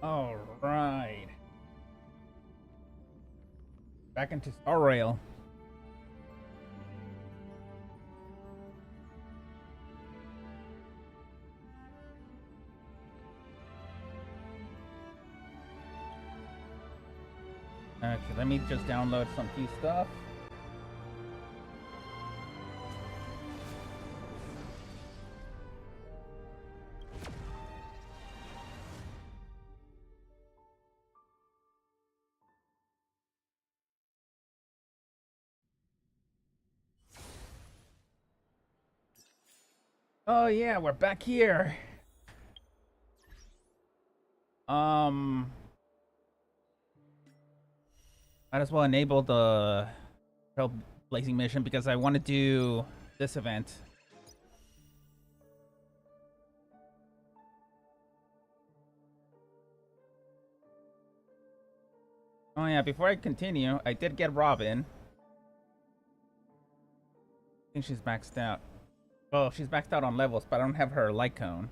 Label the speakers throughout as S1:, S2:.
S1: All right. Back into Star Rail. Okay, let me just download some key stuff. Oh yeah, we're back here. Um, might as well enable the Trailblazing mission because I want to do this event. Oh yeah, before I continue, I did get Robin. I think she's maxed out. Well, she's maxed out on levels, but I don't have her light cone.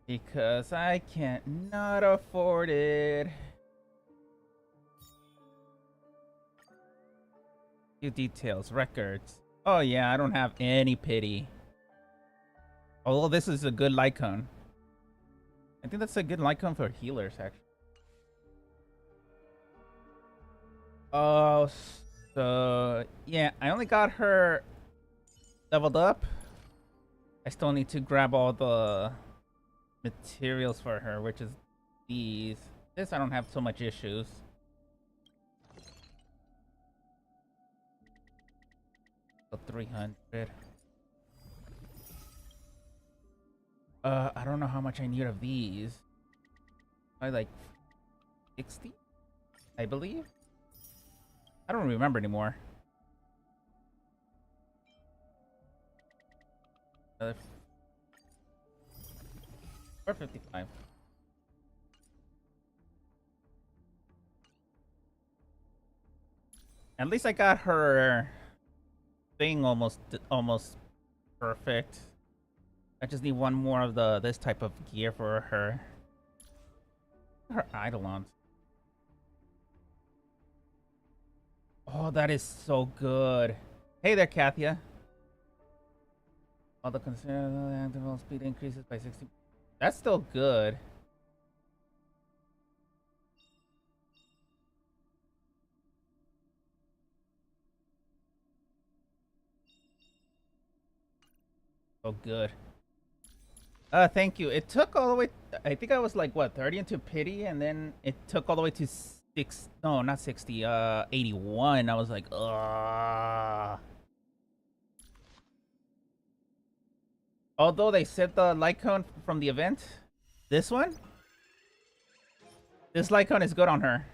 S1: Because I can't not afford it. Few details, records. Oh yeah, I don't have any pity. Although this is a good light cone. I think that's a good light cone for healers, actually. Oh, so yeah, I only got her leveled up. I still need to grab all the materials for her, which is these. This I don't have so much issues. So 300. I don't know how much I need of these. I like 60, I believe. I don't remember anymore. Another 455. At least I got her thing almost perfect. I just need one more of this type of gear for her. Her eidolons. Oh, that is so good. Hey there, Kathia. All the considerable active speed increases by 60. That's still good. So good. Thank you. It took all the way. I think I was like what 30 into pity, and then it took all the way to six. No, not 60. 81. I was like, ugh. Although they said the light cone from the event, this one, this light cone is good on her.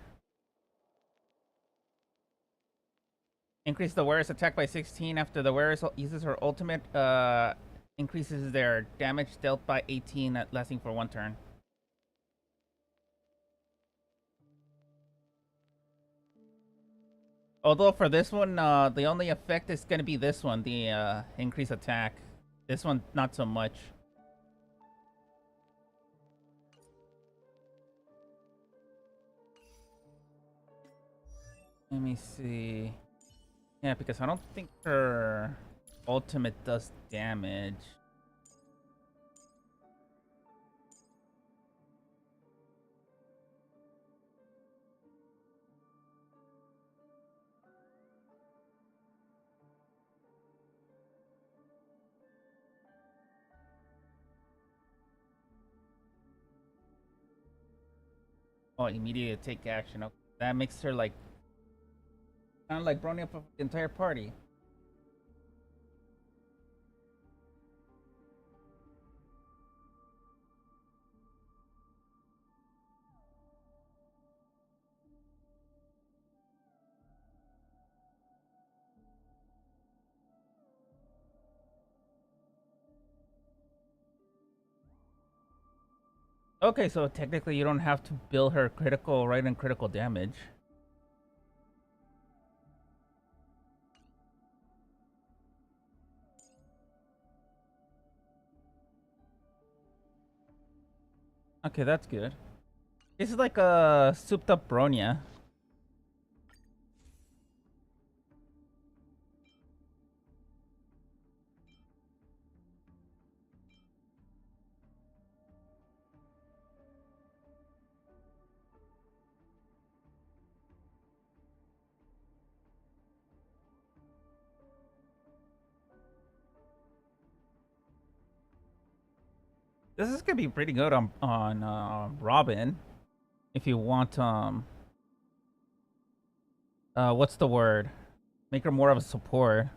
S1: Increase the wearer's attack by 16 after the wearer uses her ultimate. Increases their damage dealt by 18, lasting for one turn. Although for this one, the only effect is going to be this one, the increase attack. This one, not so much. Let me see. Yeah, because I don't think her ultimate does damage. Oh, immediately take action. Okay. That makes her like kind of like running up the entire party. Okay, so technically you don't have to build her critical right and critical damage. Okay, that's good. This is like a souped up bronya. This is gonna be pretty good on Robin. If you want what's the word? Make her more of a support.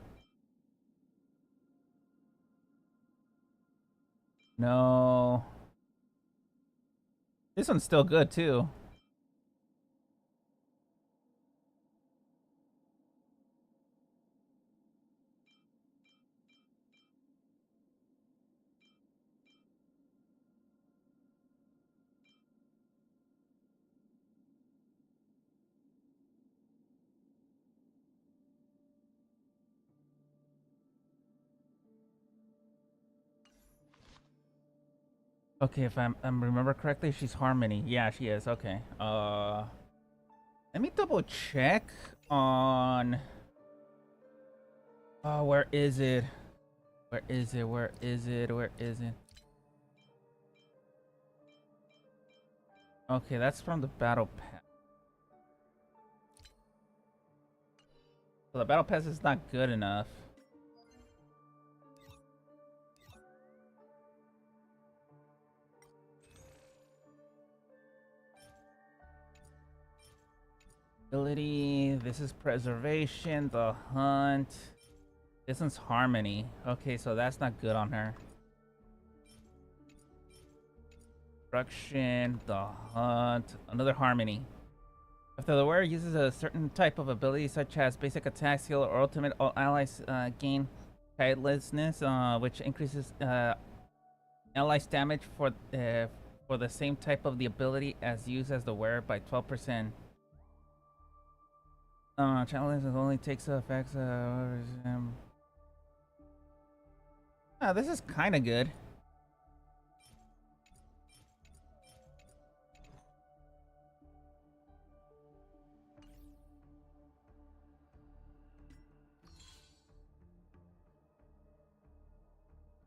S1: No. This one's still good too. Okay, if I'm remember correctly, she's Harmony. Yeah, she is. Okay. Let me double check on. Oh, where is it? Where is it? Where is it? Where is it? Okay, that's from the battle pass. So the battle pass is not good enough. Ability. This is preservation. The hunt. This one's harmony. Okay, so that's not good on her. Destruction. The hunt. Another harmony. After the wearer uses a certain type of ability, such as basic attack, skill, or ultimate, all allies gain tirelessness, which increases allies' damage for the same type of the ability as used as the wearer by 12%. Challenge only takes effects. This is kind of good.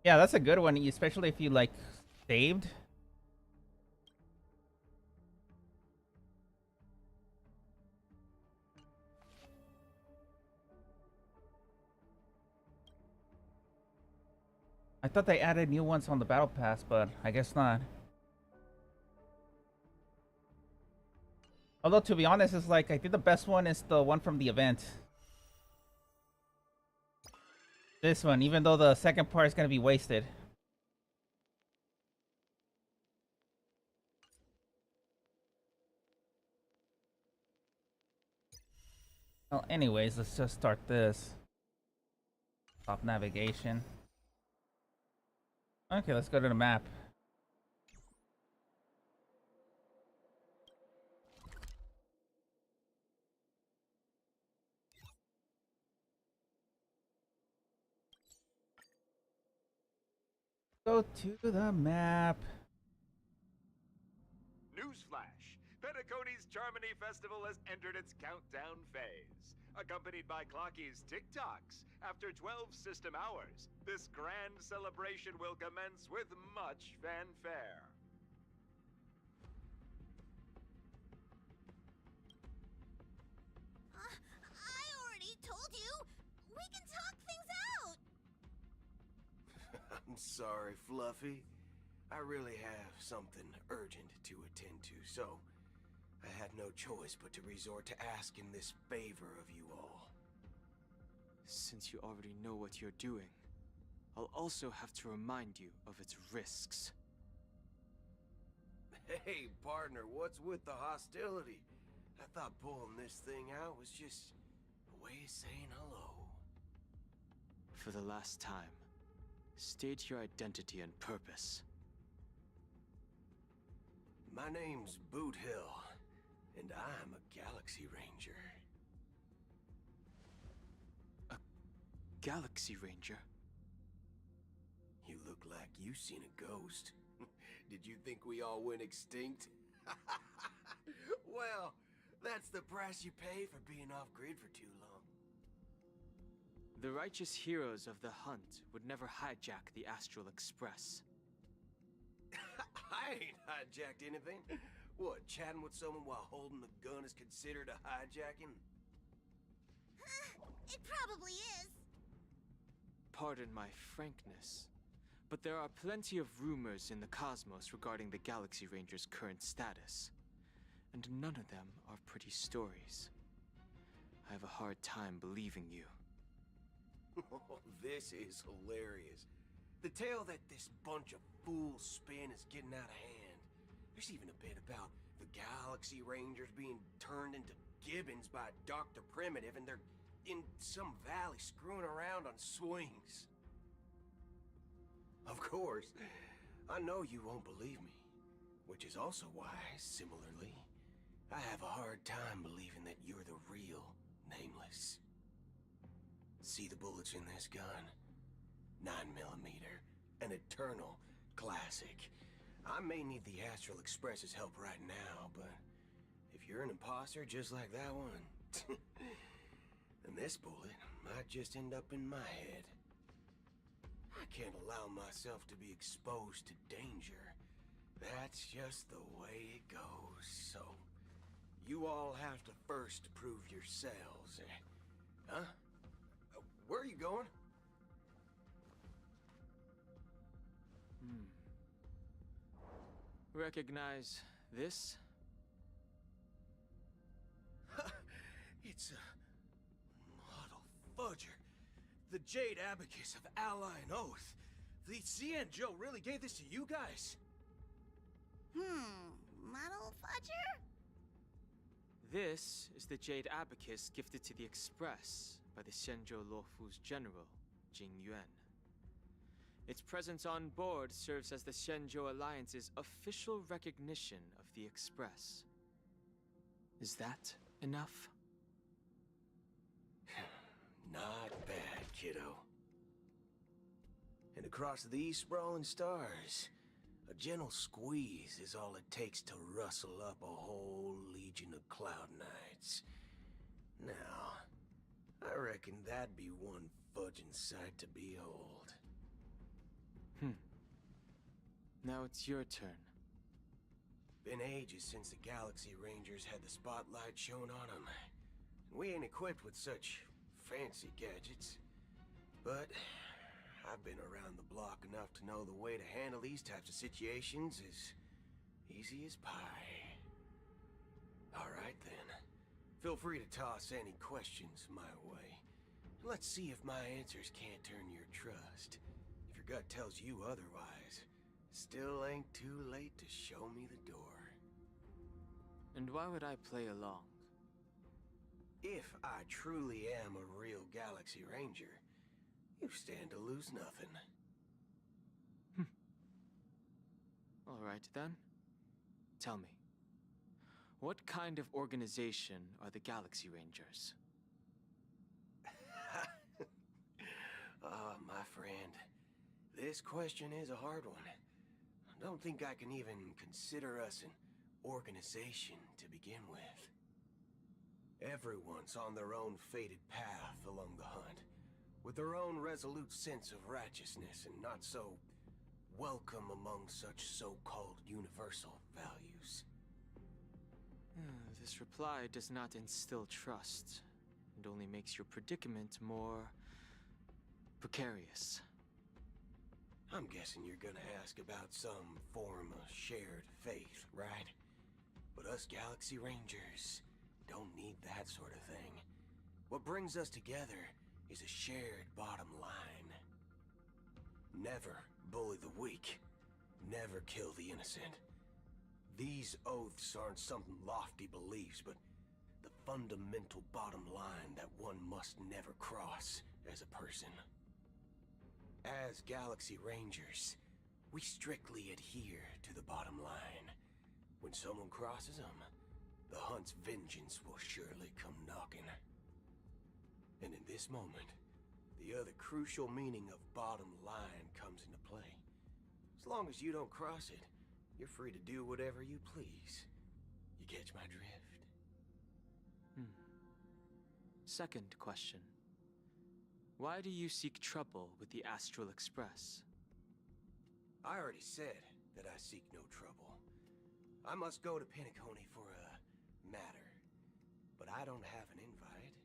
S1: Yeah, that's a good one, especially if you like saved. I thought they added new ones on the battle pass, but I guess not. Although to be honest, it's like I think the best one is the one from the event. This one, even though the second part is gonna be wasted. Well, anyways, let's just start this. Top navigation. Okay, let's go to the map. Go to the map.
S2: Newsflash! Penacony's Charmony Festival has entered its countdown phase. Accompanied by Clocky's TikToks, after 12 system hours, this grand celebration will commence with much fanfare.
S3: I already told you! We can talk things out!
S4: I'm sorry, Fluffy. I really have something urgent to attend to, so I had no choice but to resort to asking this favor of you all.
S5: Since you already know what you're doing, I'll also have to remind you of its risks.
S4: Hey, partner, what's with the hostility? I thought pulling this thing out was just a way of saying hello.
S5: For the last time, state your identity and purpose.
S4: My name's Boot Hill, and I'm a Galaxy Ranger.
S5: A Galaxy Ranger?
S4: You look like you seen a ghost. Did you think we all went extinct? Well, that's the price you pay for being off-grid for too long.
S5: The righteous heroes of the hunt would never hijack the Astral Express.
S4: I ain't hijacked anything. What, chatting with someone while holding a gun is considered a hijacking?
S3: It probably is.
S5: Pardon my frankness, but there are plenty of rumors in the cosmos regarding the Galaxy Ranger's current status, and none of them are pretty stories. I have a hard time believing you.
S4: This is hilarious. The tale that this bunch of fools spin is getting out of hand. There's even a bit about the Galaxy Rangers being turned into gibbons by Dr. Primitive, and they're in some valley screwing around on swings. Of course, I know you won't believe me, which is also why, similarly, I have a hard time believing that you're the real Nameless. See the bullets in this gun? 9mm, an eternal classic. I may need the Astral Express's help right now, but if you're an imposter just like that one, then this bullet might just end up in my head. I can't allow myself to be exposed to danger. That's just the way it goes, so you all have to first prove yourselves. Huh? Where are you going?
S5: Recognize this?
S4: It's a model fudger. The Jade Abacus of Ally and Oath. The CN Joe really gave this to you guys?
S3: Model fudger?
S5: This is the Jade Abacus gifted to the Express by the Xianzhou Luofu's general, Jing Yuan. Its presence on board serves as the Xianzhou Alliance's official recognition of the Express. Is that enough?
S4: Not bad, kiddo. And across these sprawling stars, a gentle squeeze is all it takes to rustle up a whole legion of Cloud Knights. Now, I reckon that'd be one fudging sight to behold.
S5: Now it's your turn.
S4: Been ages since the Galaxy Rangers had the spotlight shown on them. We ain't equipped with such fancy gadgets. But I've been around the block enough to know the way to handle these types of situations is easy as pie. Alright then. Feel free to toss any questions my way. Let's see if my answers can't turn your trust. If your gut tells you otherwise, still ain't too late to show me the door.
S5: And why would I play along?
S4: If I truly am a real Galaxy Ranger, you stand to lose nothing.
S5: All right then. Tell me, what kind of organization are the Galaxy Rangers?
S4: My friend, this question is a hard one. I don't think I can even consider us an organization to begin with. Everyone's on their own fated path along the hunt, with their own resolute sense of righteousness and not so welcome among such so-called universal values.
S5: This reply does not instill trust, and only makes your predicament more precarious.
S4: I'm guessing you're gonna ask about some form of shared faith, right? But us Galaxy Rangers don't need that sort of thing. What brings us together is a shared bottom line. Never bully the weak. Never kill the innocent. These oaths aren't some lofty beliefs, but the fundamental bottom line that one must never cross as a person. As Galaxy Rangers, we strictly adhere to the bottom line. When someone crosses them, the hunt's vengeance will surely come knocking. And in this moment, the other crucial meaning of bottom line comes into play. As long as you don't cross it, you're free to do whatever you please. You catch my drift?
S5: Second question. Why do you seek trouble with the Astral Express?
S4: I already said that I seek no trouble. I must go to Penacony for a matter. But I don't have an invite.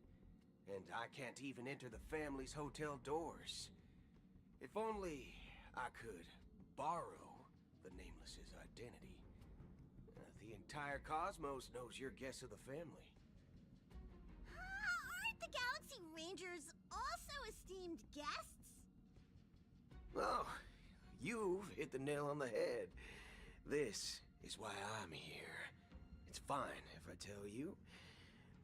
S4: And I can't even enter the family's hotel doors. If only I could borrow the Nameless's identity. The entire cosmos knows you're guests of the family.
S3: Aren't the Galaxy Rangers also esteemed guests?
S4: Well, you've hit the nail on the head. This is why I'm here. It's fine if I tell you.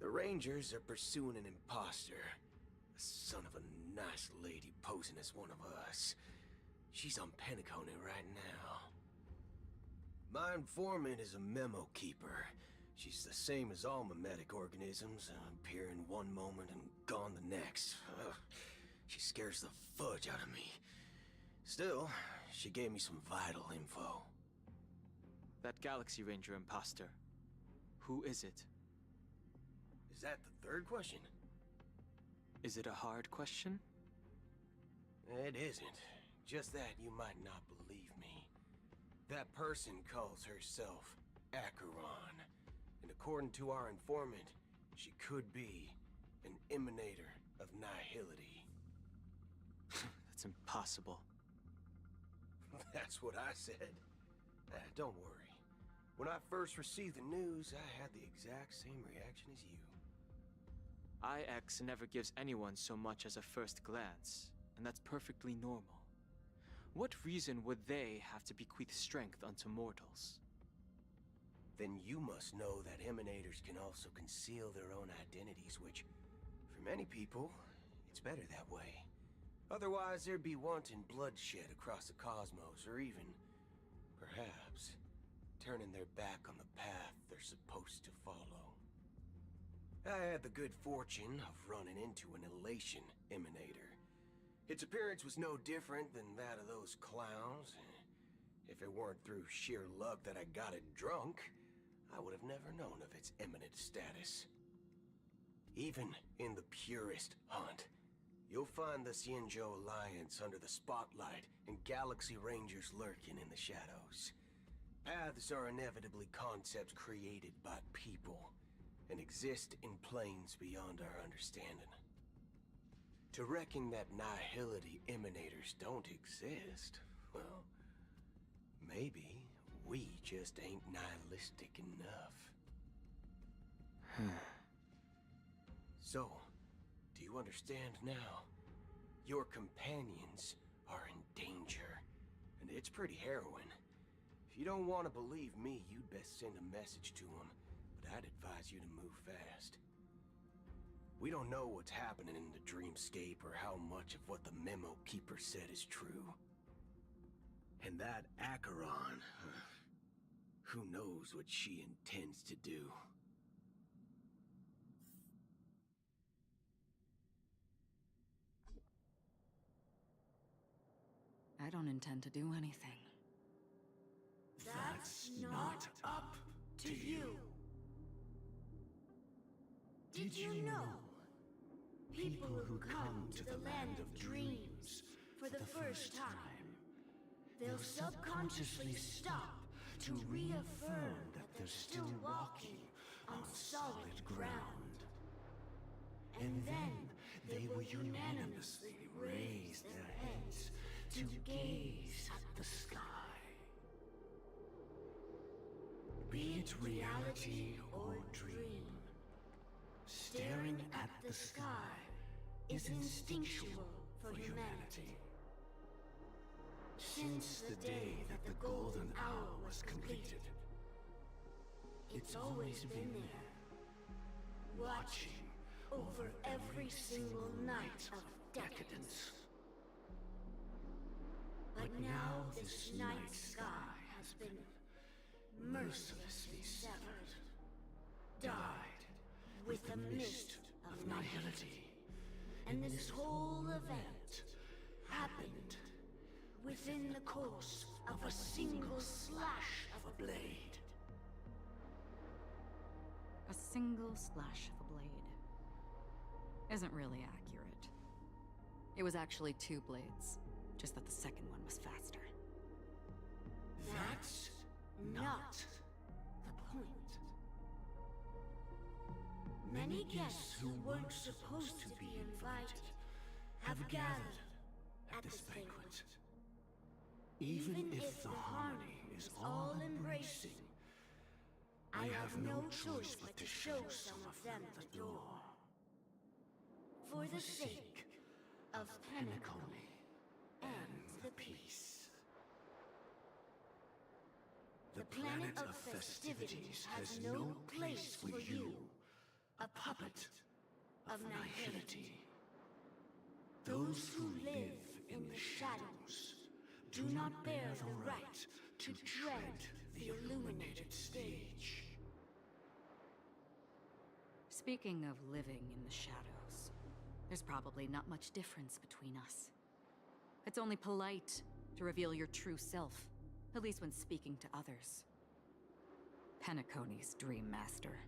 S4: The Rangers are pursuing an imposter. The son of a nice lady posing as one of us. She's on Penacony right now. My informant is a memo keeper. She's the same as all mimetic organisms, appearing one moment and gone the next. She scares the fudge out of me. Still, she gave me some vital info.
S5: That Galaxy Ranger imposter. Who is it?
S4: Is that the third question?
S5: Is it a hard question?
S4: It isn't. Just that you might not believe me. That person calls herself Acheron. And according to our informant, she could be an emanator of nihility.
S5: That's impossible.
S4: That's what I said. Don't worry. When I first received the news, I had the exact same reaction as you.
S5: IX never gives anyone so much as a first glance, and that's perfectly normal. What reason would they have to bequeath strength unto mortals?
S4: Then you must know that emanators can also conceal their own identities, which, for many people, it's better that way. Otherwise, there'd be wanton bloodshed across the cosmos, or even, perhaps, turning their back on the path they're supposed to follow. I had the good fortune of running into an elation emanator. Its appearance was no different than that of those clowns. If it weren't through sheer luck that I got it drunk, I would have never known of its eminent status. Even in the purest hunt, you'll find the Xianzhou Alliance under the spotlight and Galaxy Rangers lurking in the shadows. Paths are inevitably concepts created by people and exist in planes beyond our understanding. To reckon that nihility emanators don't exist, well, maybe we just ain't nihilistic enough. So, do you understand now? Your companions are in danger, and it's pretty harrowing. If you don't want to believe me, you'd best send a message to them, but I'd advise you to move fast. We don't know what's happening in the dreamscape or how much of what the memo keeper said is true. And that Acheron, who knows what she intends to do?
S6: I don't intend to do anything.
S7: That's not up to you. Did you know? People who come to the land of dreams for the first time, they'll subconsciously stop to reaffirm that they're still walking on solid ground. And then they will unanimously raise their heads to gaze at the sky. Be it reality or dream, staring at the sky is instinctual for humanity. Since the day that the golden hour was completed, it's always been there, watching over every single night of decadence. But now this night sky has been mercilessly severed, dyed with the mist of nihility. And this whole event happened within the course of a single slash of a blade.
S6: A single slash of a blade. Isn't really accurate. It was actually 2 blades, just that the second one was faster.
S7: That's not the point. Many guests who weren't supposed to be invited have gathered at this banquet. Even if the harmony is all-embracing, I have no choice but to show some of them the door. For the sake of Penacony and the peace. The planet of festivities has no place for you, a puppet of nihility. Those who live in the shadows do not bear the right to tread the illuminated stage.
S6: Speaking of living in the shadows, there's probably not much difference between us. It's only polite to reveal your true self, at least when speaking to others. Penacony's Dream Master.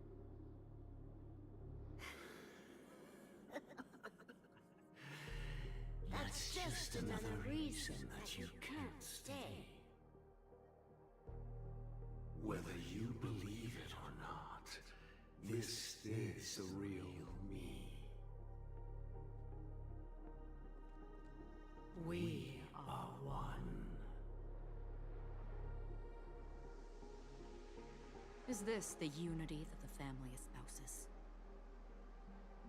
S7: That's just another reason that you can't stay.
S4: Whether you believe it or not, this is the real me.
S7: We are one.
S6: Is this the unity that the family espouses?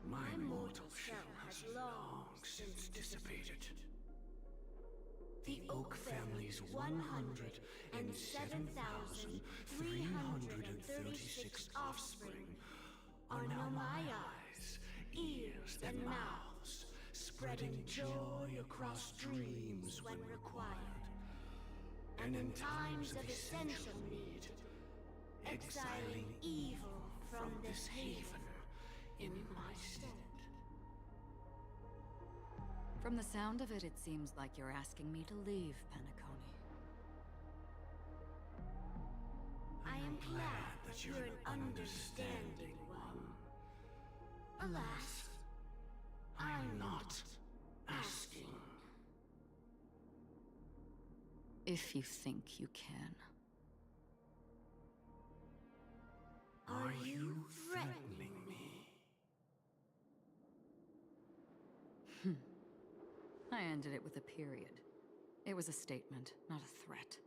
S4: My mortal shell has long since dissipated.
S7: The Oak family's 107,336 offspring are now my eyes, ears, and mouths, spreading joy across dreams when required. And in times of essential need, exiling evil from this haven in my stead.
S6: From the sound of it, it seems like you're asking me to leave Penacony.
S7: I am glad that you're an understanding one. Alas, I'm not asking.
S6: If you think you can.
S7: Are you threatening me?
S6: I ended it with a period. It was a statement, not a threat.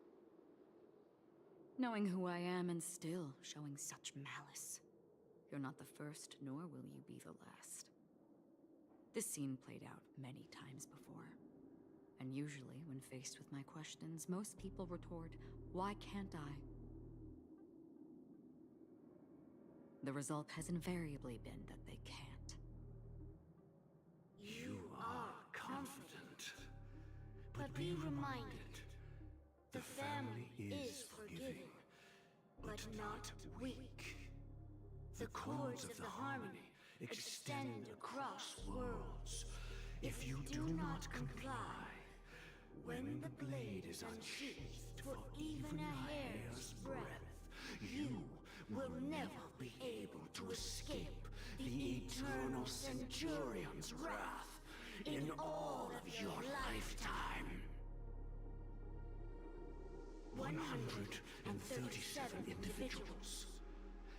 S6: Knowing who I am and still showing such malice. You're not the first, nor will you be the last. This scene played out many times before. And usually, when faced with my questions, most people retort, "Why can't I?" The result has invariably been that they can't.
S7: You are confident. But be reminded, the family is forgiving, but not weak. The cords of the harmony extend across worlds. If you do not comply, when the blade is unsheathed for even a hair's breadth, you will never be able to escape the eternal Centurion's wrath in all of your lifetime. 137 individuals.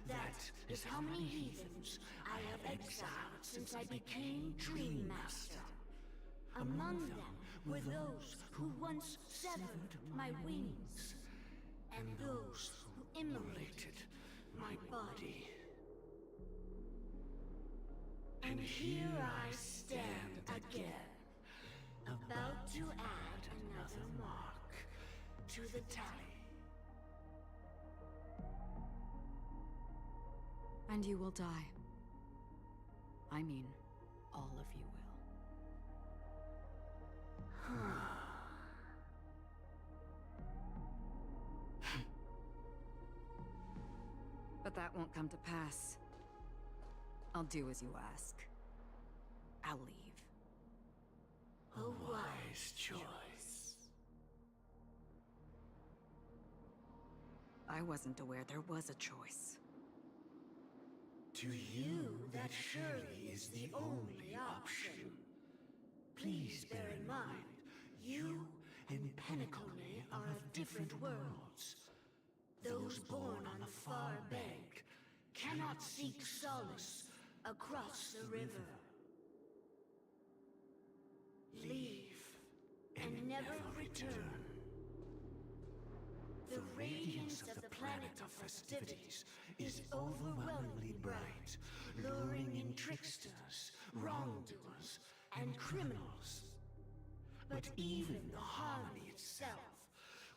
S7: That is how many heathens I have exiled since I became Dream Master. Among them were those who once severed my wings, and those who immolated my body. And here I stand again, about to add another mark to the tally.
S6: And you will die. I mean, all of you will. But that won't come to pass. I'll do as you ask. I'll leave.
S7: A wise choice.
S6: I wasn't aware there was a choice.
S7: To you, that surely is the only option. Please bear in mind, you and Penacony are of different worlds. Those born on the far bank cannot seek solace across the river. Leave and never return. The radiance of the planet of festivities is overwhelmingly bright, luring in tricksters, wrongdoers, and criminals. But even the harmony itself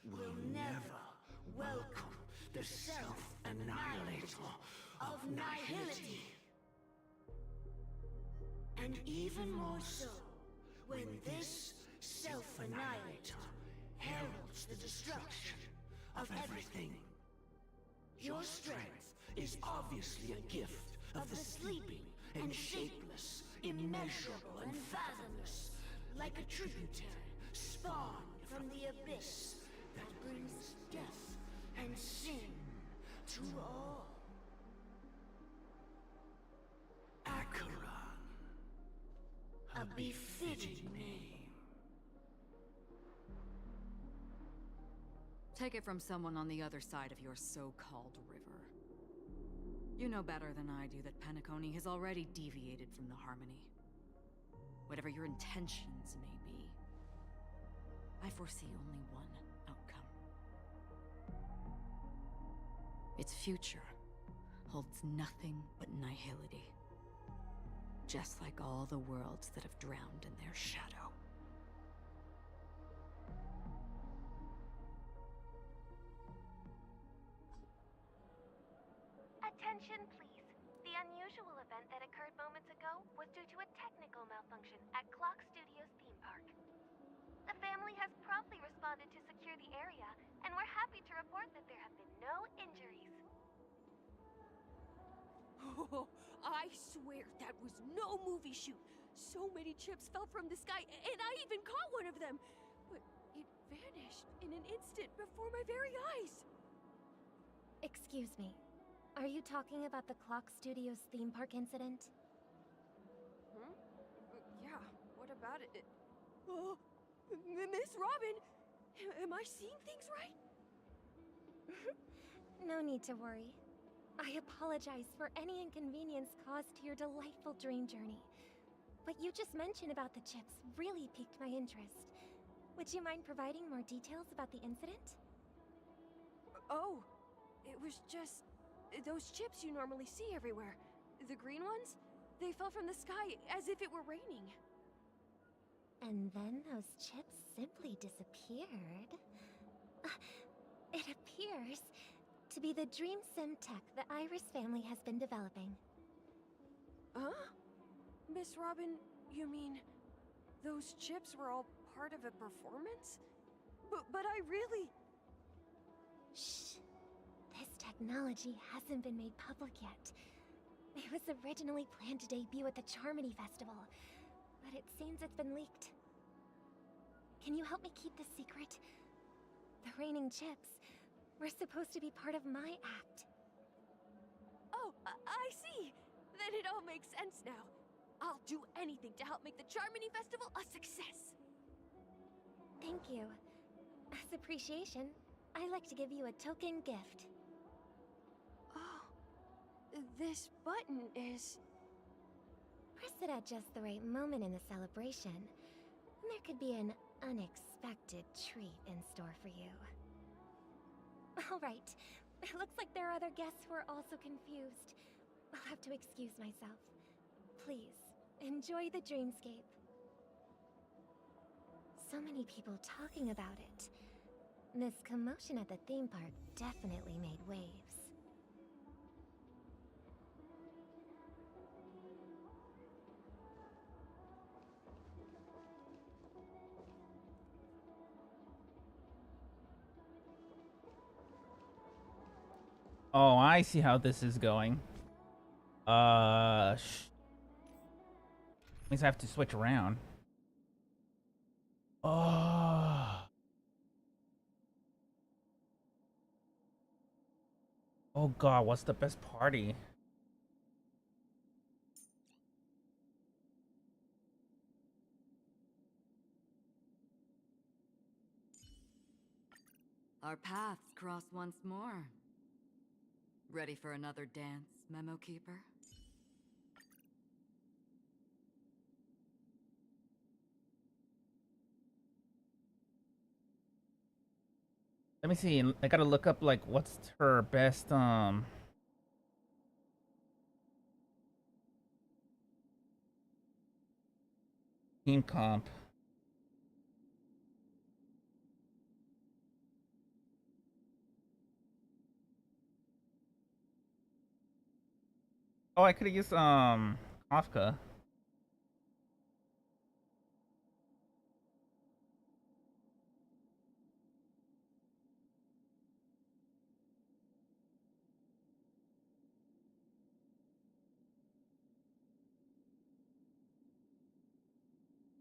S7: will never welcome the self-annihilator of nihility. And even more so, when this self-annihilator heralds the destruction of everything. Your strength is obviously a gift of the sleeping and shapeless, immeasurable and fathomless, like a tributary spawned from the abyss that brings death and sin to all. Acheron, a befitting name.
S6: Take it from someone on the other side of your so-called river. You know better than I do that Penacony has already deviated from the harmony. Whatever your intentions may be, I foresee only one outcome. Its future holds nothing but nihility. Just like all the worlds that have drowned in their shadow.
S3: Attention, please. The unusual event that occurred moments ago was due to a technical malfunction at Clock Studios theme park. The family has promptly responded to secure the area, and we're happy to report that there have been no injuries.
S8: Oh, I swear that was no movie shoot. So many chips fell from the sky, and I even caught one of them. But it vanished in an instant before my very eyes.
S3: Excuse me. Are you talking about the Clock Studios theme park incident?
S8: Hmm? Yeah, what about it? Oh, Miss Robin! Am I seeing things right?
S3: No need to worry. I apologize for any inconvenience caused to your delightful dream journey. What you just mentioned about the chips really piqued my interest. Would you mind providing more details about the incident?
S8: Oh, it was just those chips you normally see everywhere. The green ones? They fell from the sky as if it were raining.
S3: And then those chips simply disappeared. It appears to be the Dream Sim tech the Iris family has been developing.
S8: Huh? Miss Robin, you mean those chips were all part of a performance? But I really...
S3: Shh. This technology hasn't been made public yet. It was originally planned to debut at the Charmony Festival, but it seems it's been leaked. Can you help me keep this secret? The raining chips were supposed to be part of my act.
S8: Oh, I see! Then it all makes sense now. I'll do anything to help make the Charmony Festival a success!
S3: Thank you. As appreciation, I'd like to give you a token gift.
S8: Oh, this button is...
S3: Press it at just the right moment in the celebration, and there could be an unexpected treat in store for you. All right. It looks like there are other guests who are also confused. I'll have to excuse myself. Please, enjoy the dreamscape. So many people talking about it. This commotion at the theme park definitely made waves.
S1: Oh, I see how this is going. Means I have to switch around. Oh. Oh god, what's the best party?
S6: Our paths cross once more. Ready for another dance, Memo Keeper?
S1: Let me see. I gotta look up like what's her best team comp. Oh, I could have used Kafka.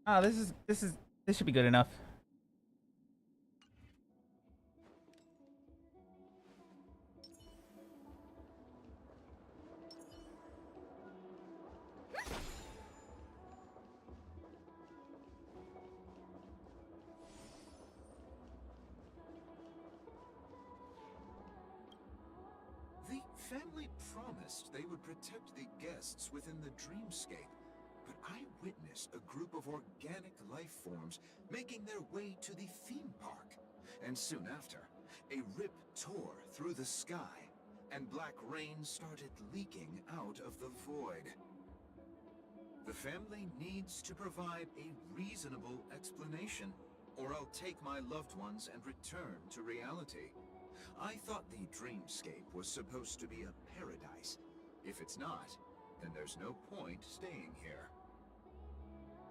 S1: Ah, this should be good enough.
S2: The family promised they would protect the guests within the dreamscape, but I witnessed a group of organic life forms making their way to the theme park. And soon after, a rip tore through the sky, and black rain started leaking out of the void. The family needs to provide a reasonable explanation, or I'll take my loved ones and return to reality. I thought the dreamscape was supposed to be a paradise. If it's not, then there's no point staying here.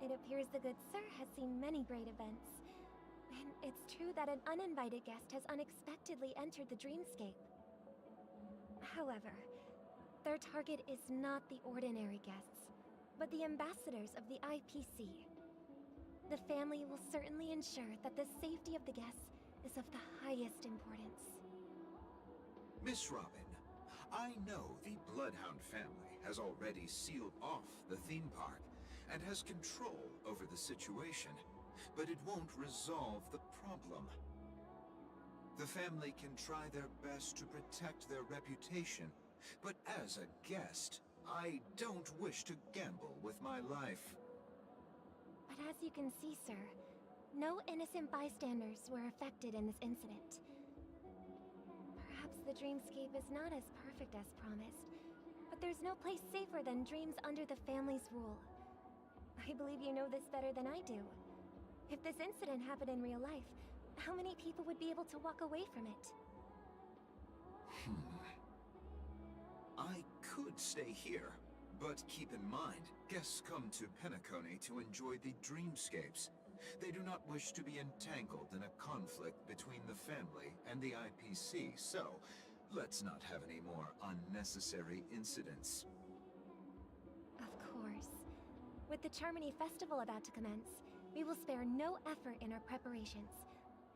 S3: It appears the good sir has seen many great events. And it's true that an uninvited guest has unexpectedly entered the dreamscape. However, their target is not the ordinary guests, but the ambassadors of the IPC. The family will certainly ensure that the safety of the guests is of the highest importance.
S2: Miss Robin, I know the Bloodhound family has already sealed off the theme park and has control over the situation, but it won't resolve the problem. The family can try their best to protect their reputation, but as a guest, I don't wish to gamble with my life.
S3: But as you can see, sir, no innocent bystanders were affected in this incident. Perhaps the dreamscape is not as perfect as promised, but there's no place safer than dreams under the family's rule. I believe you know this better than I do. If this incident happened in real life, how many people would be able to walk away from it?
S2: I could stay here, but keep in mind, guests come to Penacony to enjoy the dreamscapes. They do not wish to be entangled in a conflict between the family and the IPC, so let's not have any more unnecessary incidents.
S3: Of course. With the Charmony Festival about to commence, we will spare no effort in our preparations.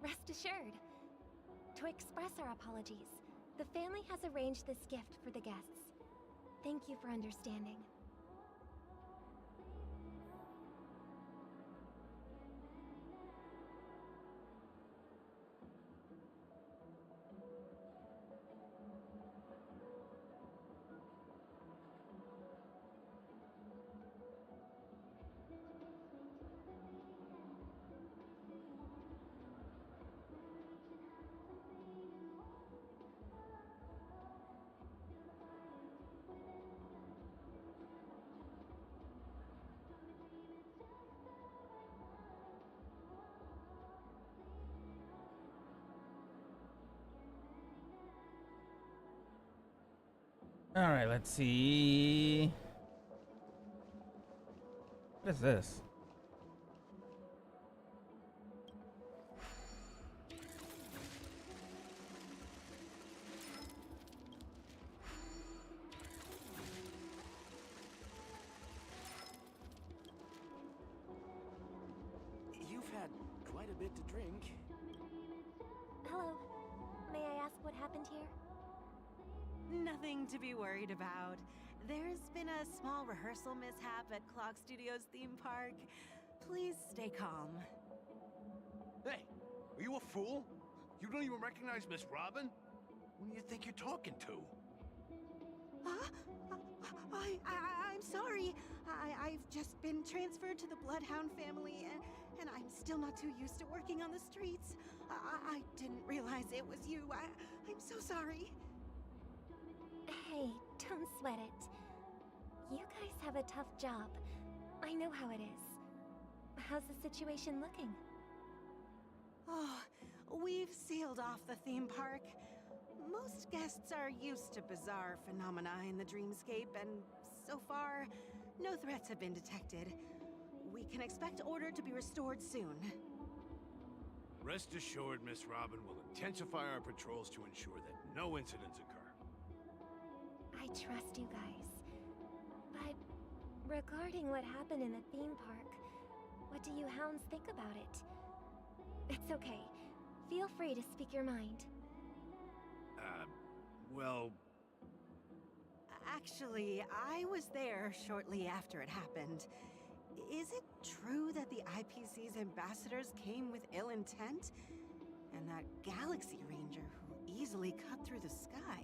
S3: Rest assured. To express our apologies, the family has arranged this gift for the guests. Thank you for understanding.
S1: All right, let's see. What is this?
S7: You've had quite a bit to drink.
S3: Hello. May I ask what happened here?
S9: nothing to be worried about. There's been a small rehearsal mishap at Clock Studios theme park. Please stay calm.
S10: Hey, are you a fool? You don't even recognize Miss Robin? Who do you think you're talking to?
S9: Huh? I'm sorry. I've just been transferred to the Bloodhound family, and I'm still not too used to working on the streets. I didn't realize it was you. I'm so sorry.
S3: Hey, don't sweat it. You guys have a tough job. I know how it is. How's the situation looking?
S9: Oh, we've sealed off the theme park. Most guests are used to bizarre phenomena in the dreamscape, and so far, no threats have been detected. We can expect order to be restored soon.
S10: Rest assured, Miss Robin will intensify our patrols to ensure that no incidents occur.
S3: I trust you guys. But regarding what happened in the theme park, what do you hounds think about it? It's okay. Feel free to speak your mind.
S10: Well...
S9: Actually, I was there shortly after it happened. Is it true that the IPC's ambassadors came with ill intent? And that Galaxy Ranger who easily cut through the sky?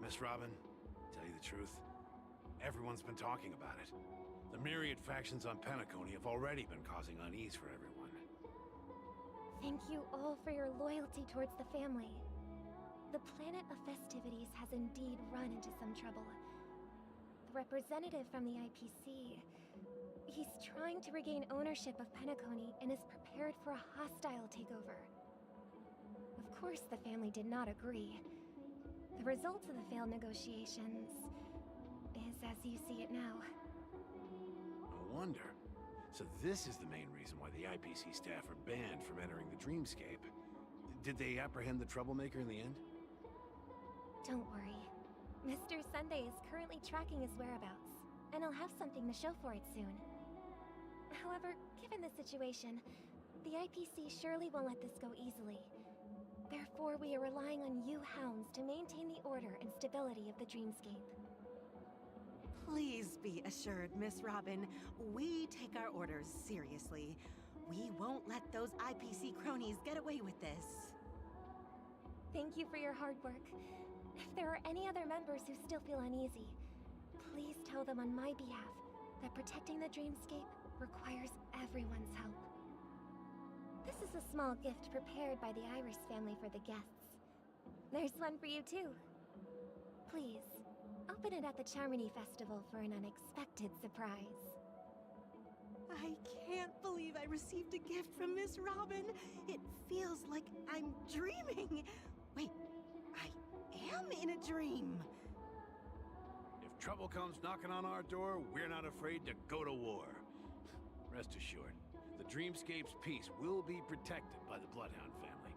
S10: Miss Robin, tell you the truth, everyone's been talking about it. The myriad factions on Penacony have already been causing unease for everyone.
S3: Thank you all for your loyalty towards the family. The planet of festivities has indeed run into some trouble. The representative from the IPC... he's trying to regain ownership of Penacony and is prepared for a hostile takeover. Of course, the family did not agree. The result of the failed negotiations is as you see it now.
S10: No wonder. So this is the main reason why the IPC staff are banned from entering the dreamscape. Did they apprehend the troublemaker in the end?
S3: Don't worry. Mr. Sunday is currently tracking his whereabouts, and I'll have something to show for it soon. However, given the situation, the IPC surely won't let this go easily. Therefore, we are relying on you hounds to maintain the order and stability of the dreamscape.
S9: Please be assured, Miss Robin, we take our orders seriously. We won't let those IPC cronies get away with this.
S3: Thank you for your hard work. If there are any other members who still feel uneasy, please tell them on my behalf that protecting the dreamscape requires everyone's help. This is a small gift prepared by the Iris family for the guests. There's one for you too. Please, open it at the Charmony Festival for an unexpected surprise.
S9: I can't believe I received a gift from Miss Robin. It feels like I'm dreaming. Wait, I am in a dream.
S10: If trouble comes knocking on our door, we're not afraid to go to war. Rest assured, the Dreamscape's peace will be protected by the Bloodhound family.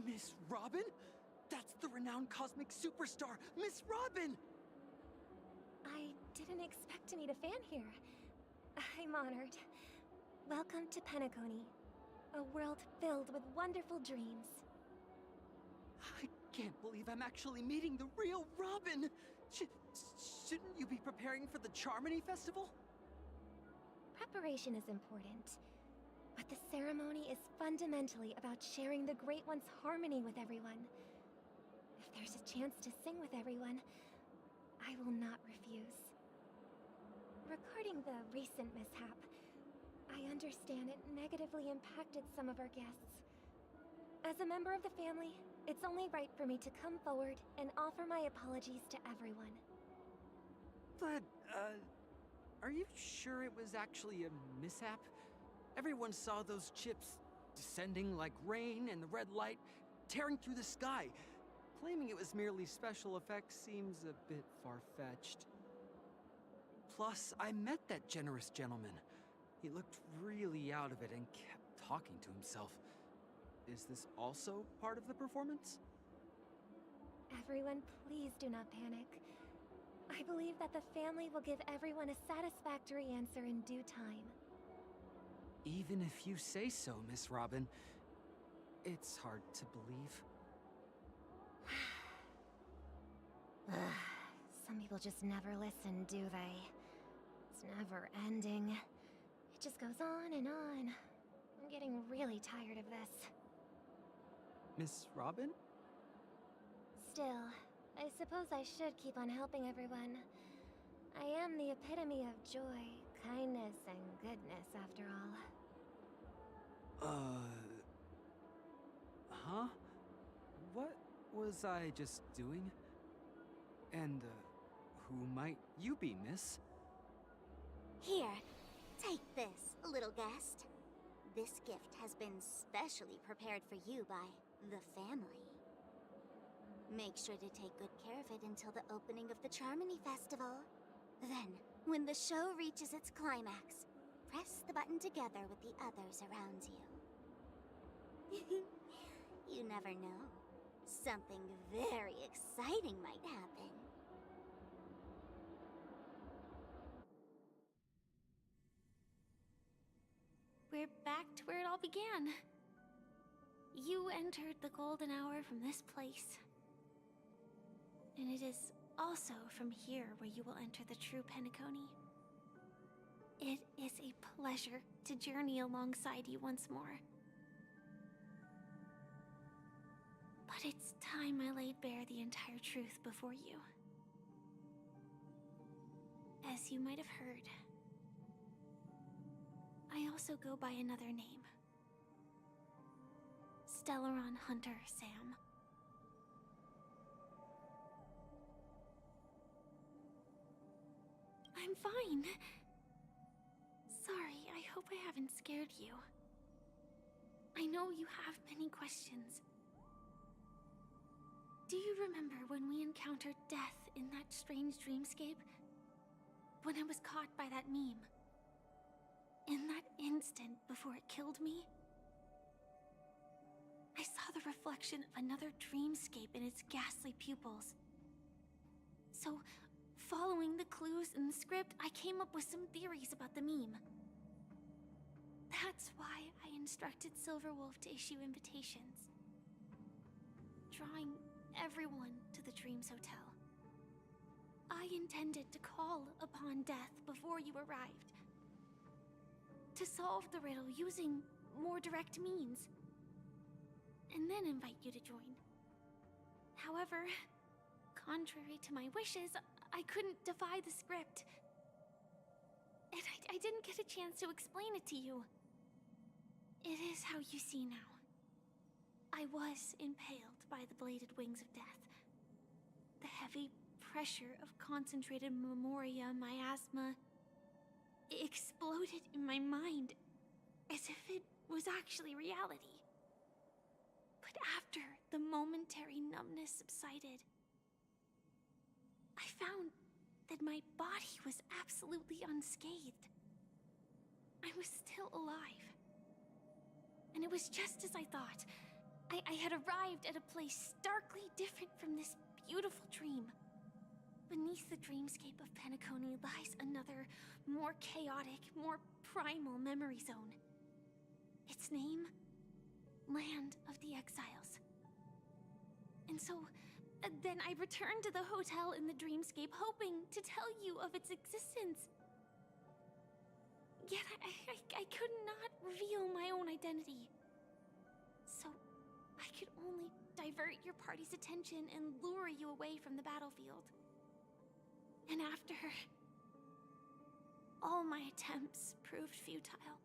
S11: Miss Robin? That's the renowned cosmic superstar, Miss Robin!
S3: I didn't expect to meet a fan here. I'm honored. Welcome to Penacony, a world filled with wonderful dreams.
S11: I can't believe I'm actually meeting the real Robin! Shouldn't you be preparing for the Charmony Festival?
S3: Preparation is important, but the ceremony is fundamentally about sharing the Great One's harmony with everyone. If there's a chance to sing with everyone, I will not refuse. Regarding the recent mishap, I understand it negatively impacted some of our guests. As a member of the family, it's only right for me to come forward and offer my apologies to everyone.
S11: But, are you sure it was actually a mishap? Everyone saw those chips descending like rain and the red light tearing through the sky. Claiming it was merely special effects seems a bit far-fetched. Plus, I met that generous gentleman. He looked really out of it and kept talking to himself. Is this also part of the performance?
S3: Everyone, please do not panic. I believe that the family will give everyone a satisfactory answer in due time.
S11: Even if you say so, Miss Robin, it's hard to believe.
S3: Some people just never listen, do they? It's never ending. It just goes on and on. I'm getting really tired of this.
S11: Miss Robin?
S3: Still, I suppose I should keep on helping everyone. I am the epitome of joy, kindness, and goodness, after all.
S11: Huh? What was I just doing? And, who might you be, miss?
S12: Here, take this, little guest. This gift has been specially prepared for you by the family. Make sure to take good care of it until the opening of the Charmony Festival. Then, when the show reaches its climax, press the button together with the others around you. You never know. Something very exciting might happen.
S8: We're back to where it all began. You entered the golden hour from this place. And it is also from here where you will enter the true Penacony. It is a pleasure to journey alongside you once more. But it's time I laid bare the entire truth before you. As you might have heard, I also go by another name. Stellaron Hunter Sam. I'm fine. Sorry, I hope I haven't scared you. I know you have many questions. Do you remember when we encountered death in that strange dreamscape? When I was caught by that meme? In that instant before it killed me? I saw the reflection of another dreamscape in its ghastly pupils. So, following the clues in the script, I came up with some theories about the meme. That's why I instructed Silverwolf to issue invitations, drawing everyone to the Dreams Hotel. I intended to call upon death before you arrived, to solve the riddle using more direct means, and then invite you to join. However, contrary to my wishes, I couldn't defy the script. And I didn't get a chance to explain it to you. It is how you see now. I was impaled by the bladed wings of death. The heavy pressure of concentrated memoria miasma exploded in my mind as if it was actually reality. But after the momentary numbness subsided, I found that my body was absolutely unscathed. I was still alive. And it was just as I thought. I had arrived at a place starkly different from this beautiful dream. Beneath the dreamscape of Penacony lies another, more chaotic, more primal memory zone. Its name? Land of the Exiles. And so, then I returned to the hotel in the dreamscape, hoping to tell you of its existence. Yet I could not reveal my own identity. So, I could only divert your party's attention and lure you away from the battlefield. And after, all my attempts proved futile.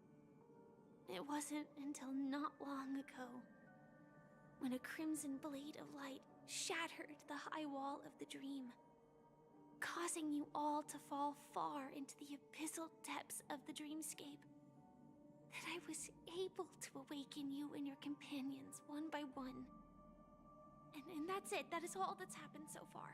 S8: It wasn't until not long ago when a crimson blade of light shattered the high wall of the dream, causing you all to fall far into the abyssal depths of the dreamscape, that I was able to awaken you and your companions one by one. And that's it. That is all that's happened so far.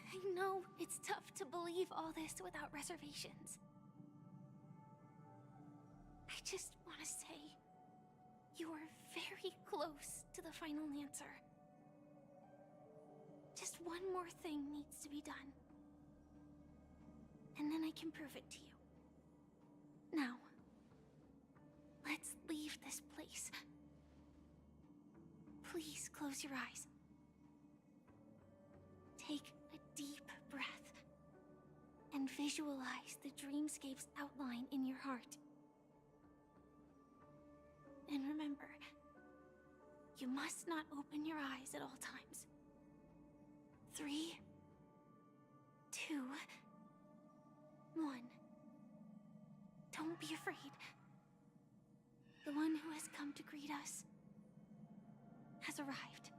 S8: I know
S3: It's tough to believe all this without reservations. I just want to say, you are very close to the final answer. Just one more thing needs to be done. And then I can prove it to you. Now, let's leave this place. Please close your eyes. Take a deep breath and visualize the dreamscape's outline in your heart. And remember, you must not open your eyes at all times. 3, 2, 1. Don't be afraid. The one who has come to greet us has arrived.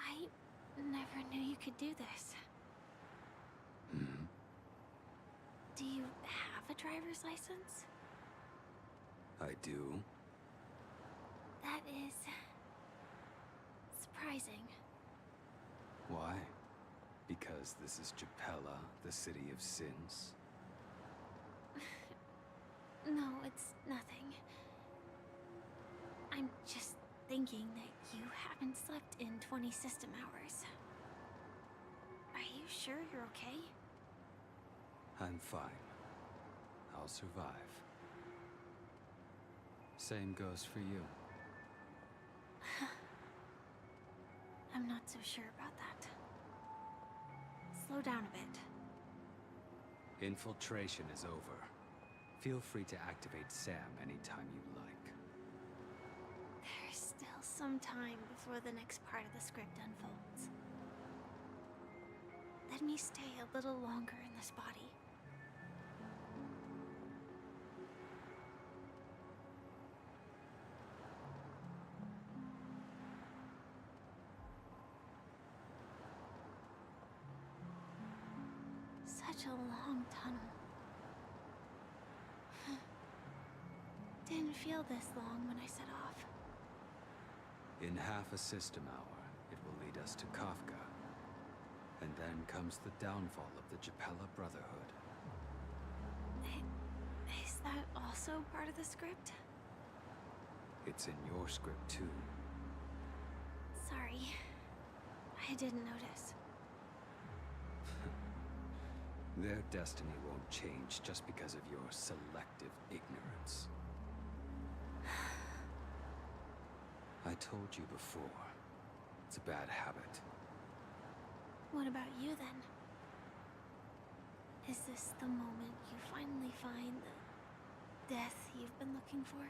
S3: I never knew you could do this. Do you have a driver's license?
S13: I do.
S3: That is surprising.
S13: Why? Because this is Japella, the city of sins?
S3: No, it's nothing. I'm just thinking that you haven't slept in 20 system hours. Are you sure you're okay?
S13: I'm fine. I'll survive. Same goes for you.
S3: I'm not so sure about that. Slow down a bit.
S13: Infiltration is over. Feel free to activate Sam anytime you like.
S3: There's still some time before the next part of the script unfolds. Let me stay a little longer in this body. Such a long tunnel. Didn't feel this long when I set off.
S13: In half a system hour, it will lead us to Kafka. And then comes the downfall of the Japella Brotherhood.
S3: Is that also part of the script?
S13: It's in your script too.
S3: Sorry. I didn't notice.
S13: Their destiny won't change just because of your selective ignorance. I told you before, it's a bad habit.
S3: What about you then? Is this the moment you finally find the death you've been looking for?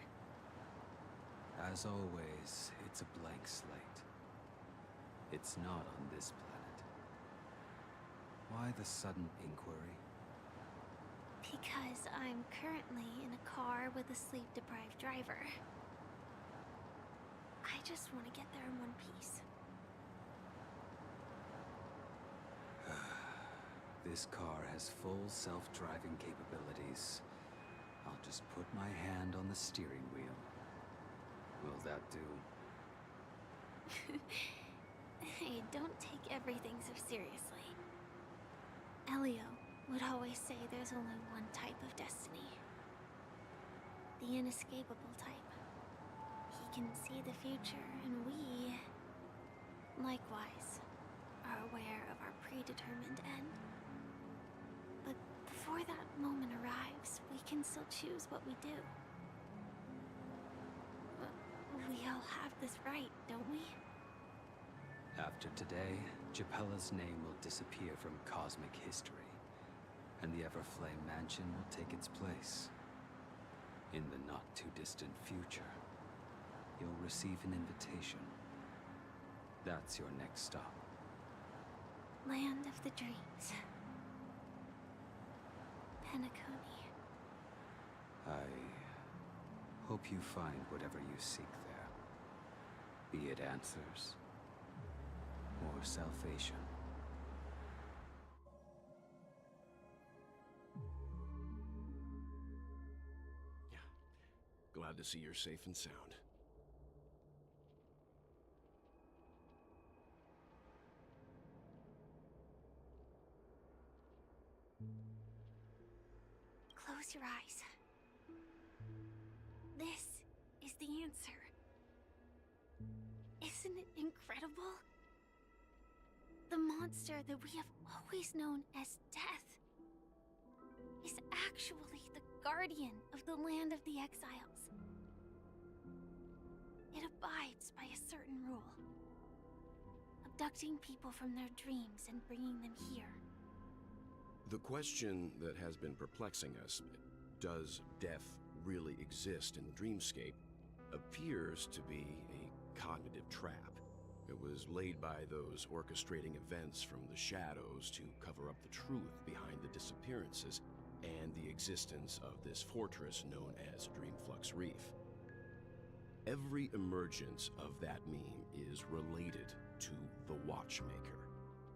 S13: As always, it's a blank slate. It's not on this planet. Why the sudden inquiry?
S3: Because I'm currently in a car with a sleep-deprived driver. I just want to get there in one piece.
S13: This car has full self-driving capabilities. I'll just put my hand on the steering wheel. Will that do?
S3: Hey, don't take everything so seriously. Elio would always say there's only one type of destiny. The inescapable type. He can see the future, and we, likewise, are aware of our predetermined end. But before that moment arrives, we can still choose what we do. We all have this right, don't we?
S13: After today, Japella's name will disappear from cosmic history, and the Everflame Mansion will take its place. In the not-too-distant future, you'll receive an invitation. That's your next stop.
S3: Land of the Dreams. Penacony.
S13: I hope you find whatever you seek there. Be it answers or salvation.
S10: Glad to see you're safe and sound.
S3: Close your eyes. This is the answer. Isn't it incredible? The monster that we have always known as Death is actually the guardian of the land of the exiles. It abides by a certain rule, abducting people from their dreams and bringing them here.
S14: The question that has been perplexing us, does death really exist in the dreamscape, appears to be a cognitive trap. It was laid by those orchestrating events from the shadows to cover up the truth behind the disappearances and the existence of this fortress known as Dreamflux Reef. Every emergence of that meme is related to the Watchmaker.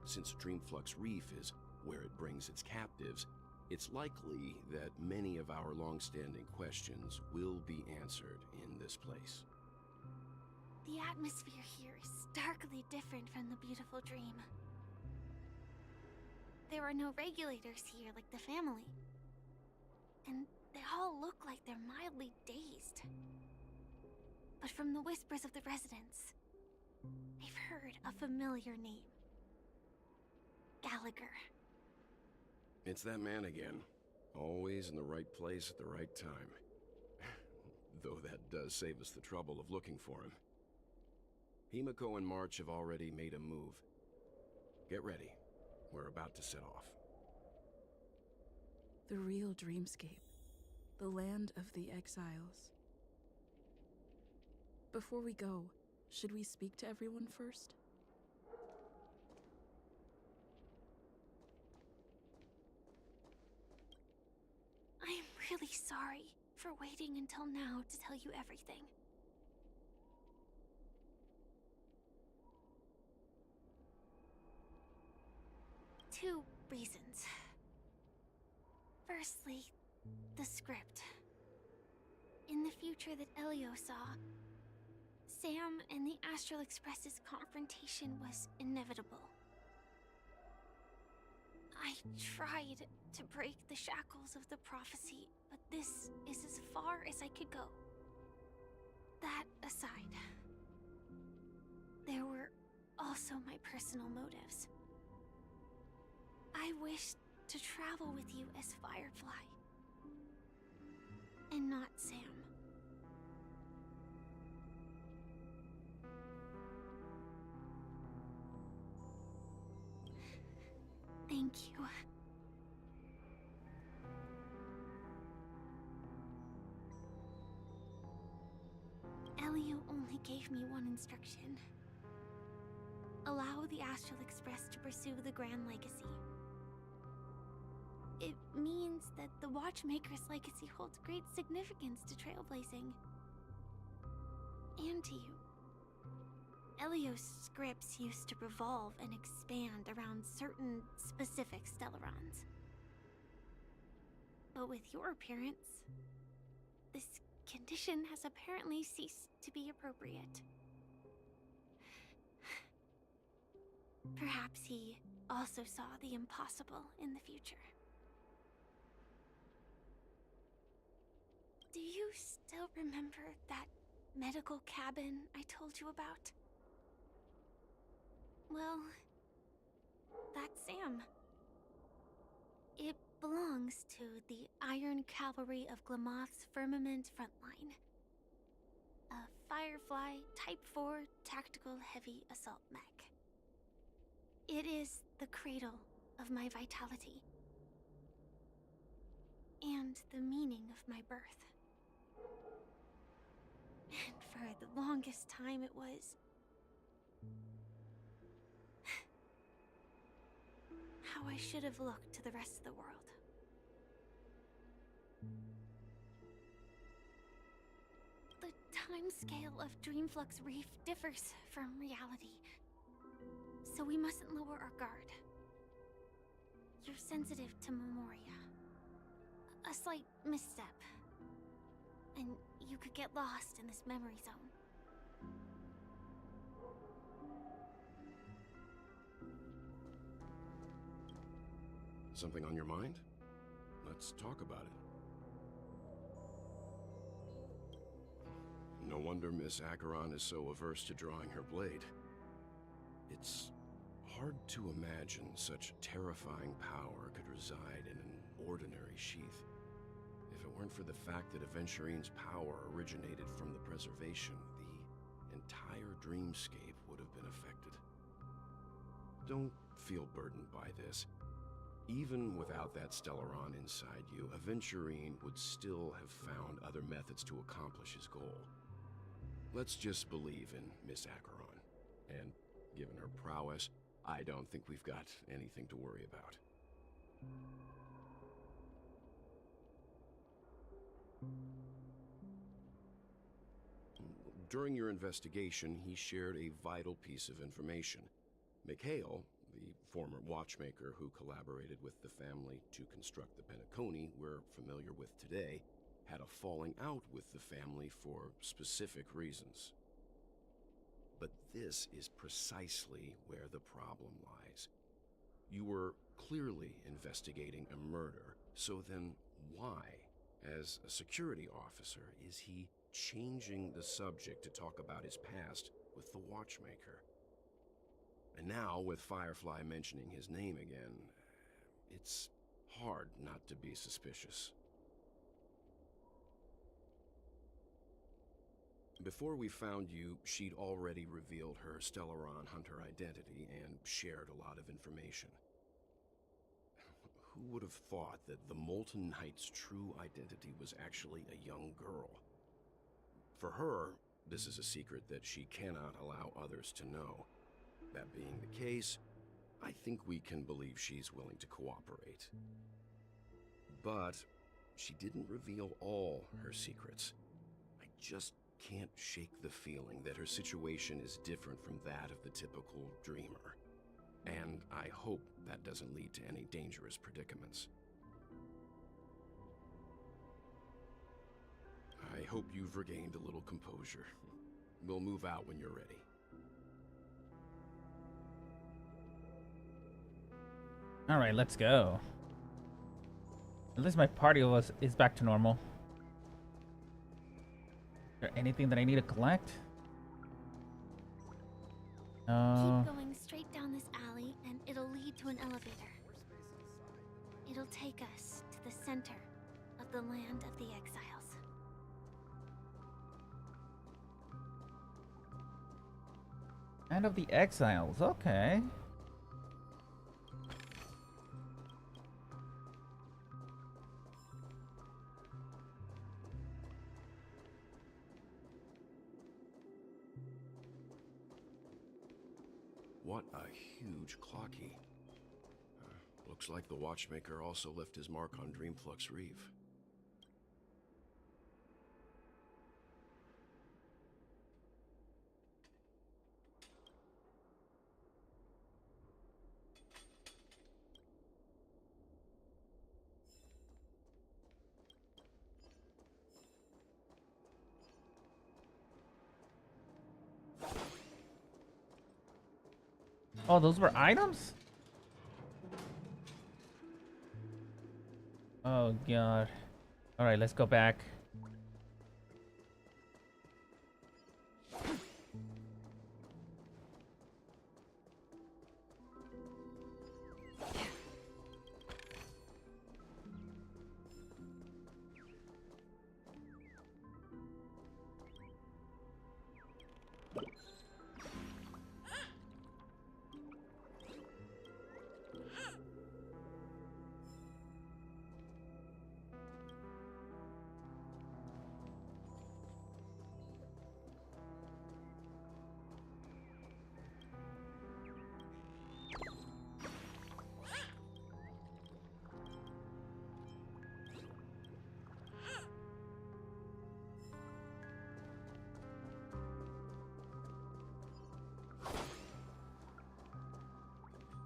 S14: Since Dreamflux Reef is where it brings its captives, it's likely that many of our long-standing questions will be answered in this place.
S3: The atmosphere here is starkly different from the beautiful dream. There are no regulators here like the family. And they all look like they're mildly dazed. But from the whispers of the residents, I've heard a familiar name. Gallagher.
S14: It's that man again. Always in the right place at the right time. Though that does save us the trouble of looking for him. Himiko and March have already made a move. Get ready. We're about to set off.
S15: The real dreamscape. The land of the exiles. Before we go, should we speak to everyone first?
S3: I am really sorry for waiting until now to tell you everything. Two reasons. Firstly, the script. In the future that Elio saw, Sam and the Astral Express's confrontation was inevitable. I tried to break the shackles of the prophecy, but this is as far as I could go. That aside, there were also my personal motives. I wished to travel with you as Firefly, and not Sam. Thank you. Elio only gave me one instruction. Allow the Astral Express to pursue the Grand Legacy. It means that the Watchmaker's legacy holds great significance to Trailblazing. And to you. Elio's scripts used to revolve and expand around certain specific Stellarons. But with your appearance, this condition has apparently ceased to be appropriate. Perhaps he also saw the impossible in the future. Do you still remember that medical cabin I told you about? Well, that's Sam. It belongs to the Iron Cavalry of Glamoth's Firmament Frontline. A Firefly Type 4 Tactical Heavy Assault Mech. It is the cradle of my vitality. And the meaning of my birth. And for the longest time it was... how I should have looked to the rest of the world. The time scale of Dreamflux Reef differs from reality, so we mustn't lower our guard. You're sensitive to Memoria. A slight misstep, and you could get lost in this memory zone.
S14: Something on your mind? Let's talk about it. No wonder Miss Acheron is so averse to drawing her blade. It's hard to imagine such terrifying power could reside in an ordinary sheath. If it weren't for the fact that Aventurine's power originated from the preservation, the entire dreamscape would have been affected. Don't feel burdened by this. Even without that Stellaron inside you, Aventurine would still have found other methods to accomplish his goal. Let's just believe in Miss Acheron, and given her prowess, I don't think we've got anything to worry about. During your investigation, he shared a vital piece of information. Mikhail, the former watchmaker who collaborated with the family to construct the Penacony we're familiar with today, had a falling out with the family for specific reasons. But this is precisely where the problem lies. You were clearly investigating a murder, so then why, as a security officer, is he changing the subject to talk about his past with the watchmaker? And now, with Firefly mentioning his name again, it's hard not to be suspicious. Before we found you, she'd already revealed her Stellaron hunter identity and shared a lot of information. Who would have thought that the Molten Knight's true identity was actually a young girl? For her, this is a secret that she cannot allow others to know. That being the case, I think we can believe she's willing to cooperate. But she didn't reveal all her secrets. I just can't shake the feeling that her situation is different from that of the typical dreamer. And I hope that doesn't lead to any dangerous predicaments. I hope you've regained a little composure. We'll move out when you're ready.
S1: All right, let's go. At least my party is back to normal. Is there anything that I need to collect?
S3: Keep going straight down this alley and it'll lead to an elevator. It'll take us to the center of the land of the exiles.
S1: Land of the Exiles, okay.
S14: What a huge clocky. Looks like the watchmaker also left his mark on Dreamflux Reef.
S1: Oh, those were items? Oh, God. All right, let's go back.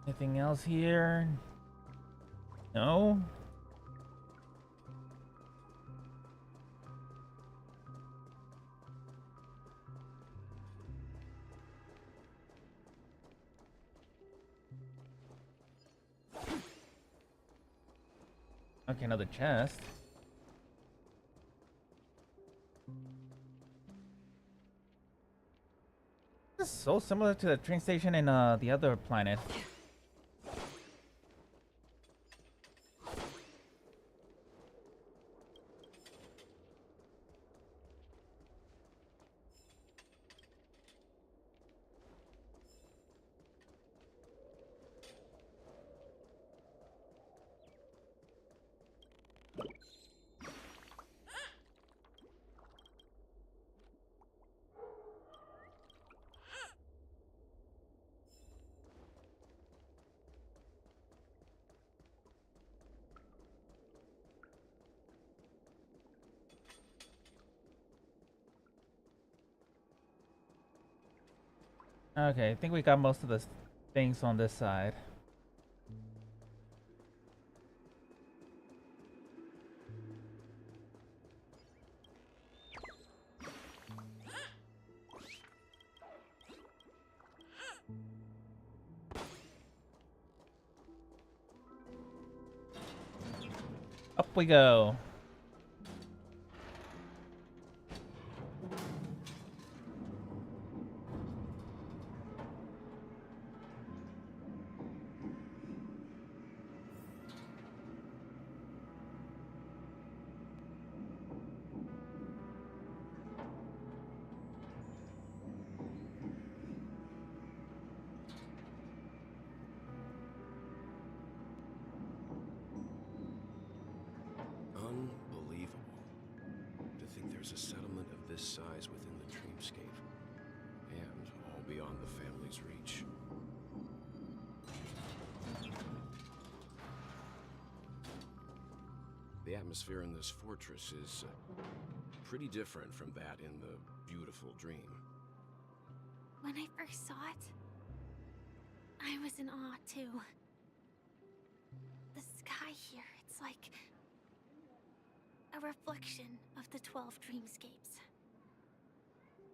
S1: Anything else here? No? Okay, another chest. This is so similar to the train station in the other planet. Okay, I think we got most of the things on this side. Up we go.
S14: Unbelievable. To think there's a settlement of this size within the dreamscape. And all beyond the family's reach. The atmosphere in this fortress is pretty different from that in the beautiful dream.
S3: When I first saw it, I was in awe too. The sky here, it's like a reflection of the 12 dreamscapes.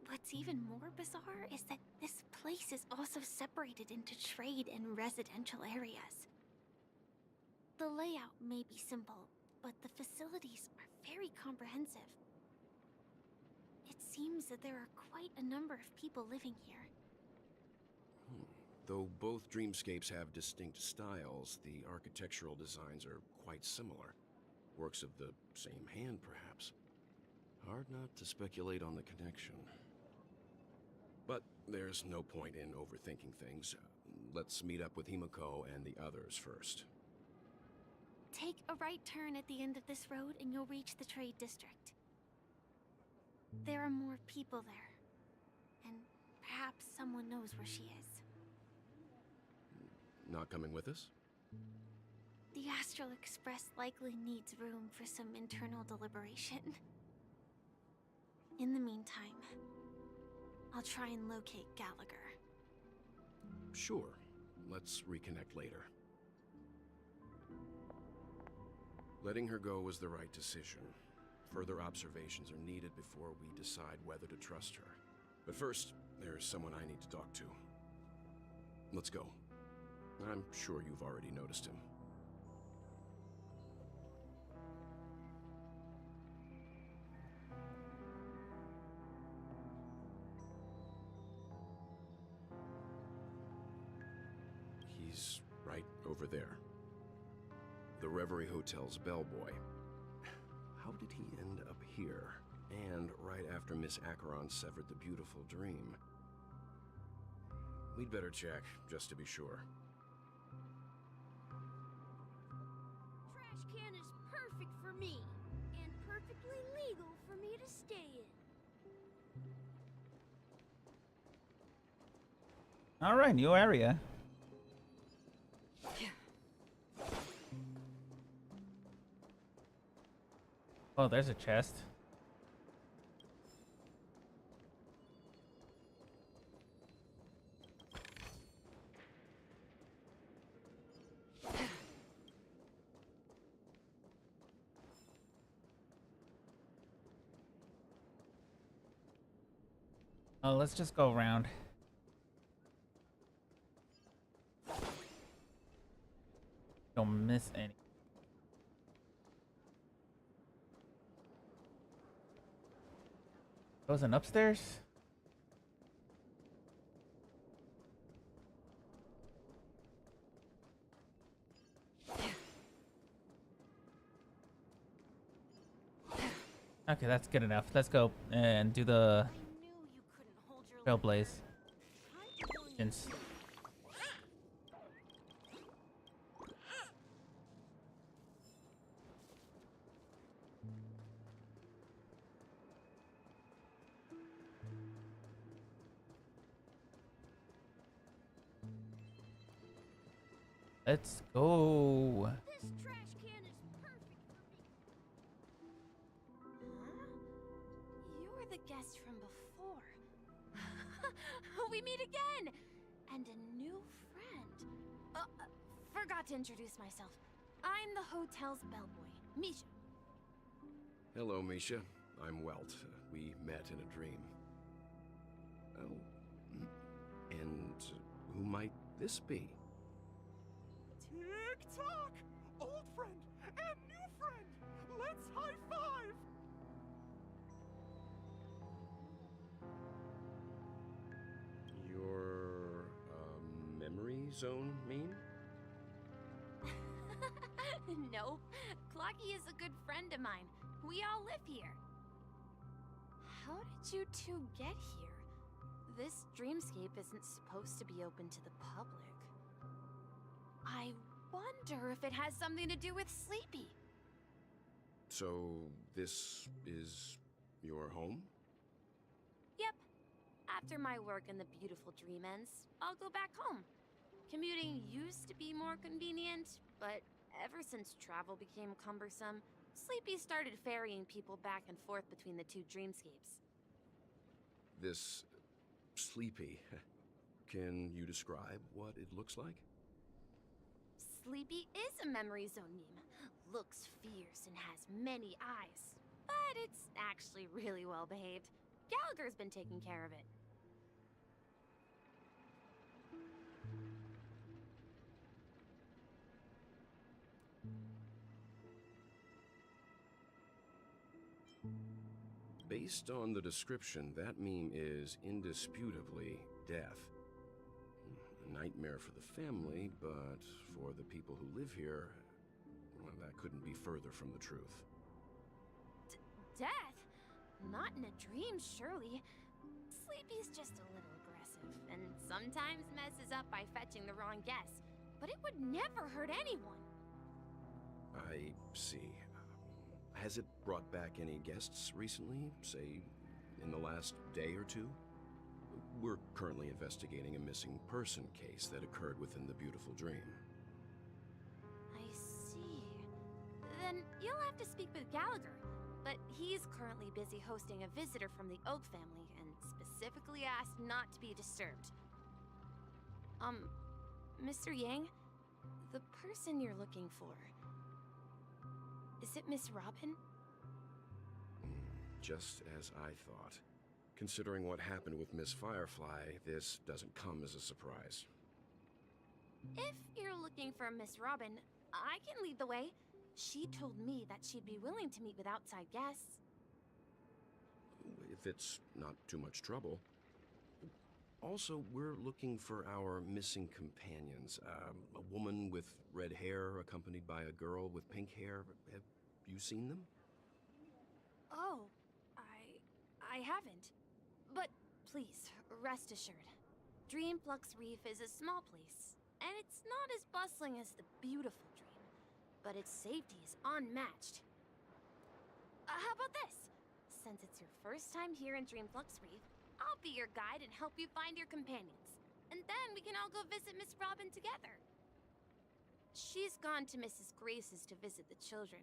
S3: What's even more bizarre is that this place is also separated into trade and residential areas. The layout may be simple, but the facilities are very comprehensive. It seems that there are quite a number of people living here.
S14: Though both dreamscapes have distinct styles, the architectural designs are quite similar. Works of the same hand, perhaps. Hard not to speculate on the connection. But there's no point in overthinking things. Let's meet up with Himiko and the others first.
S3: Take a right turn at the end of this road and you'll reach the trade district. There are more people there. And perhaps someone knows where she is.
S14: Not coming with us?
S3: The Astral Express likely needs room for some internal deliberation. In the meantime, I'll try and locate Gallagher.
S14: Sure. Let's reconnect later. Letting her go was the right decision. Further observations are needed before we decide whether to trust her. But first, there's someone I need to talk to. Let's go. I'm sure you've already noticed him. He's right over there. The Reverie Hotel's bellboy. How did he end up here? And right after Miss Acheron severed the beautiful dream. We'd better check, just to be sure.
S8: Trash can is perfect for me, and perfectly legal for me to stay in.
S1: All right, new area. Oh, there's a chest. Let's just go around. Don't miss any. Goes an upstairs? Okay, that's good enough. Let's go and do the Trailblaze. Since let's go.
S8: This trash can is perfect for me.
S3: Huh? You're the guest from before. We meet again! And a new friend. Forgot to introduce myself. I'm the hotel's bellboy, Misha.
S14: Hello, Misha. I'm Welt. We met in a dream. Oh, and who might this be?
S2: Tick-tock! Old friend and new friend! Let's high-five!
S14: Your, memory zone mean?
S3: Nope. Clocky is a good friend of mine. We all live here. How did you two get here? This dreamscape isn't supposed to be open to the public. I wonder if it has something to do with Sleepy.
S14: So, this is your home?
S3: Yep. After my work in the beautiful dream ends, I'll go back home. Commuting used to be more convenient, but ever since travel became cumbersome, Sleepy started ferrying people back and forth between the two dreamscapes.
S14: This Sleepy. Can you describe what it looks like?
S3: Sleepy is a memory zone meme. Looks fierce and has many eyes. But it's actually really well behaved. Gallagher's been taking care of it.
S14: Based on the description, that meme is indisputably death. A nightmare for the family, but for the people who live here, well, that couldn't be further from the truth.
S3: Death? Not in a dream, surely. Sleepy's just a little aggressive, and sometimes messes up by fetching the wrong guess. But it would never hurt anyone.
S14: I see. Has it brought back any guests recently? Say, in the last day or two? We're currently investigating a missing person case that occurred within the beautiful dream.
S3: I see. Then you'll have to speak with Gallagher. But he's currently busy hosting a visitor from the Oak family and specifically asked not to be disturbed. Mr. Yang, the person you're looking for, is it Miss Robin?
S14: Just as I thought. Considering what happened with Miss Firefly, this doesn't come as a surprise.
S3: If you're looking for Miss Robin, I can lead the way. She told me that she'd be willing to meet with outside guests.
S14: If it's not too much trouble. Also, we're looking for our missing companions. A woman with red hair accompanied by a girl with pink hair. Have you seen them?
S3: Oh, I haven't. But please, rest assured. Dreamflux Reef is a small place, and it's not as bustling as the beautiful dream, but its safety is unmatched. How about this? Since it's your first time here in Dreamflux Reef, I'll be your guide and help you find your companions. And then we can all go visit Miss Robin together. She's gone to Mrs. Grace's to visit the children.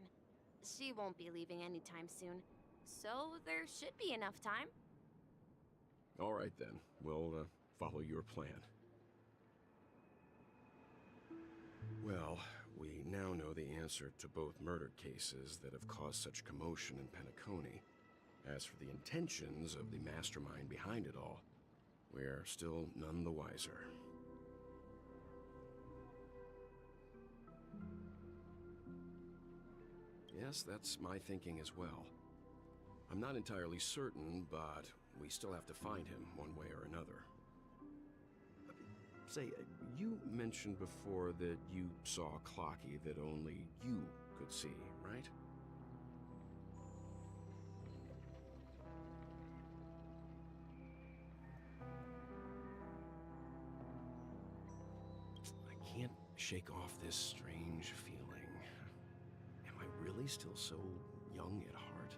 S3: She won't be leaving anytime soon, so there should be enough time.
S14: All right then, we'll follow your plan. Well, we now know the answer to both murder cases that have caused such commotion in Penacony. As for the intentions of the mastermind behind it all, we're still none the wiser. Yes, that's my thinking as well. I'm not entirely certain, but we still have to find him one way or another. Say, you mentioned before that you saw Clocky that only you could see, right? I can't shake off this strange feeling. Am I really still so young at heart?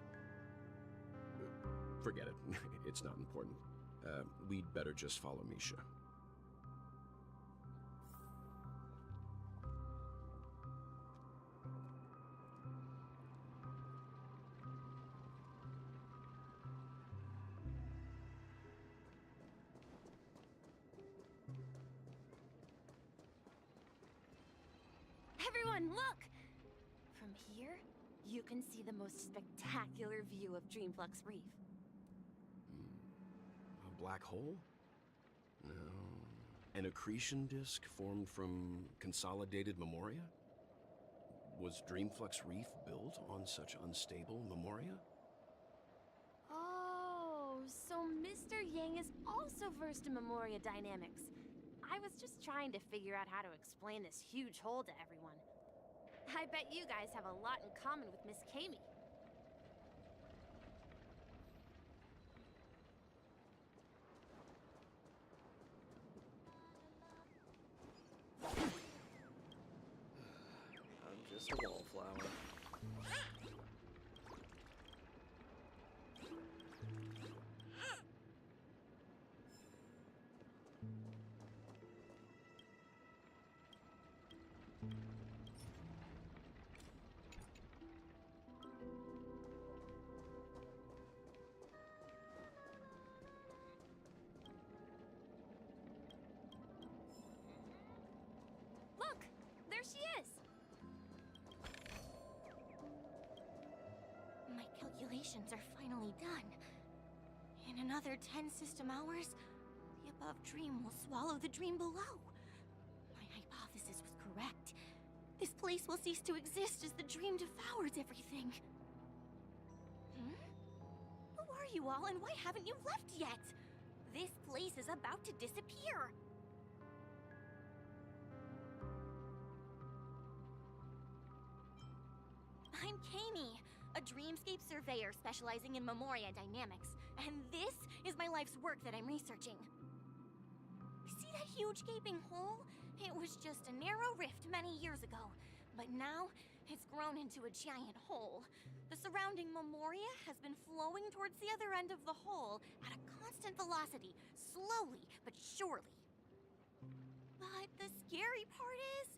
S14: Forget it. It's not important. We'd better just follow Misha.
S8: Everyone, look! From here, you can see the most spectacular view of Dreamflux Reef.
S14: A black hole? No. An accretion disk formed from consolidated memoria? Was Dreamflux Reef built on such unstable memoria?
S8: Oh, so Mr. Yang is also versed in Memoria dynamics. I was just trying to figure out how to explain this huge hole to everyone. I bet you guys have a lot in common with Miss Kami.
S11: I'm just a wallflower.
S8: Look! There she is!
S3: My calculations are finally done. In another 10 system hours, the above dream will swallow the dream below. My hypothesis was correct. This place will cease to exist as the dream devours everything. Who are you all, and why haven't you left yet? This place is about to disappear. I'm Kami, a dreamscape surveyor specializing in Memoria dynamics, and this is my life's work that I'm researching. See that huge gaping hole? It was just a narrow rift many years ago, but now it's grown into a giant hole. The surrounding Memoria has been flowing towards the other end of the hole at a constant velocity, slowly but surely. But the scary part is,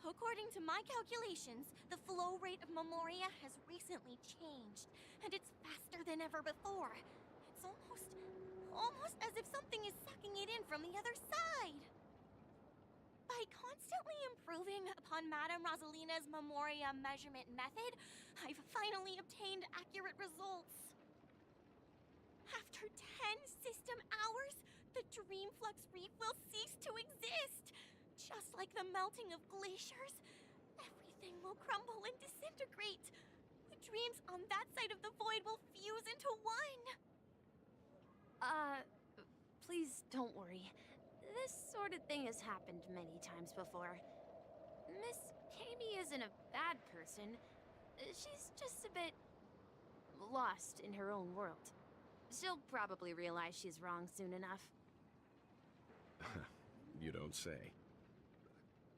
S3: according to my calculations, the flow rate of Memoria has recently changed, and it's faster than ever before. It's almost as if something is sucking it in from the other side. By constantly improving upon Madame Rosalina's Memoria measurement method, I've finally obtained accurate results. After 10 system hours, the Dreamflux Reef will cease to exist. Just like the melting of glaciers, everything will crumble and disintegrate. The dreams on that side of the void will fuse into one.
S8: Please don't worry. This sort of thing has happened many times before. Miss Kami isn't a bad person. She's just a bit lost in her own world. She'll probably realize she's wrong soon enough.
S14: You don't say.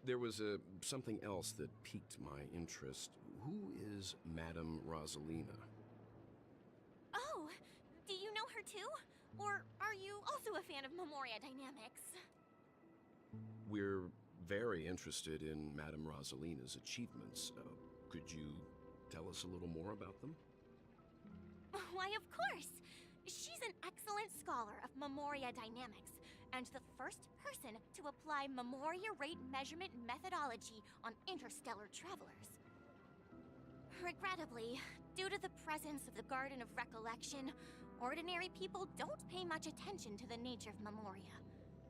S14: There was something else that piqued my interest. Who is Madame Rosalina?
S3: Oh, do you know her too? Or are you also a fan of Memoria dynamics?
S14: We're very interested in Madame Rosalina's achievements. Could you tell us a little more about them?
S3: Why, of course! She's an excellent scholar of Memoria dynamics, and the first person to apply Memoria rate measurement methodology on interstellar travelers.
S12: Regrettably, due to the presence of the Garden of Recollection, ordinary people don't pay much attention to the nature of Memoria.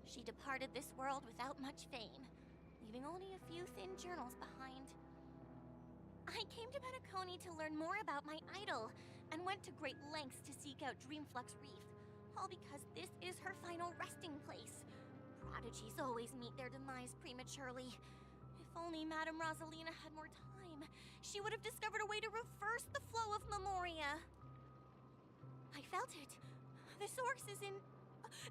S12: She departed this world without much fame, leaving only a few thin journals behind. I came to Penacony to learn more about my idol, and went to great lengths to seek out Dreamflux Reef, all because this is her final resting place. Prodigies always meet their demise prematurely. If only Madame Rosalina had more time, she would have discovered a way to reverse the flow of Memoria. I felt it. The source is in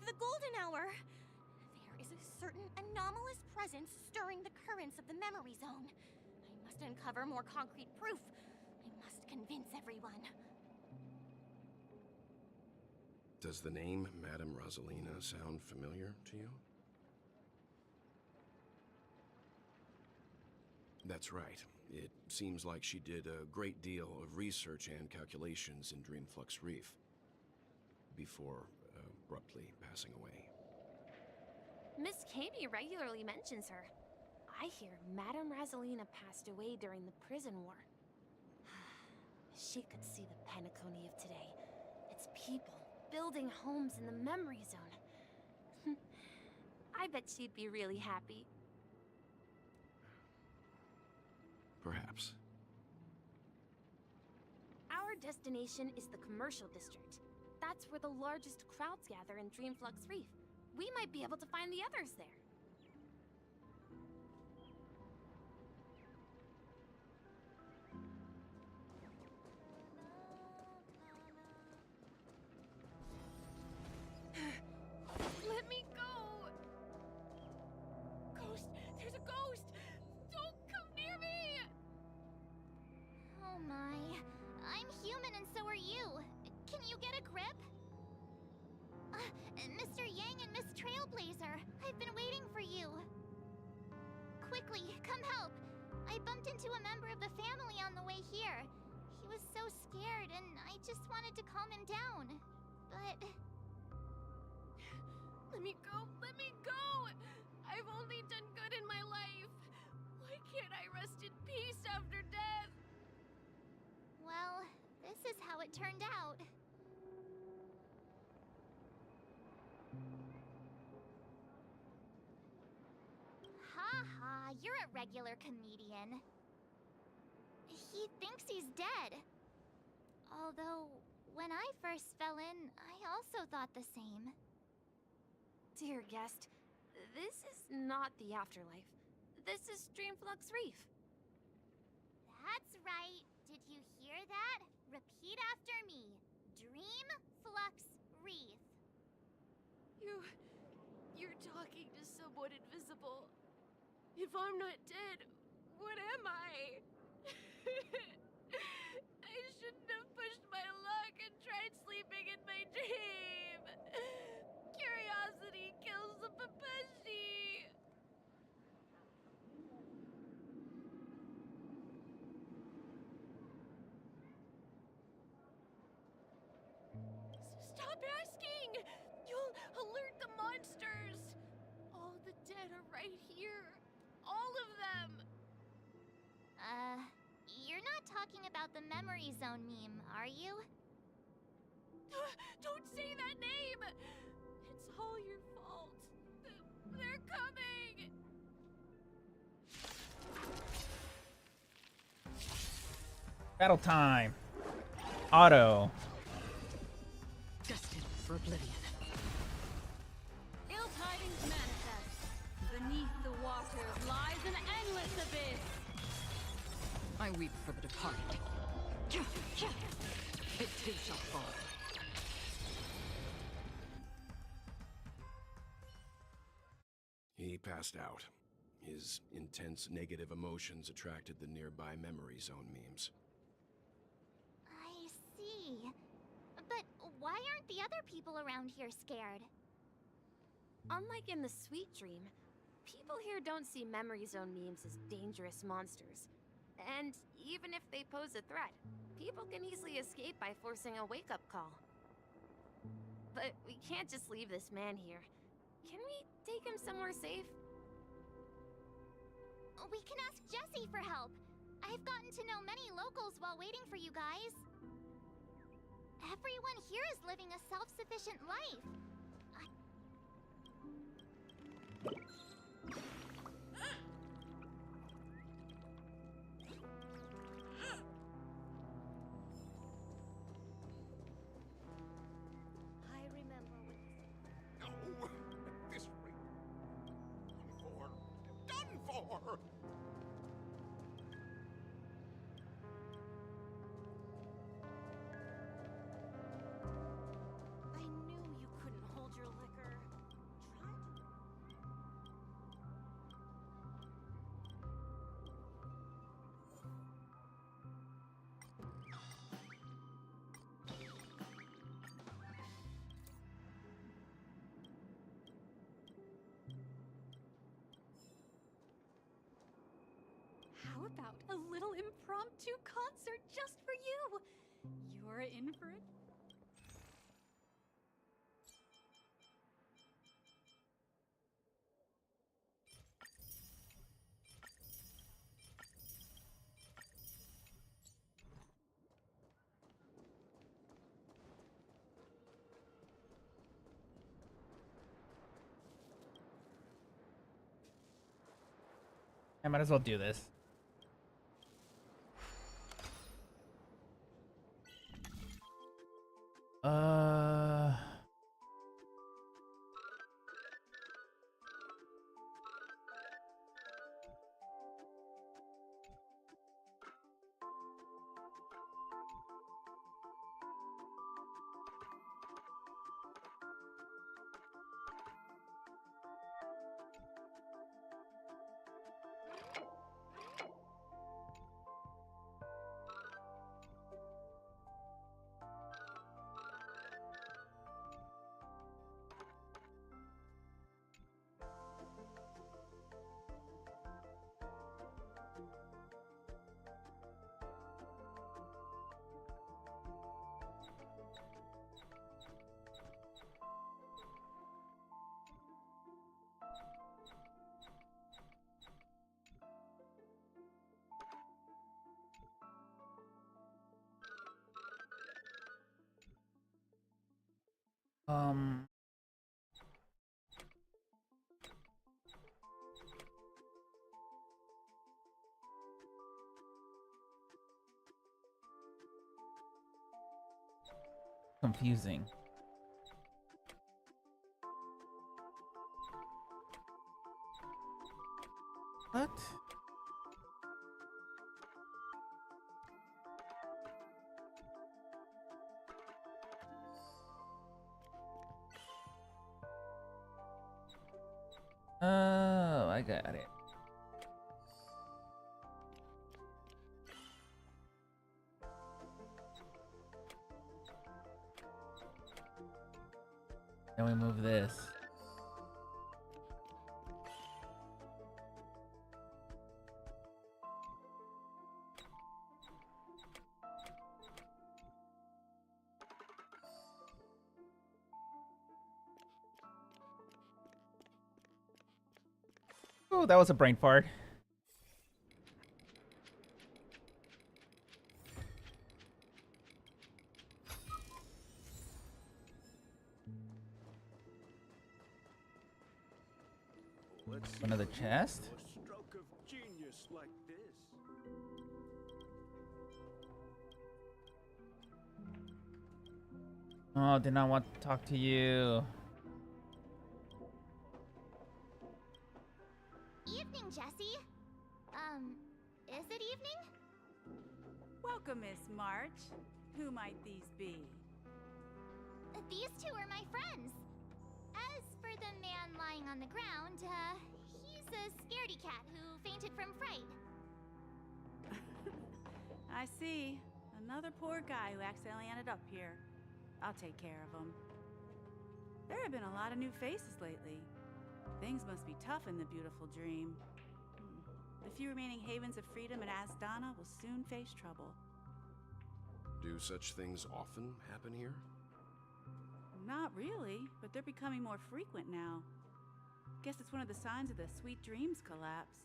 S12: the Golden Hour. There is a certain anomalous presence stirring the currents of the memory zone. I must uncover more concrete proof. I must convince everyone.
S14: Does the name Madame Rosalina sound familiar to you? That's right. It seems like she did a great deal of research and calculations in Dreamflux Reef before abruptly passing away.
S16: Miss Katie regularly mentions her. I hear Madame Rosalina passed away during the prison war. She could see the Penacony of today. Its people building homes in the memory zone. I bet she'd be really happy.
S14: Perhaps.
S16: Our destination is the commercial district. That's where the largest crowds gather in Dreamflux Reef. We might be able to find the others there.
S8: Let me go! Ghost! There's a ghost! Don't come near me!
S12: Oh my. I'm human and so are you. Can you get a grip? Mr. Yang and Miss Trailblazer, I've been waiting for you. Quickly, come help. I bumped into a member of the family on the way here. He was so scared and I just wanted to calm him down. But...
S8: Let me go! Let me go! I've only done good in my life. Why can't I rest in peace after death?
S12: well, this is how it turned out. Ha, you're a regular comedian. He thinks he's dead. Although, when I first fell in, I also thought the same.
S16: Dear guest, this is not the afterlife. This is Dreamflux Reef.
S12: That's right. Did you hear that? Repeat after me. Dreamflux Reef.
S8: You're talking to someone invisible. If I'm not dead, what am I? I shouldn't have pushed my luck and tried sleeping in my dream. Curiosity kills the Papeshi. Stop asking! You'll alert the monsters. All the dead are right here. All of them.
S12: You're not talking about the memory zone meme, are you?
S8: Don't say that name! It's all your fault. They're coming!
S1: Battle time. Auto.
S6: Destined for oblivion.
S17: Ill tidings manifest. Beneath the waters lies an endless abyss.
S6: I weep for the departed. It too shall fall.
S14: He passed out. His intense negative emotions attracted the nearby memory zone memes.
S12: I see. But why aren't the other people around here scared?
S16: Unlike in the Sweet Dream, people here don't see memory zone memes as dangerous monsters. And even if they pose a threat, people can easily escape by forcing a wake-up call. But we can't just leave this man here. Can we take him somewhere safe?
S12: We can ask Jessie for help. I've gotten to know many locals while for you guys. Everyone here is living a self-sufficient life.
S3: I remember when...
S4: No! At this rate... Done for!
S9: I knew you couldn't hold your liquor.
S17: How about a little impromptu concert just for you? You're in for it.
S1: I might as well do this. Um. Confusing. What? Oh, I got it. Then we move this. Oh, that was a brain fart. Another chest?
S10: A stroke of genius like this.
S1: Oh, did not want to talk to you.
S12: Evening, Jessie. Is it evening?
S18: Welcome, Miss March. Who might these be?
S12: These two are my friends. As for the man lying on the ground, he's a scaredy cat who fainted from fright.
S18: I see. Another poor guy who accidentally ended up here. I'll take care of him. There have been a lot of new faces lately. Things must be tough in the beautiful dream. The few remaining havens of freedom in Asdana will soon face trouble.
S14: Do such things often happen here?
S18: Not really, but they're becoming more frequent now. Guess it's one of the signs of the Sweet Dreams collapse.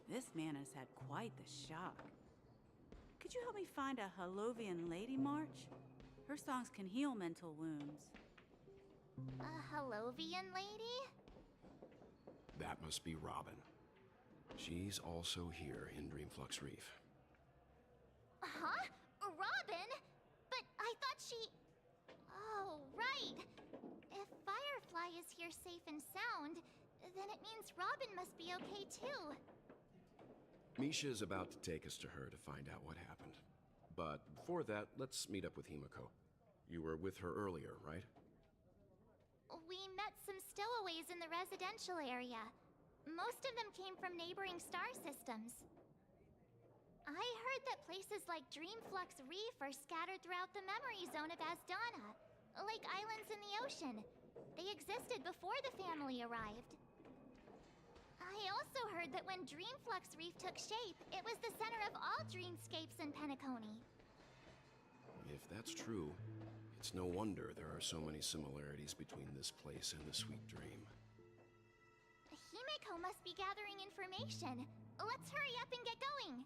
S18: This man has had quite the shock. Could you help me find a Halovian lady march? Her songs can heal mental wounds.
S3: A Halovian lady?
S14: That must be Robin. She's also here in Dreamflux Reef.
S3: Huh? Robin? But I thought she... Oh, right. If Firefly is here safe and sound, then it means Robin must be okay too.
S14: Misha is about to take us to her to find out what happened. But before that, let's meet up with Himiko. You were with her earlier, right?
S3: We met some stowaways in the residential area. Most of them came from neighboring star systems. I heard that places like Dreamflux Reef are scattered throughout the memory zone of Asdana, like islands in the ocean. They existed before the family arrived. I also heard that when Dreamflux Reef took shape, it was the center of all dreamscapes in Penacony.
S14: If that's true, it's no wonder there are so many similarities between this place and the Sweet Dream.
S3: Himiko must be gathering information. Let's hurry up and get going.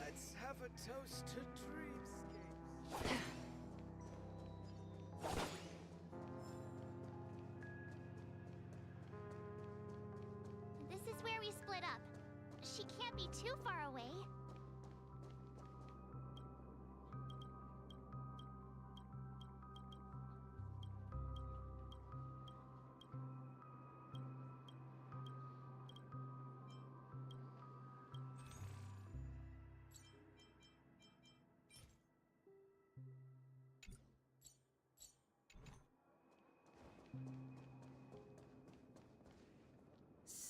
S5: Let's have a toast to dreamscapes.
S3: This is where we split up. She can't be too far away.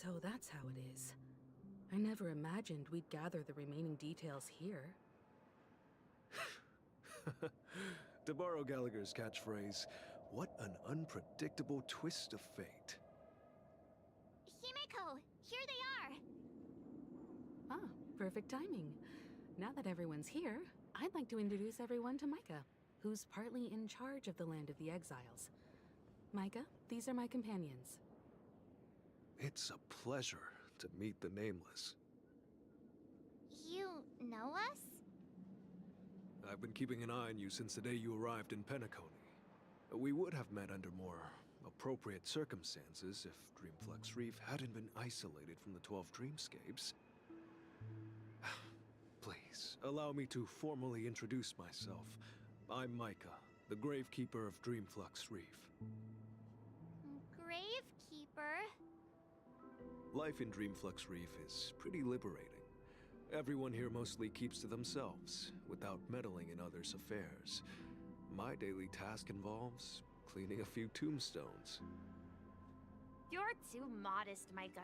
S15: So that's how it is. I never imagined we'd gather the remaining details here.
S19: To borrow Gallagher's catchphrase, what an unpredictable twist of fate.
S3: Himiko, here they are.
S15: Ah, perfect timing. Now that everyone's here, I'd like to introduce everyone to Micah, who's partly in charge of the Land of the Exiles. Micah, these are my companions.
S19: It's a pleasure to meet the Nameless.
S3: You know us?
S19: I've been keeping an eye on you since the day you arrived in Penacony. We would have met under more appropriate circumstances if Dreamflux Reef hadn't been isolated from the 12 Dreamscapes. Please, allow me to formally introduce myself. I'm Micah, the Gravekeeper of Dreamflux Reef.
S3: Gravekeeper?
S19: Life in Dreamflux Reef is pretty liberating. Everyone here mostly keeps to themselves, without meddling in others' affairs. My daily task involves cleaning a few tombstones.
S16: You're too modest, Micah.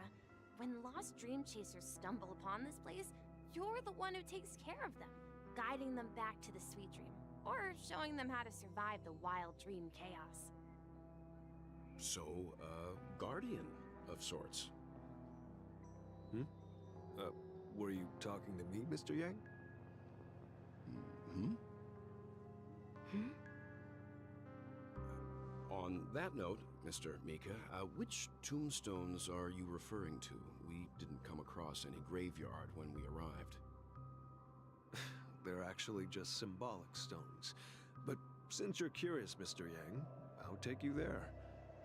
S16: When lost dream chasers stumble upon this place, you're the one who takes care of them, guiding them back to the Sweet Dream, or showing them how to survive the wild dream chaos.
S14: So, guardian of sorts.
S19: Were you talking to me, Mr. Yang?
S14: On that note, Mr. Mika, which tombstones are you referring to? We didn't come across any graveyard when we arrived.
S19: They're actually just symbolic stones. But since you're curious, Mr. Yang, I'll take you there.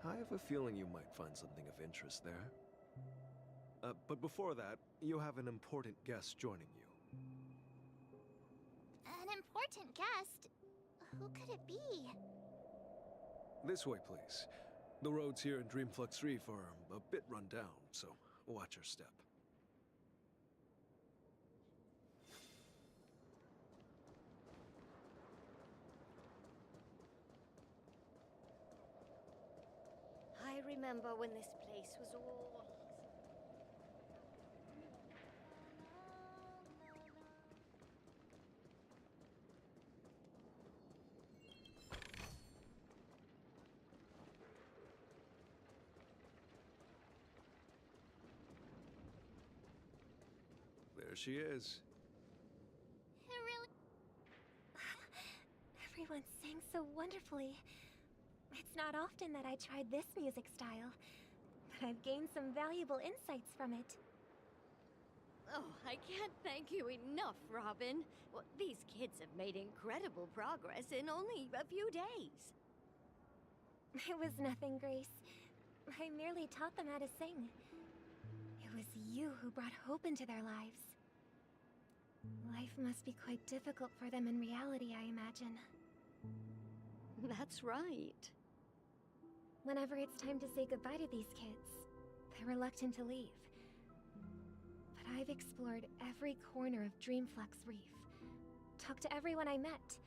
S19: I have a feeling you might find something of interest there. But before that, you have an important guest joining you.
S3: An important guest? Who could it be?
S19: This way, please. The roads here in Dreamflux Reef are a bit run down, so watch your step.
S20: I remember when this place was all...
S19: There she is.
S3: It really... Everyone sang so wonderfully. It's not often that I tried this music style, but I've gained some valuable insights from it.
S20: Oh, I can't thank you enough, Robin. Well, these kids have made incredible progress in only a few days.
S3: It was nothing, Grace. I merely taught them how to sing. It was you who brought hope into their lives. Life must be quite difficult for them in reality, I imagine.
S20: That's right.
S3: Whenever it's time to say goodbye to these kids, they're reluctant to leave. But I've explored every corner of Dreamflux Reef, talked to everyone I met,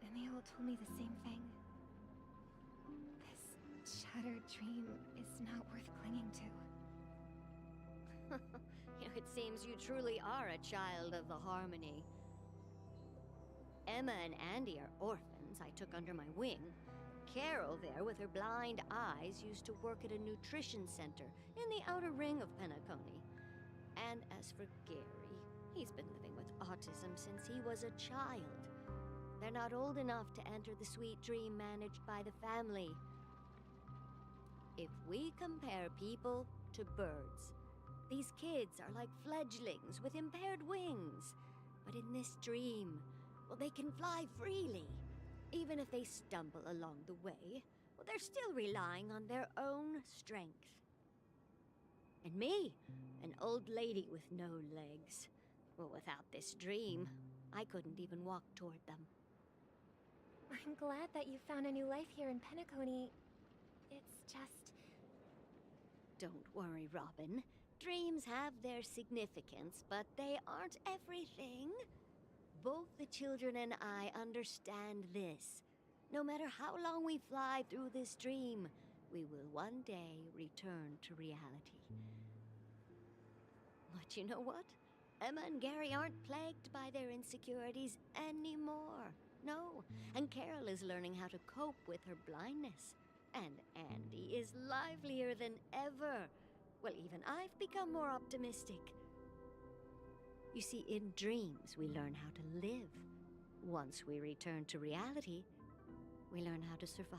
S3: and they all told me the same thing. This shattered dream is not worth clinging to.
S20: It seems you truly are a child of the Harmony. Emma and Andy are orphans I took under my wing. Carol there, with her blind eyes, used to work at a nutrition center in the outer ring of Penacony. And as for Gary, he's been living with autism since he was a child. They're not old enough to enter the sweet dream managed by the family. If we compare people to birds, these kids are like fledglings with impaired wings. But in this dream, well, they can fly freely. Even if they stumble along the way, well, they're still relying on their own strength. And me, an old lady with no legs. Well, without this dream, I couldn't even walk toward them.
S3: I'm glad that you found a new life here in Penacony. It's just...
S20: Don't worry, Robin. Dreams have their significance, but they aren't everything. Both the children and I understand this. No matter how long we fly through this dream, we will one day return to reality. But you know what? Emma and Gary aren't plagued by their insecurities anymore. No, and Carol is learning how to cope with her blindness. And Andy is livelier than ever. Well, even I've become more optimistic. You see, in dreams, we learn how to live. Once we return to reality, we learn how to survive.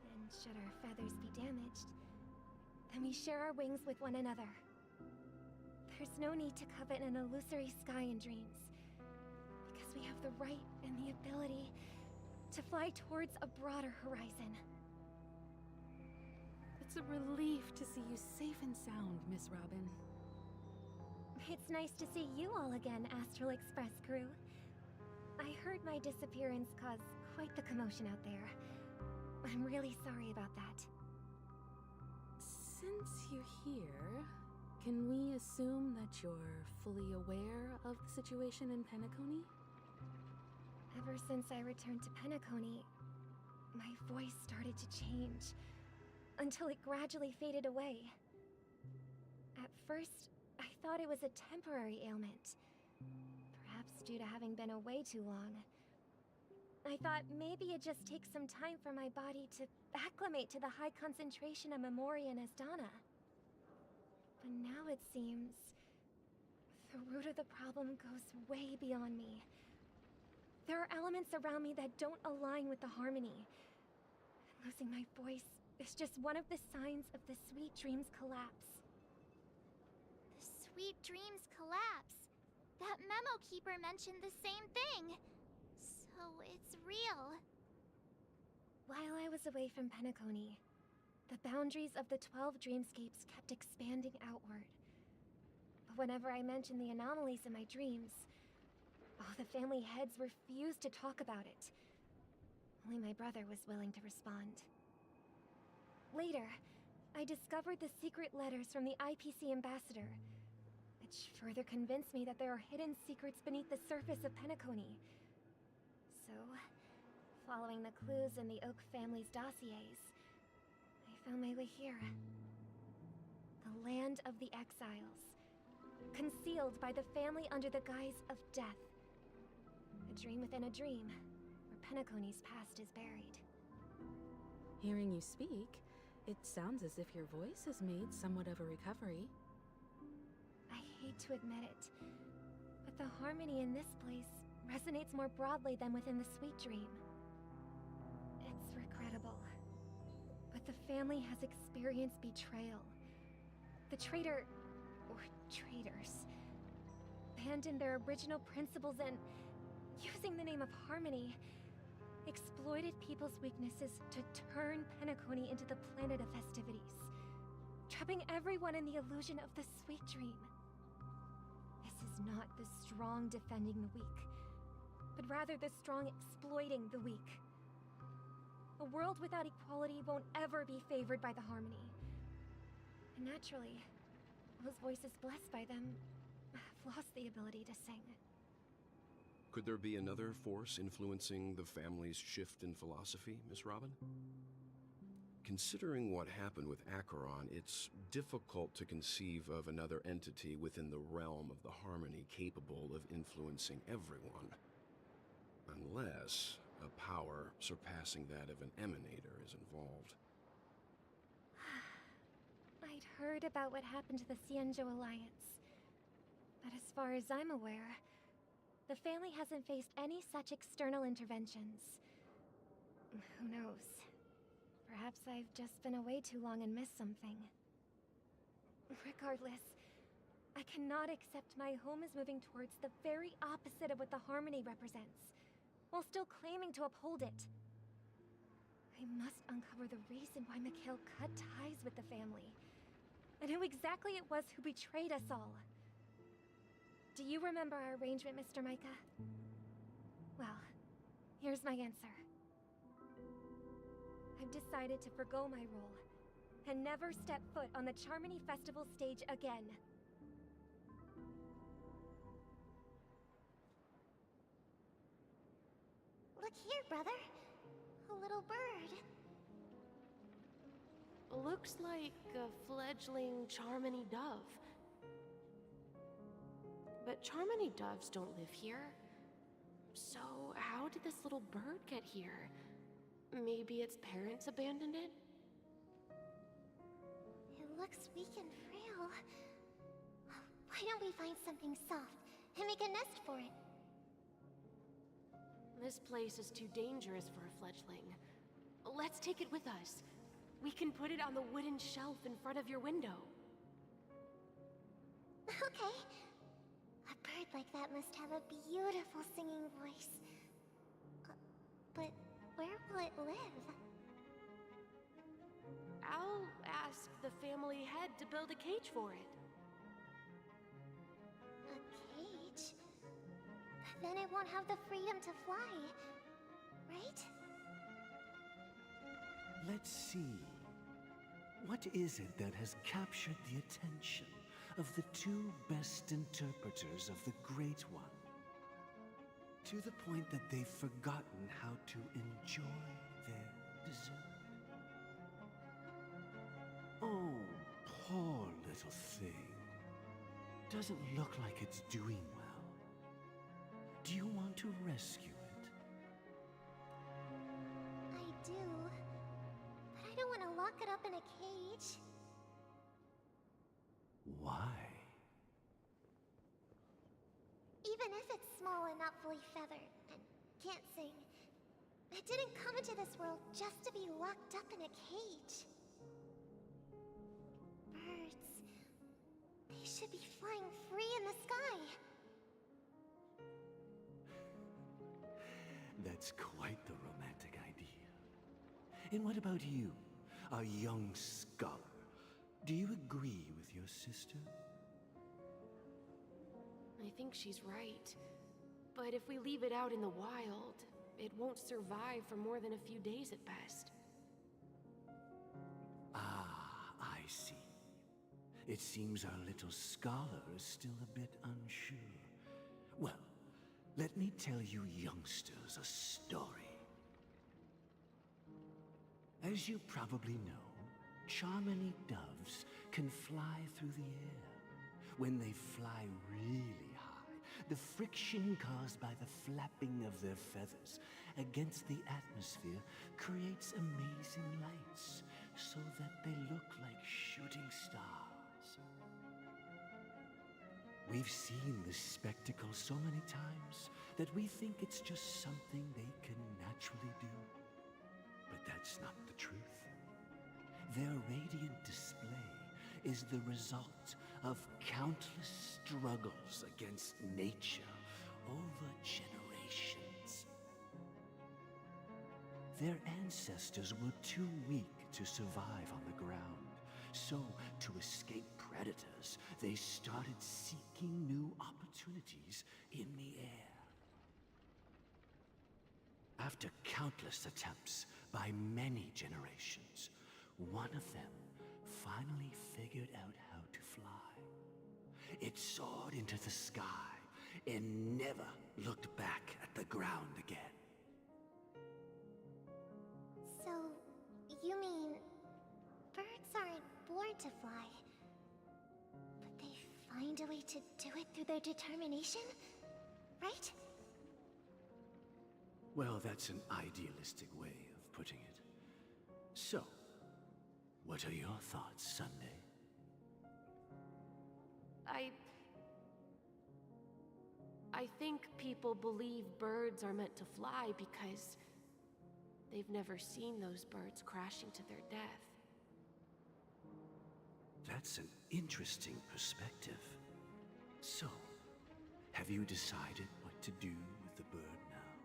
S3: And should our feathers be damaged, then we share our wings with one another. There's no need to covet an illusory sky in dreams, because we have the right and the ability to fly towards a broader horizon.
S15: It's a relief to see you safe and sound, Miss Robin.
S3: It's nice to see you all again, Astral Express crew. I heard my disappearance caused quite the commotion out there. I'm really sorry about that.
S15: Since you're here, can we assume that you're fully aware of the situation in Penacony?
S3: Ever since I returned to Penacony, my voice started to change, until it gradually faded away. At first, I thought it was a temporary ailment, perhaps due to having been away too long. I thought maybe it just takes some time for my body to acclimate to the high concentration of Memoria and Asdana. But now it seems the root of the problem goes way beyond me. There are elements around me that don't align with the harmony. Losing my voice is just one of the signs of the Sweet Dreams collapse.
S16: The Sweet Dreams collapse. That memo keeper mentioned the same thing. So it's real.
S3: While I was away from Penacony, the boundaries of the 12 dreamscapes kept expanding outward. But whenever I mentioned the anomalies in my dreams, all the family heads refused to talk about it. Only my brother was willing to respond. Later, I discovered the secret letters from the IPC ambassador, which further convinced me that there are hidden secrets beneath the surface of Penacony. So, following the clues in the Oak family's dossiers, I found my way here. The land of the exiles, concealed by the family under the guise of death. A dream within a dream, where Penacony's past is buried.
S15: Hearing you speak, it sounds as if your voice has made somewhat of a recovery.
S3: I hate to admit it, but the harmony in this place resonates more broadly than within the Sweet Dream. It's regrettable, but the family has experienced betrayal. The traitor, or traitors, abandoned their original principles and, using the name of harmony, exploited people's weaknesses to turn Penacony into the planet of festivities, trapping everyone in the illusion of the Sweet Dream. This is not the strong defending the weak, but rather the strong exploiting the weak. A world without equality won't ever be favored by the harmony. And naturally, those voices blessed by them have lost the ability to sing.
S14: Could there be another force influencing the family's shift in philosophy, Miss Robin? Considering what happened with Acheron, it's difficult to conceive of another entity within the realm of the harmony capable of influencing everyone. Unless a power surpassing that of an emanator is involved.
S3: I'd heard about what happened to the Xianzhou Alliance, but as far as I'm aware, the family hasn't faced any such external interventions. Who knows? Perhaps I've just been away too long and missed something. Regardless, I cannot accept my home is moving towards the very opposite of what the harmony represents, while still claiming to uphold it. I must uncover the reason why Mikhail cut ties with the family, and who exactly it was who betrayed us all. Do you remember our arrangement, Mr. Micah? Well, here's my answer. I've decided to forgo my role, and never step foot on the Charmony Festival stage again.
S12: Look here, brother. A little bird.
S8: Looks like a fledgling Charmony dove. But Charmony doves don't live here. So how did this little bird get here? Maybe its parents abandoned it?
S12: It looks weak and frail. Why don't we find something soft and make a nest for it?
S8: This place is too dangerous for a fledgling. Let's take it with us. We can put it on the wooden shelf in front of your window.
S12: Okay. A bird like that must have a beautiful singing voice. But where will it live?
S8: I'll ask the family head to build a cage for it.
S12: A cage? Then it won't have the freedom to fly, right?
S7: Let's see. What is it that has captured the attention of the two best interpreters of the Great One? To the point that they've forgotten how to enjoy their dessert. Oh, poor little thing. Doesn't look like it's doing well. Do you want to rescue it?
S12: I do. But I don't want to lock it up in a cage.
S7: Why?
S12: Even if it's small and not fully feathered, and can't sing, it didn't come into this world just to be locked up in a cage. Birds, they should be flying free in the sky.
S7: That's quite the romantic idea. And what about you, a young scholar? Do you agree with your sister?
S8: I think she's right. But if we leave it out in the wild, it won't survive for more than a few days at best.
S7: Ah, I see. It seems our little scholar is still a bit unsure. Well, let me tell you youngsters a story. As you probably know, Charmony doves can fly through the air. When they fly really high, the friction caused by the flapping of their feathers against the atmosphere creates amazing lights, so that they look like shooting stars. We've seen this spectacle so many times that we think it's just something they can naturally do. But that's not the truth. Their radiant display is the result of countless struggles against nature over generations. Their ancestors were too weak to survive on the ground. So, to escape predators, they started seeking new opportunities in the air. After countless attempts by many generations, one of them finally figured out how to fly. It soared into the sky and never looked back at the ground again.
S3: So, you mean birds aren't born to fly, but they find a way to do it through their determination, right?
S7: Well, that's an idealistic way of putting it. So, what are your thoughts, Sunday?
S8: I think people believe birds are meant to fly because they've never seen those birds crashing to their death.
S7: That's an interesting perspective. So, have you decided what to do with the bird now?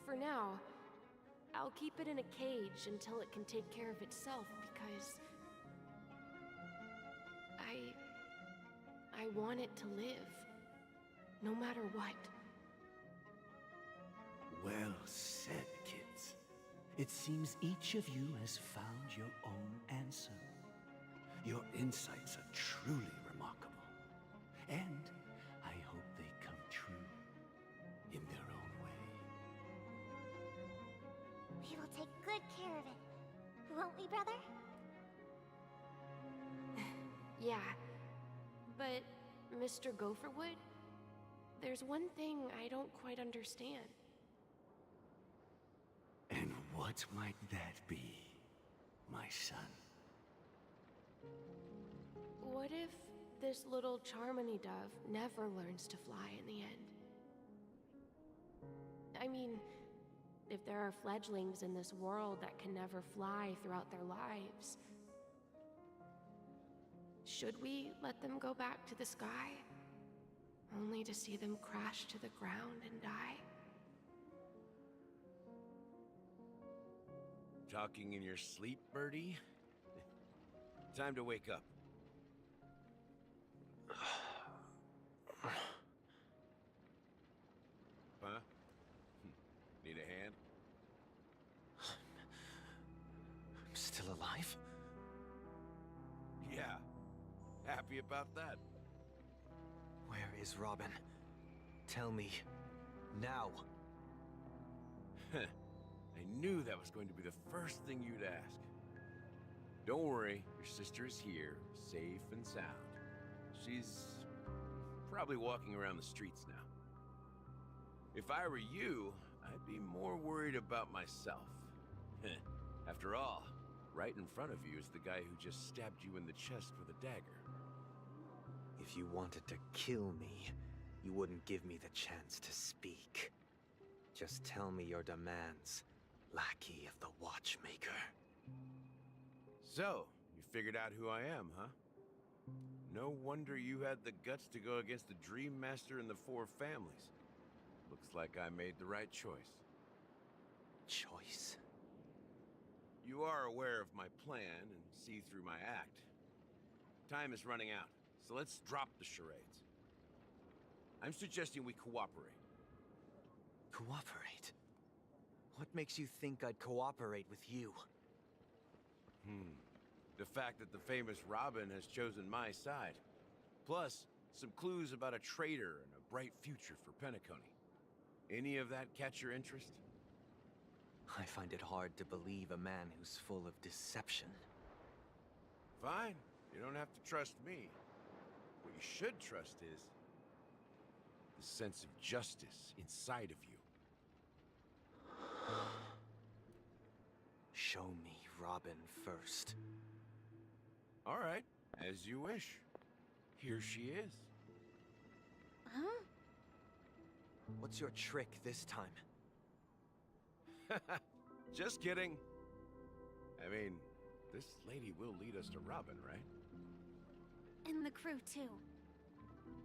S8: For now, I'll keep it in a cage until it can take care of itself because I want it to live, no matter what.
S7: Well said, kids. It seems each of you has found your own answer. Your insights are truly remarkable. And I hope they come true in their own way.
S3: We will take good care of it, won't we, brother?
S8: Yeah, but Mr. Gopherwood, there's one thing I don't quite understand.
S7: And what might that be, my son?
S8: What if this little Charmony dove never learns to fly in the end? I mean, if there are fledglings in this world that can never fly throughout their lives, should we let them go back to the sky, only to see them crash to the ground and die?
S10: Talking in your sleep, Birdie? Time to wake up. Huh? Need a hand?
S11: I'm still alive?
S10: Yeah. Happy about that.
S11: Where is Robin? Tell me. Now.
S10: I knew that was going to be the first thing you'd ask. Don't worry, your sister is here, safe and sound. She's probably walking around the streets now. If I were you, I'd be more worried about myself. After all, right in front of you is the guy who just stabbed you in the chest with a dagger.
S11: If you wanted to kill me, you wouldn't give me the chance to speak. Just tell me your demands, lackey of the Watchmaker.
S10: So, you figured out who I am, huh? No wonder you had the guts to go against the Dream Master and the Four Families. Looks like I made the right choice.
S11: Choice?
S10: You are aware of my plan and see through my act. Time is running out, so let's drop the charades. I'm suggesting we cooperate.
S11: Cooperate? What makes you think I'd cooperate with you?
S10: The fact that the famous Robin has chosen my side. Plus, some clues about a traitor and a bright future for Penacony. Any of that catch your interest?
S11: I find it hard to believe a man who's full of deception.
S10: Fine. You don't have to trust me. What you should trust is the sense of justice inside of you.
S11: Show me Robin first.
S10: All right, as you wish. here she is.
S20: Huh?
S21: What's your trick this time?
S10: Just kidding. I mean, this lady will lead us to Robin, right?
S17: And the crew, too.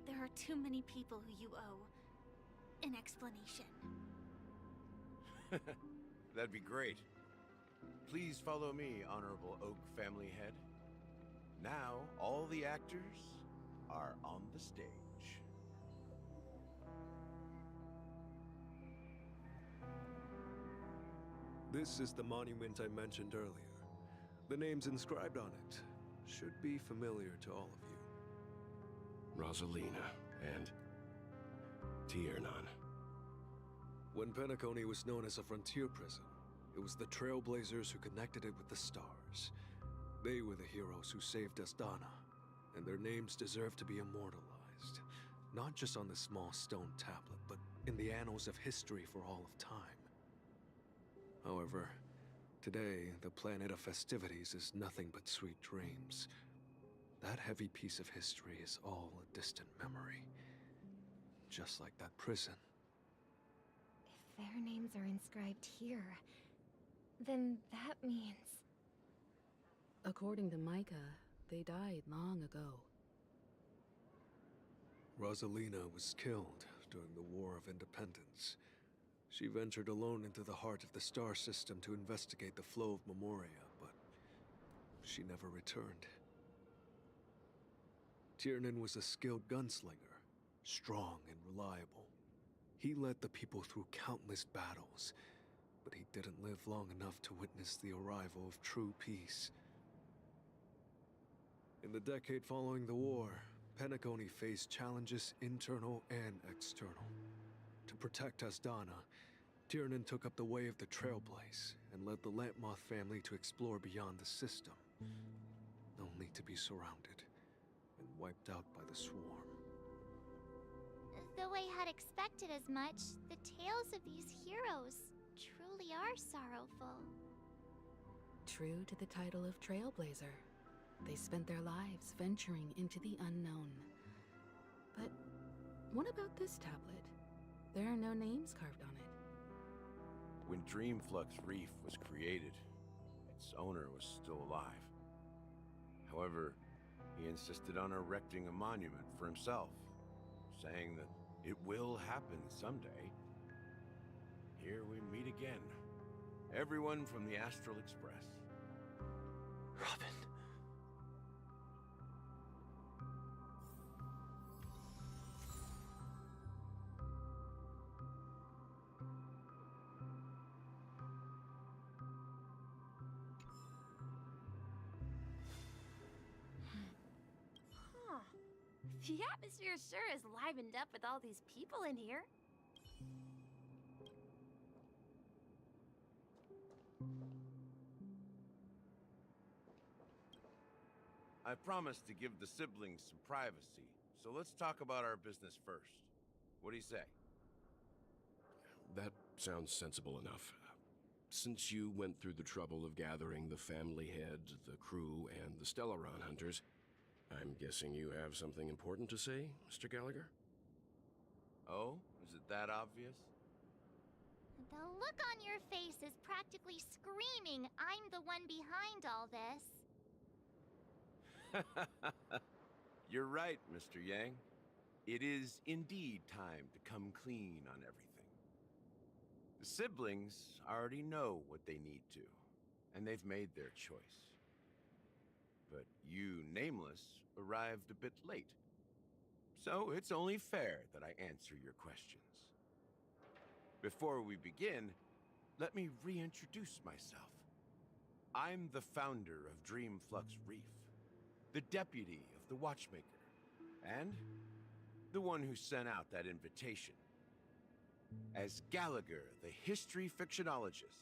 S17: There are too many people who you owe an explanation.
S10: That'd be great. Please follow me, Honorable Oak Family Head. Now, all the actors are on the stage.
S19: This is the monument I mentioned earlier. The names inscribed on it should be familiar to all of you.
S14: Rosalina and Tiernan.
S19: When Penacony was known as a frontier prison, it was the Trailblazers who connected it with the stars. They were the heroes who saved Astana, and their names deserve to be immortalized. Not just on this small stone tablet, but in the annals of history for all of time. However, today, the planet of festivities is nothing but sweet dreams. That heavy piece of history is all a distant memory. Just like that prison.
S3: If their names are inscribed here, then that means...
S15: According to Micah, they died long ago.
S19: Rosalina was killed during the War of Independence. She ventured alone into the heart of the star system to investigate the flow of Memoria, but she never returned. Tiernan was a skilled gunslinger, strong and reliable. He led the people through countless battles, but he didn't live long enough to witness the arrival of true peace. In the decade following the war, Penacony faced challenges internal and external. To protect Astana, Tiernan took up the way of the Trailblaze and led the Lampmoth family to explore beyond the system, only to be surrounded and wiped out by the swarm.
S12: Though I had expected as much, the tales of these heroes truly are sorrowful.
S15: True to the title of Trailblazer, they spent their lives venturing into the unknown. But what about this tablet? There are no names carved on it.
S10: When Dreamflux Reef was created, its owner was still alive. However, he insisted on erecting a monument for himself, saying that it will happen someday. Here we meet again. Everyone from the Astral Express.
S21: Robin.
S16: Huh. The atmosphere sure is livened up with all these people in here.
S10: I promised to give the siblings some privacy, so let's talk about our business first. What do you say?
S14: That sounds sensible enough. Since you went through the trouble of gathering the family head, the crew, and the Stellaron hunters, I'm guessing you have something important to say, Mr. Gallagher?
S10: Oh? Is it that obvious?
S12: The look on your face is practically screaming, I'm the one behind all this.
S10: You're right, Mr. Yang. It is indeed time to come clean on everything. The siblings already know what they need to, and they've made their choice. But you, Nameless, arrived a bit late. So it's only fair that I answer your questions. Before we begin, let me reintroduce myself. I'm the founder of Dreamflux Reef, the deputy of the Watchmaker, and the one who sent out that invitation. As Gallagher, the history fictionologist,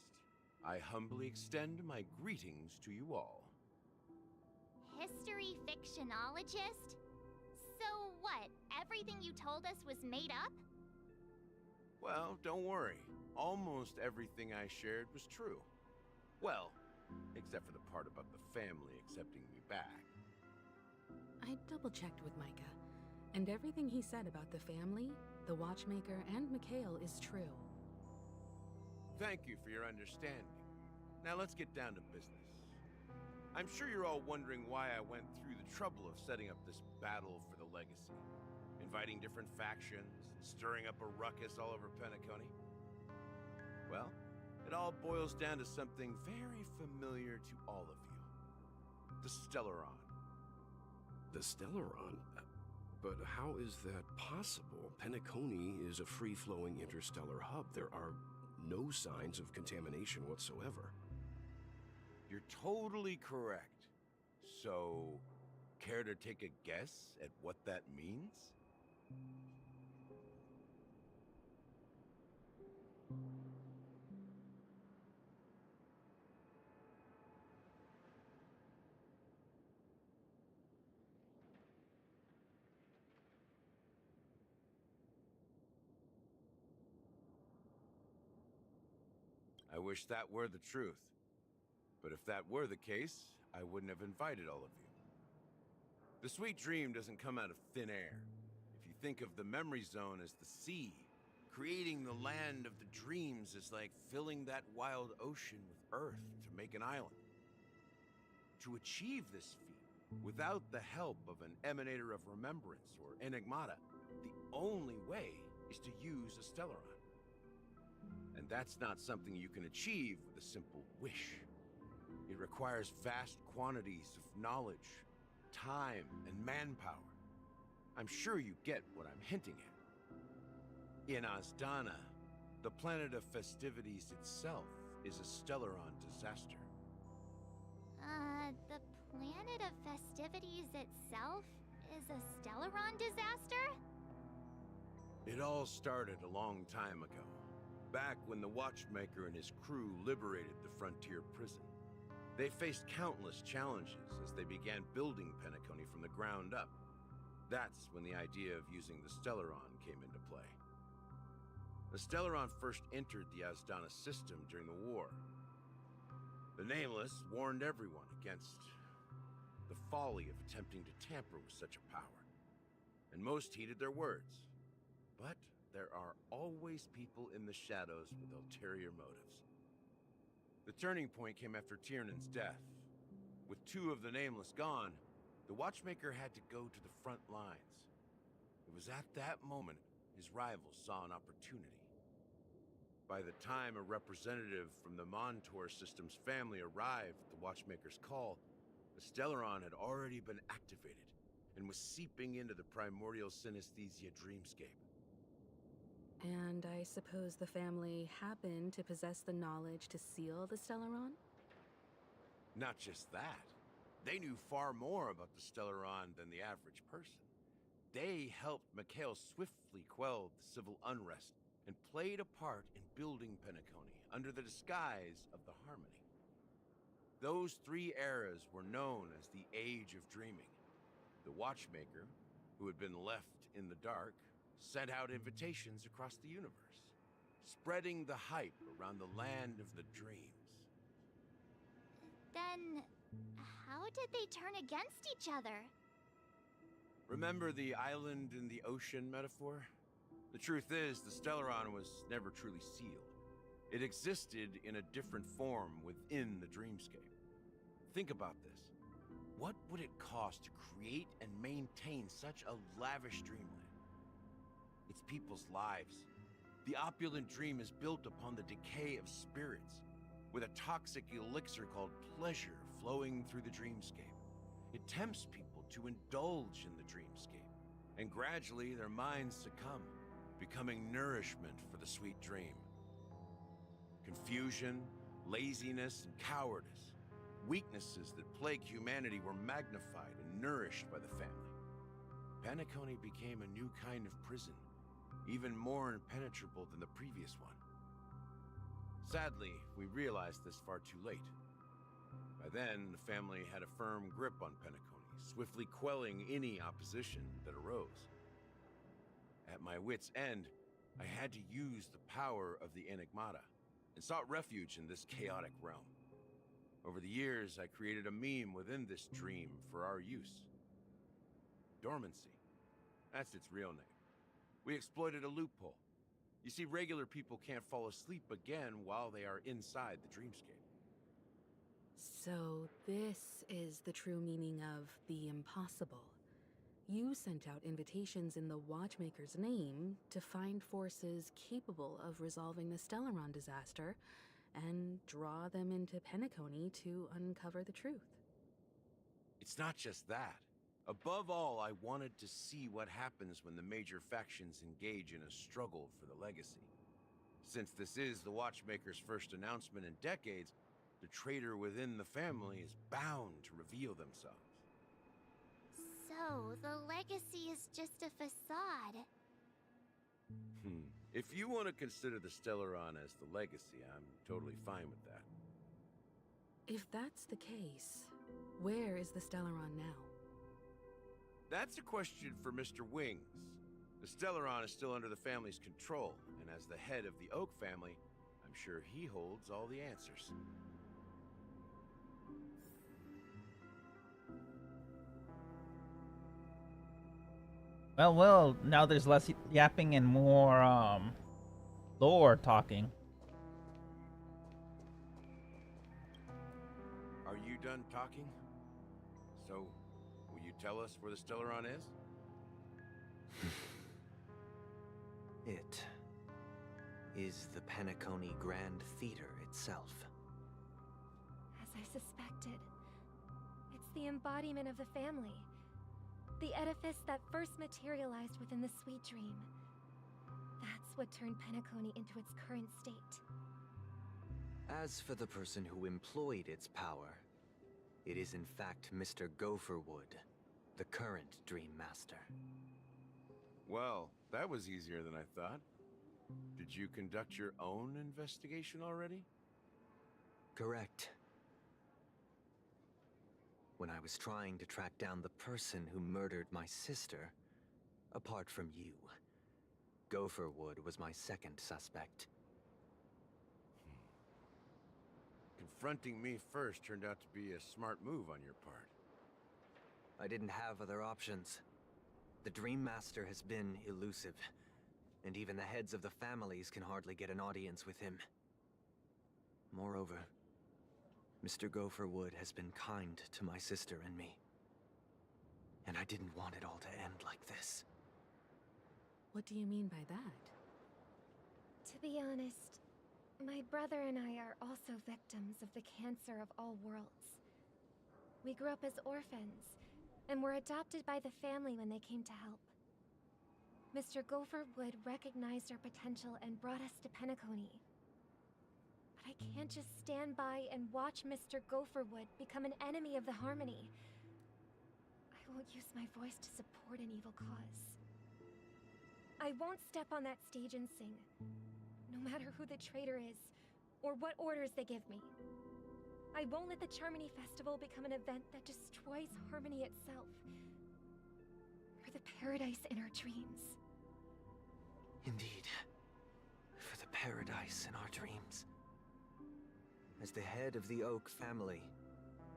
S10: I humbly extend my greetings to you all.
S12: History fictionologist? So what, everything you told us was made up?
S10: Well, don't worry. Almost everything I shared was true. Well, except for the part about the family accepting me back.
S15: I double-checked with Micah, and everything he said about the family, the Watchmaker, and Mikhail is true.
S10: Thank you for your understanding. Now let's get down to business. I'm sure you're all wondering why I went through the trouble of setting up this battle for the legacy, inviting different factions, stirring up a ruckus all over Penacony. Well, it all boils down to something very familiar to all of you. The Stellaron.
S14: The Stellaron? But how is that possible? Penacony is a free-flowing interstellar hub. There are no signs of contamination whatsoever.
S10: You're totally correct. So, care to take a guess at what that means? I wish that were the truth. But if that were the case, I wouldn't have invited all of you. The sweet dream doesn't come out of thin air. If you think of the memory zone as the sea, creating the land of the dreams is like filling that wild ocean with earth to make an island. To achieve this feat, without the help of an emanator of remembrance or enigmata, the only way is to use a Stellaron. And that's not something you can achieve with a simple wish. It requires vast quantities of knowledge, time, and manpower. I'm sure you get what I'm hinting at. In Azdana, the planet of festivities itself is a Stellaron disaster.
S3: The planet of festivities itself is a Stellaron disaster?
S10: It all started a long time ago, back when the Watchmaker and his crew liberated the frontier prison. They faced countless challenges as they began building Penacony from the ground up. That's when the idea of using the Stellaron came into play. The Stellaron first entered the Azdana system during the war. The Nameless warned everyone against the folly of attempting to tamper with such a power, and most heeded their words. But there are always people in the shadows with ulterior motives. The turning point came after Tiernan's death. With two of the Nameless gone, the Watchmaker had to go to the front lines. It was at that moment his rivals saw an opportunity. By the time a representative from the Montour System's family arrived at the Watchmaker's call, the Stellaron had already been activated and was seeping into the primordial synesthesia dreamscape.
S15: And I suppose the family happened to possess the knowledge to seal the Stellaron?
S10: Not just that. They knew far more about the Stellaron than the average person. They helped Mikhail swiftly quell the civil unrest and played a part in building Penacony under the disguise of the Harmony. Those three eras were known as the Age of Dreaming. The Watchmaker, who had been left in the dark, sent out invitations across the universe, spreading the hype around the land of the dreams.
S3: Then, how did they turn against each other?
S10: Remember the island in the ocean metaphor? The truth is, the Stellaron was never truly sealed. It existed in a different form within the dreamscape. Think about this. What would it cost to create and maintain such a lavish dreamland? It's people's lives. The opulent dream is built upon the decay of spirits, with a toxic elixir called pleasure flowing through the dreamscape. It tempts people to indulge in the dreamscape, and gradually their minds succumb, becoming nourishment for the sweet dream. Confusion, laziness, and cowardice, weaknesses that plague humanity, were magnified and nourished by the family. Penacony became a new kind of prison, even more impenetrable than the previous one. Sadly, we realized this far too late. By then, the family had a firm grip on Penacony, swiftly quelling any opposition that arose. At my wit's end, I had to use the power of the Enigmata, and sought refuge in this chaotic realm. Over the years, I created a meme within this dream for our use. dormancy. That's its real name. We exploited a loophole. You see, regular people can't fall asleep again while they are inside the dreamscape.
S15: So this is the true meaning of the impossible. You sent out invitations in the Watchmaker's name to find forces capable of resolving the Stellaron disaster and draw them into Penacony to uncover the truth.
S10: It's not just that. Above all, I wanted to see what happens when the major factions engage in a struggle for the legacy. Since this is the Watchmaker's first announcement in decades, the traitor within the family is bound to reveal themselves.
S12: So, the legacy is just a facade.
S10: If you want to consider the Stellaron as the legacy, I'm totally fine with that.
S15: If that's the case, where is the Stellaron now?
S10: That's a question for Mr. Wings. The Stellaron is still under the family's control, and as the head of the Oak family, I'm sure he holds all the answers.
S1: Well, now there's less yapping and more, lore talking.
S10: Are you done talking? So, will you tell us where the Stellaron is?
S21: It is the Penacony Grand Theater itself.
S3: As I suspected, it's the embodiment of the family. The edifice that first materialized within the Sweet Dream. That's what turned Penacony into its current state.
S21: As for the person who employed its power, it is in fact Mr. Gopherwood, the current Dream Master.
S10: Well, that was easier than I thought. Did you conduct your own investigation already?
S21: Correct. When I was trying to track down the person who murdered my sister, apart from you, Gopherwood was my second suspect.
S10: Confronting me first turned out to be a smart move on your part.
S21: I didn't have other options. The Dream Master has been elusive, and even the heads of the families can hardly get an audience with him. Moreover, Mr. Gopherwood has been kind to my sister and me. And I didn't want it all to end like this.
S15: What do you mean by that?
S3: To be honest, my brother and I are also victims of the cancer of all worlds. We grew up as orphans, and were adopted by the family when they came to help. Mr. Gopherwood recognized our potential and brought us to Penacony. But I can't just stand by and watch Mr. Gopherwood become an enemy of the Harmony. I won't use my voice to support an evil cause. I won't step on that stage and sing, no matter who the traitor is, or what orders they give me. I won't let the Charmony Festival become an event that destroys Harmony itself, or the paradise in our dreams.
S21: Indeed, for the paradise in our dreams. As the head of the Oak family,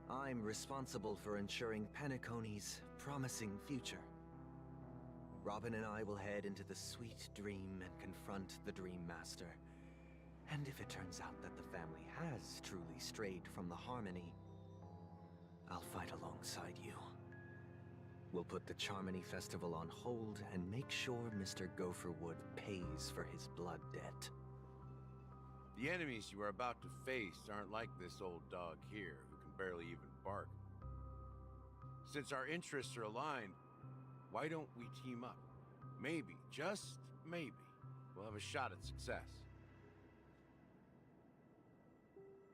S21: I'm responsible for ensuring Penacony's promising future. Robin and I will head into the Sweet Dream and confront the Dream Master. And if it turns out that the family has truly strayed from the Harmony, I'll fight alongside you. We'll put the Charmony Festival on hold and make sure Mr. Gopherwood pays for his blood debt.
S10: The enemies you are about to face aren't like this old dog here, who can barely even bark. Since our interests are aligned, why don't we team up? Maybe, just maybe, we'll have a shot at success.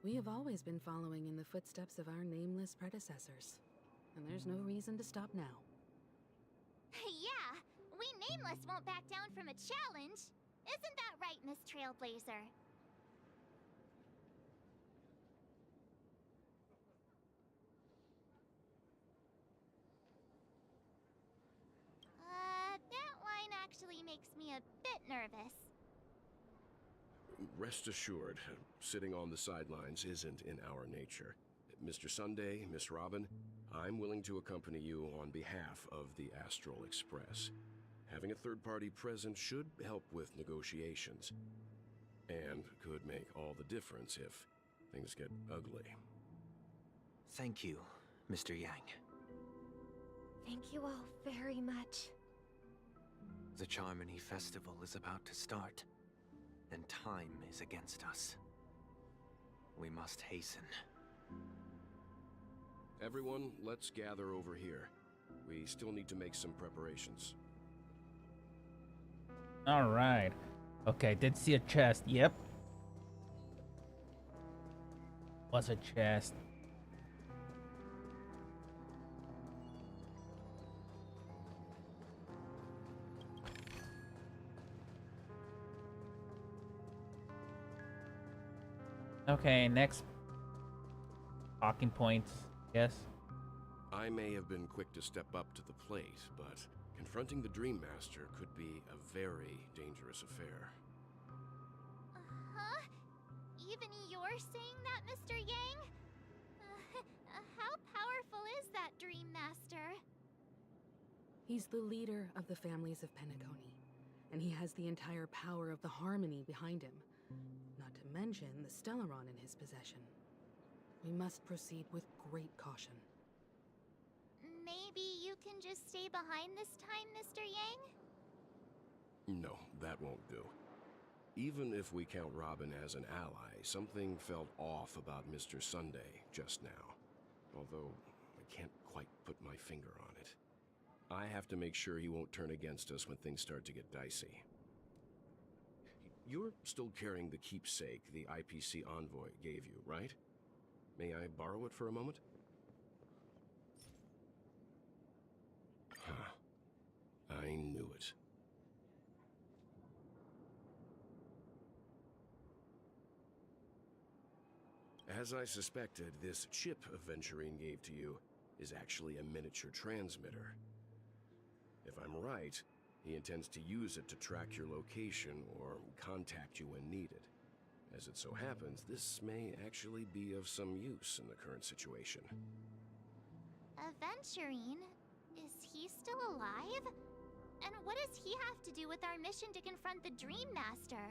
S15: We have always been following in the footsteps of our nameless predecessors, and there's no reason to stop now.
S12: Yeah, we Nameless won't back down from a challenge. Isn't that right, Miss Trailblazer? That line actually makes me a bit nervous.
S14: Rest assured, sitting on the sidelines isn't in our nature. Mr. Sunday, Miss Robin, I'm willing to accompany you on behalf of the Astral Express. Having a third party present should help with negotiations, and could make all the difference if things get ugly.
S21: Thank you, Mr. Yang.
S3: Thank you all very much.
S21: The Charmony Festival is about to start, and time is against us. We must hasten.
S14: Everyone, let's gather over here. We still need to make some preparations.
S1: All right. Okay, did see a chest. Yep. Was a chest. Okay, next talking points, yes.
S14: I may have been quick to step up to the plate, but confronting the Dream Master could be a very dangerous affair.
S12: Huh? Even you're saying that, Mr. Yang? How powerful is that Dream Master?
S15: He's the leader of the families of Penacony, and he has the entire power of the Harmony behind him. Not to mention the Stellaron in his possession. We must proceed with great caution.
S12: Maybe you can just stay behind this time, Mr. Yang?
S14: No, that won't do. Even if we count Robin as an ally, something felt off about Mr. Sunday just now. Although, I can't quite put my finger on it. I have to make sure he won't turn against us when things start to get dicey. You're still carrying the keepsake the IPC envoy gave you, right? May I borrow it for a moment? Huh. I knew it. As I suspected, this chip Aventurine gave to you is actually a miniature transmitter. If I'm right, he intends to use it to track your location or contact you when needed. As it so happens, this may actually be of some use in the current situation.
S12: Aventurine? Is he still alive? And what does he have to do with our mission to confront the Dream Master?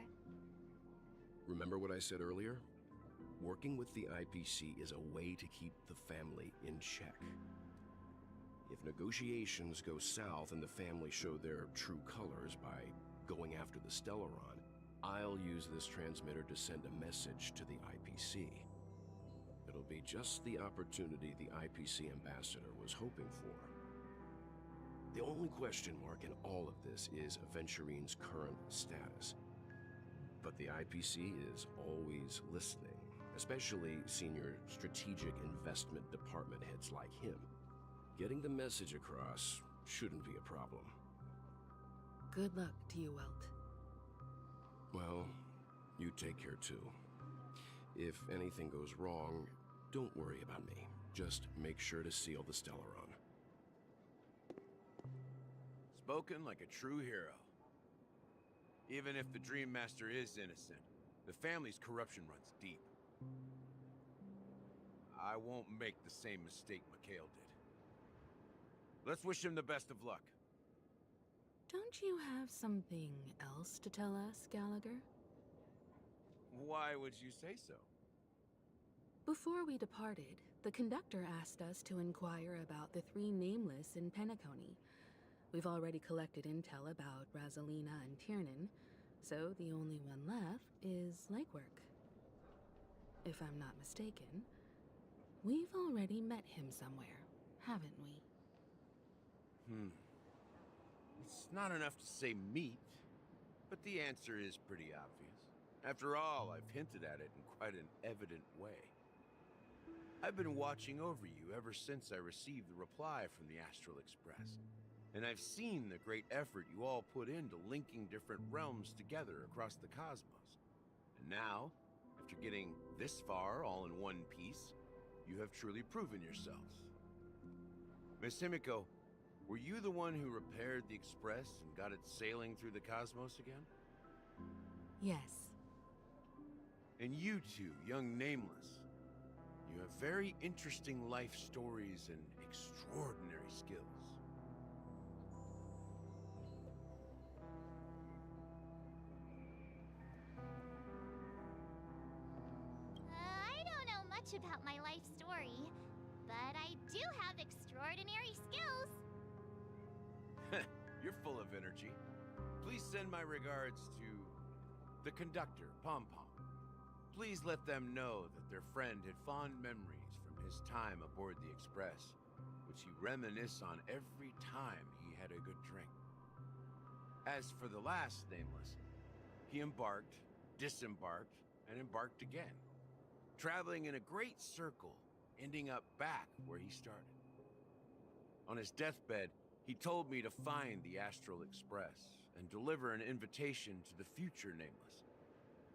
S14: Remember what I said earlier? Working with the IPC is a way to keep the family in check. If negotiations go south and the family show their true colors by going after the Stellaron, I'll use this transmitter to send a message to the IPC. It'll be just the opportunity the IPC ambassador was hoping for. The only question mark in all of this is Aventurine's current status. But the IPC is always listening, especially senior strategic investment department heads like him. Getting the message across shouldn't be a problem.
S15: Good luck to you, Welt.
S14: Well, you take care too. If anything goes wrong, don't worry about me. Just make sure to seal the Stellaron.
S10: Spoken like a true hero. Even if the Dream Master is innocent, the family's corruption runs deep. I won't make the same mistake Mikhail did. Let's wish him the best of luck.
S15: Don't you have something else to tell us, Gallagher?
S10: Why would you say so?
S15: Before we departed, the conductor asked us to inquire about the 3 nameless in Penacony. We've already collected intel about Razalina and Tiernan, so the only one left is Legwork. If I'm not mistaken, we've already met him somewhere, haven't we?
S10: It's not enough to say meet, but the answer is pretty obvious. After all, I've hinted at it in quite an evident way. I've been watching over you ever since I received the reply from the Astral Express, and I've seen the great effort you all put into linking different realms together across the cosmos. And now, after getting this far all in one piece, you have truly proven yourselves. Miss Himiko, were you the one who repaired the Express and got it sailing through the cosmos again?
S15: Yes.
S10: And you two, young Nameless, You have very interesting life stories and extraordinary skills.
S12: I don't know much about my life story, but I do have extraordinary skills.
S10: You're full of energy. Please send my regards to the conductor, Pom Pom. Please let them know that their friend had fond memories from his time aboard the Express, which he reminisce on every time he had a good drink. As for the last nameless, he embarked, disembarked, and embarked again, traveling in a great circle, ending up back where he started. On his deathbed, he told me to find the Astral Express and deliver an invitation to the future nameless.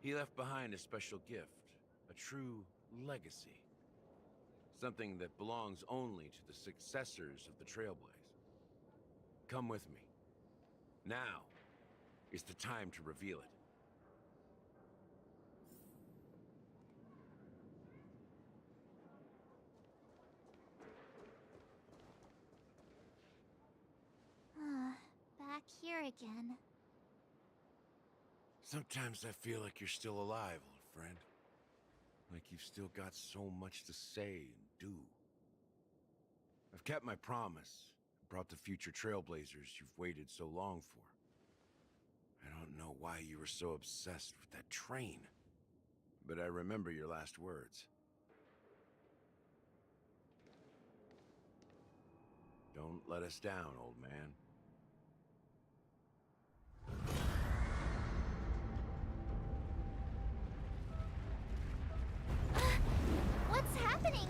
S10: He left behind a special gift, a true legacy. Something that belongs only to the successors of the Trailblaze. Come with me. Now is the time to reveal it.
S12: Back here again.
S10: Sometimes I feel like you're still alive, old friend. Like you've still got so much to say and do. I've kept my promise, brought the future Trailblazers you've waited so long for. I don't know why you were so obsessed with that train, but I remember your last words. Don't let us down, old man.
S12: What's happening?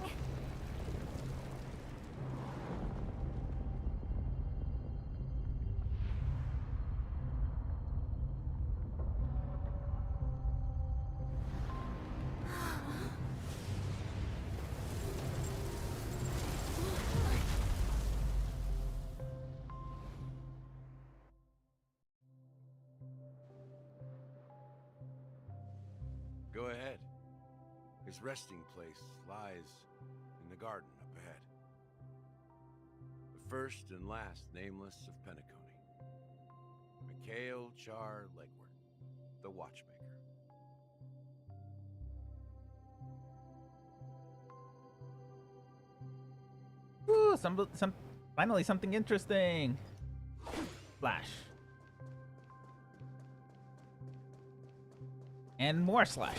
S10: Go ahead. His resting place lies in the garden up ahead. The first and last nameless of Penacony. Mikhail Char Legward, the Watchmaker.
S1: Woo, finally something interesting. Slash. And more slash.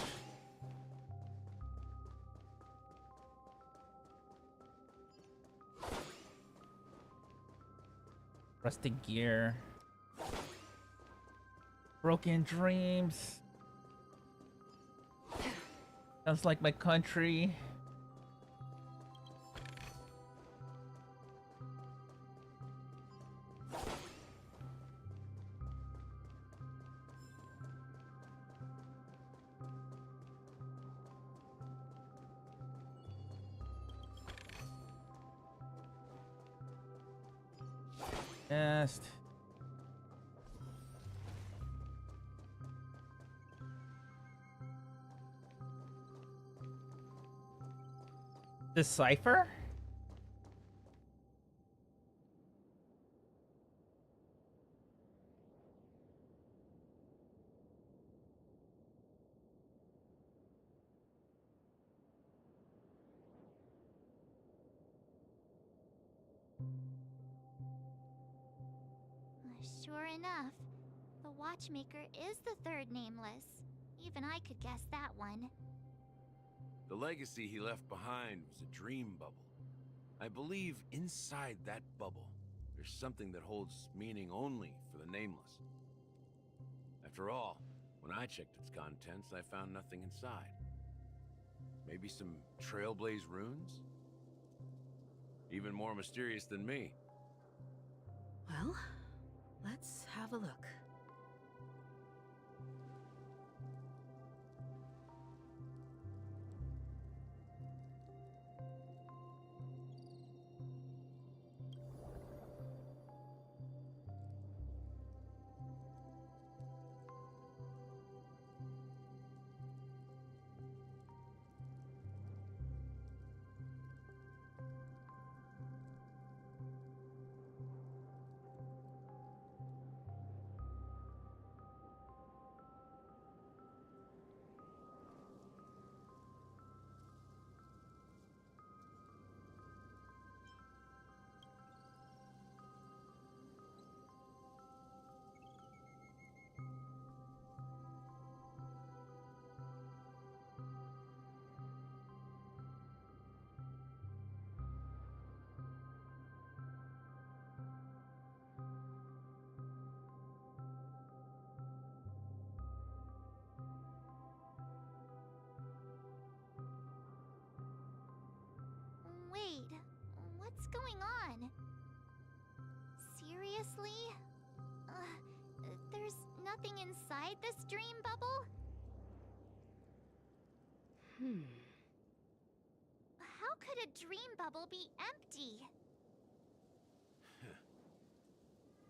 S1: Rusted gear. Broken dreams. Sounds like my country. Just decipher?
S12: Sure enough, the Watchmaker is the third nameless. Even I could guess that one.
S10: The legacy he left behind was a dream bubble. I believe inside that bubble, there's something that holds meaning only for the nameless. After all, when I checked its contents, I found nothing inside. Maybe some Trailblaze runes? Even more mysterious than me.
S15: Well, let's have a look.
S12: What's going on? Seriously? There's nothing inside this dream bubble? How could a dream bubble be empty?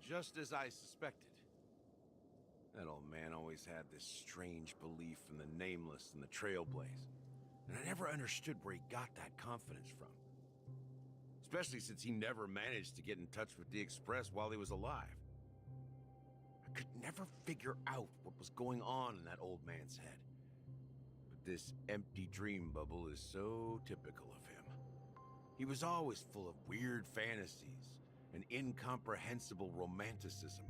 S10: Just as I suspected. That old man always had this strange belief in the Nameless and the Trailblaze. And I never understood where he got that confidence from. Especially since he never managed to get in touch with the Express while he was alive. I could never figure out what was going on in that old man's head. But this empty dream bubble is so typical of him. He was always full of weird fantasies and incomprehensible romanticism.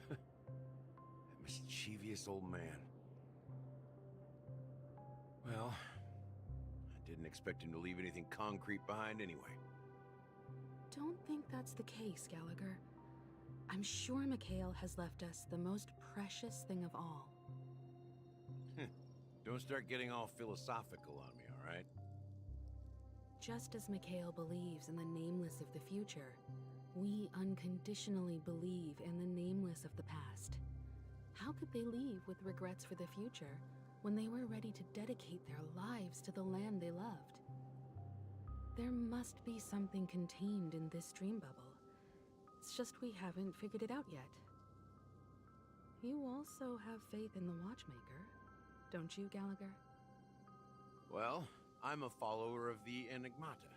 S10: That mischievous old man. Well, I didn't expect him to leave anything concrete behind anyway.
S15: Don't think that's the case, Gallagher. I'm sure Mikhail has left us the most precious thing of all.
S10: Don't start getting all philosophical on me, all right?
S15: Just as Mikhail believes in the Nameless of the future, we unconditionally believe in the Nameless of the past. How could they leave with regrets for the future when they were ready to dedicate their lives to the land they loved? There must be something contained in this dream bubble. It's just we haven't figured it out yet. You also have faith in the Watchmaker, don't you, Gallagher?
S10: Well, I'm a follower of the Enigmata.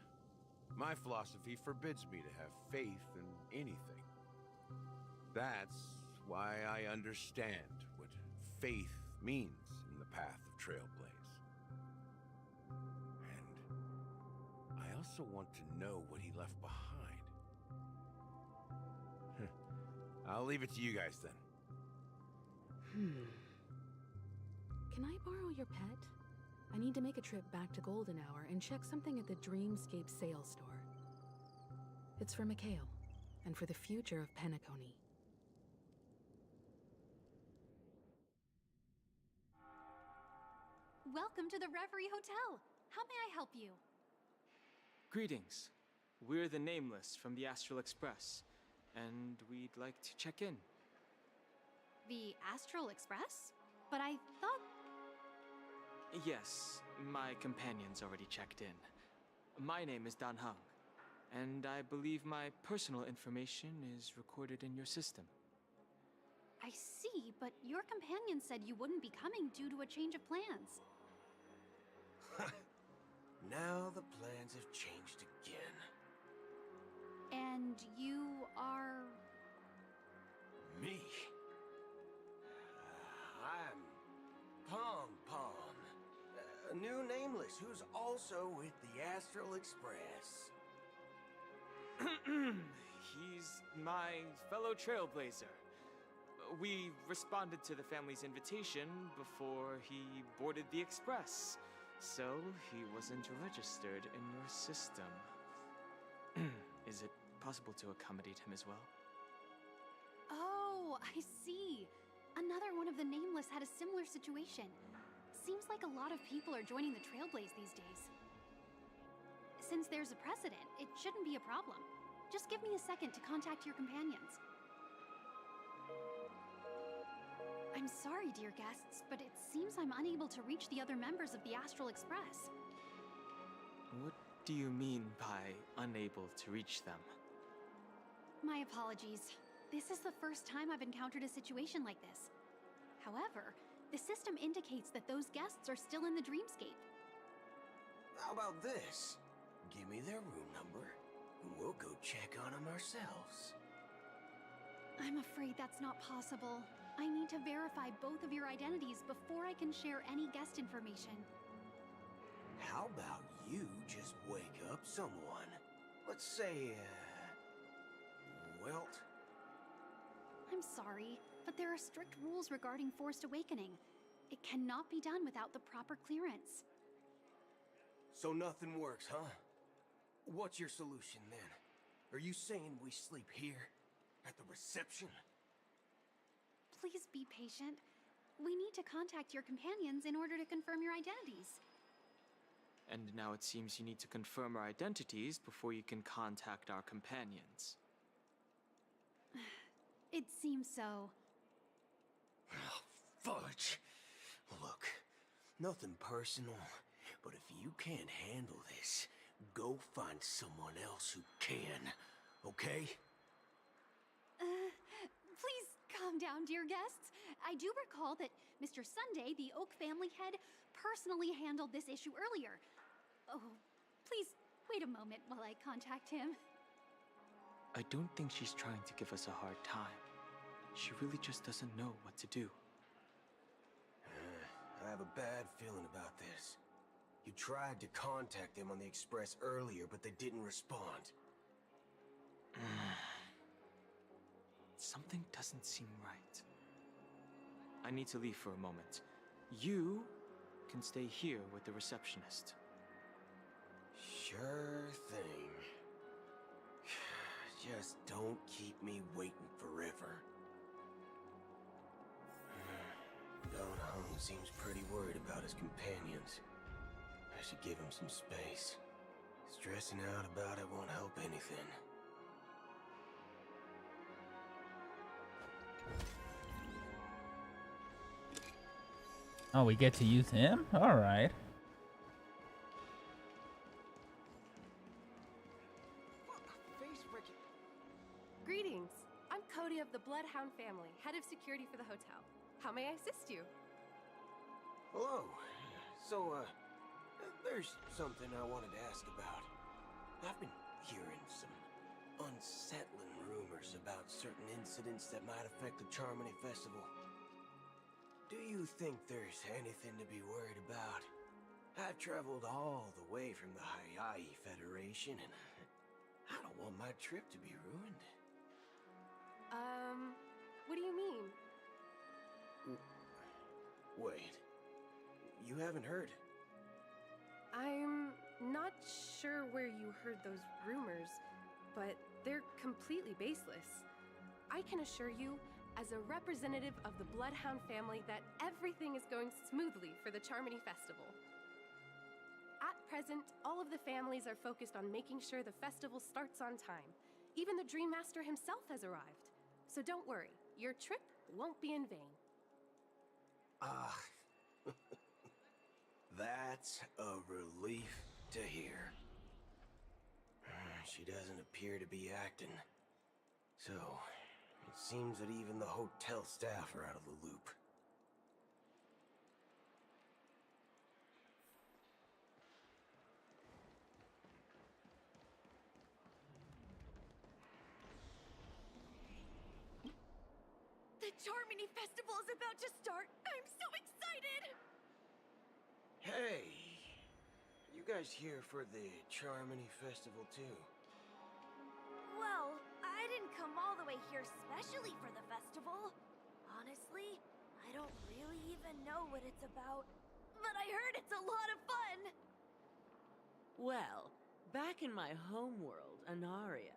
S10: My philosophy forbids me to have faith in anything. That's why I understand what faith means in the path of Trailblaze. And I also want to know what he left behind. I'll leave it to you guys then.
S15: Can I borrow your pet? I need to make a trip back to Golden Hour and check something at the Dreamscape sales store. It's for Mikhail, and for the future of Penacony.
S13: Welcome to the Reverie Hotel. How may I help you?
S5: Greetings. We're the Nameless from the Astral Express, and we'd like to check in.
S13: The Astral Express? But I thought...
S5: Yes, my companion's already checked in. My name is Dan Hung, and I believe my personal information is recorded in your system.
S13: I see, but your companion said you wouldn't be coming due to a change of plans.
S4: Now the plans have changed again.
S13: And you are...
S4: Me? I'm Pom Pom, a new Nameless who's also with the Astral Express.
S5: He's my fellow Trailblazer. We responded to the family's invitation before he boarded the Express, so he wasn't registered in your system. Is it possible to accommodate him as well?
S13: Oh, I see. Another one of the Nameless had a similar situation. Seems like a lot of people are joining the Trailblaze these days. Since there's a precedent, it shouldn't be a problem. Just give me a second to contact your companions. I'm sorry, dear guests, but it seems I'm unable to reach the other members of the Astral Express.
S5: What do you mean by unable to reach them?
S13: My apologies. This is the first time I've encountered a situation like this. However, the system indicates that those guests are still in the Dreamscape.
S4: How about this? Give me their room number, and we'll go check on them ourselves.
S13: I'm afraid that's not possible. I need to verify both of your identities before I can share any guest information.
S4: How about you just wake up someone? Let's say, Welt?
S13: I'm sorry, but there are strict rules regarding forced awakening. It cannot be done without the proper clearance.
S4: So nothing works, huh? What's your solution then? Are you saying we sleep here? At the reception?
S13: Please be patient. We need to contact your companions in order to confirm your identities.
S5: And now it seems you need to confirm our identities before you can contact our companions.
S13: It seems so.
S4: Fudge! Look, nothing personal, but if you can't handle this, go find someone else who can, okay?
S13: Please calm down, dear guests. I do recall that Mr. Sunday, the Oak family head, personally handled this issue earlier. Oh, please wait a moment while I contact him.
S5: I don't think she's trying to give us a hard time. She really just doesn't know what to do.
S4: I have a bad feeling about this. You tried to contact them on the Express earlier, but they didn't respond.
S5: Something doesn't seem right. I need to leave for a moment. You can stay here with the receptionist.
S4: Sure thing. Just don't keep me waiting forever. Don Hung seems pretty worried about his companions. I should give him some space. Stressing out about it won't help anything.
S1: Oh, we get to use him? Alright.
S2: Greetings. I'm Cody of the Bloodhound family, head of security for the hotel. How may I assist you?
S4: Hello. So, there's something I wanted to ask about. I've been hearing some unsettling rumors about certain incidents that might affect the Charmony Festival. Do you think there's anything to be worried about? I've traveled all the way from the Hayai Federation, and I don't want my trip to be ruined.
S2: What do you mean?
S4: Wait. You haven't heard?
S2: I'm not sure where you heard those rumors, but they're completely baseless. I can assure you, as a representative of the Bloodhound family, that everything is going smoothly for the Charmony Festival. At present, all of the families are focused on making sure the festival starts on time. Even the Dream Master himself has arrived. So don't worry, your trip won't be in vain.
S4: That's a relief to hear. She doesn't appear to be acting. So, it seems that even the hotel staff are out of the loop.
S8: The Charmony Festival is about to start! I'm so excited!
S4: Hey! You guys here for the Charmony Festival too?
S3: Well, I didn't come all the way here specially for the festival. Honestly, I don't really even know what it's about. But I heard it's a lot of fun!
S22: Well, back in my homeworld, Anaria,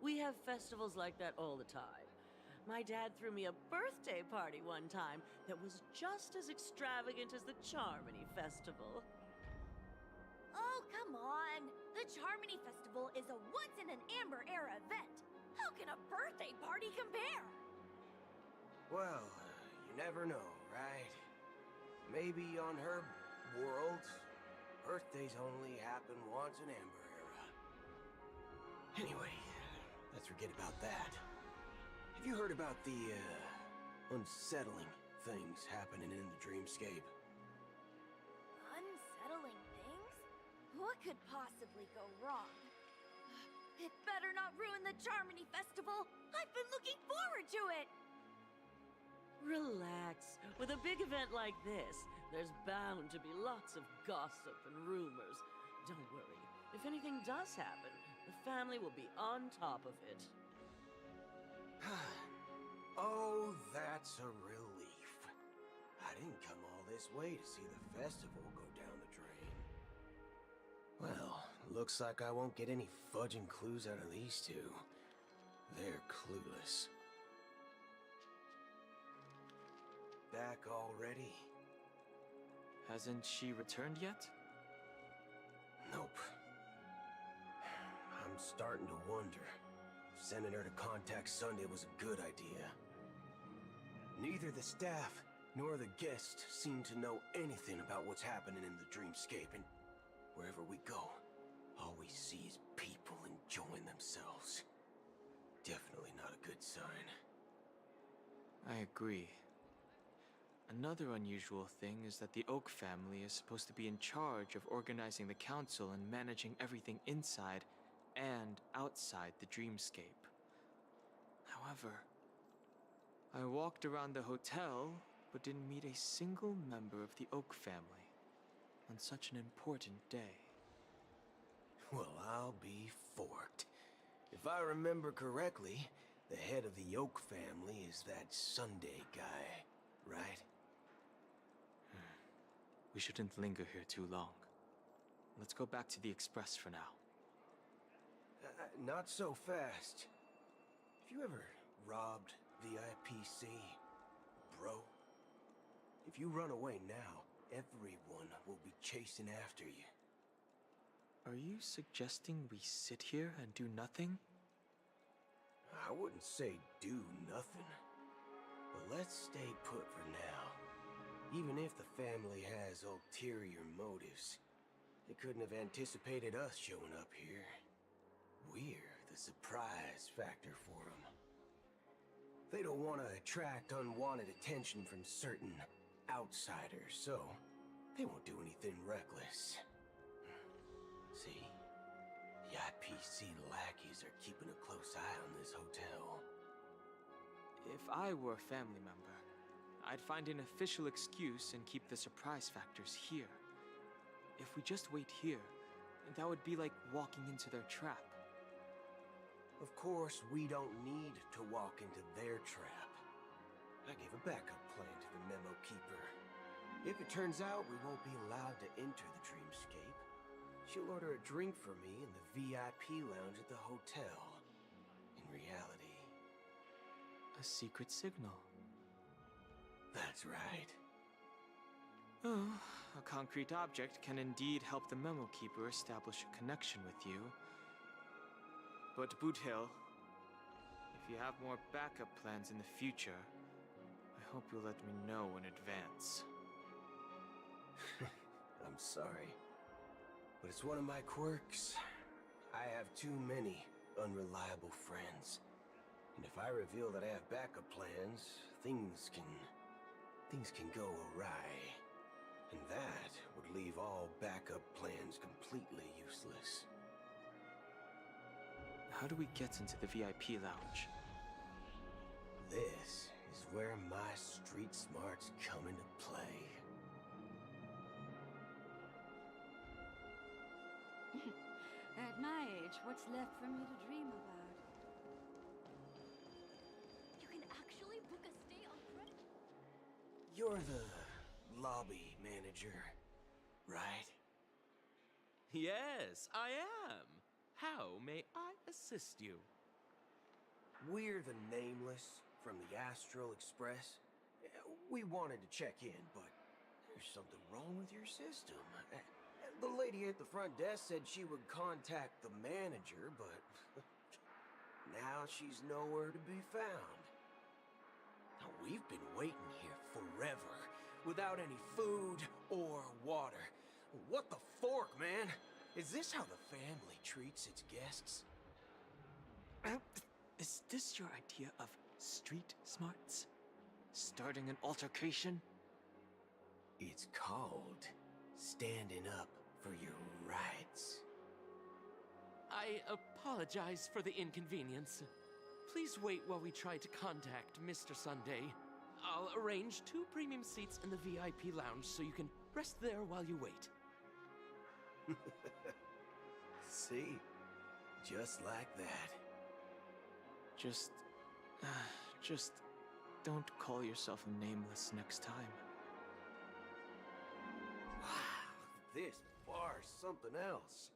S22: we have festivals like that all the time. My dad threw me a birthday party one time that was just as extravagant as the Charmony Festival.
S3: Oh, come on! The Charmony Festival is a once-in-an-amber era event. How can a birthday party compare?
S4: Well, you never know, right? Maybe on her world, birthdays only happen once in Amber Era. Anyway, let's forget about that. Have you heard about the, unsettling things happening in the dreamscape?
S3: Unsettling things? What could possibly go wrong? It better not ruin the Charmony Festival! I've been looking forward to it!
S22: Relax. With a big event like this, there's bound to be lots of gossip and rumors. Don't worry. If anything does happen, the family will be on top of it.
S4: Oh, that's a relief. I didn't come all this way to see the festival go down the drain. Well, looks like I won't get any fudging clues out of these two. They're clueless. Back already?
S5: Hasn't she returned yet?
S4: Nope. I'm starting to wonder if sending her to contact Sunday was a good idea. Neither the staff nor the guests seem to know anything about what's happening in the dreamscape, and wherever we go, all we see is people enjoying themselves. Definitely not a good sign.
S5: I agree. Another unusual thing is that the Oak family is supposed to be in charge of organizing the council and managing everything inside and outside the dreamscape. However, I walked around the hotel but didn't meet a single member of the Oak family on such an important day.
S4: Well, I'll be forked. If I remember correctly, the head of the Oak family is that Sunday guy, right?
S5: We shouldn't linger here too long. Let's go back to the Express for now.
S4: Not so fast. Have you ever robbed VIPC, bro? If you run away now, everyone will be chasing after you.
S5: Are you suggesting we sit here and do nothing?
S4: I wouldn't say do nothing, but let's stay put for now. Even if the family has ulterior motives, they couldn't have anticipated us showing up here. We're the surprise factor for them. They don't want to attract unwanted attention from certain outsiders, so they won't do anything reckless. See? The IPC lackeys are keeping a close eye on this hotel.
S5: If I were a family member, I'd find an official excuse and keep the surprise factors here. If we just wait here, that would be like walking into their trap.
S4: Of course, we don't need to walk into their trap. I gave a backup plan to the memo keeper. If it turns out we won't be allowed to enter the dreamscape, she'll order a drink for me in the VIP lounge at the hotel. In reality,
S5: a secret signal.
S4: That's right.
S5: Oh, a concrete object can indeed help the memo keeper establish a connection with you. But Boothill, if you have more backup plans in the future, I hope you'll let me know in advance.
S4: I'm sorry, but it's one of my quirks. I have too many unreliable friends. And if I reveal that I have backup plans, things can go awry. And that would leave all backup plans completely useless.
S5: How do we get into the VIP lounge?
S4: This is where my street smarts come into play.
S6: At my age, what's left for me to dream about?
S8: You can actually book a stay on credit.
S4: You're the lobby manager, right?
S9: Yes, I am. How may I assist you?
S4: We're the Nameless from the Astral Express. We wanted to check in, but there's something wrong with your system. The lady at the front desk said she would contact the manager, but now she's nowhere to be found. Now, we've been waiting here forever, without any food or water. What the fork, man? Is this how the family treats its guests?
S5: Is this your idea of street smarts? Starting an altercation?
S4: It's called standing up for your rights.
S9: I apologize for the inconvenience. Please wait while we try to contact Mr. Sunday. I'll arrange 2 premium seats in the VIP lounge so you can rest there while you wait.
S4: See? Just like that.
S5: Just don't call yourself Nameless next time.
S4: Wow, this bar's something else.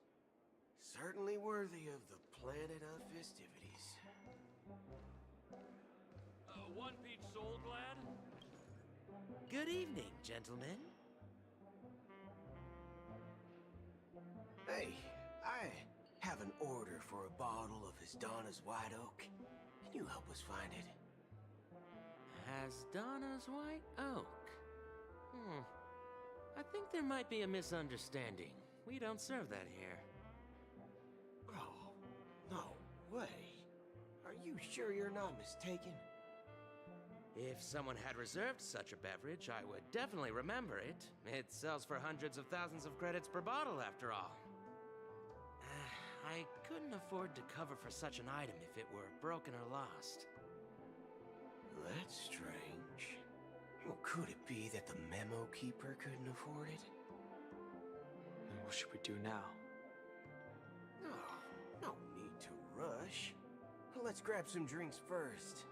S4: Certainly worthy of the planet of festivities.
S9: 1 peach sold, lad? Good evening, gentlemen.
S4: Hey, an order for a bottle of Hasdana's White Oak. Can you help us find it?
S9: Hasdana's White Oak? I think there might be a misunderstanding. We don't serve that here.
S4: Oh, no way. Are you sure you're not mistaken?
S9: If someone had reserved such a beverage, I would definitely remember it. It sells for hundreds of thousands of credits per bottle, after all. I couldn't afford to cover for such an item if it were broken or lost.
S4: That's strange. Well, could it be that the memo keeper couldn't afford it?
S5: Then what should we do now?
S4: Oh, no need to rush. Let's grab some drinks first.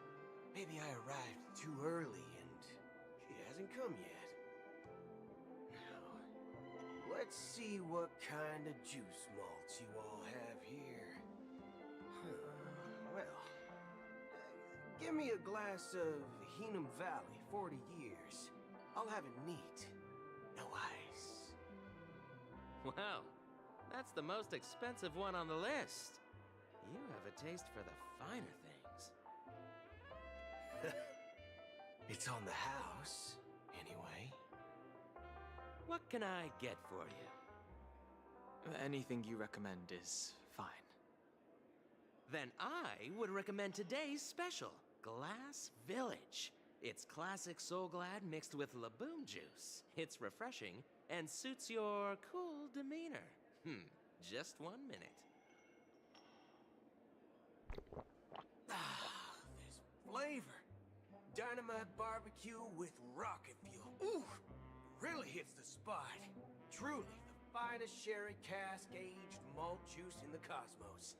S4: Maybe I arrived too early and she hasn't come yet. Now, let's see what kind of juice malts you all have here. Well, give me a glass of Heenum Valley, 40 years. I'll have it neat. No ice.
S9: Wow, that's the most expensive one on the list. You have a taste for the finer things.
S4: It's on the house, anyway.
S9: What can I get for you?
S5: Anything you recommend is fine.
S9: Then I would recommend today's special, Glass Village. It's classic Soul Glad mixed with Laboom juice. It's refreshing and suits your cool demeanor. Just 1 minute.
S4: This flavor. Dynamite barbecue with rocket fuel. Ooh, really hits the spot. Truly the finest sherry cask-aged malt juice in the cosmos.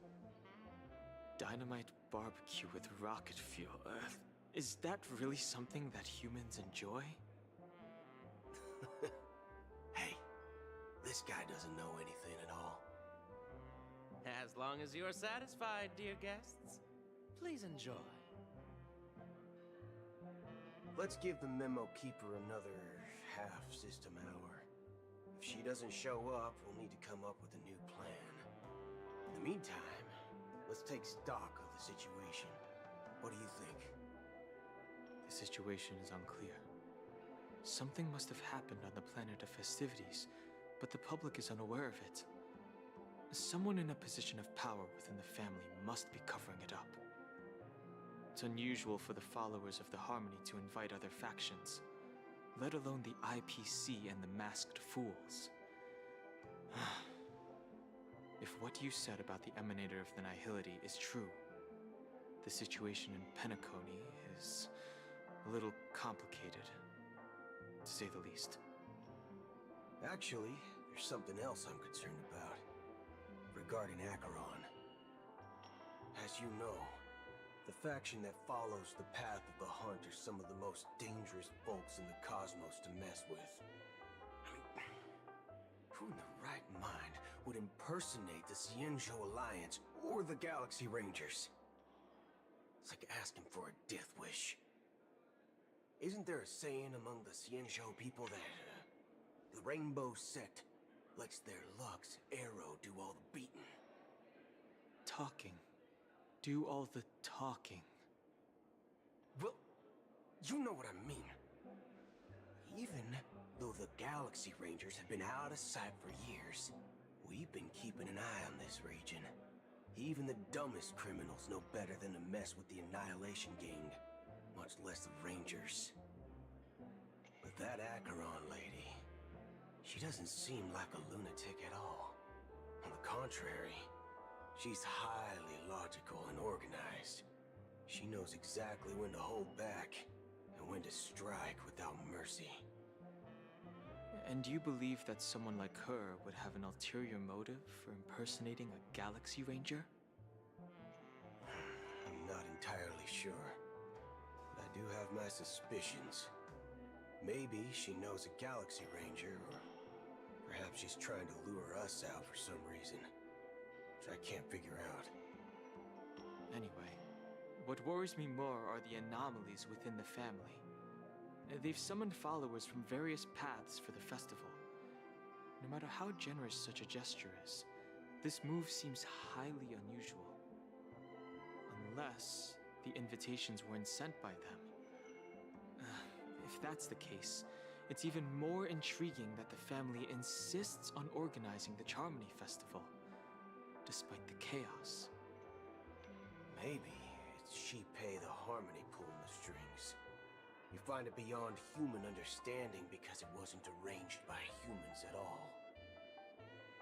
S5: Dynamite barbecue with rocket fuel. Is that really something that humans enjoy?
S4: Hey, this guy doesn't know anything at all.
S9: As long as you're satisfied, dear guests, please enjoy.
S4: Let's give the memo keeper another half-system hour. If she doesn't show up, we'll need to come up with a new plan. In the meantime, let's take stock of the situation. What do you think?
S5: The situation is unclear. Something must have happened on the planet of festivities, but the public is unaware of it. Someone in a position of power within the family must be covering it up. It's unusual for the followers of the Harmony to invite other factions, let alone the IPC and the Masked Fools. If what you said about the Emanator of the Nihility is true, the situation in Penacony is a little complicated, to say the least.
S4: Actually, there's something else I'm concerned about. Regarding Acheron. As you know, the faction that follows the path of the Hunt are some of the most dangerous folks in the cosmos to mess with. I mean, who in the right mind would impersonate the Xianzhou Alliance or the Galaxy Rangers? It's like asking for a death wish. Isn't there a saying among the Xianzhou people that the Rainbow Sect lets their Lux arrow do all the beating?
S5: Talking. Do all the talking.
S4: Well, you know what I mean. Even though the Galaxy Rangers have been out of sight for years, we've been keeping an eye on this region. Even the dumbest criminals know better than to mess with the Annihilation Gang, much less the Rangers. But that Acheron lady, she doesn't seem like a lunatic at all. On the contrary, she's highly logical and organized. She knows exactly when to hold back and when to strike without mercy.
S5: And do you believe that someone like her would have an ulterior motive for impersonating a Galaxy Ranger?
S4: I'm not entirely sure, but I do have my suspicions. Maybe she knows a Galaxy Ranger, or perhaps she's trying to lure us out for some reason, which I can't figure out.
S5: Anyway, what worries me more are the anomalies within the family. They've summoned followers from various paths for the festival. No matter how generous such a gesture is, This move seems highly unusual. Unless the invitations weren't sent by them. If that's the case, it's even more intriguing that the family insists on organizing the Charmony Festival, despite the chaos.
S4: Maybe it's Shipei the Harmony pulling the strings. You find it beyond human understanding because it wasn't arranged by humans at all.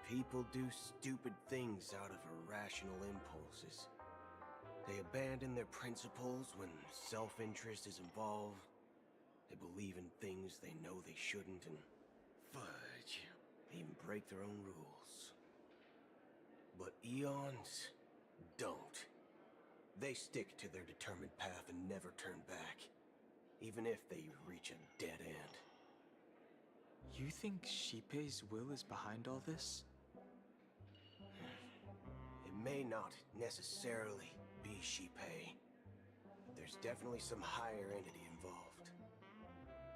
S4: People do stupid things out of irrational impulses. They abandon their principles when self-interest is involved. They believe in things they know they shouldn't and fudge, even break their own rules. But eons don't. They stick to their determined path and never turn back, even if they reach a dead end.
S5: You think Shipei's will is behind all this?
S4: It may not necessarily be Shipei, but there's definitely some higher entity involved.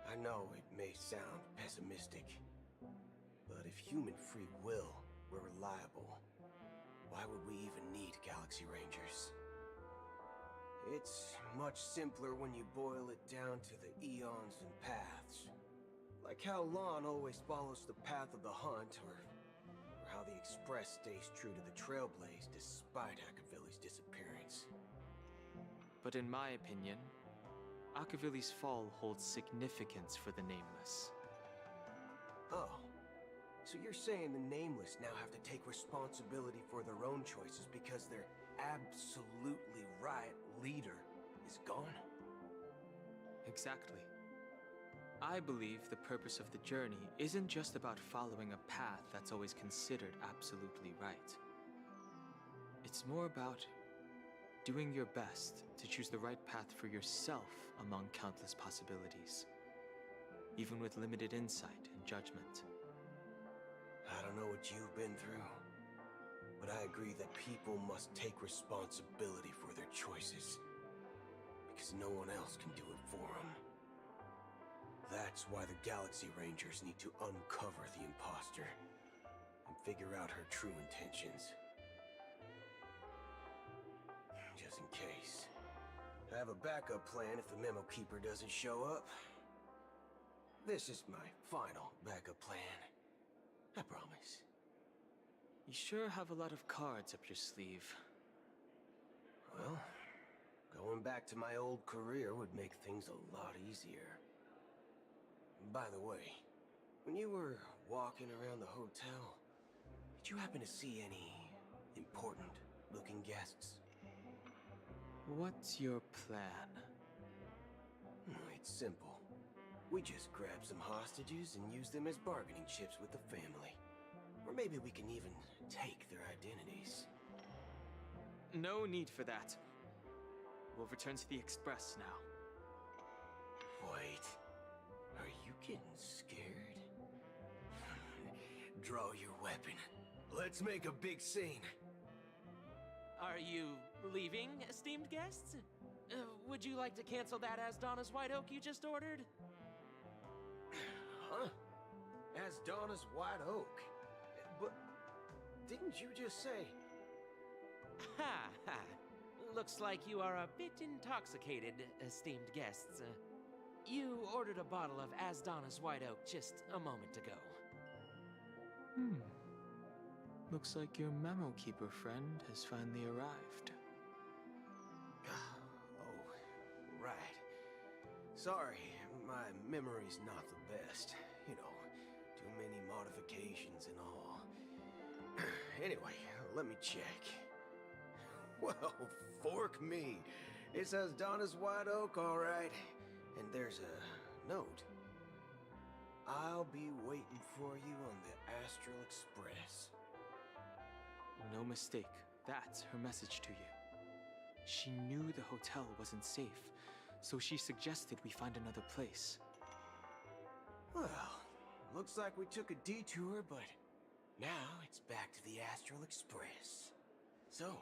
S4: I know it may sound pessimistic, but if human free will were reliable, why would we even need Galaxy Rangers? It's much simpler when you boil it down to the eons and paths. Like how Lon always follows the path of the hunt, or how the Express stays true to the Trailblaze despite Akavili's disappearance.
S5: But in my opinion, Akavili's fall holds significance for the Nameless.
S4: Oh, so you're saying the Nameless now have to take responsibility for their own choices because their absolutely right leader is gone?
S5: Exactly. I believe the purpose of the journey isn't just about following a path that's always considered absolutely right. It's more about doing your best to choose the right path for yourself among countless possibilities, even with limited insight and judgment.
S4: I don't know what you've been through, but I agree that people must take responsibility for their choices, because no one else can do it for them. That's why the Galaxy Rangers need to uncover the imposter and figure out her true intentions. Just in case. I have a backup plan if the Memo Keeper doesn't show up. This is my final backup plan. I promise.
S5: You sure have a lot of cards up your sleeve.
S4: Well, going back to my old career would make things a lot easier. By the way, when you were walking around the hotel, did you happen to see any important-looking guests?
S5: What's your plan?
S4: It's simple. We just grab some hostages and use them as bargaining chips with the family. Or maybe we can even take their identities.
S5: No need for that. We'll return to the Express now.
S4: Wait. Are you getting scared? Draw your weapon. Let's make a big scene.
S9: Are you leaving, esteemed guests? Would you like to cancel that Asdana's White Oak you just ordered?
S4: Huh? Asdana's White Oak? But didn't you just say...
S9: Ha ha. Looks like you are a bit intoxicated, esteemed guests. You ordered a bottle of Asdana's White Oak just a moment ago.
S5: Looks like your Memo Keeper friend has finally arrived.
S4: Oh, right. Sorry, my memory's not the best. You know, too many modifications and all. Anyway, let me check. Well, fork me. It says Donna's White Oak, all right. And there's a note. I'll be waiting for you on the Astral Express.
S5: No mistake. That's her message to you. She knew the hotel wasn't safe, so she suggested we find another place.
S4: Well, looks like we took a detour, but now it's back to the Astral Express. So,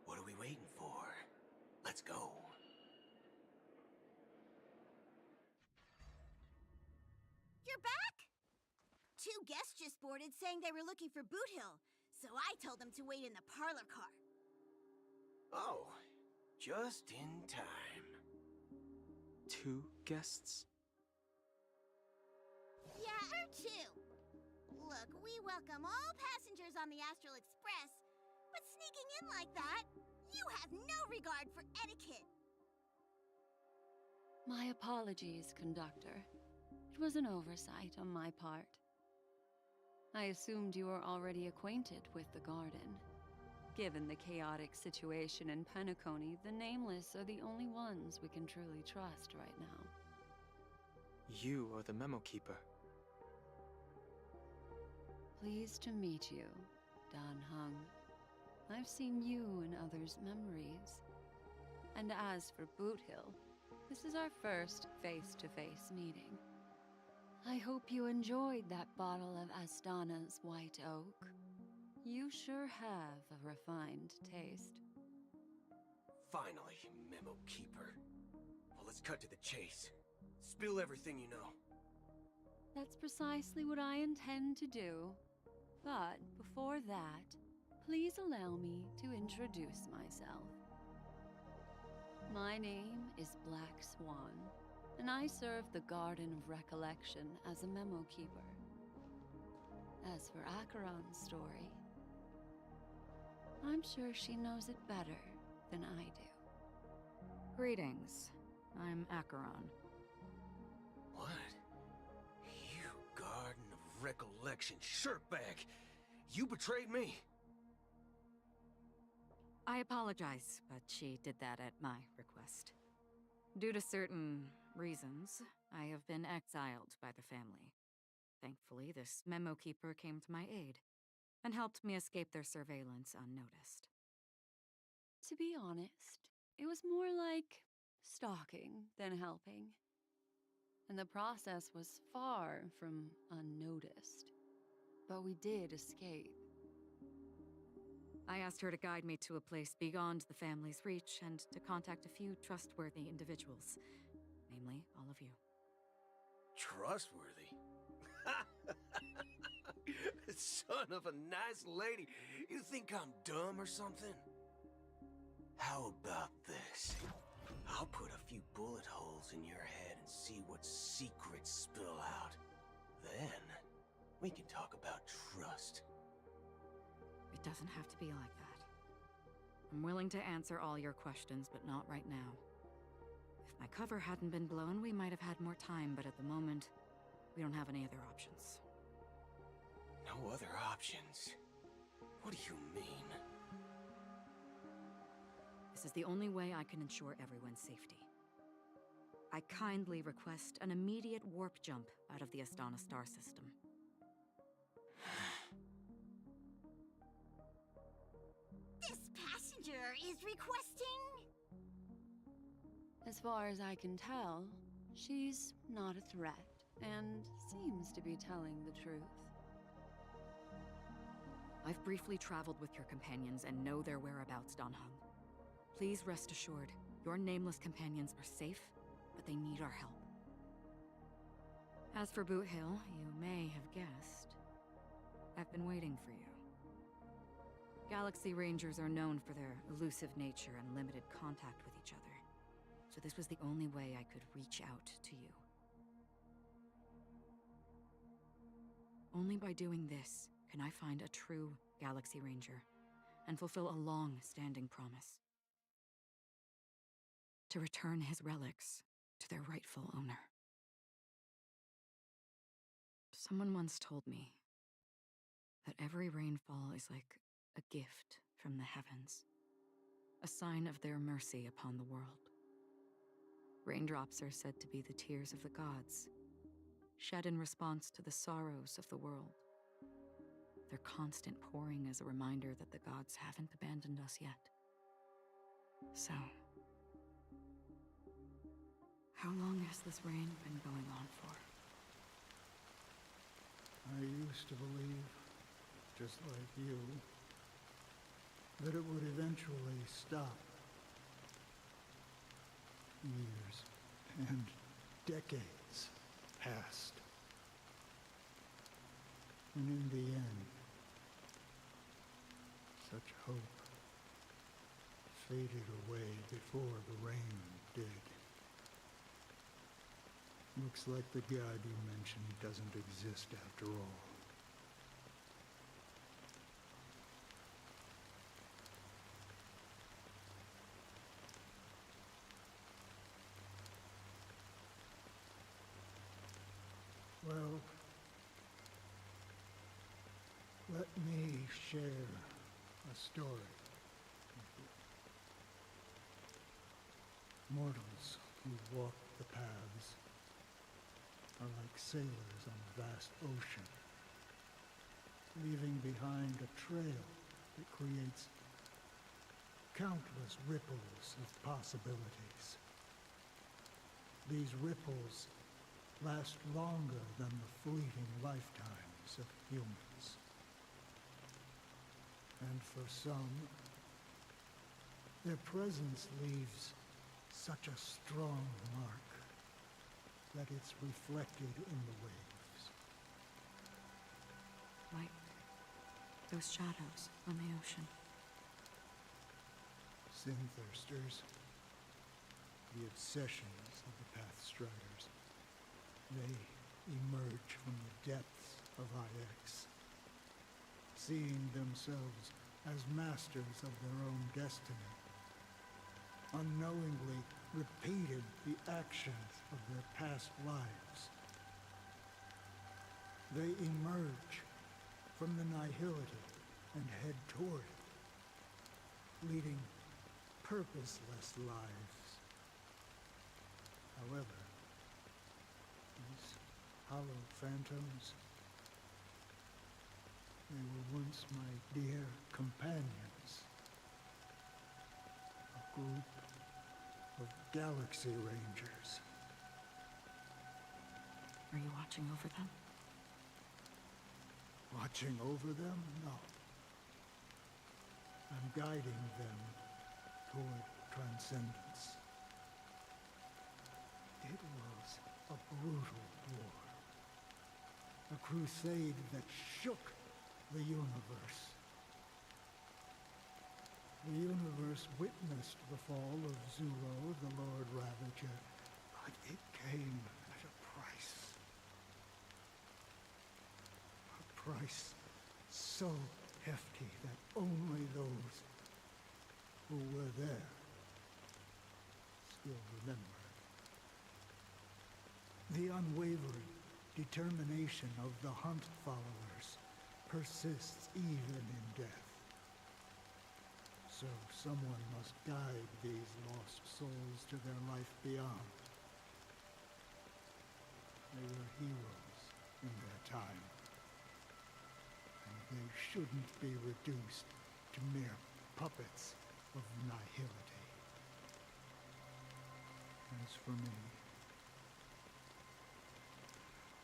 S4: what are we waiting for? Let's go.
S7: You're back? Two guests just boarded saying they were looking for Boot Hill, so I told them to wait in the parlor car.
S4: Oh, just in time.
S5: 2 guests?
S7: Yeah, or 2. Look, we welcome all passengers on the Astral Express, but sneaking in like that, you have no regard for etiquette.
S6: My apologies, conductor. It was an oversight on my part. I assumed you were already acquainted with the garden. Given the chaotic situation in Penacony, the Nameless are the only ones we can truly trust right now.
S5: You are the memo keeper.
S6: Pleased to meet you, Dan Hung. I've seen you in others' memories. And as for Boot Hill, this is our first face-to-face meeting. I hope you enjoyed that bottle of Astana's White Oak. You sure have a refined taste.
S4: Finally, Memo Keeper. Well, let's cut to the chase. Spill everything you know.
S6: That's precisely what I intend to do. But before that, please allow me to introduce myself. My name is Black Swan, and I serve the Garden of Recollection as a memo keeper. As for Acheron's story, I'm sure she knows it better than I do.
S15: Greetings. I'm Acheron.
S4: What? You Garden of Recollection shirtbag! You betrayed me!
S15: I apologize, but she did that at my request. Due to certain reasons, I have been exiled by the family. Thankfully, this memo keeper came to my aid and helped me escape their surveillance unnoticed.
S6: To be honest, it was more like stalking than helping. And the process was far from unnoticed. But we did escape.
S15: I asked her to guide me to a place beyond the family's reach and to contact a few trustworthy individuals, namely all of you.
S4: Trustworthy? Son of a nice lady. You think I'm dumb or something? How about this? I'll put a few bullet holes in your head and see what secrets spill out. Then, we can talk about trust.
S15: It doesn't have to be like that. I'm willing to answer all your questions, but not right now. If my cover hadn't been blown, we might have had more time, but at the moment, we don't have any other options.
S4: No other options? What do you mean?
S15: This is the only way I can ensure everyone's safety. I kindly request an immediate warp jump out of the Astana star system.
S7: This passenger is requesting...
S6: As far as I can tell, she's not a threat and seems to be telling the truth.
S15: I've briefly traveled with your companions and know their whereabouts, Dan Hung. Please rest assured, your nameless companions are safe, but they need our help. As for Boot Hill, you may have guessed, I've been waiting for you. Galaxy Rangers are known for their elusive nature and limited contact with each other, so this was the only way I could reach out to you. Only by doing this can I find a true Galaxy Ranger and fulfill a long-standing promise. To return his relics to their rightful owner. Someone once told me that every rainfall is like a gift from the heavens, a sign of their mercy upon the world. Raindrops are said to be the tears of the gods, shed in response to the sorrows of the world. Their constant pouring is a reminder that the gods haven't abandoned us yet. So, how long has this rain been going on for?
S18: I used to believe, just like you, that it would eventually stop. Years and decades passed. And in the end, hope faded away before the rain did. Looks like the god you mentioned doesn't exist after all. Well, let me share a story with you. Mortals who walk the paths are like sailors on a vast ocean, leaving behind a trail that creates countless ripples of possibilities. These ripples last longer than the fleeting lifetimes of humans. And for some, their presence leaves such a strong mark that it's reflected in the waves.
S15: Like those shadows on the ocean.
S18: Sin-thirsters, the obsessions of the Pathstriders. They emerge from the depths of IX, seeing themselves as masters of their own destiny, unknowingly repeated the actions of their past lives. They emerge from the nihility and head toward it, leading purposeless lives. However, these hollow phantoms, they were once my dear companions. A group of Galaxy Rangers.
S15: Are you watching over them?
S18: Watching over them? No. I'm guiding them toward transcendence. It was a brutal war. A crusade that shook the universe. The universe witnessed the fall of Zulo, the Lord Ravager, but it came at a price. A price so hefty that only those who were there still remember. The unwavering determination of the Hunt followers persists even in death. So someone must guide these lost souls to their life beyond. They were heroes in their time, and they shouldn't be reduced to mere puppets of nihility. As for me,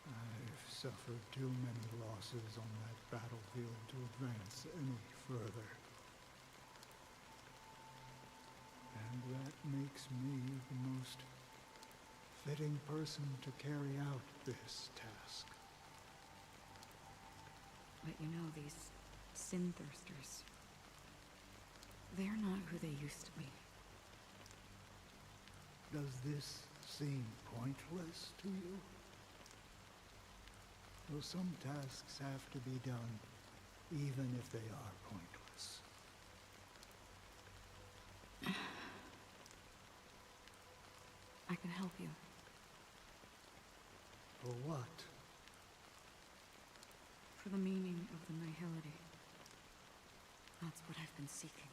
S18: I've suffered too many losses on that battlefield to advance any further. And that makes me the most fitting person to carry out this task.
S15: But you know, these sin-thirsters, they're not who they used to be.
S18: Does this seem pointless to you? Well, some tasks have to be done, even if they are pointless.
S15: I can help you.
S18: For what?
S15: For the meaning of the nihility. That's what I've been seeking.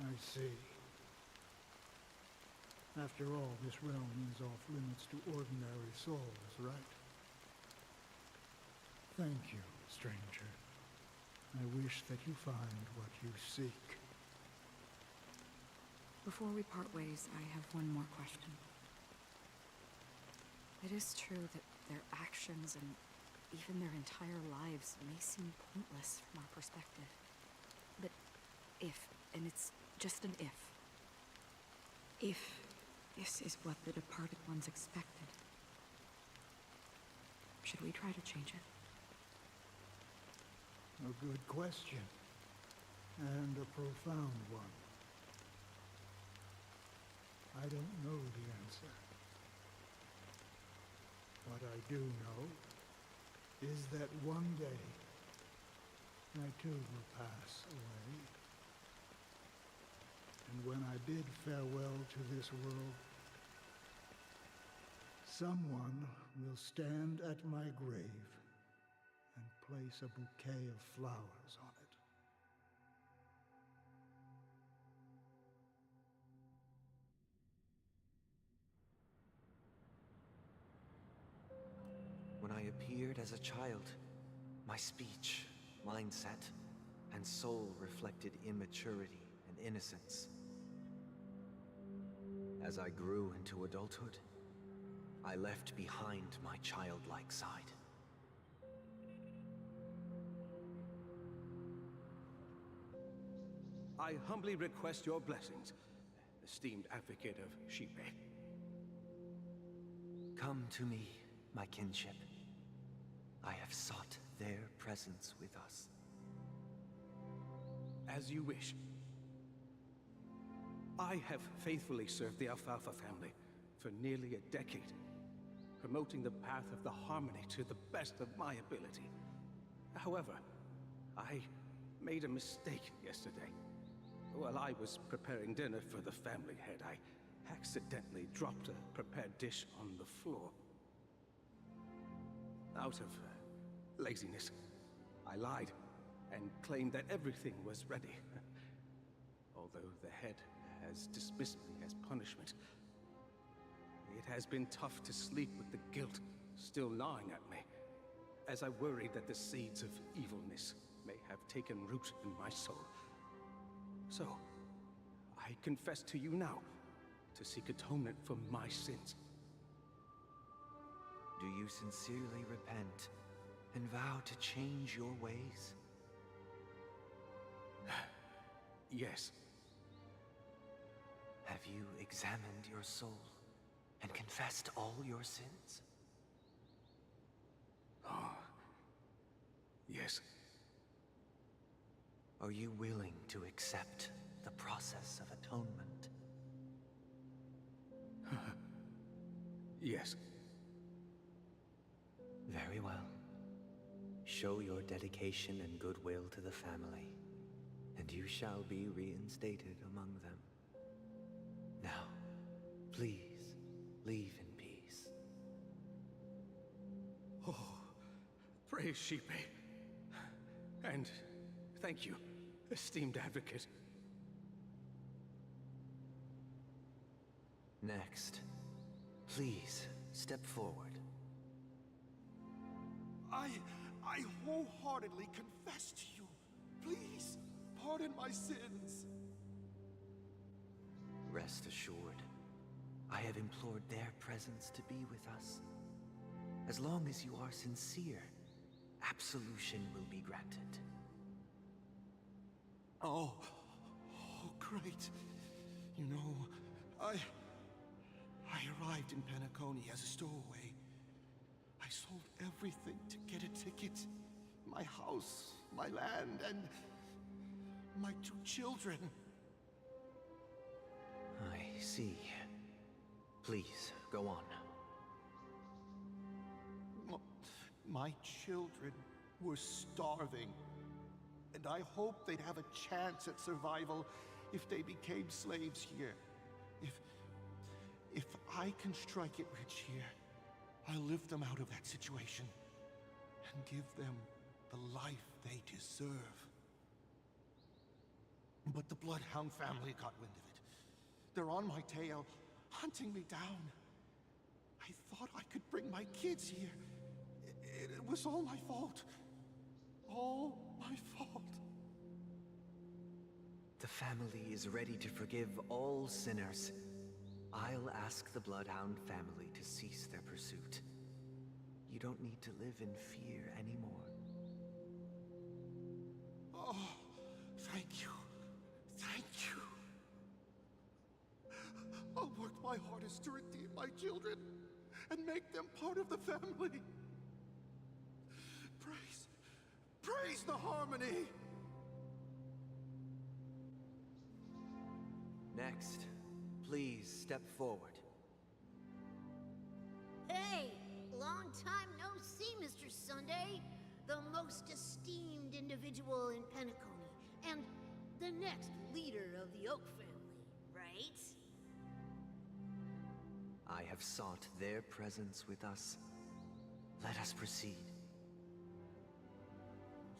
S18: I see. After all, this realm is off limits to ordinary souls, right? Thank you, stranger. I wish that you find what you seek.
S15: Before we part ways, I have one more question. It is true that their actions and even their entire lives may seem pointless from our perspective. But if, and it's just an if this is what the departed ones expected, should we try to change it?
S18: A good question. and a profound one. I don't know the answer. What I do know is that one day I too will pass away. And when I bid farewell to this world, someone will stand at my grave and place a bouquet of flowers on it.
S21: When I appeared as a child, my speech, mindset, and soul reflected immaturity and innocence. As I grew into adulthood, I left behind my childlike side.
S11: I humbly request your blessings, esteemed advocate of Shipe.
S21: Come to me, my kinship. I have sought their presence with us.
S11: As you wish. I have faithfully served the Alfalfa family for nearly a decade, promoting the path of the harmony to the best of my ability. However, I made a mistake yesterday. While I was preparing dinner for the family head, I accidentally dropped a prepared dish on the floor. Out of laziness, I lied and claimed that everything was ready. Although the head has dismissed me as punishment, it has been tough to sleep with the guilt still gnawing at me, as I worried that the seeds of evilness may have taken root in my soul. So, I confess to you now, to seek atonement for my sins.
S21: Do you sincerely repent and vow to change your ways?
S11: Yes.
S21: Have you examined your soul and confessed all your sins?
S11: Oh, yes.
S21: Are you willing to accept the process of atonement?
S11: Yes.
S21: Very well. Show your dedication and goodwill to the family, and you shall be reinstated among them. Now, please, leave in peace.
S11: Oh, praise Shipe. And thank you, esteemed advocate.
S21: Next, please step forward.
S20: I wholeheartedly confess to you. Please, pardon my sins.
S21: Rest assured, I have implored their presence to be with us. As long as you are sincere, absolution will be granted.
S20: Oh, great. You know, I arrived in Penacony as a stowaway. I sold everything to get a ticket. My house, my land, and my 2 children.
S21: I see. Please, go on.
S20: My children were starving, and I hoped they'd have a chance at survival if they became slaves here. If I can strike it rich here, I'll lift them out of that situation and give them the life they deserve. But the Bloodhound family got wind of it. They're on my tail, hunting me down. I thought I could bring my kids here. It was all my fault. All my fault.
S21: The family is ready to forgive all sinners. I'll ask the Bloodhound family to cease their pursuit. You don't need to live in fear anymore.
S20: Oh, thank you. Thank you. I'll work my hardest to redeem my children and make them part of the family. Praise the harmony!
S21: next. Please step forward.
S17: Hey! Long time no see, Mr. Sunday. The most esteemed individual in Penacony, and the next leader of the Oak family, right?
S21: I have sought their presence with us. Let us proceed.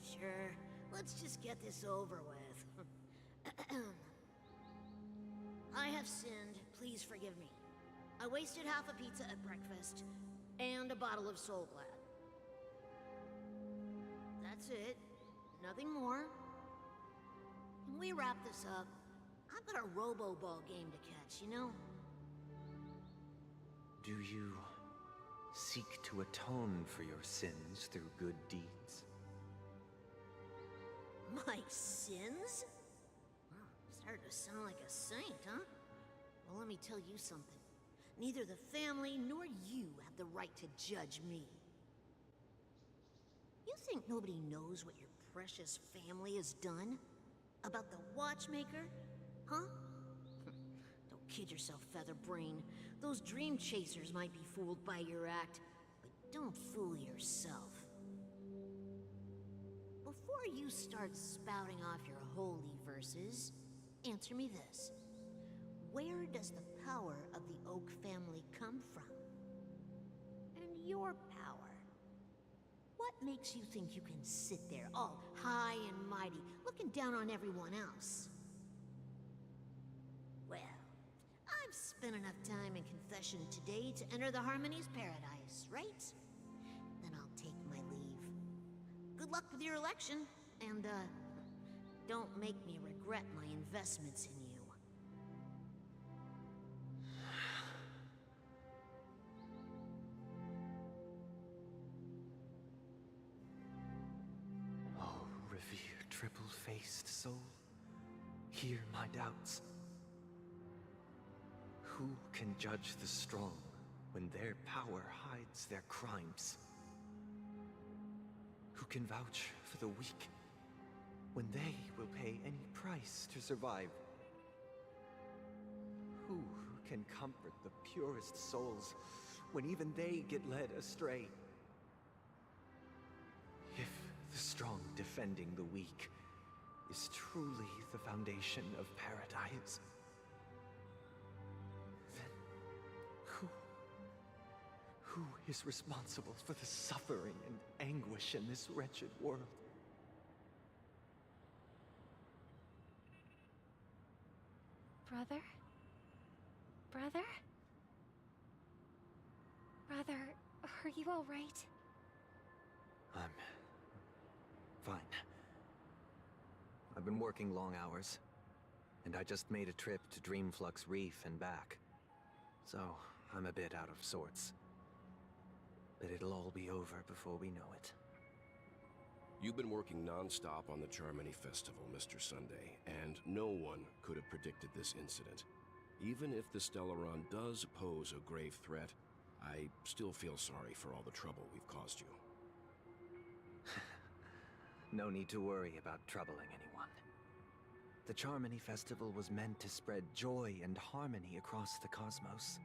S17: Sure. Let's just get this over with. I have sinned. Please forgive me. I wasted half a pizza at breakfast, and a bottle of Soul Glad. That's it. Nothing more. Can we wrap this up? I've got a robo-ball game to catch, you know?
S21: Do you seek to atone for your sins through good deeds?
S17: My sins? Wow, started to sound like a saint, huh? Well, let me tell you something. Neither the family nor you have the right to judge me. You think nobody knows what your precious family has done? About the watchmaker? Huh? Don't kid yourself, Featherbrain. Those dream chasers might be fooled by your act, but don't fool yourself. Before you start spouting off your holy verses, answer me this. Where does the power of the Oak family come from? And your power? What makes you think you can sit there all high and mighty, looking down on everyone else? Well, I've spent enough time in confession today to enter the Harmony's paradise, right? Then I'll take my leave. Good luck with your election, and, don't make me regret my investments in you.
S21: Oh, revered triple-faced soul, hear my doubts. Who can judge the strong when their power hides their crimes? Who can vouch for the weak when they will pay any price to survive? Who can comfort the purest souls when even they get led astray? If the strong defending the weak is truly the foundation of paradise, then who is responsible for the suffering and anguish in this wretched world?
S3: Brother? Brother? Brother, are you all right?
S21: I'm fine. I've been working long hours, and I just made a trip to Dreamflux Reef and back. So, I'm a bit out of sorts. But it'll all be over before we know it.
S14: You've been working non-stop on the Charmony Festival, Mr. Sunday, and no one could have predicted this incident. Even if the Stellaron does pose a grave threat, I still feel sorry for all the trouble we've caused you.
S21: No need to worry about troubling anyone. The Charmony Festival was meant to spread joy and harmony across the cosmos.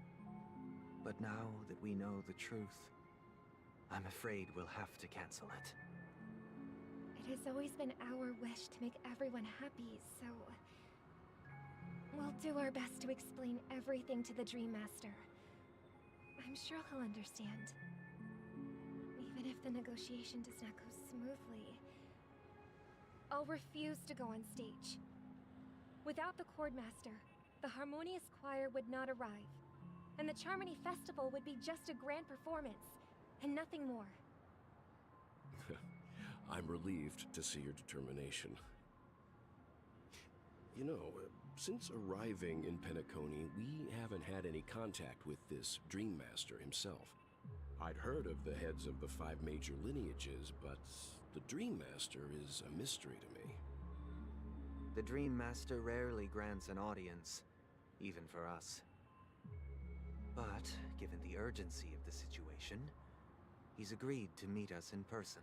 S21: But now that we know the truth, I'm afraid we'll have to cancel it.
S3: It has always been our wish to make everyone happy, so... we'll do our best to explain everything to the Dream Master. I'm sure he'll understand. Even if the negotiation does not go smoothly, I'll refuse to go on stage. Without the Chord Master, the Harmonious Choir would not arrive, and the Charmony Festival would be just a grand performance, and nothing more.
S14: I'm relieved to see your determination. You know, since arriving in Penacony, we haven't had any contact with this Dream Master himself. I'd heard of the heads of the 5 major lineages, but the Dream Master is a mystery to me.
S21: The Dream Master rarely grants an audience, even for us. But, given the urgency of the situation, he's agreed to meet us in person.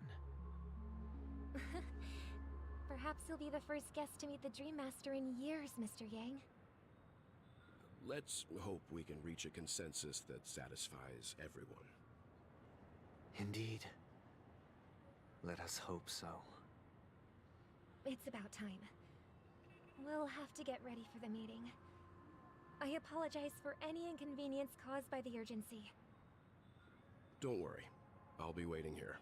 S3: Perhaps you'll be the first guest to meet the Dream Master in years, Mr. Yang.
S14: Let's hope we can reach a consensus that satisfies everyone.
S21: Indeed. Let us hope so.
S3: It's about time. We'll have to get ready for the meeting. I apologize for any inconvenience caused by the urgency.
S14: Don't worry. I'll be waiting here.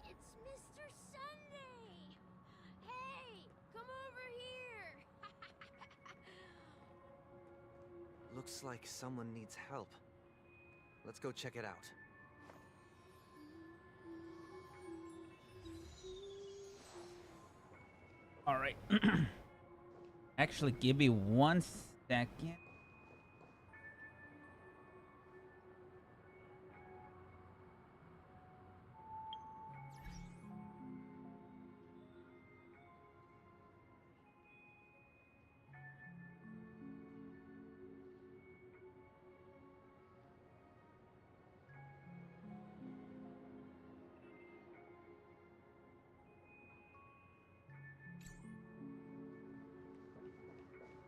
S8: It's Mr. Sunday! Hey, come over here!
S21: Looks like someone needs help. Let's go check it out.
S1: All right. Actually, give me 1 second.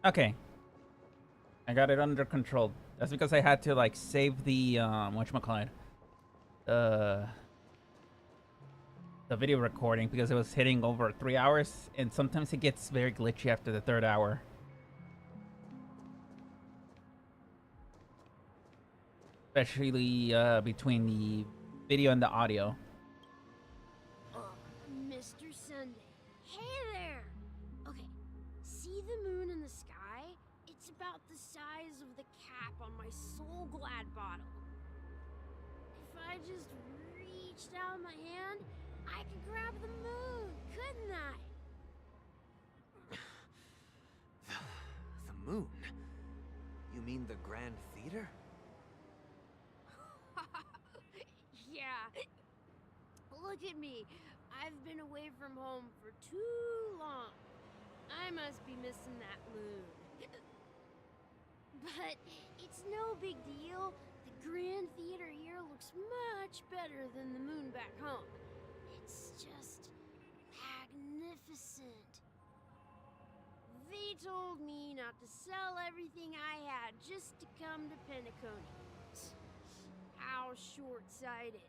S1: Okay. I got it under control. That's because I had to like save the whatchamacallit, the video recording because it was hitting over 3 hours, and sometimes it gets very glitchy after the 3rd hour. Especially between the video and the audio.
S8: Mr. Sunday. Hey there! Okay, see the moon in the sky? It's about the size of the cap on my Soul Glad bottle. If I just reached out my hand, I could grab the moon, couldn't I?
S21: The moon? You mean the Grand Theater?
S8: Yeah. Look at me. I've been away from home for too long. I must be missing that moon. But it's no big deal. The Grand Theater here looks much better than the moon back home. It's just magnificent. They told me not to sell everything I had just to come to Penacony. How short-sighted.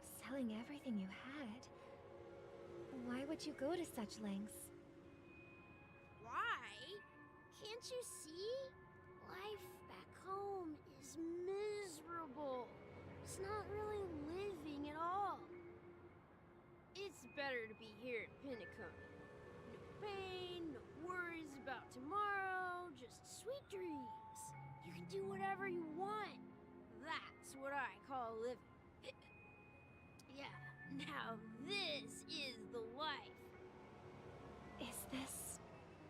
S3: Selling everything you had? Why would you go to such lengths?
S8: Why? Can't you see? Life back home is miserable. It's not really living at all. It's better to be here at Penacony. No pain, no worries about tomorrow, just sweet dreams. You can do whatever you want. That's what I call living. Yeah, now this is the life.
S3: Is this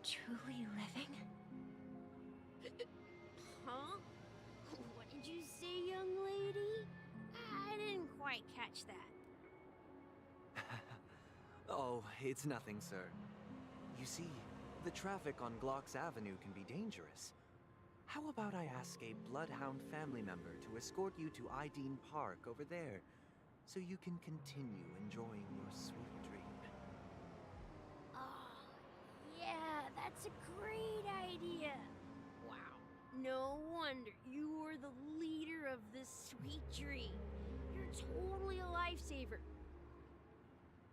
S3: truly living?
S8: Huh? What did you say, young lady? I didn't quite catch that.
S21: Oh, it's nothing, sir. You see, the traffic on Glocks Avenue can be dangerous. How about I ask a Bloodhound family member to escort you to Ideen Park over there, so you can continue enjoying your sweet dream?
S8: Oh, yeah, that's a great idea. Wow, no wonder you were the leader of this sweet dream. You're totally a lifesaver.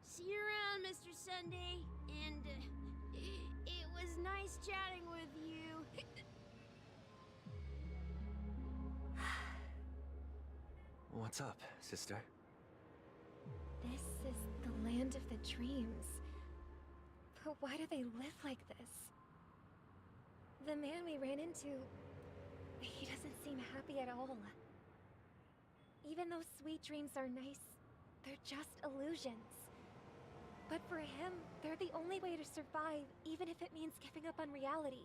S8: See you around, Mr. Sunday, and it was nice chatting with you.
S21: What's up, sister?
S3: This is the land of the dreams. But why do they live like this? The man we ran into, he doesn't seem happy at all. Even though sweet dreams are nice, they're just illusions. But for him, they're the only way to survive, even if it means giving up on reality.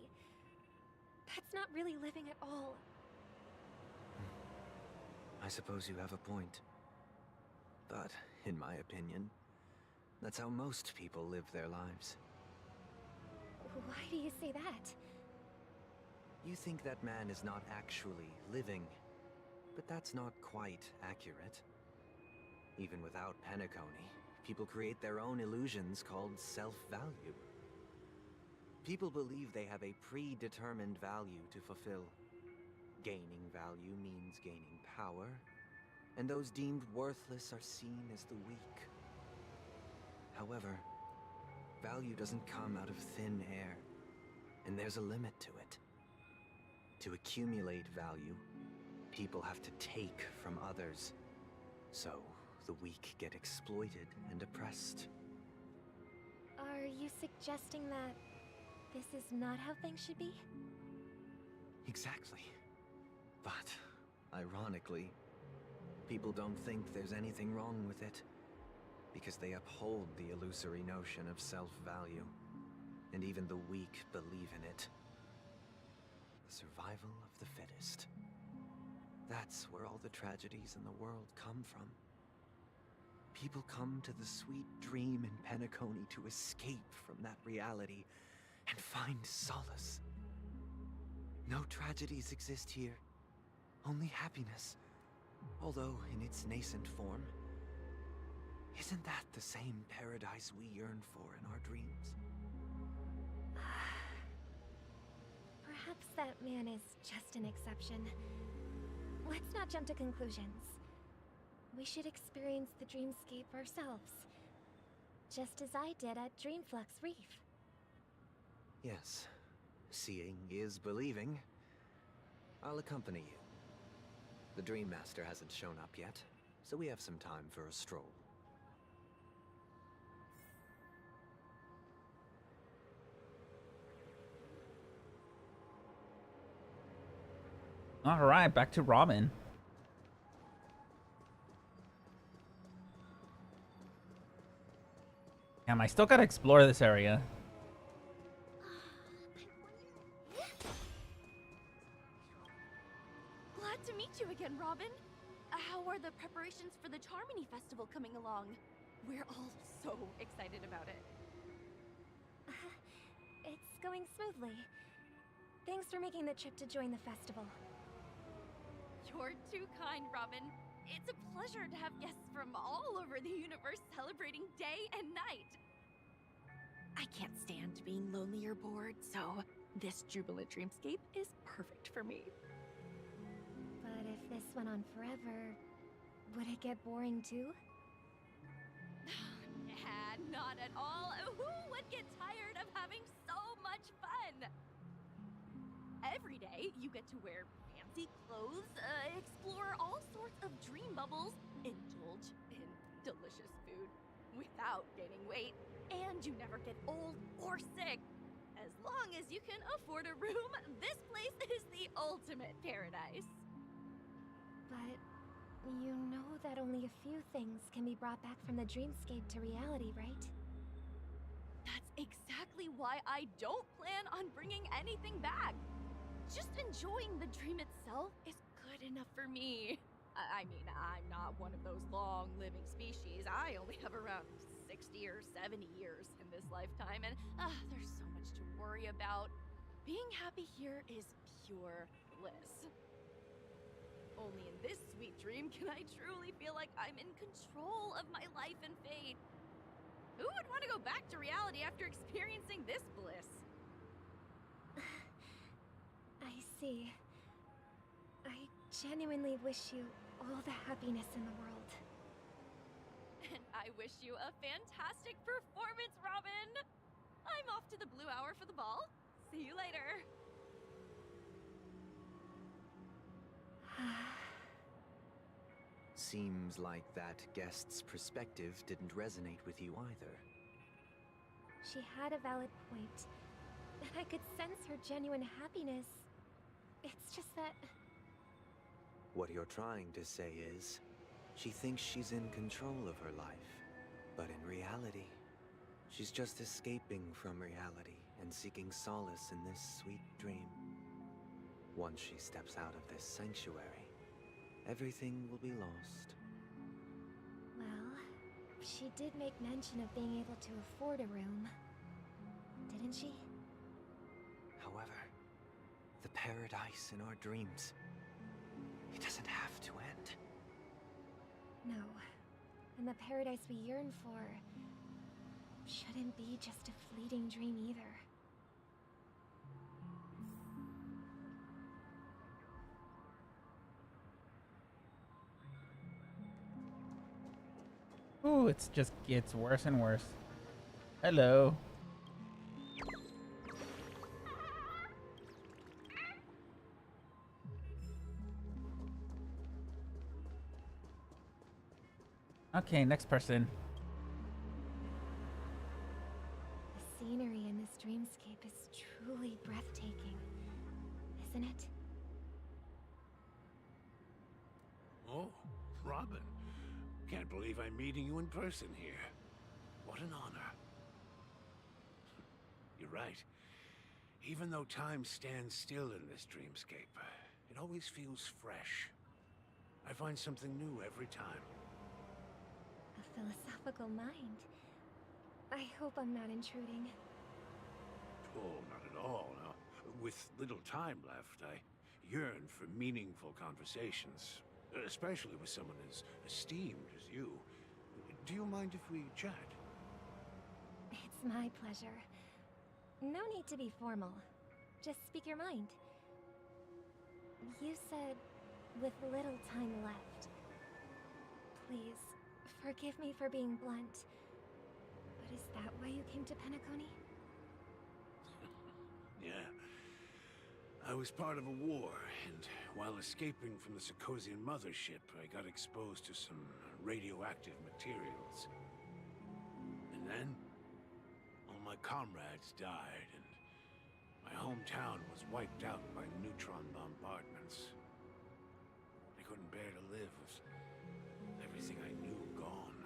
S3: That's not really living at all.
S21: I suppose you have a point. But, in my opinion, that's how most people live their lives.
S3: Why do you say that?
S21: You think that man is not actually living, but that's not quite accurate. Even without Penacony, people create their own illusions called self-value. People believe they have a predetermined value to fulfill. Gaining value means gaining power, and those deemed worthless are seen as the weak. However, value doesn't come out of thin air, and there's a limit to it. To accumulate value, people have to take from others. So, the weak get exploited and oppressed.
S3: Are you suggesting that this is not how things should be?
S21: Exactly. But, ironically, people don't think there's anything wrong with it, because they uphold the illusory notion of self-value, and even the weak believe in it. The survival of the fittest. That's where all the tragedies in the world come from. People come to the sweet dream in Penacony to escape from that reality and find solace. No tragedies exist here, only happiness, although in its nascent form. Isn't that the same paradise we yearn for in our dreams?
S3: Perhaps that man is just an exception. Let's not jump to conclusions. We should experience the dreamscape ourselves, just as I did at Dreamflux Reef.
S21: Yes, seeing is believing. I'll accompany you. The Dream Master hasn't shown up yet, so we have some time for a stroll.
S1: All right, back to Robin. Damn, I still gotta explore this area.
S8: Glad to meet you again, Robin. How are the preparations for the Charmony Festival coming along? We're all so excited about it.
S3: It's going smoothly. Thanks for making the trip to join the festival.
S8: You're too kind, Robin. It's a pleasure to have guests from all over the universe celebrating day and night. I can't stand being lonely or bored, so this jubilant dreamscape is perfect for me.
S3: But if this went on forever, would it get boring too?
S8: Nah, not at all. Who would get tired of having so much fun? Every day, you get to wear fancy clothes, explore all sorts of dream bubbles, indulge in delicious food without gaining weight, and you never get old or sick. As long as you can afford a room, this place is the ultimate paradise.
S3: But you know that only a few things can be brought back from the dreamscape to reality, right?
S8: That's exactly why I don't plan on bringing anything back. Just enjoying the dream itself is good enough for me. I mean, I'm not one of those long-living species. I only have around 60 or 70 years in this lifetime, and there's so much to worry about. Being happy here is pure bliss. Only in this sweet dream can I truly feel like I'm in control of my life and fate. Who would want to go back to reality after experiencing this bliss?
S3: I see. I genuinely wish you all the happiness in the world.
S8: And I wish you a fantastic performance, Robin! I'm off to the Blue Hour for the ball. See you later.
S21: Seems like that guest's perspective didn't resonate with you either.
S3: She had a valid point, and I could sense her genuine happiness. It's just that...
S21: What you're trying to say is, she thinks she's in control of her life, but in reality, she's just escaping from reality and seeking solace in this sweet dream. Once she steps out of this sanctuary, everything will be lost.
S3: Well, she did make mention of being able to afford a room, didn't she?
S21: However, the paradise in our dreams, it doesn't have to end.
S3: No, and the paradise we yearn for shouldn't be just a fleeting dream either.
S1: Ooh, it just gets worse and worse. Hello. Okay, next person.
S3: The scenery in this dreamscape is truly breathtaking, isn't it?
S10: Oh, Robin. Can't believe I'm meeting you in person here. What an honor. You're right. Even though time stands still in this dreamscape, it always feels fresh. I find something new every time.
S3: A philosophical mind. I hope I'm not intruding.
S10: Oh, not at all. No. With little time left, I yearn for meaningful conversations, especially with someone as esteemed as you. Do you mind if we chat?
S3: It's my pleasure. No need to be formal. Just speak your mind. You said, with little time left. Please, forgive me for being blunt. But is that why you came to Penacony?
S10: Yeah. I was part of a war, and while escaping from the Sarkosian mothership, I got exposed to some radioactive materials. And then, all my comrades died, and my hometown was wiped out by neutron bombardments. I couldn't bear to live with everything I knew gone.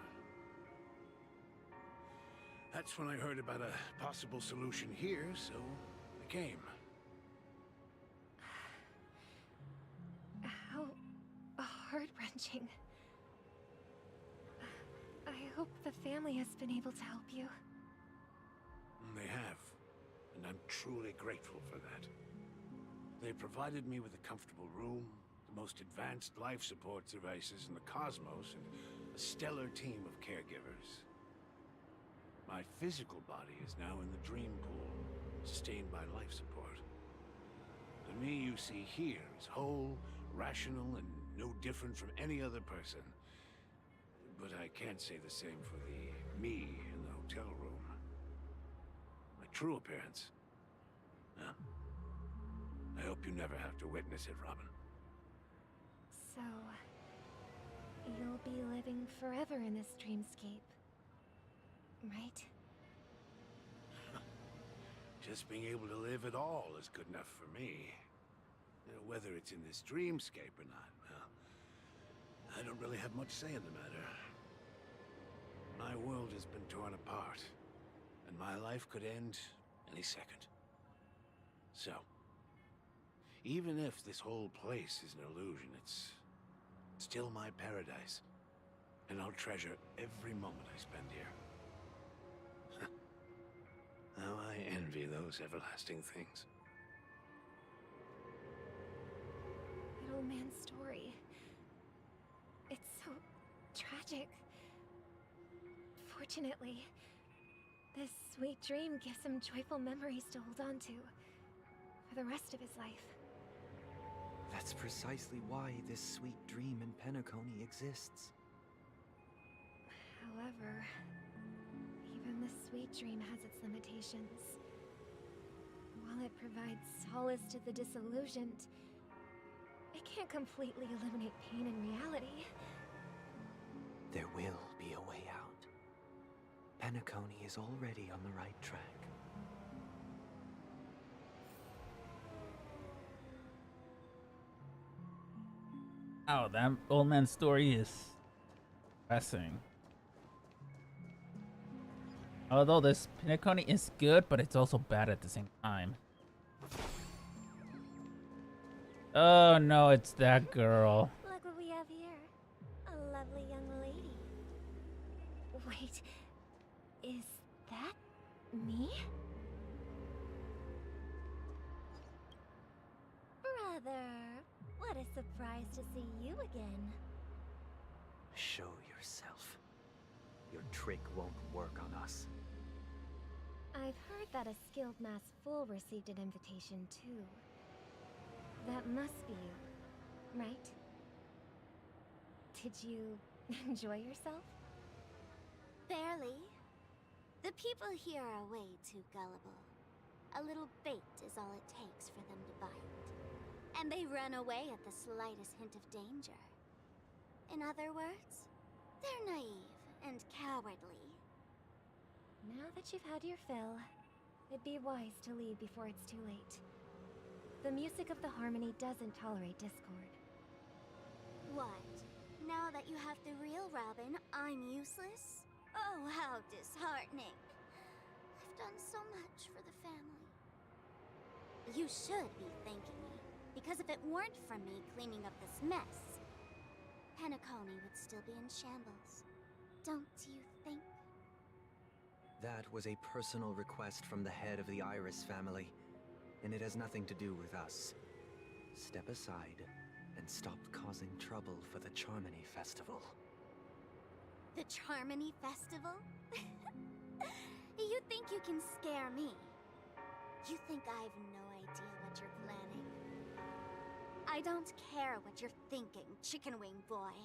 S10: That's when I heard about a possible solution here, so I came.
S3: How heart-wrenching. I hope the family has been able to help you.
S10: They have, and I'm truly grateful for that. They provided me with a comfortable room, the most advanced life support devices in the cosmos, and a stellar team of caregivers. My physical body is now in the dream pool, sustained by life support. The me you see here is whole, rational, and no different from any other person. But I can't say the same for the me in the hotel room. My true appearance. Well, I hope you never have to witness it, Robin.
S3: So, you'll be living forever in this dreamscape, right?
S10: Just being able to live at all is good enough for me. Whether it's in this dreamscape or not, well, I don't really have much say in the matter. My world has been torn apart, and my life could end any second. So, even if this whole place is an illusion, it's still my paradise, and I'll treasure every moment I spend here. How I envy those everlasting things.
S3: That old man's story. It's so tragic. Fortunately, this sweet dream gives him joyful memories to hold on to for the rest of his life.
S21: That's precisely why this sweet dream in Penacony exists.
S3: However, even the sweet dream has its limitations. While it provides solace to the disillusioned, it can't completely eliminate pain in reality.
S21: There will be a way out. Penacony is already on the right track.
S1: Oh, that old man's story is depressing. Although this Penacony is good, but it's also bad at the same time. Oh no, it's that girl.
S3: Look what we have here. A lovely young lady. Wait, is that me? Brother, what a surprise to see you again.
S21: Show yourself. Your trick won't work on us.
S3: I've heard that a skilled masked fool received an invitation too. That must be you, right? Did you enjoy yourself?
S12: Barely. The people here are way too gullible. A little bait is all it takes for them to bite. And they run away at the slightest hint of danger. In other words, they're naive and cowardly.
S3: Now that you've had your fill, it'd be wise to leave before it's too late. The music of the harmony doesn't tolerate discord.
S12: What? Now that you have the real Robin, I'm useless? Oh, how disheartening. I've done so much for the family. You should be thanking me, because if it weren't for me cleaning up this mess, Penacony would still be in shambles. Don't you think?
S21: That was a personal request from the head of the Iris family, and it has nothing to do with us. Step aside and stop causing trouble for the Charmony Festival.
S12: The Charmony Festival? You think you can scare me? You think I've no idea what you're planning? I don't care what you're thinking, Chicken Wing Boy.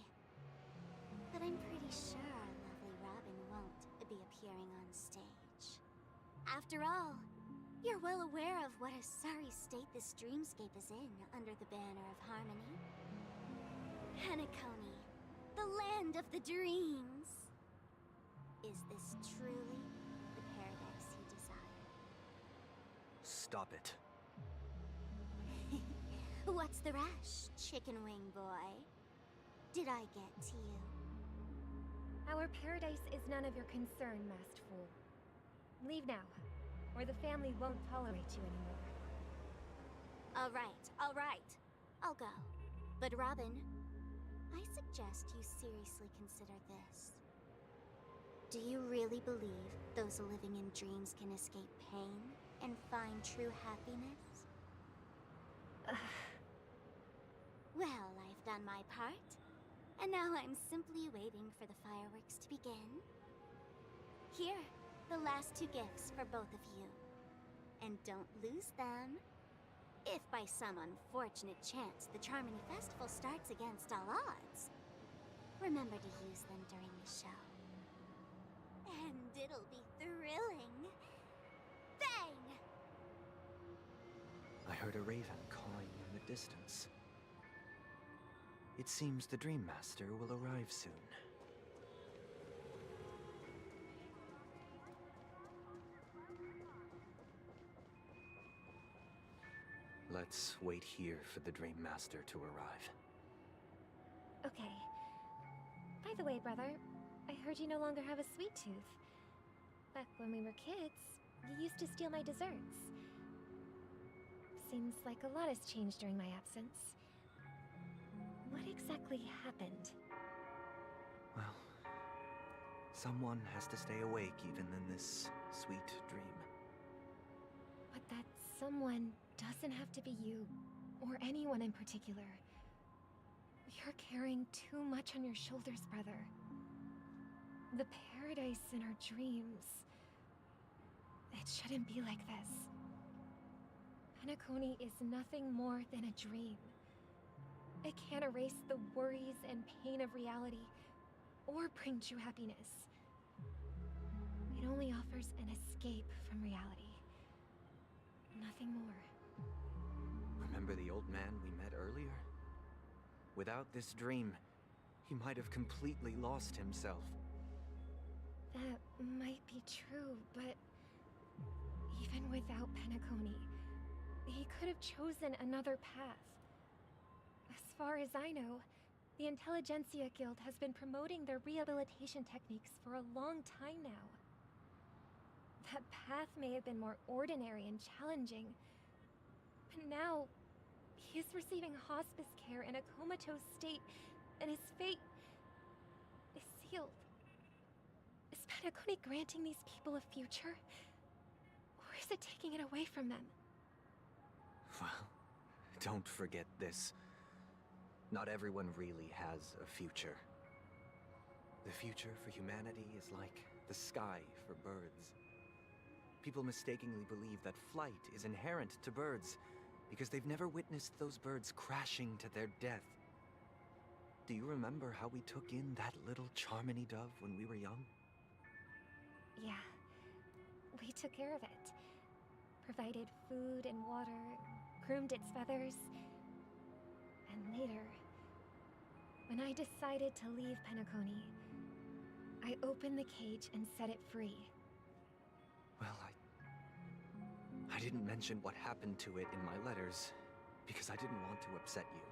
S12: But I'm pretty sure lovely Robin won't be appearing on stage. After all, you're well aware of what a sorry state this dreamscape is in under the banner of harmony. Penacony, the land of the dreams. Is this truly the paradise you desire?
S21: Stop it.
S12: What's the rush, Chicken Wing Boy? Did I get to you?
S3: Our paradise is none of your concern, masked fool. Leave now, or the family won't tolerate you anymore.
S12: All right. I'll go. But Robin, I suggest you seriously consider this. Do you really believe those living in dreams can escape pain and find true happiness? Well, I've done my part, and now I'm simply waiting for the fireworks to begin. Here, the last 2 gifts for both of you. And don't lose them. If by some unfortunate chance the Charmony Festival starts against all odds, remember to use them during the show. And it'll be thrilling. Bang!
S21: I heard a raven cawing in the distance. It seems the Dream Master will arrive soon. Let's wait here for the Dream Master to arrive.
S3: Okay. By the way, brother, I heard you no longer have a sweet tooth. Back when we were kids, you used to steal my desserts. Seems like a lot has changed during my absence. What exactly happened?
S21: Well, someone has to stay awake even in this sweet dream.
S3: But that someone doesn't have to be you, or anyone in particular. You're carrying too much on your shoulders, brother. The paradise in our dreams. It shouldn't be like this. Penacony is nothing more than a dream. It can't erase the worries and pain of reality, or bring true happiness. It only offers an escape from reality. Nothing more.
S21: Remember the old man we met earlier? Without this dream, he might have completely lost himself.
S3: That might be true, but even without Penacony, he could have chosen another path. As far as I know, the Intelligentsia Guild has been promoting their rehabilitation techniques for a long time now. That path may have been more ordinary and challenging, but now he is receiving hospice care in a comatose state, and his fate is sealed. Is Penacony granting these people a future? Or is it taking it away from them?
S21: Well, don't forget this. Not everyone really has a future. The future for humanity is like the sky for birds. People mistakenly believe that flight is inherent to birds because they've never witnessed those birds crashing to their death. Do you remember how we took in that little Charmony dove when we were young?
S3: Yeah. We took care of it. Provided food and water, groomed its feathers. And later, when I decided to leave Penacony, I opened the cage and set it free.
S21: Well, I didn't mention what happened to it in my letters, because I didn't want to upset you.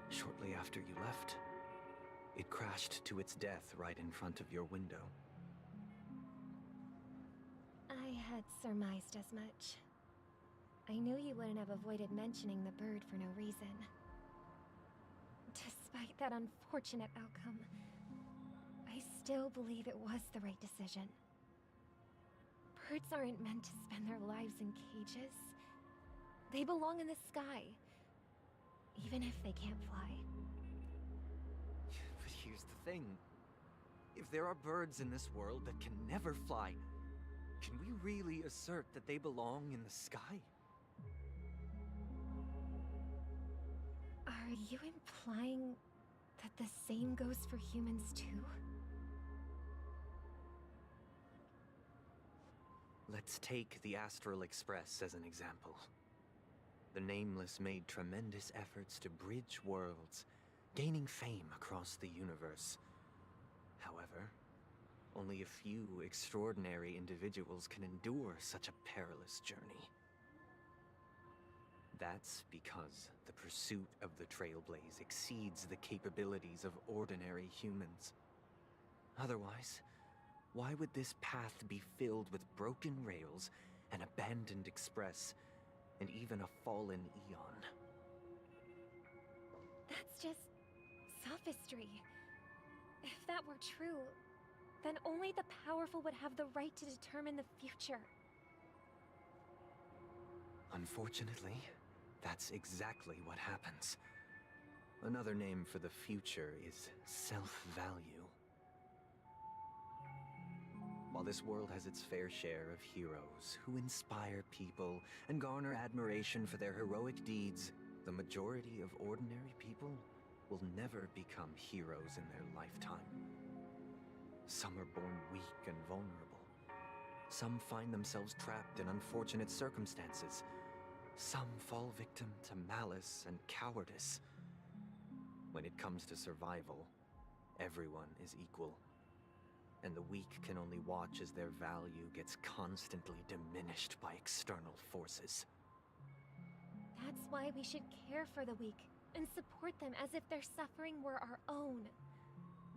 S21: Shortly after you left, it crashed to its death right in front of your window.
S3: I had surmised as much. I knew you wouldn't have avoided mentioning the bird for no reason. Despite that unfortunate outcome, I still believe it was the right decision. Birds aren't meant to spend their lives in cages. They belong in the sky, even if they can't fly.
S21: But here's the thing. If there are birds in this world that can never fly, can we really assert that they belong in the sky?
S3: Are you implying that the same goes for humans too?
S21: Let's take the Astral Express as an example. The Nameless made tremendous efforts to bridge worlds, gaining fame across the universe. However, only a few extraordinary individuals can endure such a perilous journey. That's because the pursuit of the Trailblaze exceeds the capabilities of ordinary humans. Otherwise, why would this path be filled with broken rails, an abandoned express, and even a fallen Eon?
S3: That's just sophistry. If that were true, then only the powerful would have the right to determine the future.
S21: Unfortunately, that's exactly what happens. Another name for the future is self-value. While this world has its fair share of heroes who inspire people and garner admiration for their heroic deeds, the majority of ordinary people will never become heroes in their lifetime. Some are born weak and vulnerable. Some find themselves trapped in unfortunate circumstances. Some fall victim to malice and cowardice. When it comes to survival, everyone is equal. And the weak can only watch as their value gets constantly diminished by external forces.
S3: That's why we should care for the weak and support them as if their suffering were our own.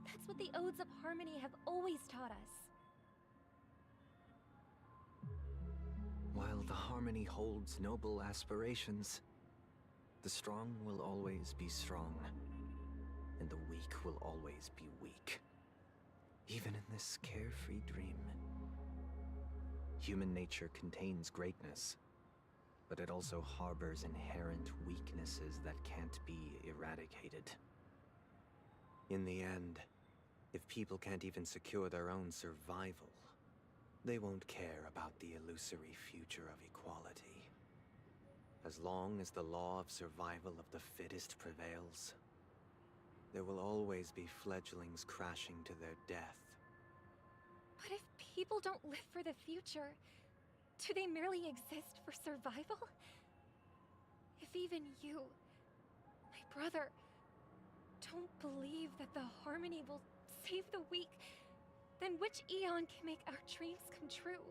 S3: That's what the Odes of Harmony have always taught us.
S21: While the Harmony holds noble aspirations, the strong will always be strong, and the weak will always be weak. Even in this carefree dream. Human nature contains greatness, but it also harbors inherent weaknesses that can't be eradicated. In the end, if people can't even secure their own survival, they won't care about the illusory future of equality. As long as the law of survival of the fittest prevails, there will always be fledglings crashing to their death.
S3: But if people don't live for the future, do they merely exist for survival? If even you, my brother, don't believe that the Harmony will save the weak, then which Eon can make our dreams come true?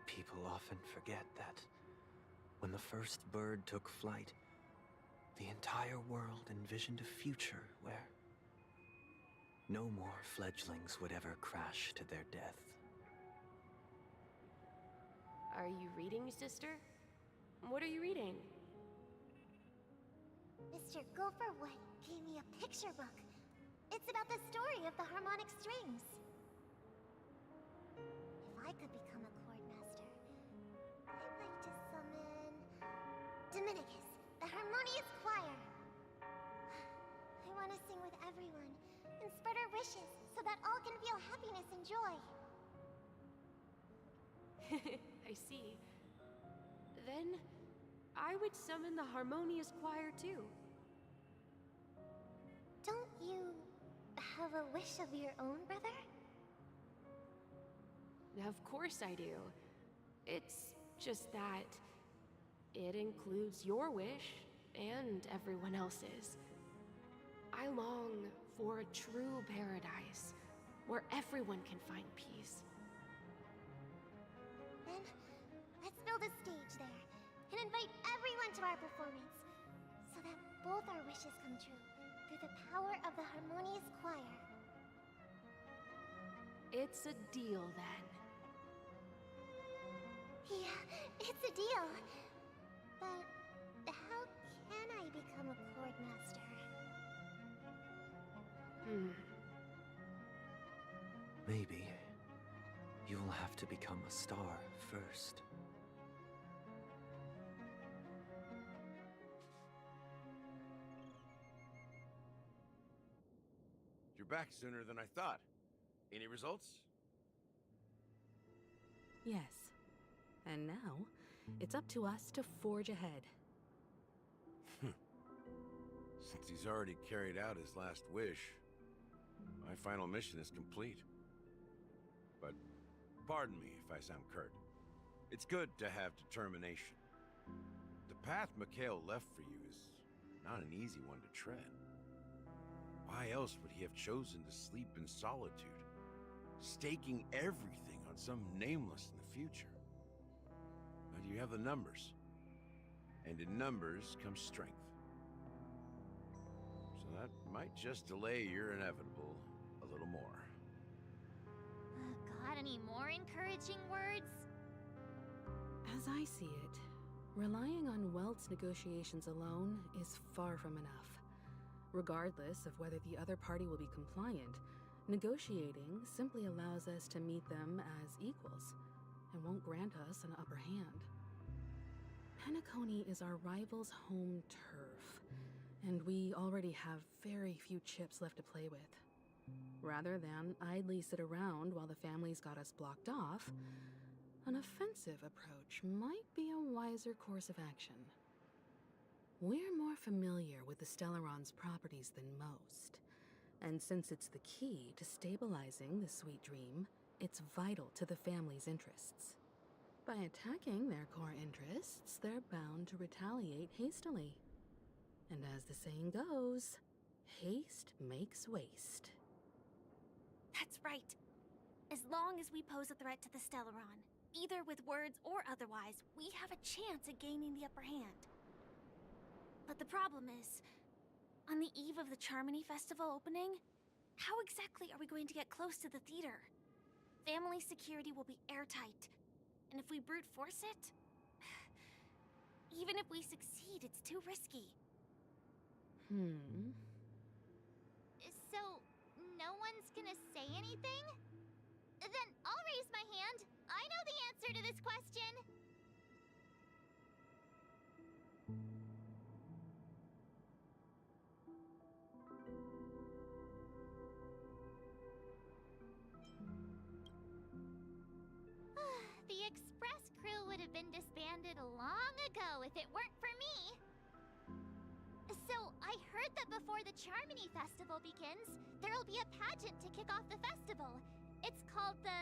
S21: People often forget that when the first bird took flight, the entire world envisioned a future where no more fledglings would ever crash to their death.
S2: Are you reading, sister? What are you reading?
S12: Mr. Gopherwood gave me a picture book. It's about the story of the harmonic strings. If I could become a chord master, I'd like to summon Dominicus, the harmonious choir. I want to sing with everyone and spread our wishes so that all can feel happiness and joy.
S2: I see. Then, I would summon the harmonious choir too.
S12: Don't
S3: You have a wish of your own, brother?
S8: Of course I do. It's just that it includes your wish and everyone else's. I long for a true paradise where everyone can find peace.
S3: Then, let's build a stage there and invite everyone to our performance so that both our wishes come true through the power of the harmonious choir.
S8: It's a deal then.
S3: Yeah, it's a deal. But how can I become a chord master?
S21: Maybe you'll have to become a star first.
S10: You're back sooner than I thought. Any results?
S15: Yes. And now, it's up to us to forge ahead.
S10: Since he's already carried out his last wish, my final mission is complete. But pardon me if I sound curt. It's good to have determination. The path Mikhail left for you is not an easy one to tread. Why else would he have chosen to sleep in solitude, staking everything on some nameless in the future? But you have the numbers, and in numbers comes strength. So that might just delay your inevitable a little more.
S12: Got any more encouraging words?
S15: As I see it, relying on Welt's negotiations alone is far from enough. Regardless of whether the other party will be compliant, negotiating simply allows us to meet them as equals, and won't grant us an upper hand. Penacony is our rival's home turf, and we already have very few chips left to play with. Rather than idly sit around while the family's got us blocked off, an offensive approach might be a wiser course of action. We're more familiar with the Stellaron's properties than most, and since it's the key to stabilizing the Sweet Dream, it's vital to the family's interests. By attacking their core interests, they're bound to retaliate hastily. And as the saying goes, haste makes waste.
S3: That's right. As long as we pose a threat to the Stellaron, either with words or otherwise, we have a chance at gaining the upper hand. But the problem is, on the eve of the Charmony Festival opening, how exactly are we going to get close to the theater? Family security will be airtight, and if we brute force it, even if we succeed, it's too risky.
S12: So, no one's gonna say anything? Then I'll raise my hand. I know the answer to this question. The Express crew would have been disbanded long ago if it weren't for me. So, I heard that before the Charmony Festival begins, there'll be a pageant to kick off the festival. It's called the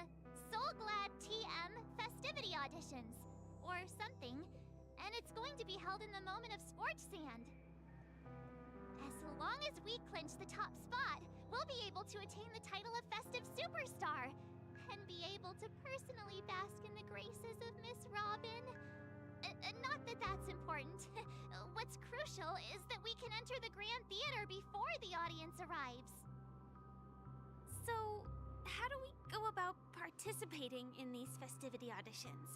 S12: Soulglad TM Festivity Auditions, or something, and it's going to be held in the moment of Scorch Sand. As long as we clinch the top spot, we'll be able to attain the title of Festive Superstar, and be able to personally bask in the graces of Miss Robin. Not that that's important. What's crucial is that we can enter the Grand Theater before the audience arrives.
S3: So, how do we go about participating in these festivity auditions?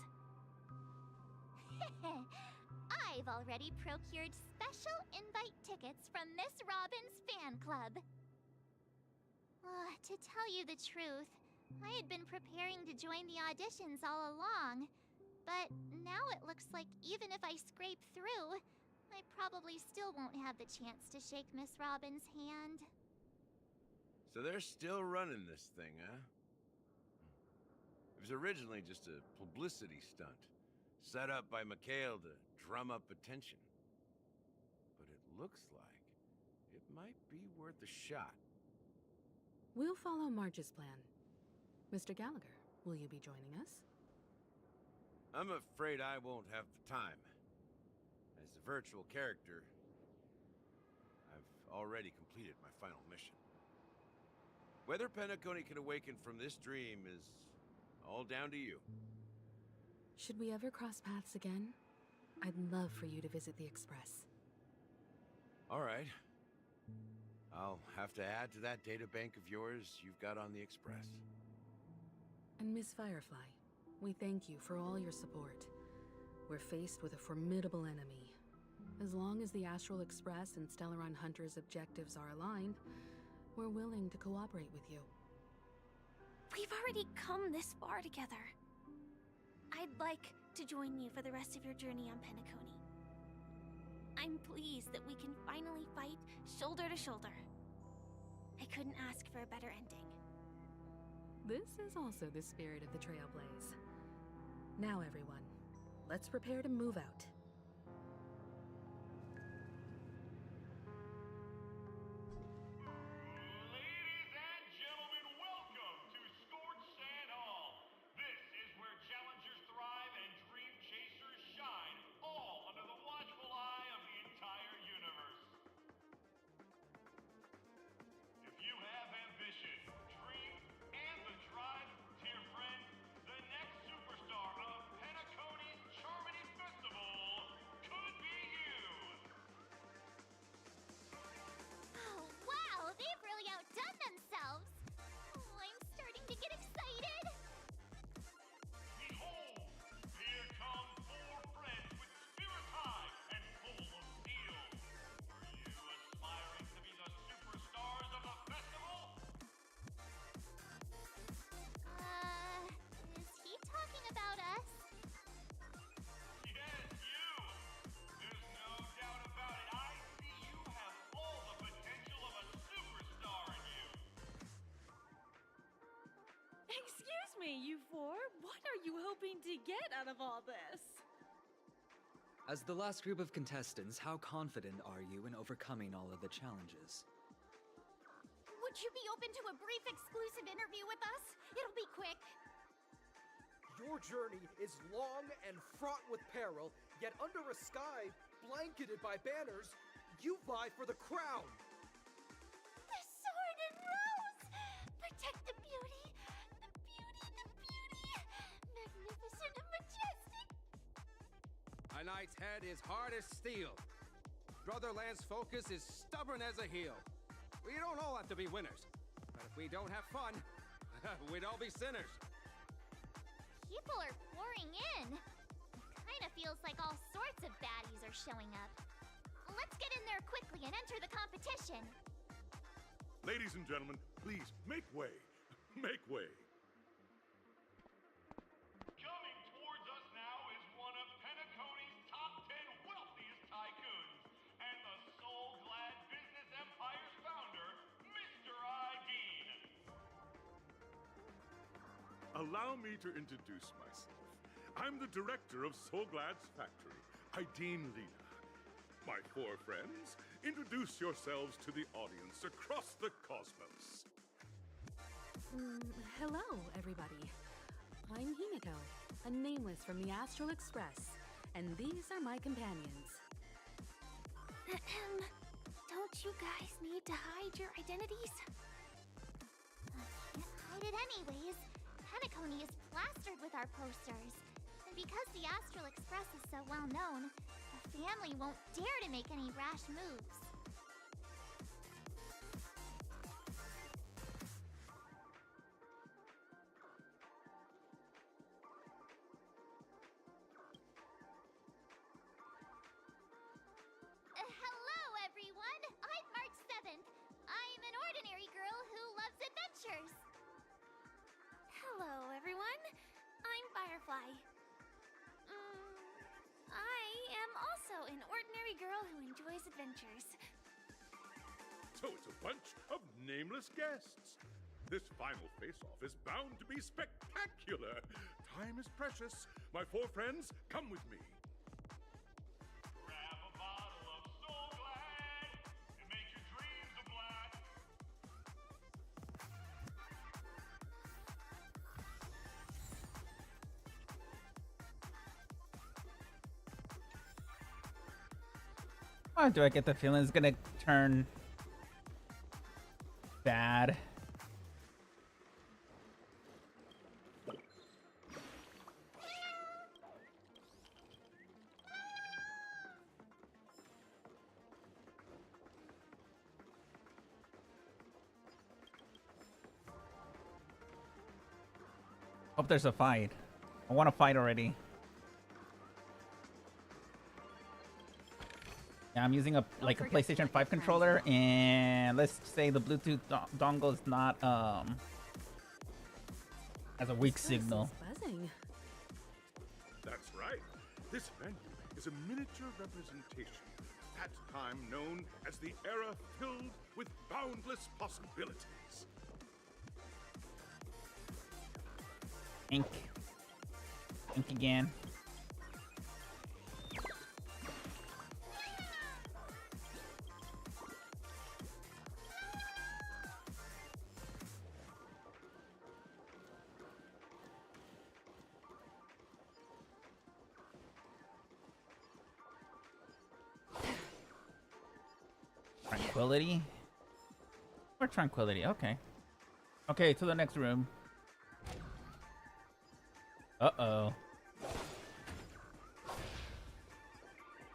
S12: I've already procured special invite tickets from Miss Robin's fan club. To tell you the truth, I had been preparing to join the auditions all along. But now it looks like even if I scrape through, I probably still won't have the chance to shake Miss Robin's hand.
S10: So they're still running this thing, huh? It was originally just a publicity stunt, set up by Mikhail to drum up attention. But it looks like it might be worth a shot.
S15: We'll follow March's plan. Mr. Gallagher, will you be joining us?
S10: I'm afraid I won't have the time. As a virtual character, I've already completed my final mission. Whether Penacony can awaken from this dream is all down to you.
S15: Should we ever cross paths again? I'd love for you to visit the Express.
S10: All right. I'll have to add to that databank of yours you've got on the Express.
S15: And Miss Firefly, we thank you for all your support. We're faced with a formidable enemy. As long as the Astral Express and Stellaron Hunter's objectives are aligned, we're willing to cooperate with you.
S3: We've already come this far together. I'd like to join you for the rest of your journey on Penacony. I'm pleased that we can finally fight shoulder to shoulder. I couldn't ask for a better ending.
S15: This is also the spirit of the Trailblaze. Now everyone, let's prepare to move out.
S16: Ladies and gentlemen, welcome to Scorched Sand Hall. This is where challengers thrive and dream chasers shine, all under the watchful eye of the entire universe. If you have ambition, dream, and the drive, dear friend, the next superstar of Penacony's Charmony Festival could be you.
S12: Oh, wow! They've really outdone themselves! Oh, I'm starting to get excited!
S16: Behold, here come four friends with spirits high and full of steel. Are you aspiring to be the superstars of the festival?
S12: Is he talking about us?
S16: Yes, you! There's no doubt about it. I see you have all the potential of a superstar in you.
S19: Excuse me, you four. What are you hoping to get out of all this?
S23: As the last group of contestants, how confident are you in overcoming all of the challenges?
S12: Would you be open to a brief exclusive interview with us? It'll be quick.
S24: Your journey is long and fraught with peril, yet under a sky blanketed by banners, you vie for the crown.
S12: The sword and rose! Protect the beauty! The beauty, the beauty! Magnificent and majestic!
S25: A knight's head is hard as steel. Brother Lance's focus is stubborn as a heel. We don't all have to be winners, but if we don't have fun, we'd all be sinners.
S12: People are pouring in. Kinda feels like all sorts of baddies are showing up. Let's get in there quickly and enter the competition.
S26: Ladies and gentlemen, please make way. Make way.
S16: Coming towards us now is one of Penacony's top 10 wealthiest tycoons and the soul-glad business empire's founder, Mr. Dean.
S26: Allow me to introduce myself. I'm the director of Soulglad's factory, Dean Lena. My four friends, introduce yourselves to the audience across the cosmos.
S15: Hello, everybody. I'm Himiko, a nameless from the Astral Express, and these are my companions.
S3: Don't you guys need to hide your identities?
S12: Can't hide it anyways. Penacony is plastered with our posters. And because the Astral Express is so well known, the family won't dare to make any rash moves. Hello, everyone! I'm March 7th. I'm an ordinary girl who loves adventures.
S3: Hello, everyone. I'm Firefly. I am also an ordinary girl who enjoys adventures.
S26: So it's a bunch of nameless guests. This final face-off is bound to be spectacular. Time is precious. My four friends, come with me.
S16: Grab a bottle of Soul Glad and make your dreams
S1: Or do I get the feeling it's gonna turn bad? Hope there's a fight. I want to fight already. Yeah, I'm using a PlayStation 5 controller, and let's say the Bluetooth dongle is not has a weak signal.
S26: That's right. This venue is a miniature representation of that time known as the era filled with boundless possibilities.
S1: Ink. Ink again. Tranquility? Or tranquility, okay. Okay, to the next room. Uh-oh.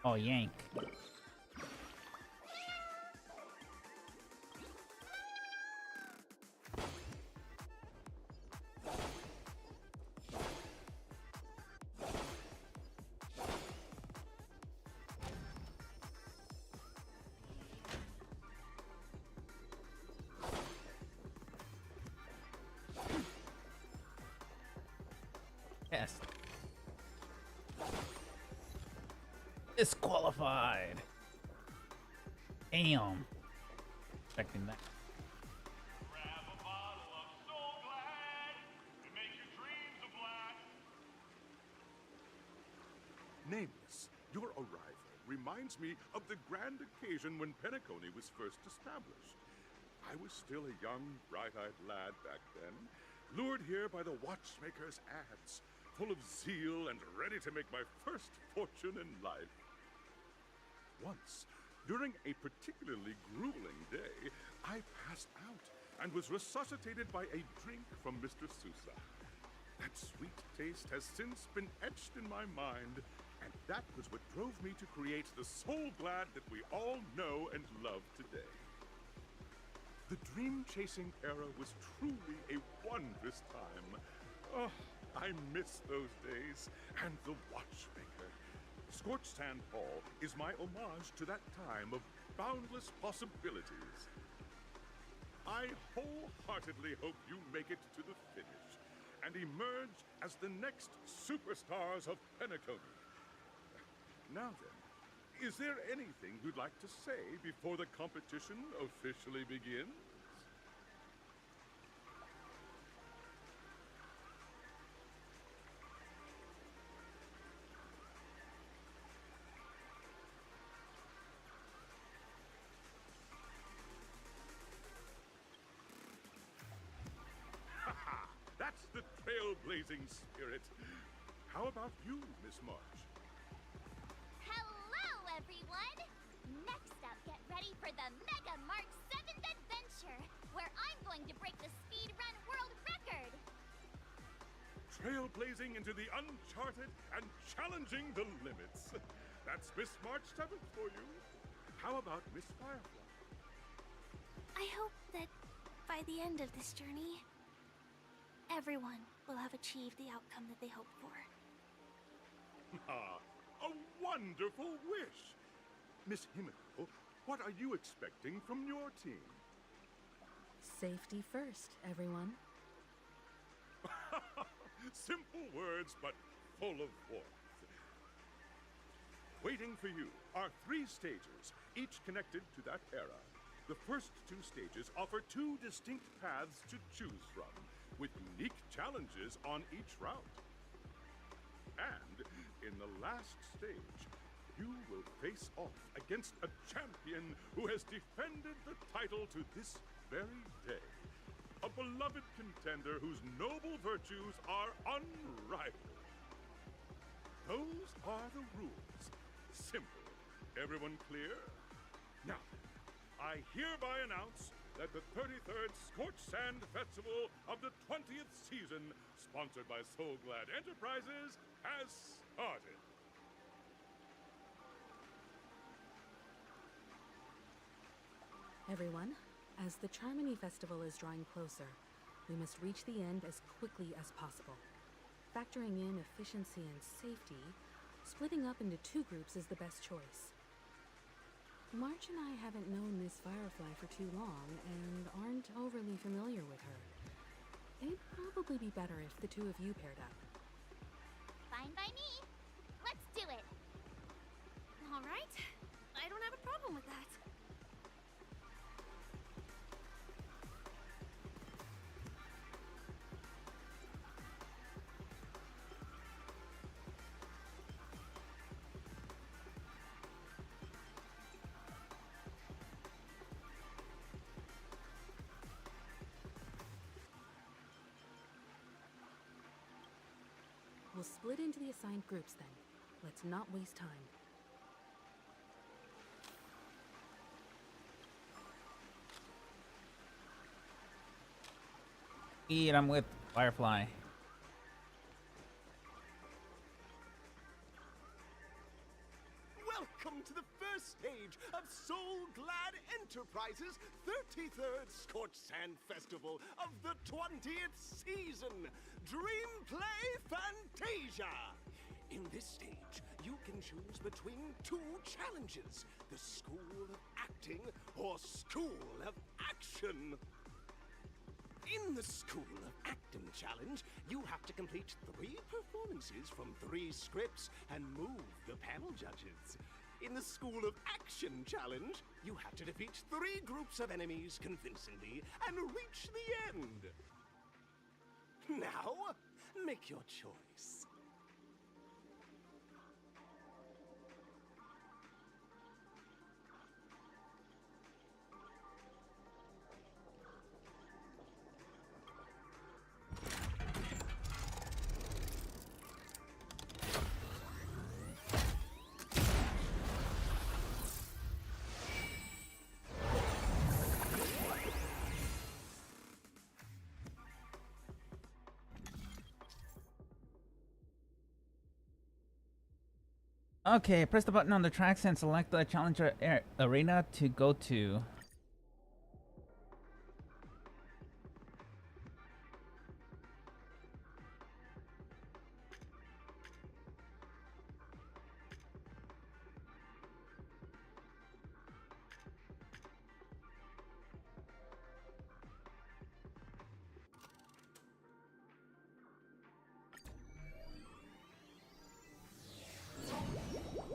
S1: Oh, yank. Yes. Disqualified. Damn. Expecting that.
S16: Grab a bottle of Soul Glad and make your dreams a blast.
S26: Nameless, your arrival reminds me of the grand occasion when Penacony was first established. I was still a young, bright-eyed lad back then, lured here by the watchmaker's ads, full of zeal and ready to make my first fortune in life. Once, during a particularly grueling day, I passed out and was resuscitated by a drink from Mr. Sousa. That sweet taste has since been etched in my mind, and that was what drove me to create the Soul Glad that we all know and love today. The dream-chasing era was truly a wondrous time. Oh, I miss those days, and the watchmaker. Scorched Sand Hall is my homage to that time of boundless possibilities. I wholeheartedly hope you make it to the finish and emerge as the next superstars of Penacony. Now then, is there anything you'd like to say before the competition officially begins? That's the trailblazing spirit. How about you, Miss March?
S3: Hello, everyone! Next up, get ready for the Mega March 7th adventure, where I'm going to break the speedrun world record!
S26: Trailblazing into the uncharted and challenging the limits. That's Miss March 7th for you. How about Miss Firefly?
S4: I hope that by the end of this journey, everyone will have achieved the outcome that they hoped for.
S26: Ah, a wonderful wish! Miss Himiko, what are you expecting from your team?
S15: Safety first, everyone.
S26: Simple words, but full of warmth. Waiting for you are 3 stages, each connected to that era. The first 2 stages offer 2 distinct paths to choose from, with unique challenges on each route. And in the last stage, you will face off against a champion who has defended the title to this very day. A beloved contender whose noble virtues are unrivaled. Those are the rules. Simple, Everyone clear? Now, I hereby announce that the 33rd Scorched Sand Festival of the 20th season, sponsored by Soul Glad Enterprises, has started.
S15: Everyone, as the Charmony Festival is drawing closer, we must reach the end as quickly as possible. Factoring in efficiency and safety, splitting up into 2 groups is the best choice. March and I haven't known Miss Firefly for too long and aren't overly familiar with her. It'd probably be better if the 2 of you paired up.
S12: Fine by me. Let's do it.
S4: All right. I don't have a problem with that.
S15: We'll split into the assigned groups then. Let's not waste time.
S1: I'm with Firefly.
S5: Welcome to the first stage of Soul Glad Enterprises' 33rd Scorched Sand Festival of the 20th season, Dream Play Fantasia! In this stage, you can choose between 2 challenges, the School of Acting or School of Action. In the School of Acting challenge, you have to complete 3 performances from 3 scripts and move the panel judges. In the School of Action challenge, you have to defeat 3 groups of enemies convincingly and reach the end. Now, make your choice.
S1: Okay, press the button on the tracks and select the challenger arena to go to.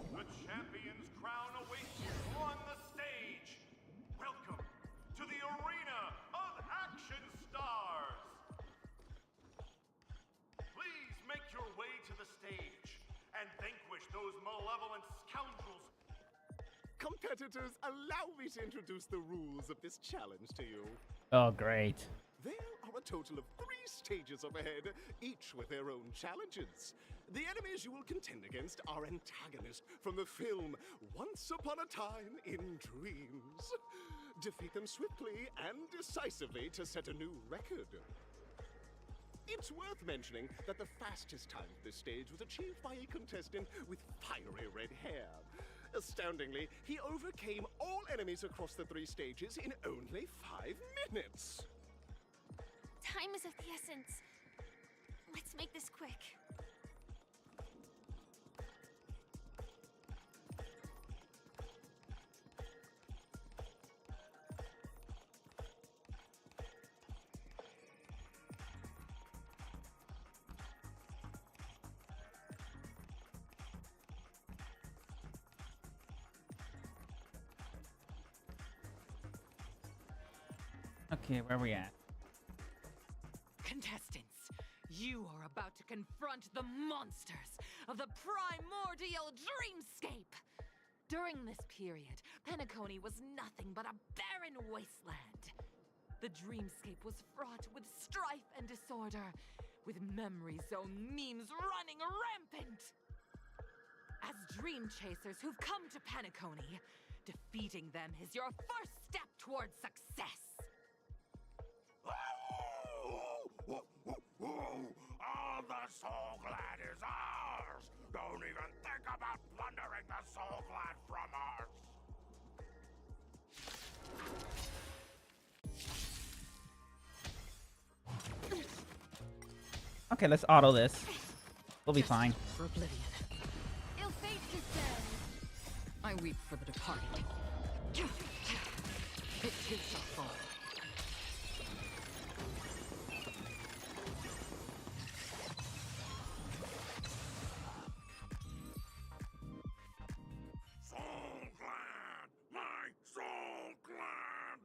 S16: The champion's crown awaits you on the stage. Welcome to the arena of action stars. Please make your way to the stage and vanquish those malevolent scoundrels.
S5: Competitors, allow me to introduce the rules of this challenge to you.
S1: Oh, great.
S5: There are a total of 3 stages up ahead, each with their own challenges. The enemies you will contend against are antagonists from the film Once Upon a Time in Dreams. Defeat them swiftly and decisively to set a new record. It's worth mentioning that the fastest time of this stage was achieved by a contestant with fiery red hair. Astoundingly, he overcame all enemies across the 3 stages in only 5 minutes.
S4: Time is of the essence. Let's make this quick.
S1: Okay, where are we at?
S15: Contestants, you are about to confront the monsters of the primordial dreamscape. During this period, Penacony was nothing but a barren wasteland. The dreamscape was fraught with strife and disorder, with memory zone memes running rampant.
S6: As dream chasers who've come to Penacony, defeating them is your first step towards success.
S7: All the Soul Glad is ours! Don't even think about plundering the Soul Glad from us!
S1: Okay, let's auto this. We'll be fine.
S6: For oblivion.
S8: Ill fate descends.
S6: I weep for the departed. It too shall fall.
S7: Soul Glad! My Soul Glad!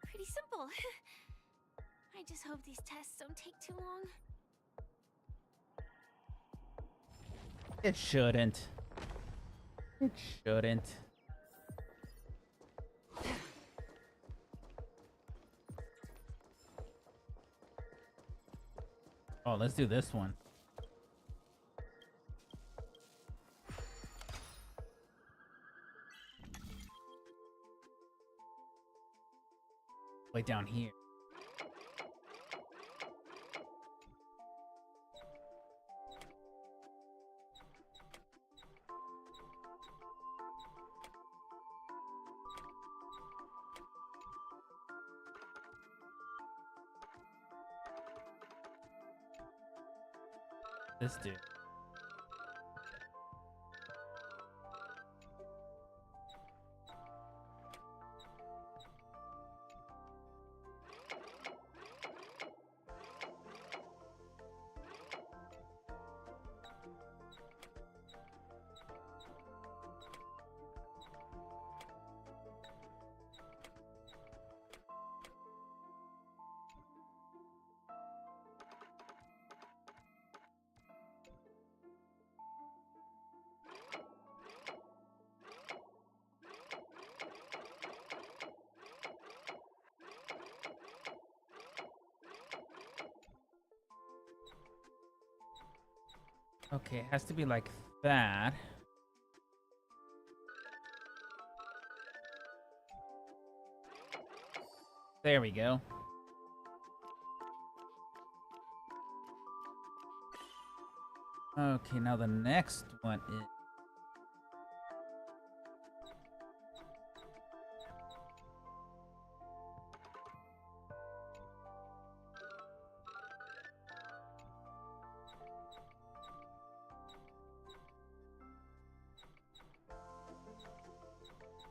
S4: Pretty simple. I just hope these tests don't take too long.
S1: It shouldn't. It shouldn't. Oh, let's do this one. Way down here. This dude. Okay, it has to be like that. There we go. Okay, now the next one is...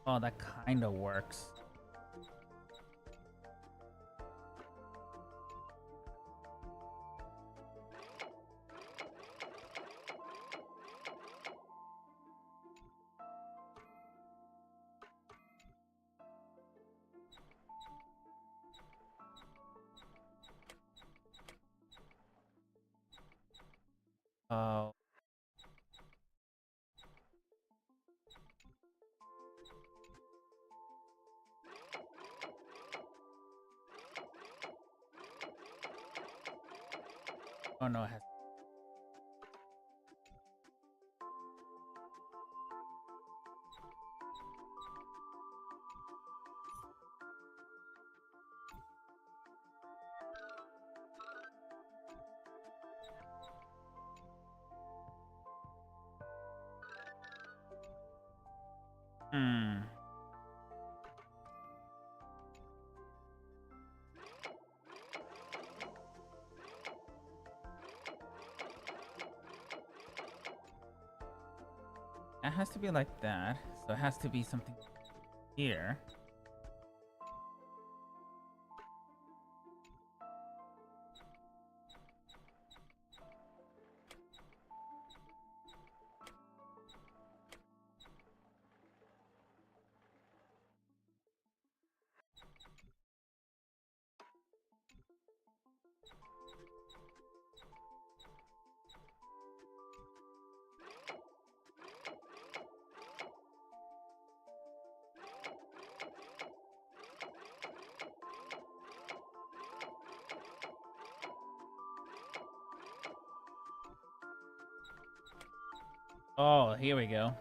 S1: Oh, that kind of works. Oh. Oh no, it has. Hmm. It has to be like that, so it has to be something here. Oh, here we go.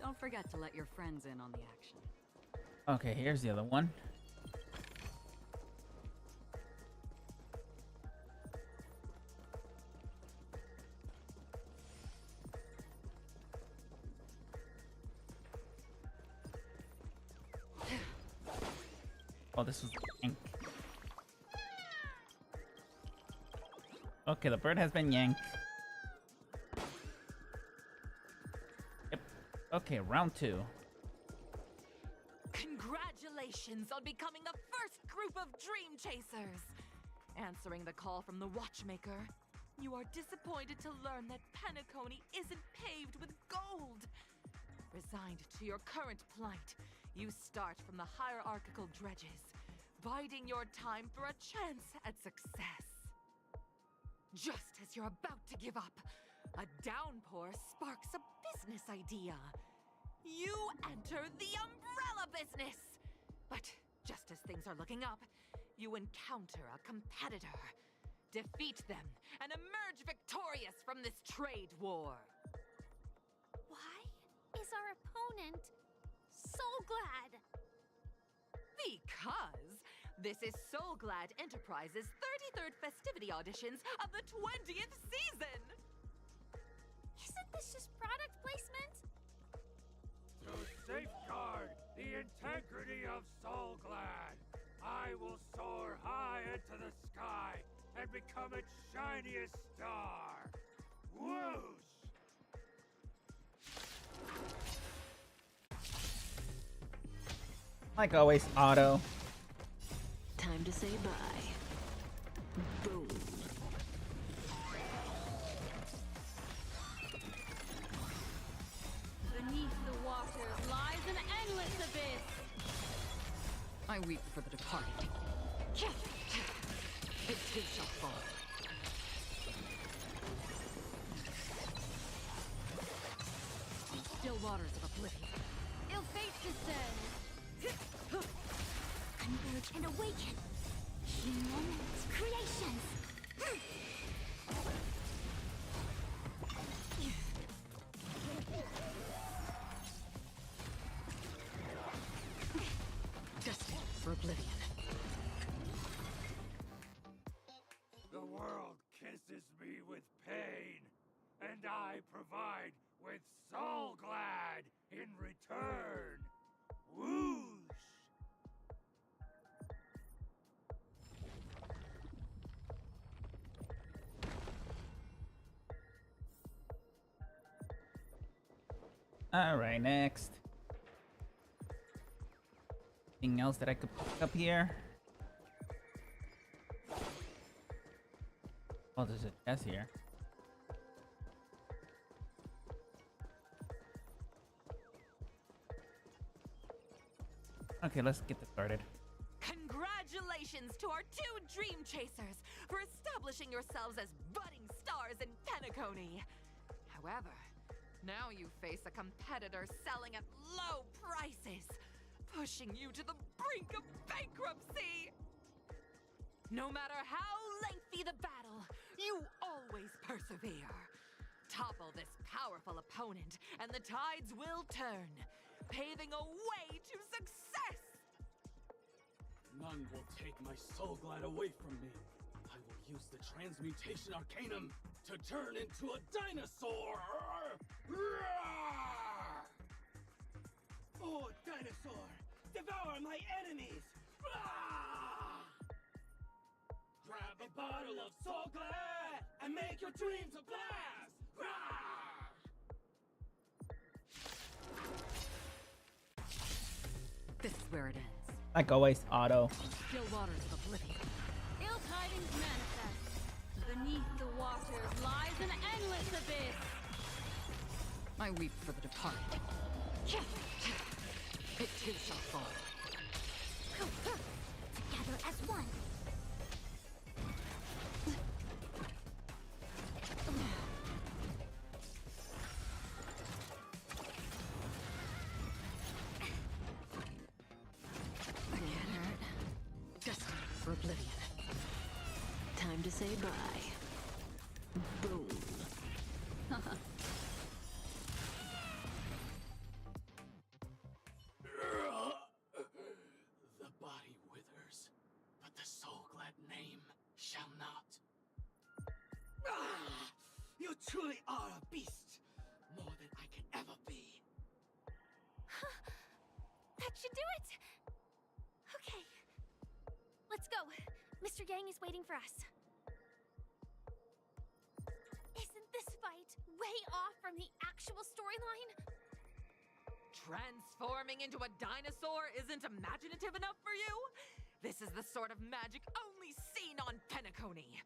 S6: Don't forget to let your friends in on the action.
S1: Okay, here's the other one. Oh, this was ink. Okay, the bird has been yanked. Yep. Okay, round 2.
S6: Congratulations on becoming the first group of Dream Chasers! Answering the call from the Watchmaker, you are disappointed to learn that Penacony isn't paved with gold. Resigned to your current plight, you start from the hierarchical dredges, biding your time for a chance at success. Just as you're about to give up, a downpour sparks a business idea. You enter the umbrella business! But just as things are looking up, you encounter a competitor. Defeat them and emerge victorious from this trade war.
S4: Why is our opponent Soulglad?
S6: Because this is Soulglad Enterprises' 33rd festivity auditions of the 20th season!
S4: Isn't this just product placement?
S7: To safeguard the integrity of Soulglad, I will soar high into the sky and become its shiniest star. Whoosh!
S1: Like always, auto.
S9: Time to say bye. Boom.
S19: Beneath the waters lies an endless abyss.
S6: I weep for the departed. It too shall fall. Still waters of oblivion.
S19: Ill fate descends.
S12: Converge and awaken. Humans, creations.
S6: Destined for oblivion.
S7: The world kisses me with pain, and I provide with Soulglad in return. Whoosh!
S1: Alright, next. Anything else that I could pick up here? Oh, there's a chest here. Okay, let's get this started.
S6: Congratulations to our 2 Dream Chasers for establishing yourselves as budding stars in Penacony. However, now you face a competitor selling at low prices, pushing you to the brink of bankruptcy. No matter how lengthy the battle, you always persevere. Topple this powerful opponent, and the tides will turn, paving a way to success!
S11: None will take my Soulglad away from me. I will use the Transmutation Arcanum to turn into a dinosaur! Oh, dinosaur! Devour my enemies! Grab a bottle of Soulglad and make your dreams a blast!
S6: This is where it ends.
S1: Like always, auto.
S6: Still waters of oblivion.
S19: Ill tidings manifest. Beneath the waters lies an endless abyss.
S6: I weep for the departed. It too shall fall.
S12: Together as one.
S9: Time to say bye. Boom.
S11: The body withers, but the soul-glad name shall not. You truly are a beast, more than I can ever be.
S4: That should do it! Okay. Let's go. Mr. Yang is waiting for us. Isn't this fight way off from the actual storyline?
S6: Transforming into a dinosaur isn't imaginative enough for you? This is the sort of magic only seen on Penacony.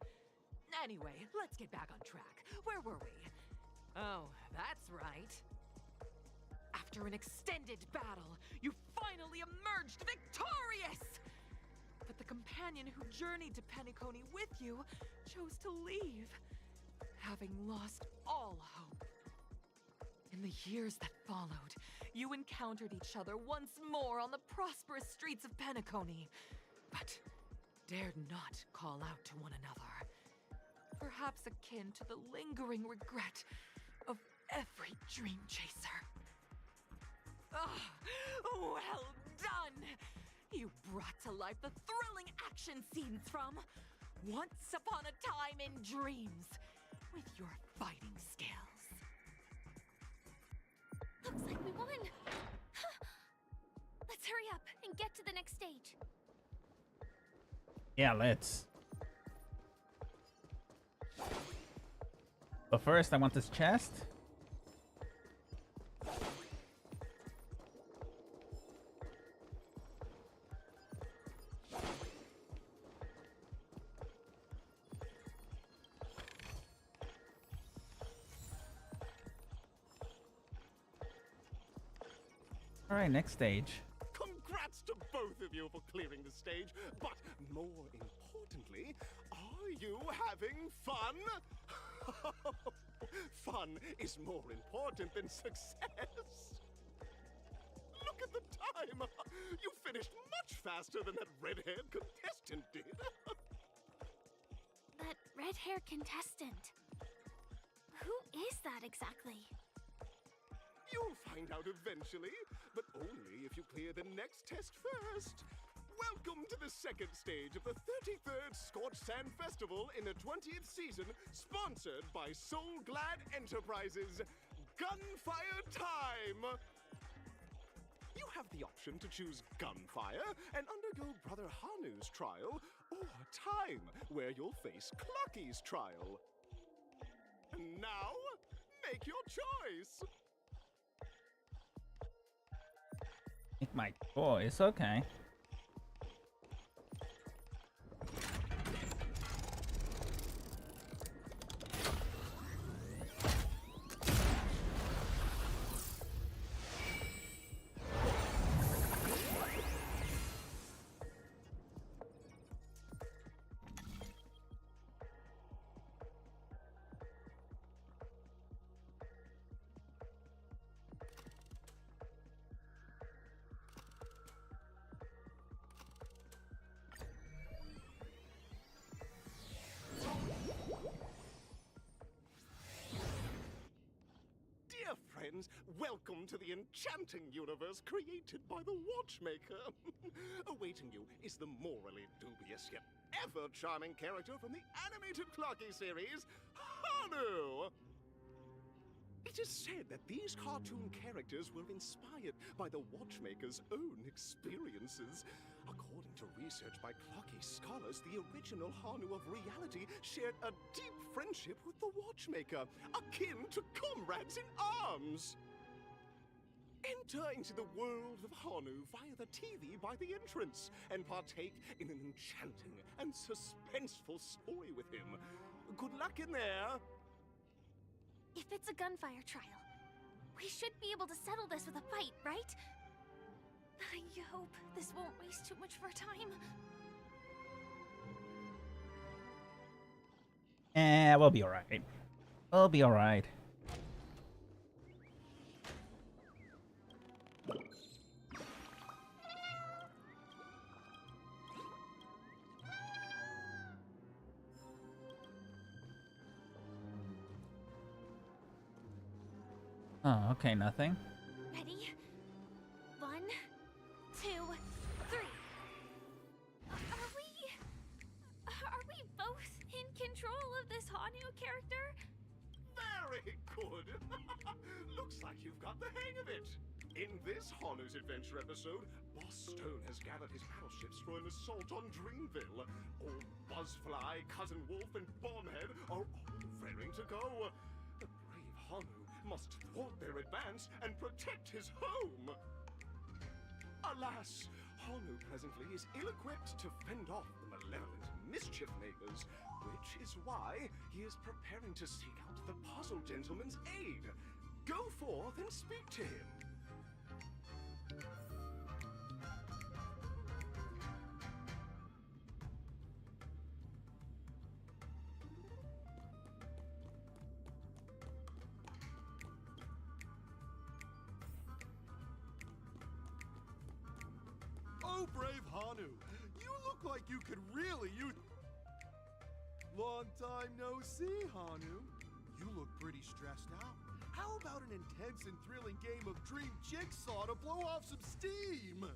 S6: Anyway, let's get back on track. Where were we? Oh, that's right. After an extended battle, you finally emerged victorious! But the companion who journeyed to Penacony with you chose to leave, having lost all hope. In the years that followed, you encountered each other once more on the prosperous streets of Penacony, but dared not call out to one another. Perhaps akin to the lingering regret of every dream chaser. Well done! You brought to life the thrilling action scenes from Once Upon a Time in Dreams with your fighting skills.
S4: Looks like we won! Let's hurry up and get to the next stage.
S1: Yeah, let's. But first, I want this chest. Alright, next stage.
S5: Congrats to both of you for clearing the stage, but more importantly, are you having fun? Fun is more important than success. Look at the time! You finished much faster than that red-haired contestant did.
S4: That red-haired contestant. Who is that exactly?
S5: You'll find out eventually, but only if you clear the next test first. Welcome to the second stage of the 33rd Scorched Sand Festival in the 20th season, sponsored by Soul Glad Enterprises. Gunfire time! You have the option to choose Gunfire and undergo Brother Hanu's trial, or Time, where you'll face Clucky's trial. Now, make your choice!
S1: Make my choice, okay.
S5: Friends, welcome to the enchanting universe created by the Watchmaker. Awaiting you is the morally dubious yet ever charming character from the animated Clocky series, Hanu! It is said that these cartoon characters were inspired by the Watchmaker's own experiences. According to research by Clocky scholars, the original Hanu of reality shared a deep friendship with the Watchmaker, akin to comrades in arms. Enter into the world of Hanu via the TV by the entrance and partake in an enchanting and suspenseful story with him. Good luck in there!
S4: If it's a gunfire trial, we should be able to settle this with a fight, right? I hope this won't waste too much of our time.
S1: We'll be alright. We'll be alright. Oh, okay, nothing.
S4: Ready? 1, 2, 3. Are we both in control of this Hanu character?
S5: Very good. Looks like you've got the hang of it. In this Hanu's Adventure episode, Boss Stone has gathered his battleships for an assault on Dreamville. All Buzzfly, Cousin Wolf, and Bombhead are all raring to go. The brave Hanu must thwart their advance and protect his home. Alas, Hanu presently is ill-equipped to fend off the malevolent mischief makers, which is why he is preparing to seek out the Puzzle Gentleman's aid. Go forth and speak to him.
S13: Oh, brave Hanu, you look like you could really use... Long time no see, Hanu. You look pretty stressed out. How about an intense and thrilling game of Dream Jigsaw to blow off some steam?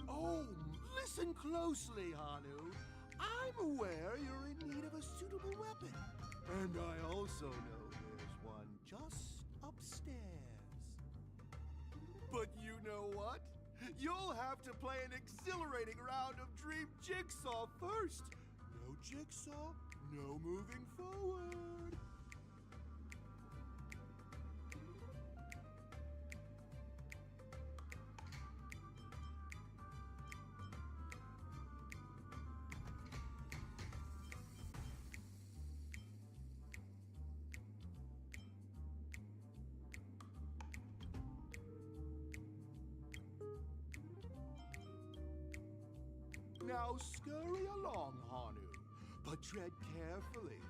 S13: Oh, listen closely, Hanu. I'm aware you're in need of a suitable weapon. And I also know there's one just upstairs. But you know what? You'll have to play an exhilarating round of Dream Jigsaw first. No Jigsaw, no moving forward. Now scurry along, Hanu, but tread carefully.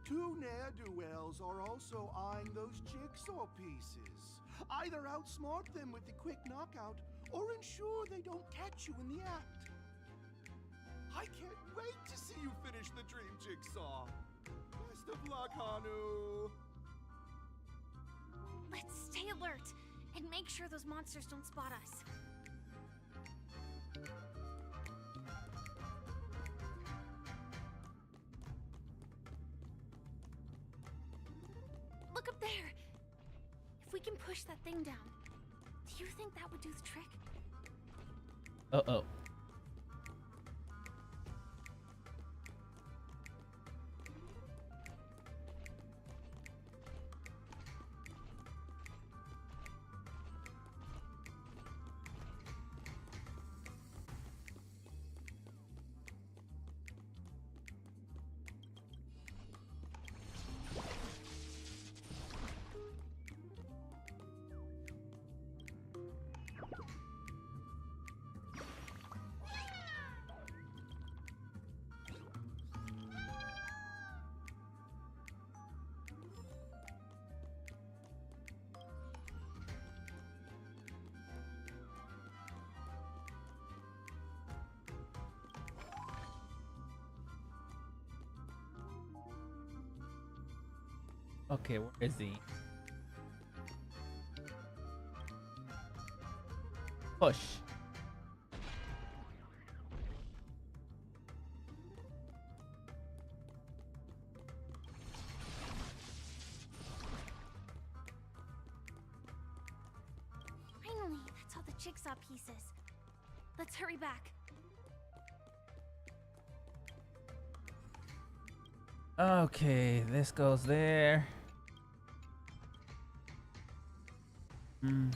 S13: Two ne'er-do-wells are also eyeing those jigsaw pieces. Either outsmart them with the quick knockout, or ensure they don't catch you in the act. I can't wait to see you finish the Dream Jigsaw. Best of luck, Hanu.
S4: Let's stay alert and make sure those monsters don't spot us. Look up there! If we can push that thing down, do you think that would do the trick?
S1: Uh-oh. Okay, where is he? Push.
S4: Finally, that's all the jigsaw pieces. Let's hurry back.
S1: Okay, this goes there. Hmm.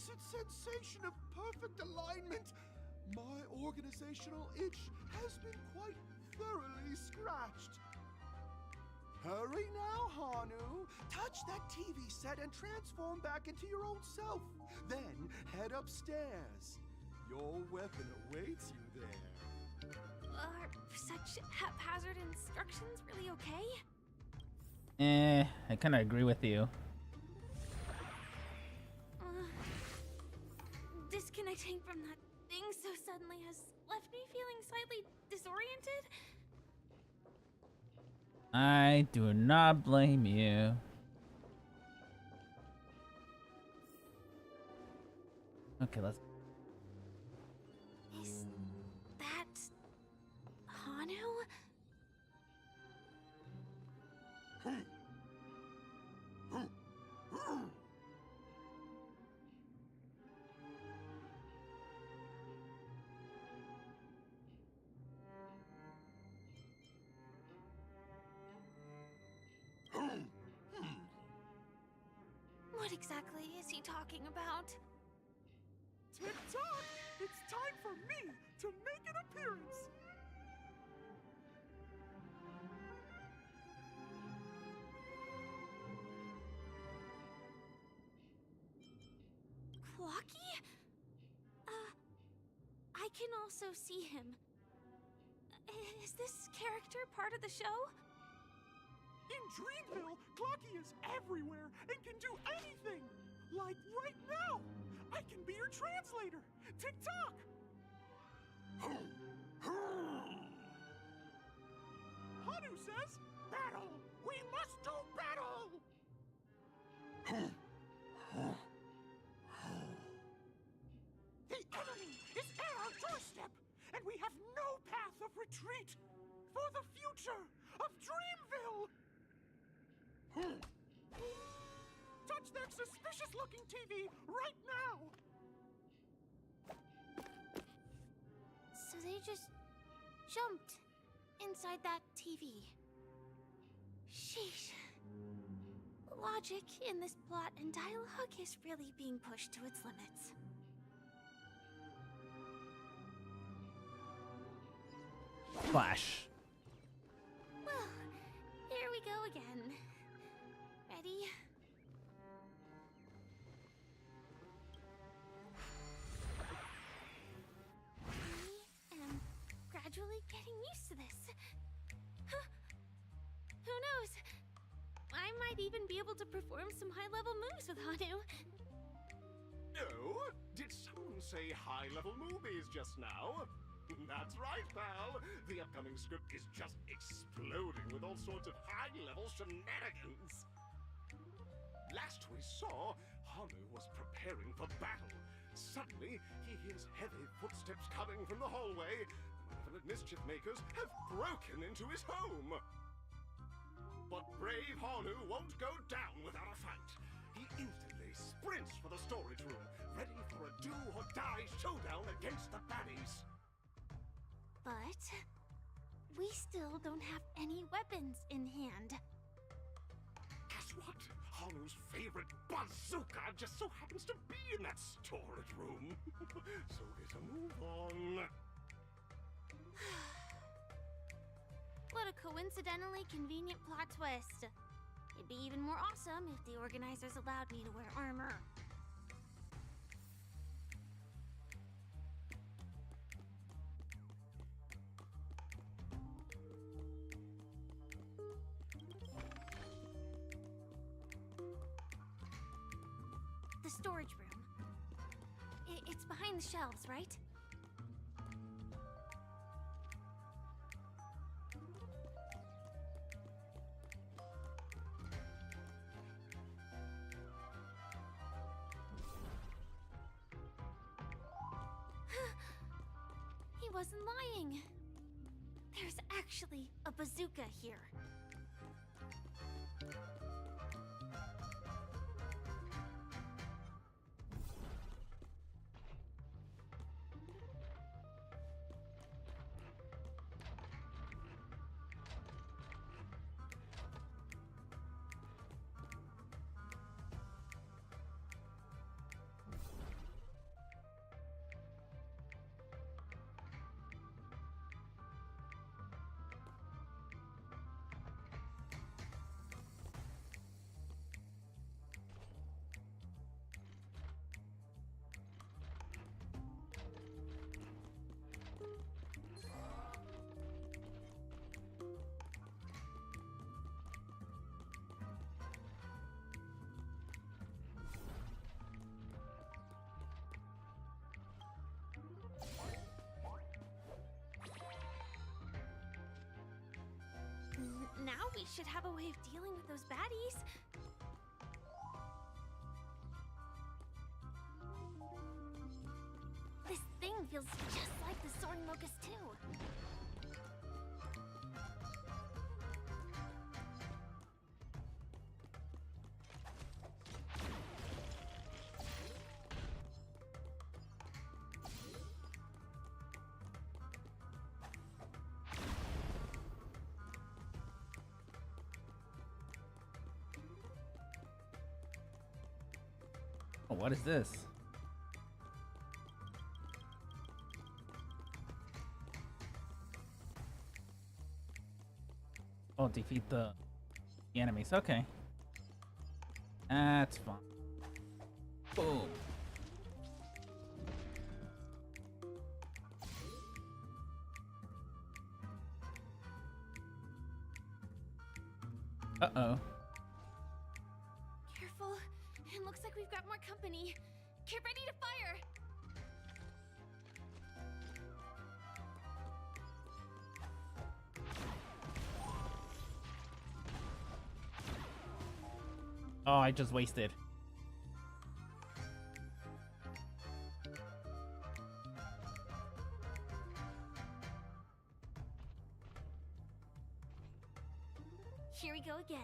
S13: exquisite sensation of perfect alignment. My organizational itch has been quite thoroughly scratched. Hurry now, Hanu. Touch that TV set and transform back into your old self. Then head upstairs. Your weapon awaits you there.
S4: Are such haphazard instructions really okay?
S1: I kind of agree with you.
S4: Disconnecting from that thing so suddenly has left me feeling slightly disoriented.
S1: I do not blame you. Okay, let's.
S4: Is that Hanu? What exactly is he talking about?
S5: Tick-tock! It's time for me to make an appearance!
S4: Clocky? I can also see him. Is this character part of the show?
S5: In Dreamville, Clocky is everywhere and can do anything! Like right now! I can be your translator! Tick-tock! Hanu says, battle! We must do battle! The enemy is at our doorstep, and we have no path of retreat for the future of Dreamville! Touch that suspicious-looking TV right now!
S4: So they just jumped inside that TV. Sheesh. Logic in this plot and dialogue is really being pushed to its limits.
S1: Flash.
S4: Well, here we go again. Ready? I am gradually getting used to this. Huh. Who knows? I might even be able to perform some high-level moves with Hanu.
S5: Oh? Did someone say high-level movies just now? That's right, pal. The upcoming script is just exploding with all sorts of high-level shenanigans. Last we saw, Hanu was preparing for battle. Suddenly, he hears heavy footsteps coming from the hallway. The malevolent mischief makers have broken into his home. But brave Hanu won't go down without a fight. He instantly sprints for the storage room, ready for a do-or-die showdown against the baddies.
S4: But we still don't have any weapons in hand.
S5: Guess what? Hanu's favorite bazooka just so happens to be in that storage room. So get a move on.
S4: What a coincidentally convenient plot twist. It'd be even more awesome if the organizers allowed me to wear armor. The storage room. It's behind the shelves, right? He wasn't lying. There's actually a bazooka here. should have a way of dealing with those baddies. This thing feels just like the Soaring Locust too.
S1: Oh, what is this? Oh, defeat the enemies. Okay. That's fine. Boom. Uh-oh.
S4: Careful. It looks like we've got more company. Get ready to fire!
S1: Oh, I just wasted.
S4: Here we go again.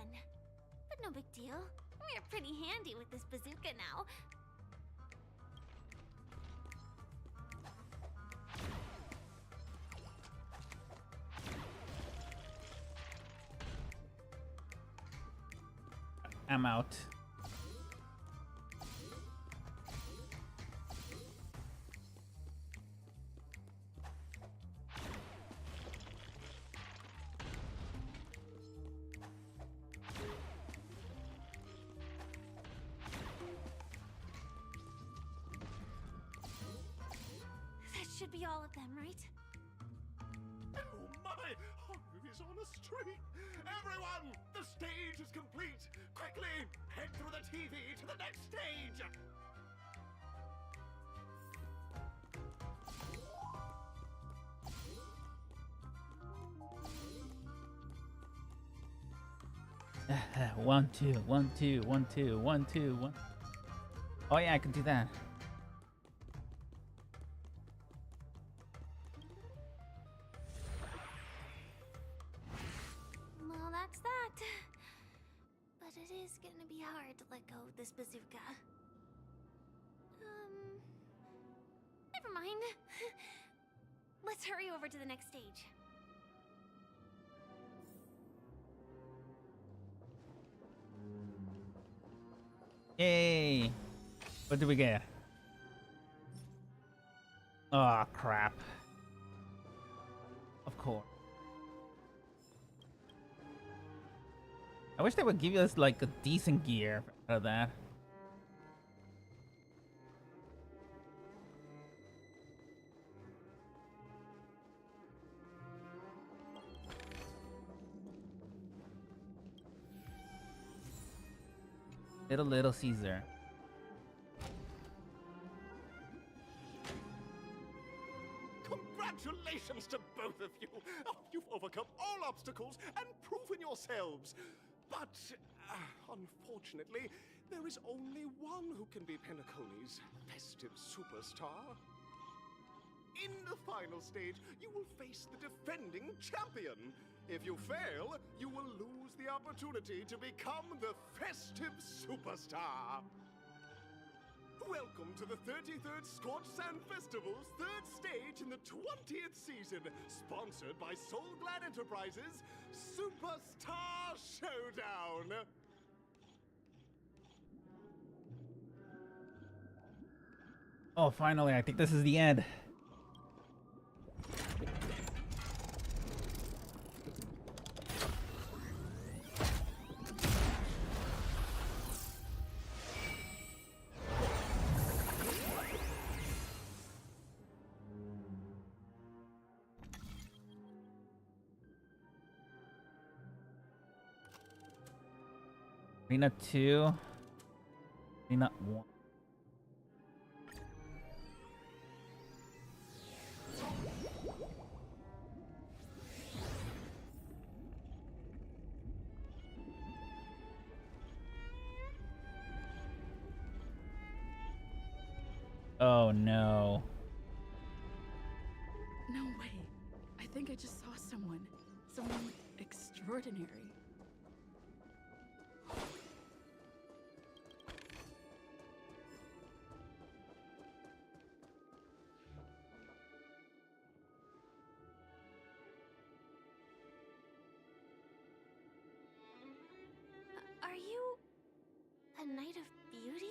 S4: But no big deal. We're pretty handy with this bazooka now.
S1: I'm out.
S4: That should be all of them, right?
S5: Oh my! Haru is on a streak! Everyone! The stage is complete! Quickly! Head through the TV to the next stage!
S1: One, two, one, two, one, two, one, two, one. Oh yeah, I can do that.
S4: Well, that's that. But it is gonna be hard to let go of this bazooka. Never mind. Let's hurry over to the next stage.
S1: Yay! What do we get? Oh crap. Of course. I wish they would give us like a decent gear out of that. Little Caesar.
S5: Congratulations to both of you! Oh, you've overcome all obstacles and proven yourselves! But, unfortunately, there is only one who can be Penacony's festive superstar. In the final stage, you will face the defending champion. If you fail, you will lose the opportunity to become the festive superstar. Welcome to the 33rd Scorch Sand Festival's third stage in the 20th season, sponsored by Soulglad Enterprises' Superstar Showdown.
S1: Oh, finally, I think this is the end. Arena 2. Arena 1. Oh no.
S15: No way. I think I just saw someone. Someone extraordinary.
S4: Are you a Knight of Beauty?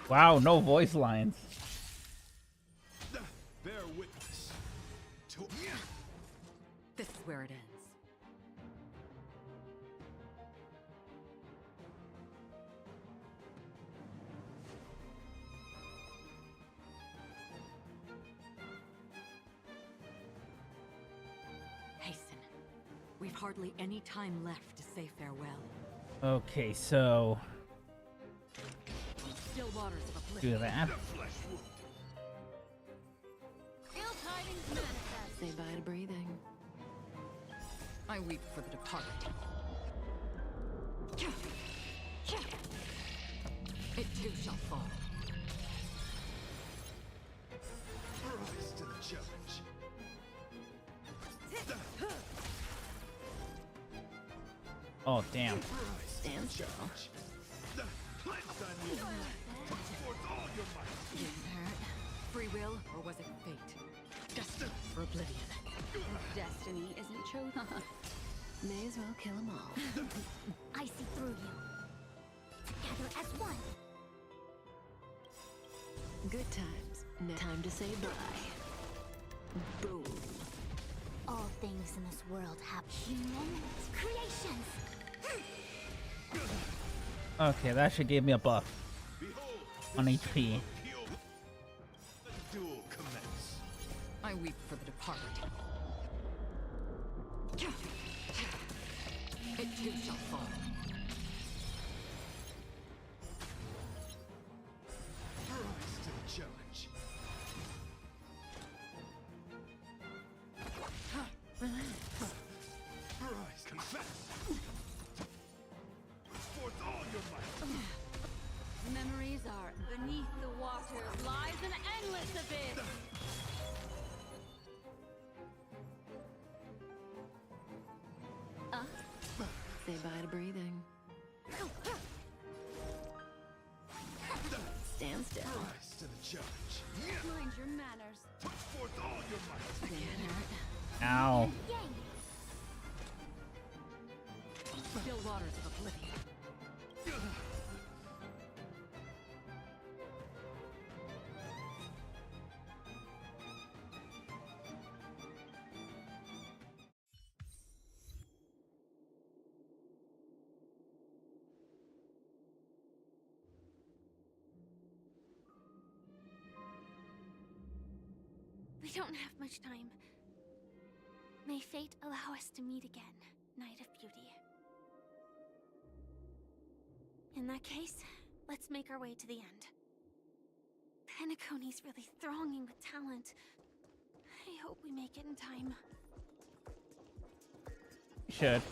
S1: Wow, no voice lines.
S5: Bear witness to
S6: This is where it ends. Hasten. We've hardly any time left to say farewell.
S1: Okay, so
S6: Still waters of oblivion.
S1: do that.
S4: Ill tidings manifest.
S9: Say bye to breathing.
S6: I weep for the departed. It too shall fall.
S5: rise to the challenge.
S1: Oh, damn.
S9: Stand still.
S6: Didn't hurt. Free will, or was it fate? Destined for oblivion.
S9: Destiny isn't chosen. May as well kill them all.
S3: I see through you. Together as one.
S9: Good times. Time to say bye. Boom.
S3: All things in this world have human creations.
S1: Okay, that should give me a buff on HP.
S5: Duel commence.
S6: I weep for the departed. It too shall fall.
S5: Rise to the challenge. Rise, confess. Forth all your might.
S8: Memories are beneath the waters lies an endless abyss.
S9: Say bye to breathing. Stand still.
S5: Rise to the challenge.
S8: Mind your manners.
S5: Put forth all your might.
S9: Can't hurt.
S1: Ow.
S6: Still waters of oblivion.
S4: We don't have much time. May fate allow us to meet again, Knight of Beauty. In that case, let's make our way to the end. Penacony's really thronging with talent. I hope we make it in time.
S1: Should.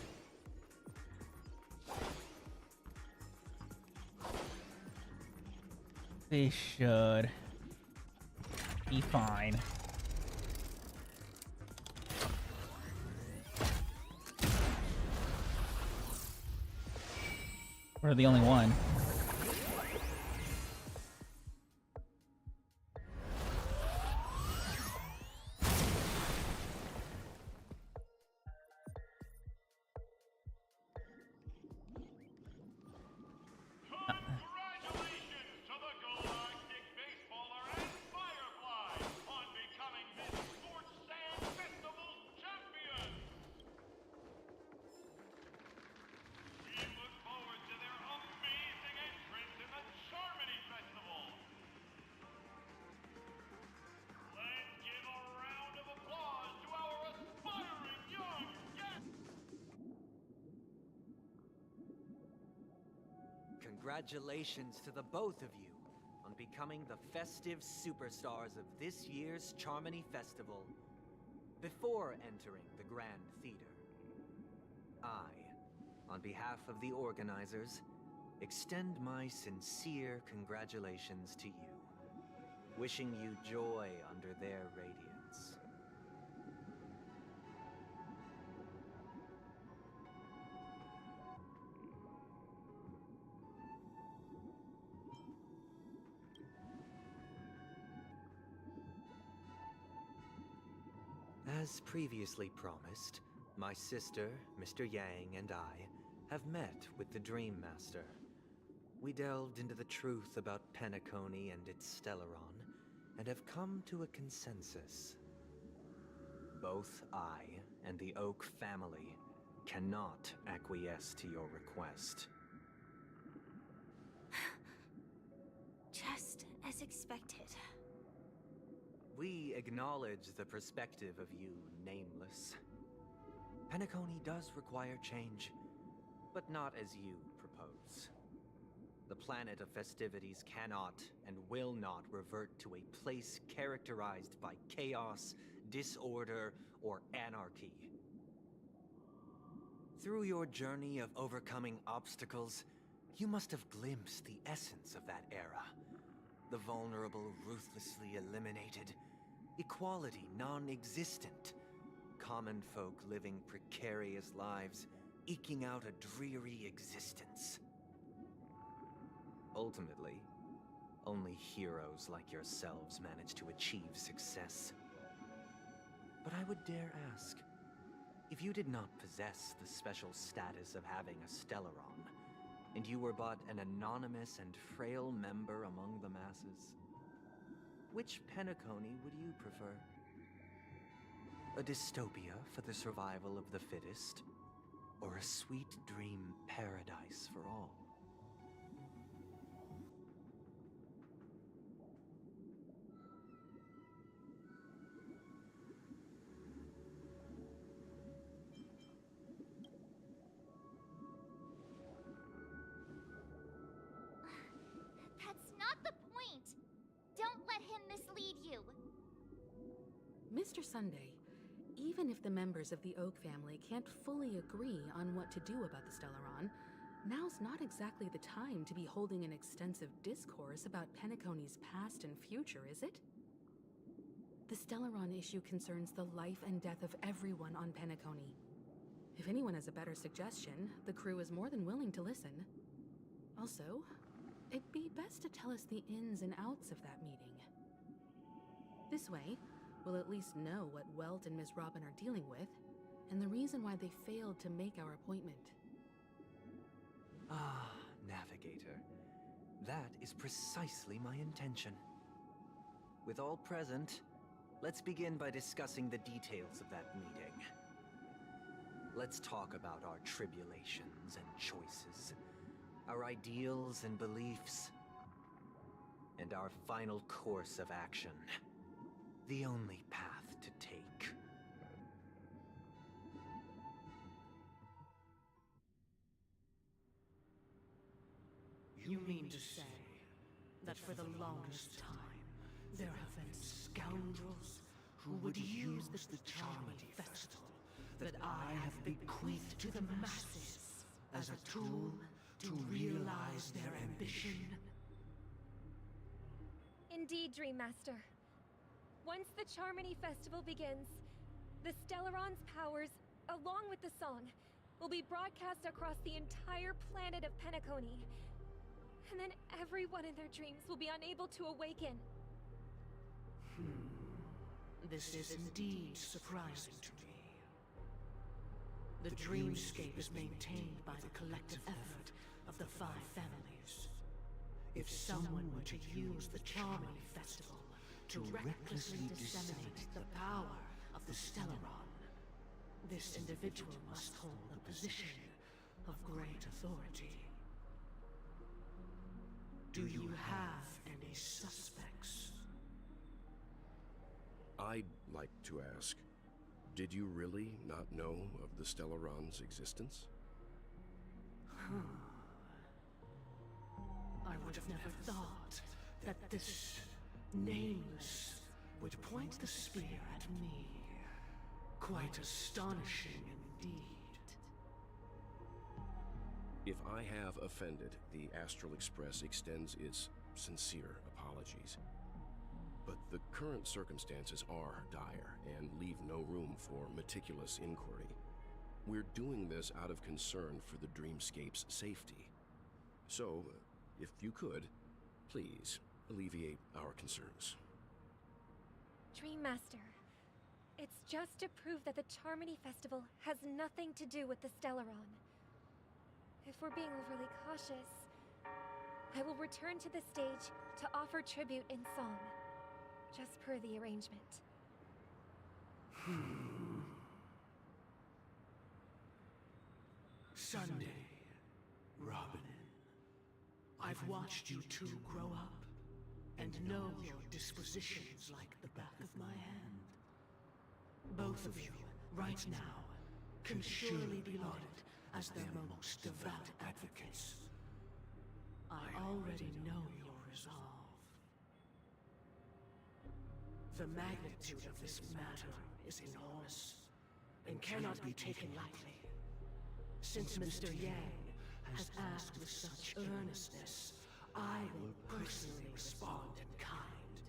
S1: They should be fine. We're the only one.
S21: congratulations to the both of you on becoming the festive superstars of this year's Charmony Festival. Before entering the Grand Theater, I, on behalf of the organizers, extend my sincere congratulations to you, wishing you joy under their radiance. As previously promised, my sister, Mr. Yang, and I have met with the Dream Master. We delved into the truth about Penacony and its Stellaron, and have come to a consensus. Both I and the Oak family cannot acquiesce to your request.
S3: Just as expected.
S21: We acknowledge the perspective of you, Nameless. Penacony does require change, but not as you propose. The planet of festivities cannot and will not revert to a place characterized by chaos, disorder, or anarchy. Through your journey of overcoming obstacles, you must have glimpsed the essence of that era. The vulnerable ruthlessly eliminated, equality non-existent, common folk living precarious lives, eking out a dreary existence. Ultimately, only heroes like yourselves manage to achieve success. But I would dare ask, if you did not possess the special status of having a Stellaron, and you were but an anonymous and frail member among the masses, which Penacony would you prefer? A dystopia for the survival of the fittest, or a sweet dream paradise for all?
S12: That's not the point! Don't let him mislead you!
S15: Mr. Sunday, even if the members of the Oak family can't fully agree on what to do about the Stellaron, now's not exactly the time to be holding an extensive discourse about Penacony's past and future, is it? The Stellaron issue concerns the life and death of everyone on Penacony. If anyone has a better suggestion, the crew is more than willing to listen. Also, it'd be best to tell us the ins and outs of that meeting. This way, we'll at least know what Welt and Miss Robin are dealing with, and the reason why they failed to make our appointment.
S21: Ah, Navigator. That is precisely my intention. With all present, let's begin by discussing the details of that meeting. Let's talk about our tribulations and choices, our ideals and beliefs, and our final course of action. The only path to take.
S2: You mean to say that for the longest time, there have been scoundrels who would use the Charmony Festival that I have bequeathed to the masses as a tool to realize their ambition?
S3: Indeed, Dream Master. Once the Charmony Festival begins, the Stellaron's powers, along with the song, will be broadcast across the entire planet of Penacony. And then everyone in their dreams will be unable to awaken.
S2: This is indeed surprising to me. The dreamscape is maintained by the collective effort of the 5 families. If someone were to use the Charmony Festival to recklessly disseminate the power of the Stellaron, this individual must hold a position of great authority. Do you have any suspects?
S14: I'd like to ask, did you really not know of the Stellaron's existence?
S2: I would have never thought that this nameless would point the spear at me. Quite astonishing indeed.
S14: If I have offended, the Astral Express extends its sincere apologies. But the current circumstances are dire and leave no room for meticulous inquiry. We're doing this out of concern for the Dreamscape's safety. So, if you could, please alleviate our concerns.
S3: Dreammaster, it's just to prove that the Charmony Festival has nothing to do with the Stellaron. If we're being overly cautious, I will return to the stage to offer tribute in song, just per the arrangement.
S2: Sunday, Robin. I've watched you two grow up, and know your dispositions like the back of my hand. Both of you, right now, can surely be lauded as their most devout advocates. I already know your resolve. The magnitude of this matter is enormous, and cannot be taken lightly. Since Mr. Yang has asked with such earnestness, I will personally respond in kind.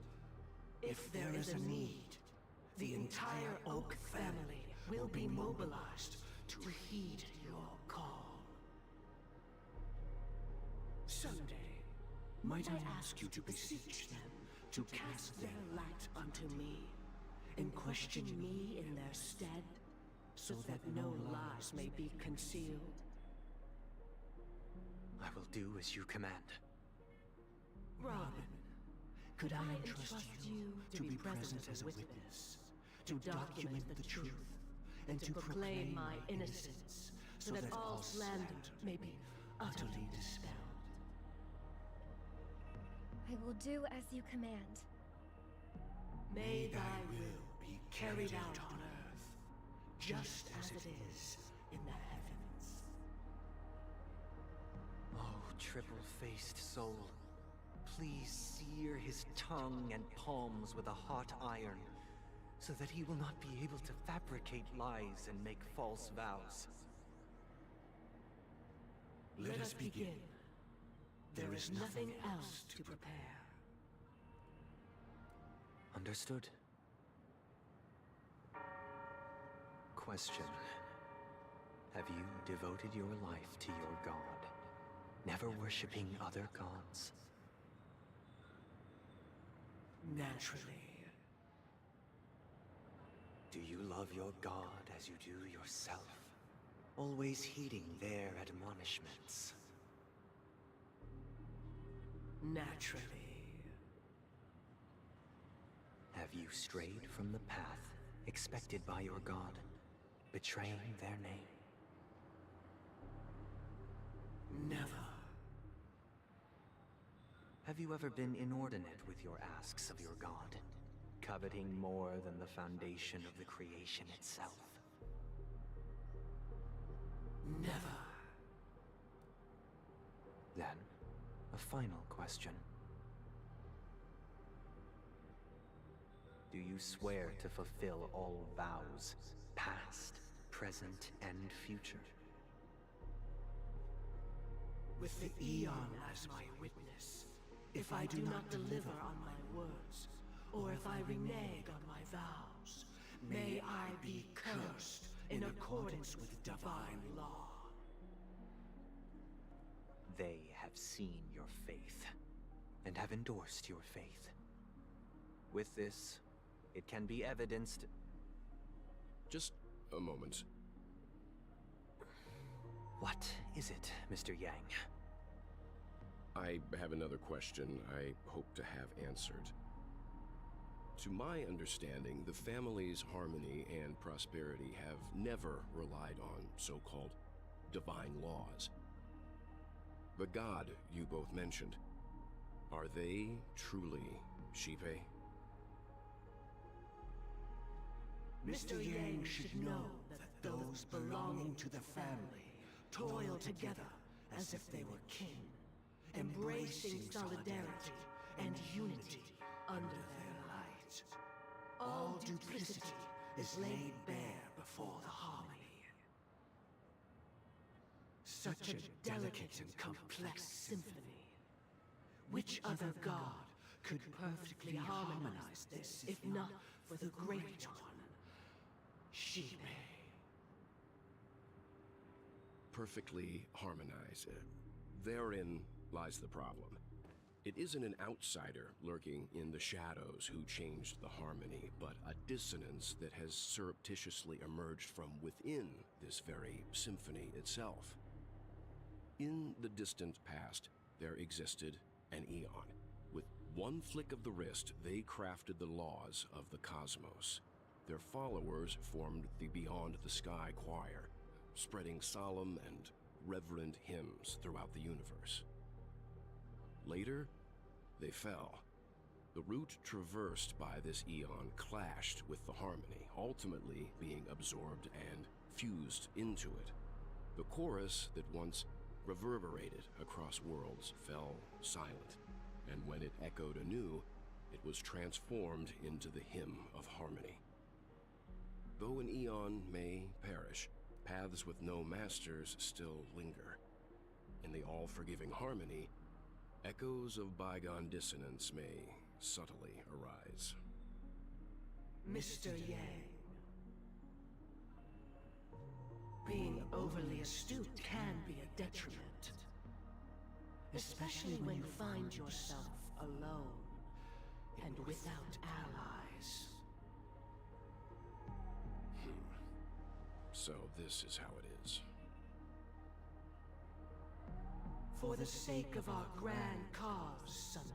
S2: If there is a need, the entire Oak family will be mobilized to heed your call. Sunday, might I ask you to beseech them to cast their light unto me, and question me in their stead, so that no lies may be concealed?
S21: I will do as you command.
S2: Robin, could I entrust you to be present as a witness, to document the truth, and to proclaim my innocence, so that all slander may be utterly dispelled?
S3: I will do as you command.
S2: May thy will be carried out on earth, just as it is in the heavens.
S21: Oh, triple-faced soul, please sear his tongue and palms with a hot iron, so that he will not be able to fabricate lies and make false vows.
S2: Let us begin. There is nothing else to prepare.
S21: Understood. Question. Have you devoted your life to your god, never worshipping other gods?
S2: Naturally.
S21: Do you love your god as you do yourself, always heeding their admonishments?
S2: Naturally.
S21: Have you strayed from the path expected by your god, betraying their name?
S2: Never.
S21: Have you ever been inordinate with your asks of your god, coveting more than the foundation of the creation itself?
S2: Never.
S21: Then, a final question. Do you swear to fulfill all vows, past, present, and future?
S2: With the Eon as my witness, if I do not deliver on my words, or if I renege on my vows, may I be cursed in accordance with divine law.
S21: They have seen your faith, and have endorsed your faith. With this, it can be evidenced...
S14: Just a moment.
S21: What is it, Mr. Yang?
S14: I have another question I hope to have answered. To my understanding, the family's harmony and prosperity have never relied on so-called divine laws. The god you both mentioned, are they truly Shipe?
S2: Mr. Yang should know that those belonging to the family toil together as if they were kin, embracing solidarity and unity under their light. All duplicity is laid bare before the harmony. Such a delicate and complex symphony. Which other god could perfectly harmonize this, if not for the great one, Shibe?
S14: Perfectly harmonized. Therein lies the problem. It isn't an outsider lurking in the shadows who changed the harmony, but a dissonance that has surreptitiously emerged from within this very symphony itself. In the distant past, there existed an Eon. With one flick of the wrist, they crafted the laws of the cosmos. Their followers formed the Beyond the Sky Choir, spreading solemn and reverent hymns throughout the universe. Later, they fell. The route traversed by this Eon clashed with the harmony, ultimately being absorbed and fused into it. The chorus that once reverberated across worlds fell silent, and when it echoed anew, it was transformed into the hymn of harmony. Though an Eon may perish, paths with no masters still linger. In the all-forgiving harmony, echoes of bygone dissonance may subtly arise.
S2: Mr. Yang, being overly astute can be a detriment, especially when you find yourself alone and without allies.
S14: So this is how it is.
S2: For the sake of our grand cause someday,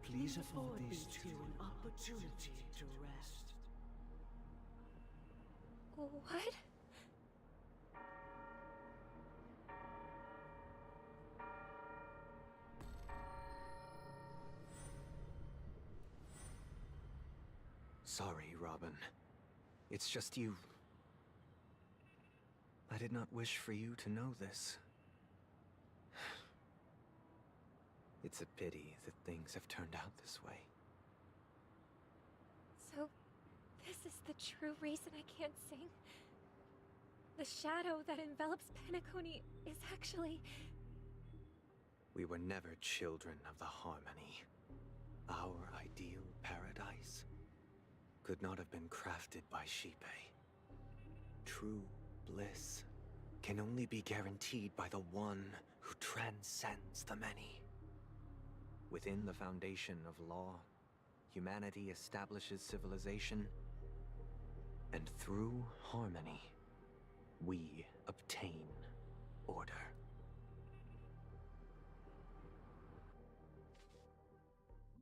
S2: please afford these two an opportunity to rest.
S3: What?
S21: Sorry, Robin. It's just you. I did not wish for you to know this. It's a pity that things have turned out this way.
S3: So, this is the true reason I can't sing? The shadow that envelops Penacony is actually...
S21: We were never children of the harmony. Our ideal paradise could not have been crafted by Shipe. True bliss can only be guaranteed by the one who transcends the many. Within the foundation of law, humanity establishes civilization, and through harmony, we obtain order.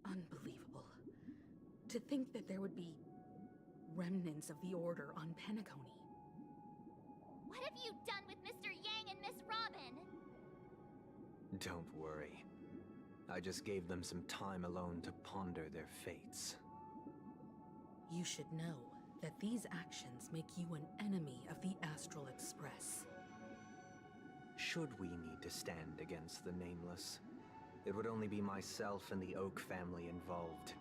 S15: Unbelievable. To think that there would be remnants of the Order on Penacony.
S12: What have you done with Mr. Yang and Miss Robin?
S21: Don't worry. I just gave them some time alone to ponder their fates.
S15: You should know that these actions make you an enemy of the Astral Express.
S21: Should we need to stand against the Nameless, it would only be myself and the Oak family involved.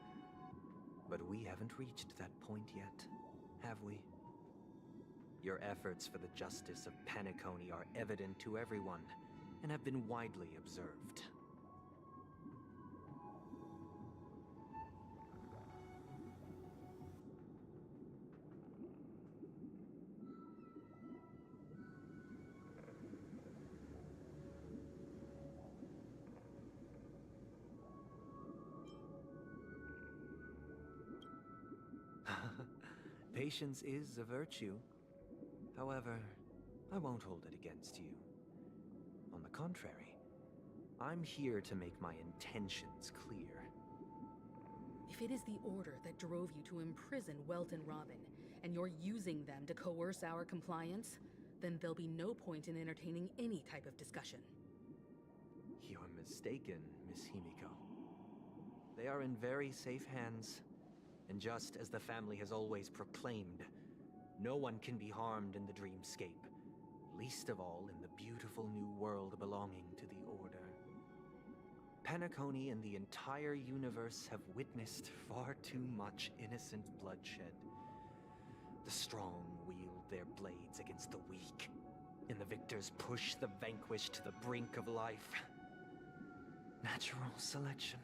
S21: But we haven't reached that point yet, have we? Your efforts for the justice of Penacony are evident to everyone, and have been widely observed. Patience is a virtue. However, I won't hold it against you. On the contrary, I'm here to make my intentions clear.
S15: If it is the Order that drove you to imprison Welt and Robin, and you're using them to coerce our compliance, then there'll be no point in entertaining any type of discussion.
S21: You're mistaken, Miss Himiko. They are in very safe hands. And just as the family has always proclaimed, no one can be harmed in the dreamscape, least of all in the beautiful new world belonging to the Order. Penacony and the entire universe have witnessed far too much innocent bloodshed. The strong wield their blades against the weak, and the victors push the vanquished to the brink of life. Natural selection.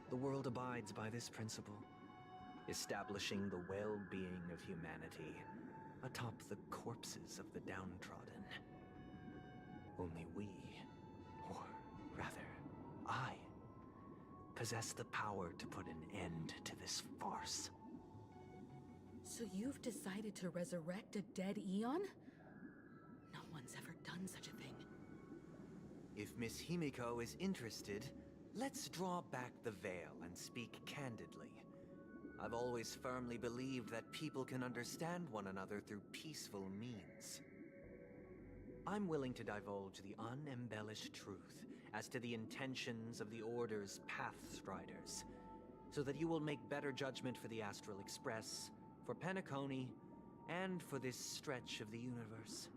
S21: The world abides by this principle, establishing the well-being of humanity atop the corpses of the downtrodden. Only we, or rather, I, possess the power to put an end to this farce.
S15: So you've decided to resurrect a dead Eon? No one's ever done such a thing.
S21: If Miss Himiko is interested, let's draw back the veil and speak candidly. I've always firmly believed that people can understand one another through peaceful means. I'm willing to divulge the unembellished truth as to the intentions of the Order's Pathstriders, so that you will make better judgment for the Astral Express, for Penacony, and for this stretch of the universe.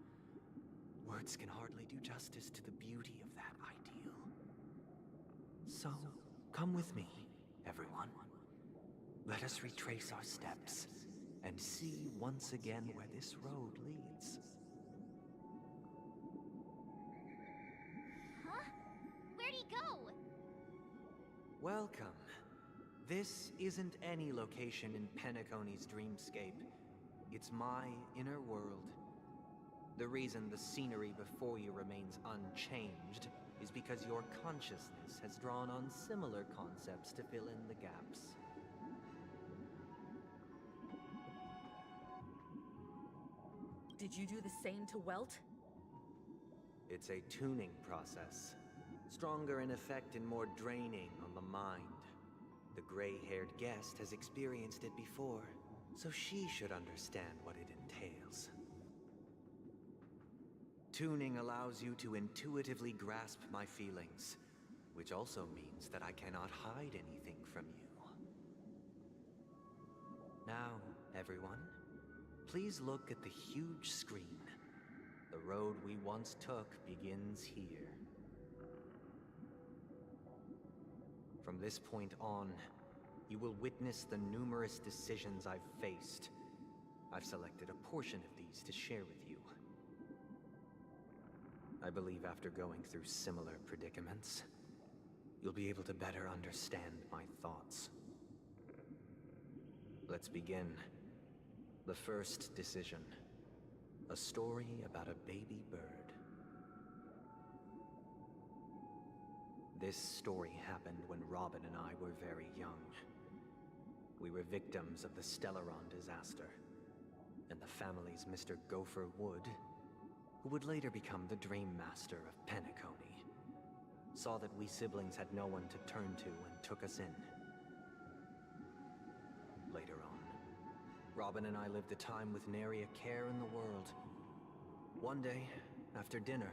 S21: Words can hardly do justice to the beauty of that ideal. So, come with me, everyone. Let us retrace our steps and see once again where this road leads.
S3: Huh? Where'd he go?
S21: Welcome. This isn't any location in Penacony's dreamscape. It's my inner world. The reason the scenery before you remains unchanged is because your consciousness has drawn on similar concepts to fill in the gaps.
S15: Did you do the same to Welt?
S21: It's a tuning process. Stronger in effect and more draining on the mind. The gray-haired guest has experienced it before, so she should understand what it entails. Tuning allows you to intuitively grasp my feelings, which also means that I cannot hide anything from you. Now, everyone, please look at the huge screen. The road we once took begins here. From this point on, you will witness the numerous decisions I've faced. I've selected a portion of these to share with you. I believe after going through similar predicaments, you'll be able to better understand my thoughts. Let's begin. The first decision. A story about a baby bird. This story happened when Robin and I were very young. We were victims of the Stellaron disaster, and the family's Mr. Gopher Wood, who would later become the Dream Master of Penacony, saw that we siblings had no one to turn to and took us in. Later on, Robin and I lived a time with nary a care in the world. One day, after dinner,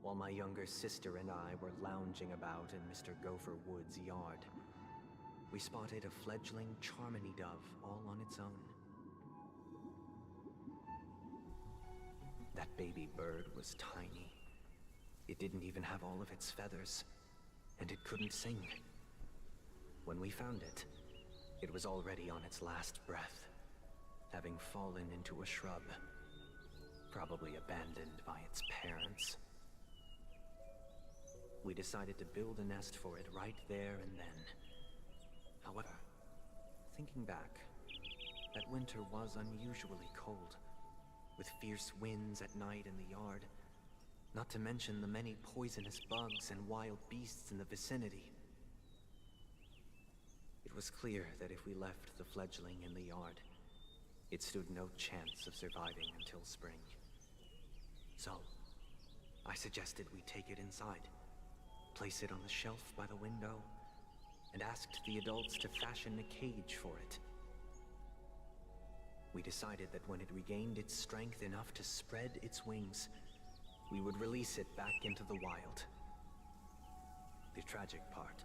S21: while my younger sister and I were lounging about in Mr. Gopher Wood's yard, we spotted a fledgling Charmony dove all on its own. That baby bird was tiny. It didn't even have all of its feathers, and it couldn't sing. When we found it, it was already on its last breath, having fallen into a shrub, probably abandoned by its parents. We decided to build a nest for it right there and then. However, thinking back, that winter was unusually cold, with fierce winds at night in the yard, not to mention the many poisonous bugs and wild beasts in the vicinity. It was clear that if we left the fledgling in the yard, it stood no chance of surviving until spring. So, I suggested we take it inside, place it on the shelf by the window, and asked the adults to fashion a cage for it. We decided that when it regained its strength enough to spread its wings, we would release it back into the wild. The tragic part,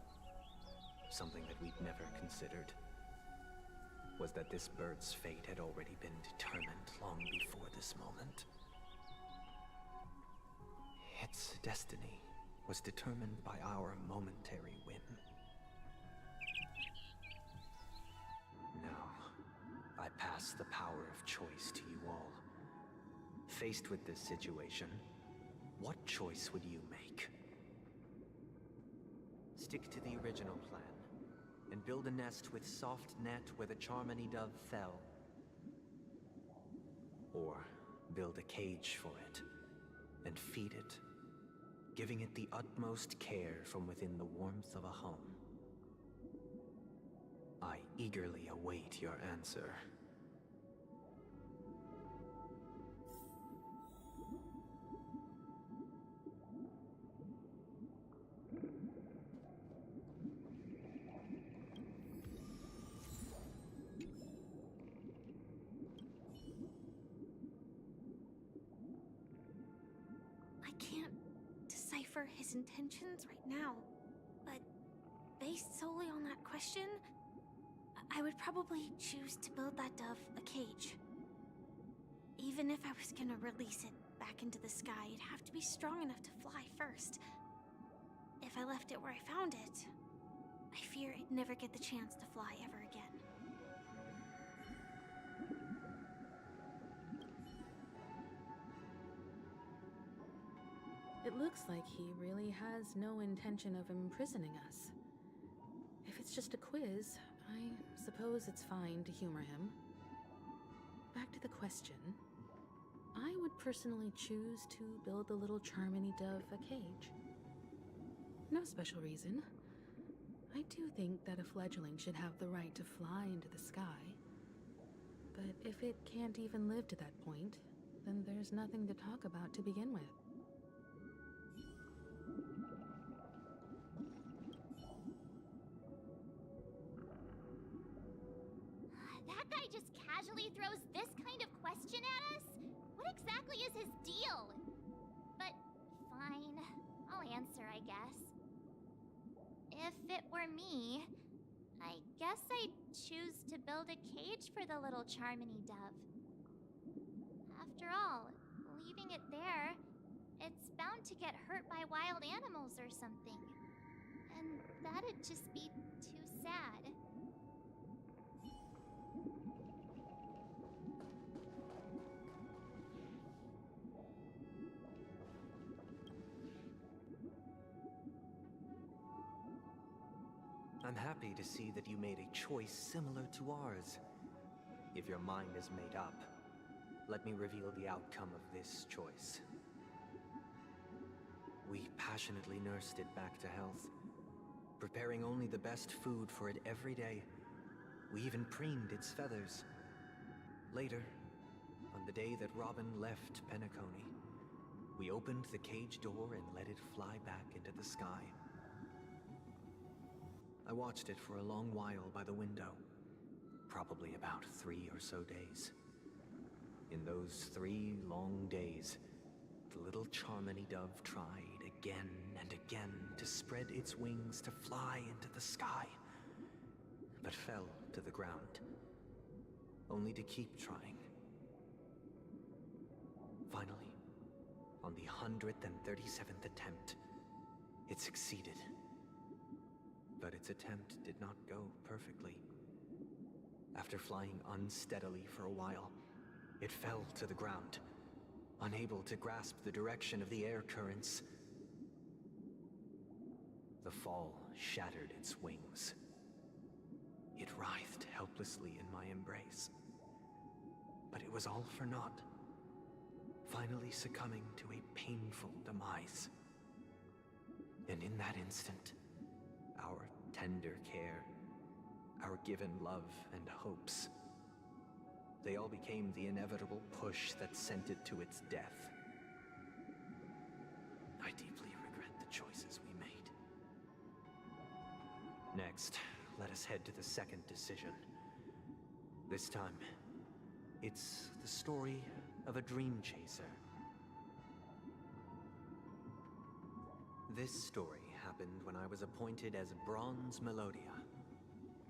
S21: something that we'd never considered, was that this bird's fate had already been determined long before this moment. Its destiny was determined by our momentary whim. Now, I pass the power of choice to you all. Faced with this situation, what choice would you make? Stick to the original plan, and build a nest with soft net where the Charmony dove fell. Or build a cage for it, and feed it, giving it the utmost care from within the warmth of a home. I eagerly await your answer.
S4: I can't decipher his intentions right now, but based solely on that question, I would probably choose to build that dove a cage. Even if I was gonna release it back into the sky, it'd have to be strong enough to fly first. If I left it where I found it, I fear it'd never get the chance to fly ever again.
S15: It looks like he really has no intention of imprisoning us. If it's just a quiz, I suppose it's fine to humor him. Back to the question. I would personally choose to build the little Charmony dove a cage. No special reason. I do think that a fledgling should have the right to fly into the sky. But if it can't even live to that point, then there's nothing to talk about to begin with.
S12: That guy just casually throws this kind of question at us? What exactly is his deal? But fine, I'll answer, I guess. If it were me, I guess I'd choose to build a cage for the little Charmony dove. After all, leaving it there, it's bound to get hurt by wild animals or something. And that'd just be too sad.
S21: I'm happy to see that you made a choice similar to ours. If your mind is made up, let me reveal the outcome of this choice. We passionately nursed it back to health, preparing only the best food for it every day. We even preened its feathers. Later, on the day that Robin left Penacony, we opened the cage door and let it fly back into the sky. I watched it for a long while by the window, probably about 3 or so days. In those 3 long days, the little Charmony dove tried again and again to spread its wings to fly into the sky, but fell to the ground, only to keep trying. Finally, on the 137th attempt, it succeeded. But its attempt did not go perfectly. After flying unsteadily for a while, it fell to the ground, unable to grasp the direction of the air currents. The fall shattered its wings. It writhed helplessly in my embrace. But it was all for naught, finally succumbing to a painful demise. And in that instant, our tender care, our given love and hopes, they all became the inevitable push that sent it to its death. I deeply regret the choices we made. Next, let us head to the second decision. This time, it's the story of a dream chaser. This story happened when I was appointed as Bronze Melodia,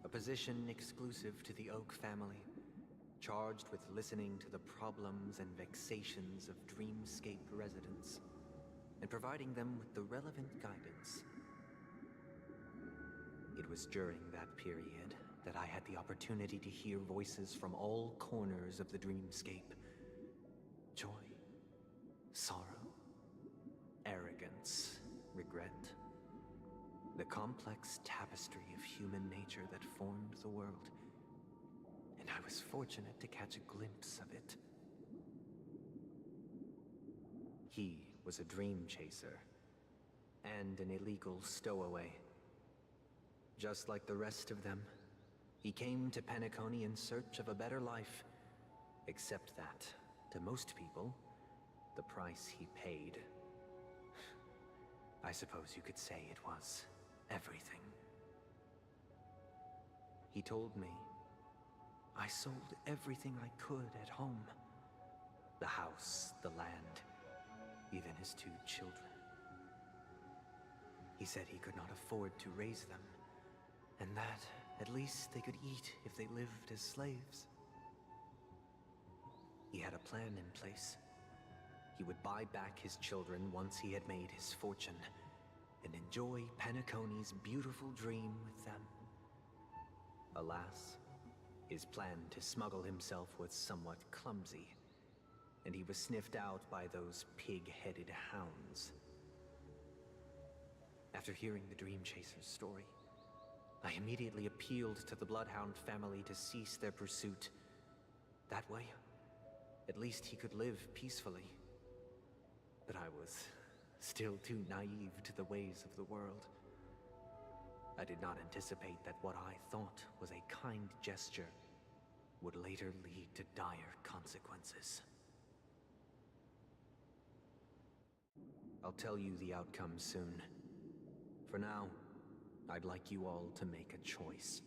S21: a position exclusive to the Oak family, charged with listening to the problems and vexations of Dreamscape residents, and providing them with the relevant guidance. It was during that period that I had the opportunity to hear voices from all corners of the dreamscape. Joy, sorrow, arrogance, regret. The complex tapestry of human nature that formed the world. And I was fortunate to catch a glimpse of it. He was a dream chaser, and an illegal stowaway. Just like the rest of them, he came to Penacony in search of a better life, except that, to most people, the price he paid, I suppose you could say it was everything. He told me I sold everything I could at home. The house, the land, even his 2 children. He said he could not afford to raise them, and that at least they could eat if they lived as slaves. He had a plan in place. He would buy back his children once he had made his fortune, and enjoy Penacony's beautiful dream with them. Alas, his plan to smuggle himself was somewhat clumsy, and he was sniffed out by those pig-headed hounds. After hearing the Dream Chaser's story, I immediately appealed to the Bloodhound family to cease their pursuit. That way, at least he could live peacefully. But I was still too naive to the ways of the world. I did not anticipate that what I thought was a kind gesture would later lead to dire consequences. I'll tell you the outcome soon. For now, I'd like you all to make a choice.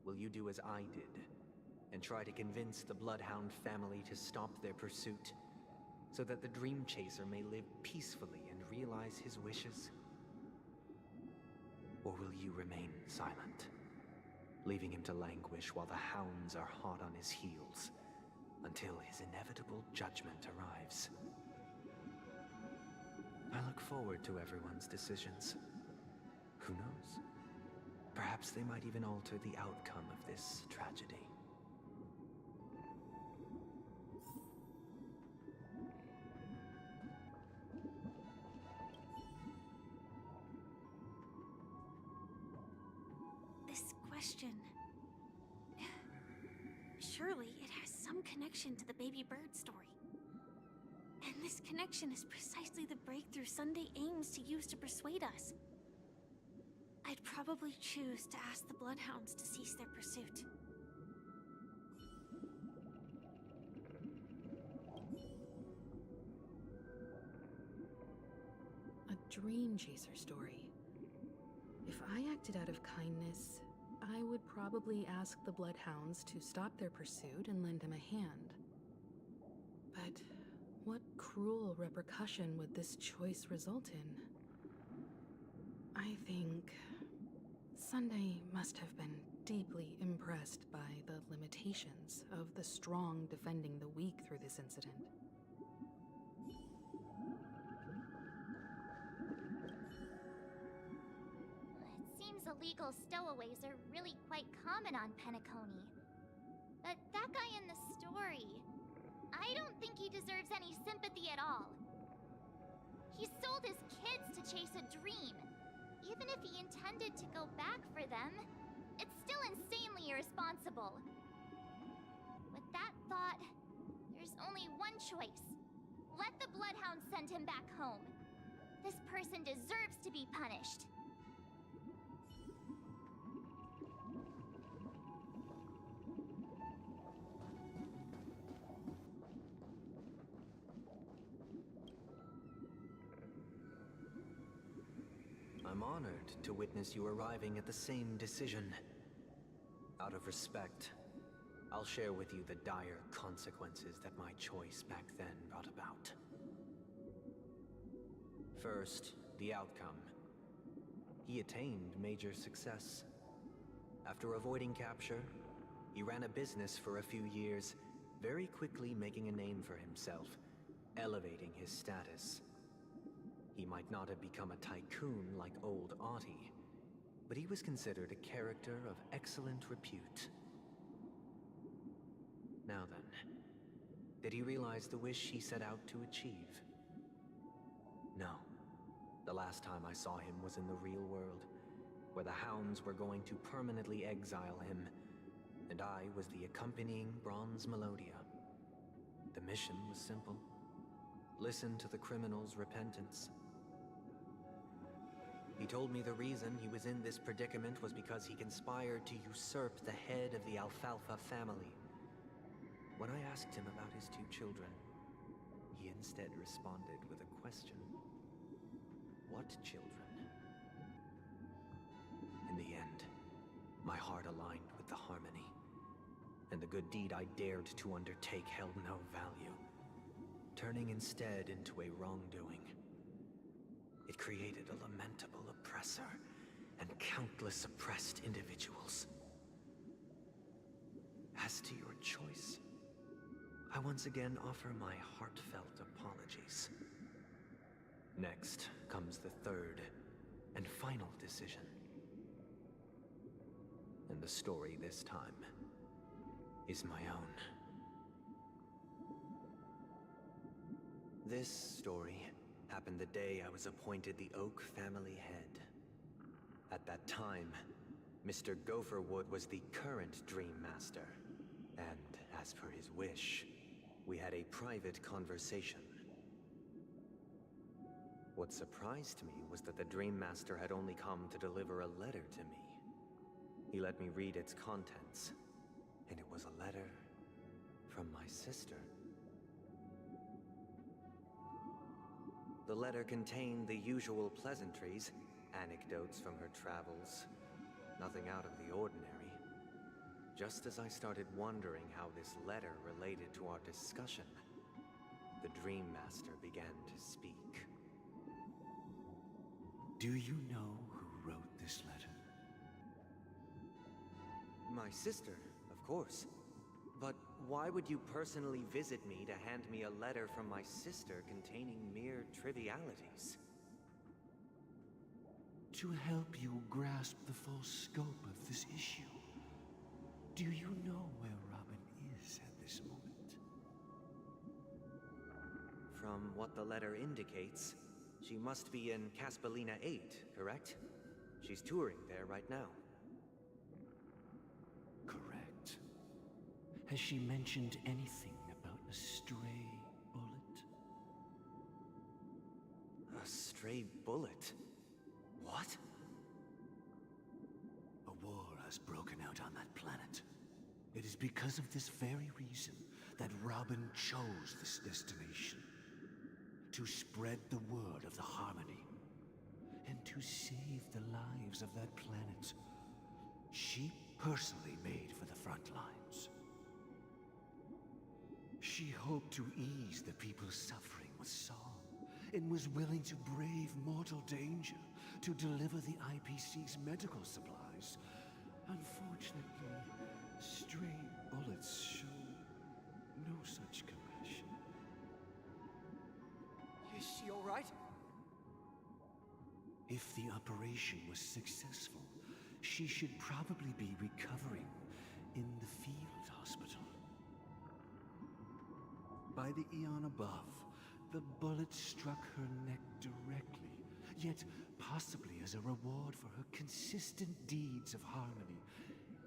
S21: Will you do as I did, and try to convince the Bloodhound family to stop their pursuit, so that the Dream Chaser may live peacefully and realize his wishes? Or will you remain silent, leaving him to languish while the hounds are hot on his heels, until his inevitable judgment arrives? I look forward to everyone's decisions. Who knows? Perhaps they might even alter the outcome of this tragedy.
S4: This question... Surely it has some connection to the baby bird story. And this connection is precisely the breakthrough Sunday aims to use to persuade us. I'd probably choose to ask the Bloodhounds to cease their pursuit.
S15: A Dream Chaser story. If I acted out of kindness, I would probably ask the Bloodhounds to stop their pursuit and lend him a hand. But what cruel repercussion would this choice result in? I think Sunday must have been deeply impressed by the limitations of the strong defending the weak through this incident.
S3: It seems illegal stowaways are really quite common on Penacony. But that guy in the story, I don't think he deserves any sympathy at all. He sold his kids to chase a dream. Even if he intended to go back for them, it's still insanely irresponsible. With that thought, there's only one choice. Let the Bloodhounds send him back home. This person deserves to be punished.
S21: I'm honored to witness you arriving at the same decision. Out of respect, I'll share with you the dire consequences that my choice back then brought about. First, the outcome. He attained major success. After avoiding capture, he ran a business for a few years, very quickly making a name for himself, elevating his status. He might not have become a tycoon like old Audie, but he was considered a character of excellent repute. Now then, did he realize the wish he set out to achieve? No. The last time I saw him was in the real world, where the Hounds were going to permanently exile him, and I was the accompanying Bronze Melodia. The mission was simple. Listen to the criminal's repentance. He told me the reason he was in this predicament was because he conspired to usurp the head of the Alfalfa family. When I asked him about his 2 children, he instead responded with a question. What children? In the end, my heart aligned with the harmony, and the good deed I dared to undertake held no value, turning instead into a wrongdoing. It created a lamentable oppressor and countless oppressed individuals. As to your choice, I once again offer my heartfelt apologies. Next comes the third and final decision. And the story this time is my own. This story happened the day I was appointed the Oak family head. At that time, Mr. Gopherwood was the current Dream Master, and as per his wish, we had a private conversation. What surprised me was that the Dream Master had only come to deliver a letter to me. He let me read its contents, and it was a letter from my sister. The letter contained the usual pleasantries, anecdotes from her travels, nothing out of the ordinary. Just as I started wondering how this letter related to our discussion, the Dream Master began to speak.
S13: Do you know who wrote this letter?
S21: My sister, of course. But why would you personally visit me to hand me a letter from my sister containing mere trivialities?
S13: To help you grasp the full scope of this issue. Do you know where Robin is at this moment?
S21: From what the letter indicates, she must be in Caspelina 8, correct? She's touring there right now.
S13: Correct. Has she mentioned anything about a stray bullet?
S21: A stray bullet? What?
S13: A war has broken out on that planet. It is because of this very reason that Robin chose this destination. To spread the word of the harmony. And to save the lives of that planet. She personally made for the front lines. She hoped to ease the people's suffering with song, and was willing to brave mortal danger to deliver the IPC's medical supplies. Unfortunately, stray bullets show no such compassion.
S24: Is she all right?
S13: If the operation was successful, she should probably be recovering in the field hospital. By the eon above, the bullet struck her neck directly, yet possibly as a reward for her consistent deeds of harmony.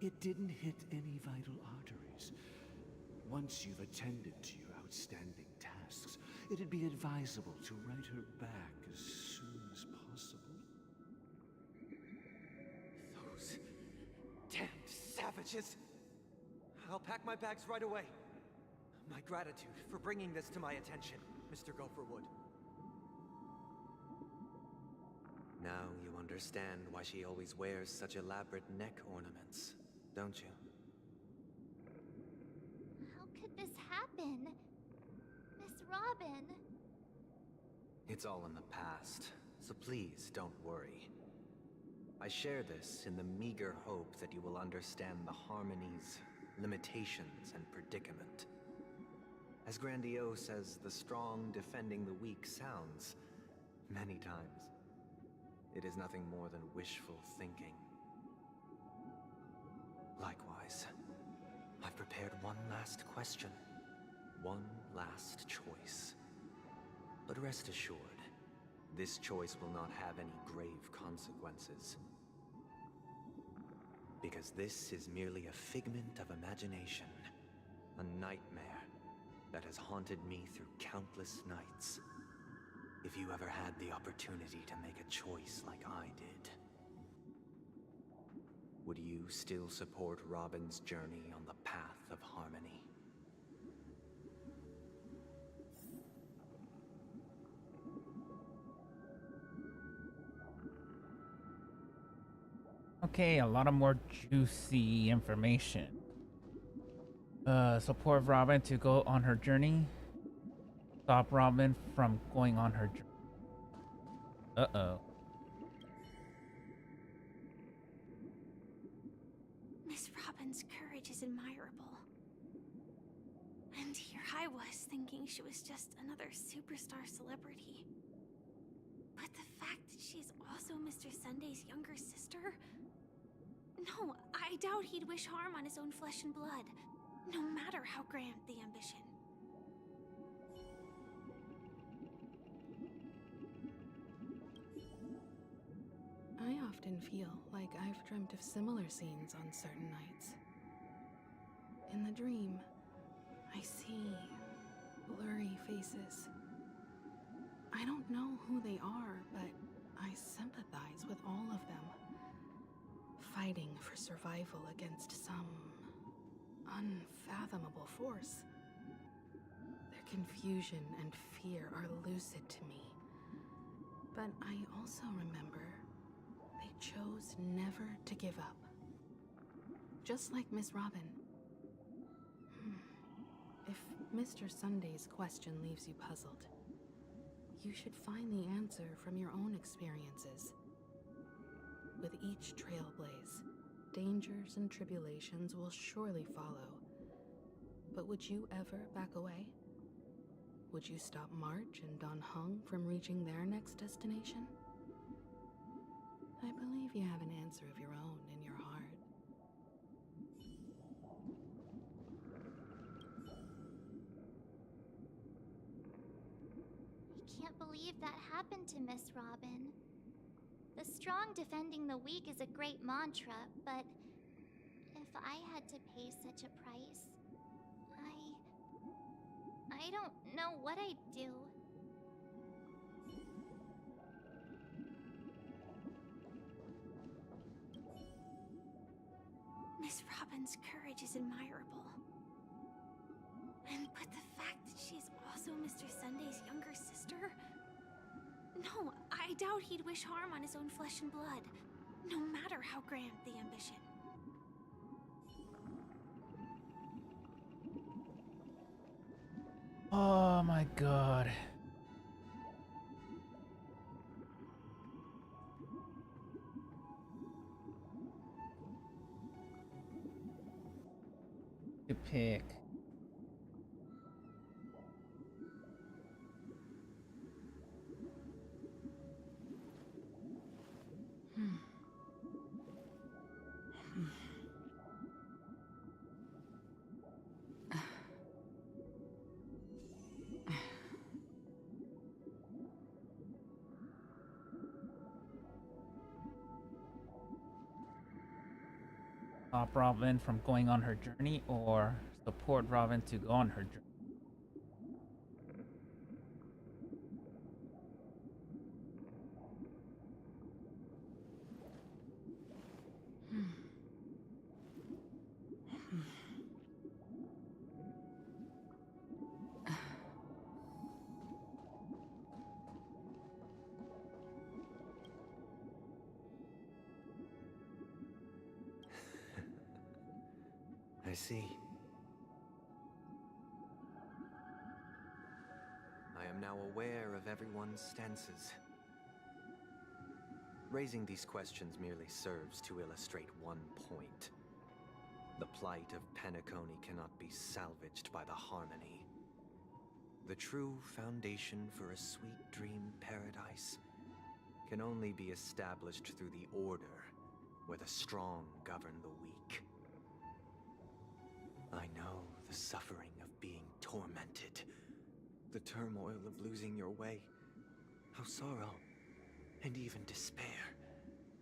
S13: It didn't hit any vital arteries. Once you've attended to your outstanding tasks, it'd be advisable to write her back as soon as possible.
S24: Those damned savages! I'll pack my bags right away. My gratitude for bringing this to my attention, Mr. Gopherwood.
S21: Now you understand why she always wears such elaborate neck ornaments, don't you?
S3: How could this happen? Miss Robin?
S21: It's all in the past, so please don't worry. I share this in the meager hope that you will understand the harmony's limitations and predicament. As grandiose as the strong defending the weak sounds, many times, it is nothing more than wishful thinking. Likewise, I've prepared one last question, one last choice. But rest assured, this choice will not have any grave consequences. Because this is merely a figment of imagination, a nightmare that has haunted me through countless nights. If you ever had the opportunity to make a choice like I did, would you still support Robin's journey on the path of harmony?
S1: Okay, a lot of more juicy information. Support Robin to go on her journey. Stop Robin from going on her journey. Uh-oh.
S4: Miss Robin's courage is admirable. And here I was thinking she was just another superstar celebrity. But the fact that she's also Mr. Sunday's younger sister? No, I doubt he'd wish harm on his own flesh and blood, no matter how grand the ambition.
S15: I often feel like I've dreamt of similar scenes on certain nights. In the dream, I see blurry faces. I don't know who they are, but I sympathize with all of them, fighting for survival against some unfathomable force. Their confusion and fear are lucid to me, but I also remember they chose never to give up. Just like Miss Robin. If Mr. Sunday's question leaves you puzzled, you should find the answer from your own experiences. With each Trailblaze, dangers and tribulations will surely follow. But would you ever back away? Would you stop March and Don Hung from reaching their next destination? I believe you have an answer of your own in your heart.
S3: I can't believe that happened to Miss Robin. The strong defending the weak is a great mantra, but if I had to pay such a price, I don't know what I'd do.
S4: Miss Robin's courage is admirable. But the fact that she's also Mr. Sunday's younger sister? No, I doubt he'd wish harm on his own flesh and blood, no matter how grand the ambition.
S1: Oh my god. To pick. Stop Robin from going on her journey, or support Robin to go on her journey?
S21: I see. I am now aware of everyone's stances. Raising these questions merely serves to illustrate one point. The plight of Penacony cannot be salvaged by the harmony, The true foundation for a sweet dream paradise can only be established through the order, where the strong govern the weak. I know the suffering of being tormented, the turmoil of losing your way, how sorrow and even despair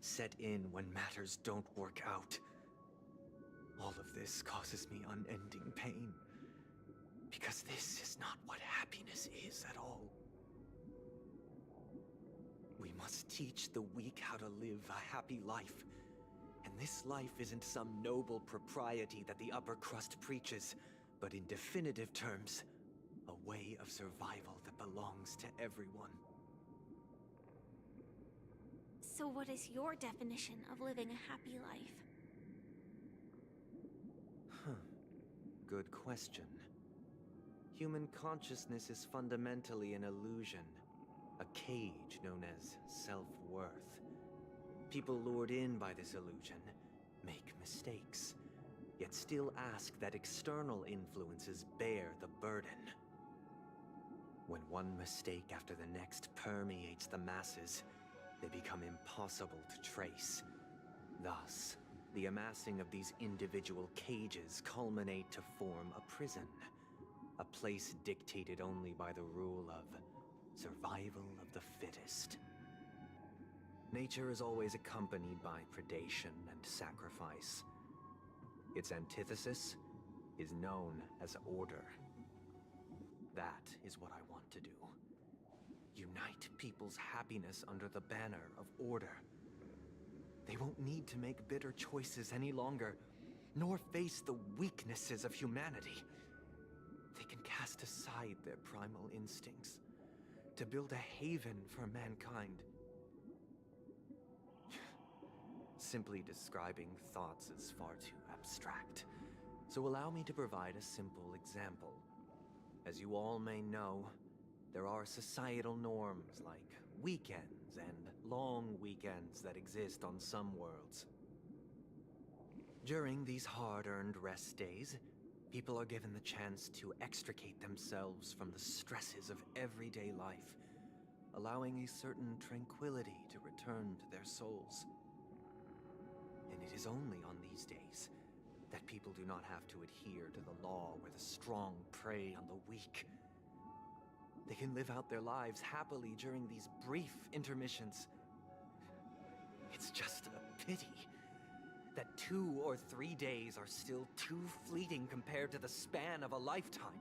S21: set in when matters don't work out. All of this causes me unending pain, because this is not what happiness is at all. We must teach the weak how to live a happy life. And this life isn't some noble propriety that the upper crust preaches, but in definitive terms, a way of survival that belongs to everyone.
S4: So what is your definition of living a happy life?
S21: Good question. Human consciousness is fundamentally an illusion, a cage known as self-worth. People lured in by this illusion make mistakes, yet still ask that external influences bear the burden. When one mistake after the next permeates the masses, they become impossible to trace. Thus, the amassing of these individual cages culminate to form a prison, a place dictated only by the rule of survival of the fittest. Nature is always accompanied by predation and sacrifice. Its antithesis is known as order. That is what I want to do. Unite people's happiness under the banner of order. They won't need to make bitter choices any longer, nor face the weaknesses of humanity. They can cast aside their primal instincts to build a haven for mankind. Simply describing thoughts is far too abstract, so allow me to provide a simple example. As you all may know, there are societal norms like weekends and long weekends that exist on some worlds. During these hard-earned rest days, people are given the chance to extricate themselves from the stresses of everyday life, allowing a certain tranquility to return to their souls. And it is only on these days that people do not have to adhere to the law where the strong prey on the weak. They can live out their lives happily during these brief intermissions. It's just a pity that 2 or 3 days are still too fleeting compared to the span of a lifetime.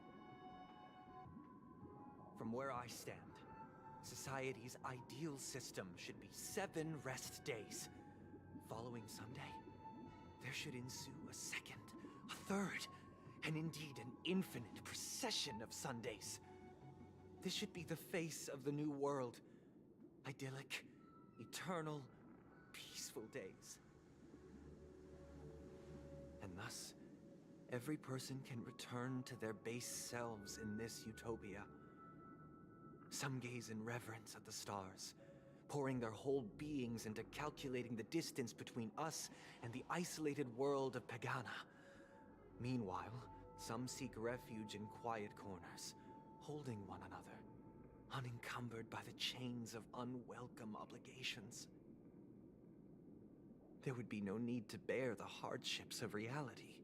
S21: From where I stand, society's ideal system should be 7 rest days. Following Sunday, there should ensue a second, a third, and indeed an infinite procession of Sundays. This should be the face of the new world. Idyllic, eternal, peaceful days. And thus, every person can return to their base selves in this utopia. Some gaze in reverence at the stars, pouring their whole beings into calculating the distance between us and the isolated world of Pagana. Meanwhile, some seek refuge in quiet corners, holding one another, unencumbered by the chains of unwelcome obligations. There would be no need to bear the hardships of reality.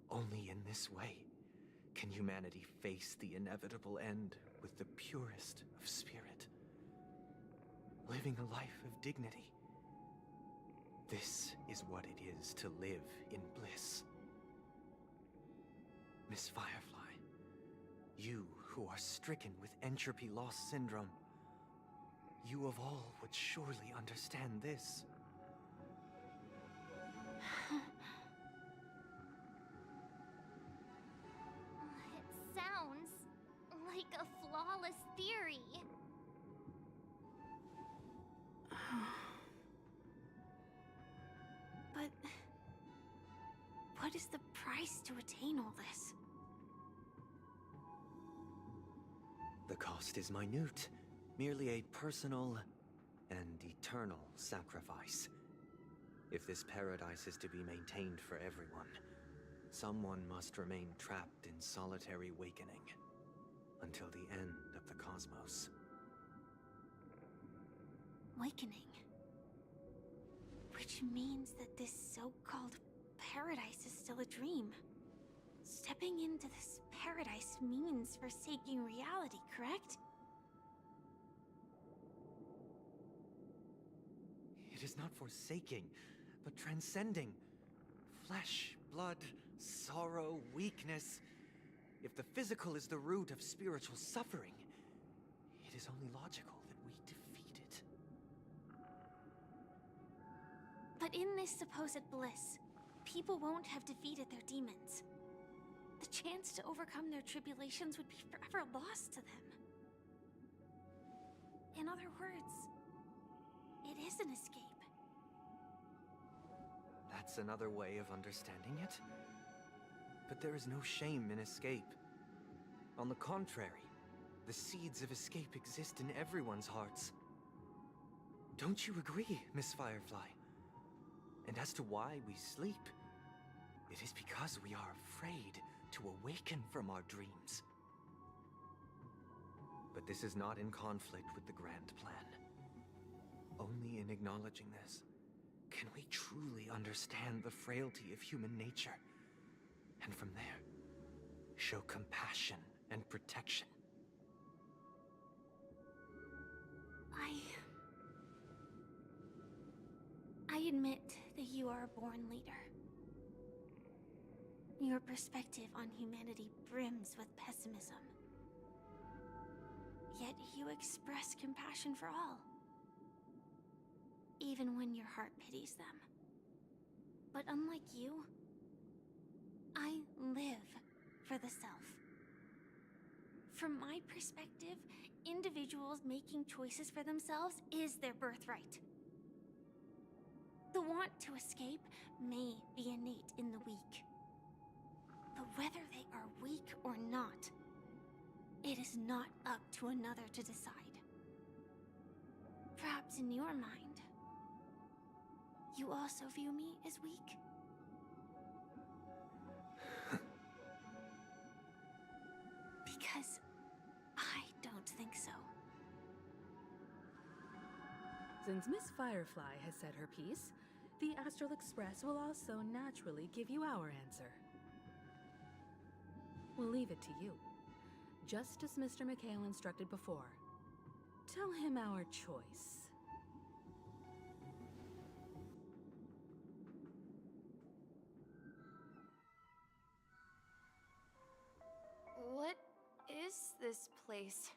S21: Only in this way can humanity face the inevitable end with the purest of spirit, living a life of dignity. This is what it is to live in bliss. Miss Firefly, you who are stricken with entropy loss syndrome, you of all would surely understand this.
S3: It sounds like a flawless theory.
S4: But what is the price to attain all this?
S21: The cost is minute, merely a personal and eternal sacrifice. If this paradise is to be maintained for everyone, someone must remain trapped in solitary awakening. until the end of the cosmos.
S4: Awakening. Which means that this so-called paradise is still a dream. Stepping into this paradise means forsaking reality, correct?
S21: It is not forsaking, but transcending. Flesh, blood, sorrow, weakness. If the physical is the root of spiritual suffering, it is only logical that we defeat it.
S4: But in this supposed bliss, people won't have defeated their demons. The chance to overcome their tribulations would be forever lost to them. In other words, it is an escape.
S21: That's another way of understanding it. But there is no shame in escape. On the contrary, the seeds of escape exist in everyone's hearts. Don't you agree, Miss Firefly? And as to why we sleep, it is because we are afraid to awaken from our dreams. But this is not in conflict with the grand plan. Only in acknowledging this can we truly understand the frailty of human nature, and from there, show compassion and protection.
S4: I admit that you are a born leader. Your perspective on humanity brims with pessimism. Yet you express compassion for all, even when your heart pities them. But unlike you, I live for the self. From my perspective, individuals making choices for themselves is their birthright. The want to escape may be innate in the weak. But whether they are weak or not, it is not up to another to decide. Perhaps in your mind, you also view me as weak? Because I don't think so.
S15: Since Miss Firefly has said her piece, the Astral Express will also naturally give you our answer. We'll leave it to you. Just as Mr. McHale instructed before. Tell him our choice.
S8: What is this place?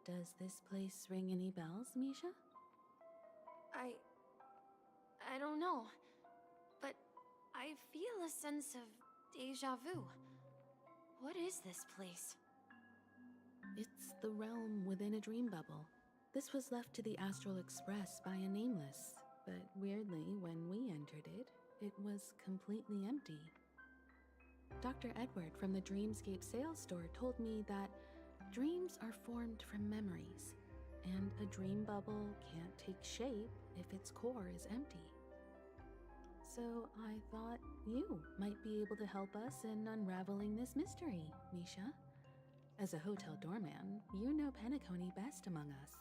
S15: Does this place ring any bells, Misha?
S8: I don't know, but I feel a sense of deja vu. What is this place?
S15: It's the realm within a dream bubble. This was left to the Astral Express by a nameless, but weirdly, when we entered it, it was completely empty. Dr. Edward from the Dreamscape sales store told me that dreams are formed from memories, and a dream bubble can't take shape if its core is empty. So I thought you might be able to help us in unraveling this mystery, Misha. As a hotel doorman, you know Penacony best among us.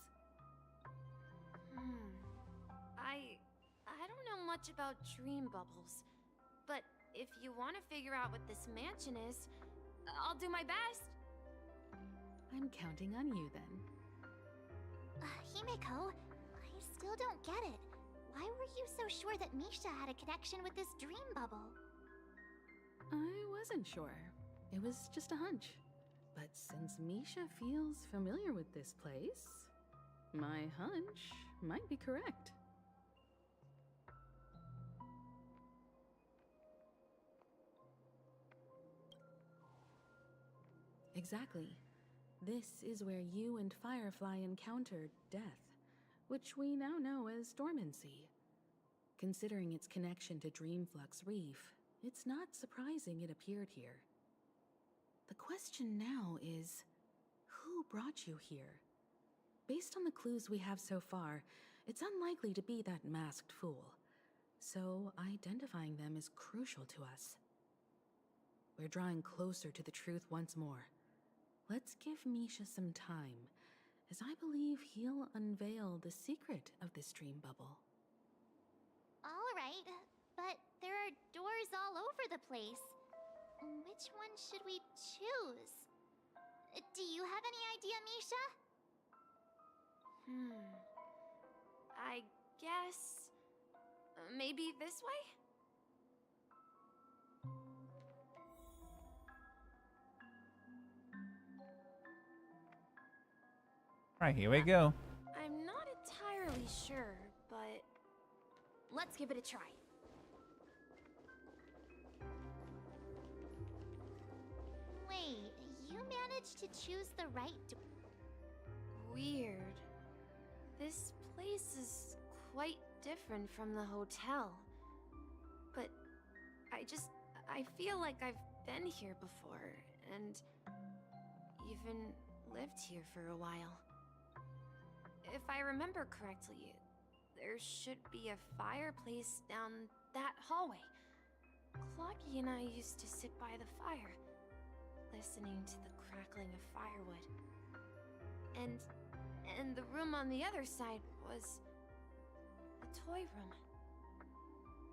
S8: I don't know much about dream bubbles, but if you want to figure out what this mansion is, I'll do my best.
S15: I'm counting on you then.
S12: Himeko, I still don't get it. Why were you so sure that Misha had a connection with this dream bubble?
S15: I wasn't sure. It was just a hunch. But since Misha feels familiar with this place, my hunch might be correct. Exactly. This is where you and Firefly encountered death, which we now know as dormancy. Considering its connection to Dreamflux Reef, it's not surprising it appeared here. The question now is, who brought you here? Based on the clues we have so far, it's unlikely to be that masked fool. So identifying them is crucial to us. We're drawing closer to the truth once more. Let's give Misha some time, as I believe he'll unveil the secret of this dream bubble.
S12: Alright, but there are doors all over the place. Which one should we choose? Do you have any idea, Misha?
S8: I guess... maybe this way?
S1: Right, here we go.
S8: I'm not entirely sure, but let's give it a try.
S12: Wait, you managed to choose the right door.
S8: Weird. This place is quite different from the hotel. But I feel like I've been here before, and even lived here for a while. If I remember correctly, there should be a fireplace down that hallway. Clocky and I used to sit by the fire, listening to the crackling of firewood. And the room on the other side was a toy room.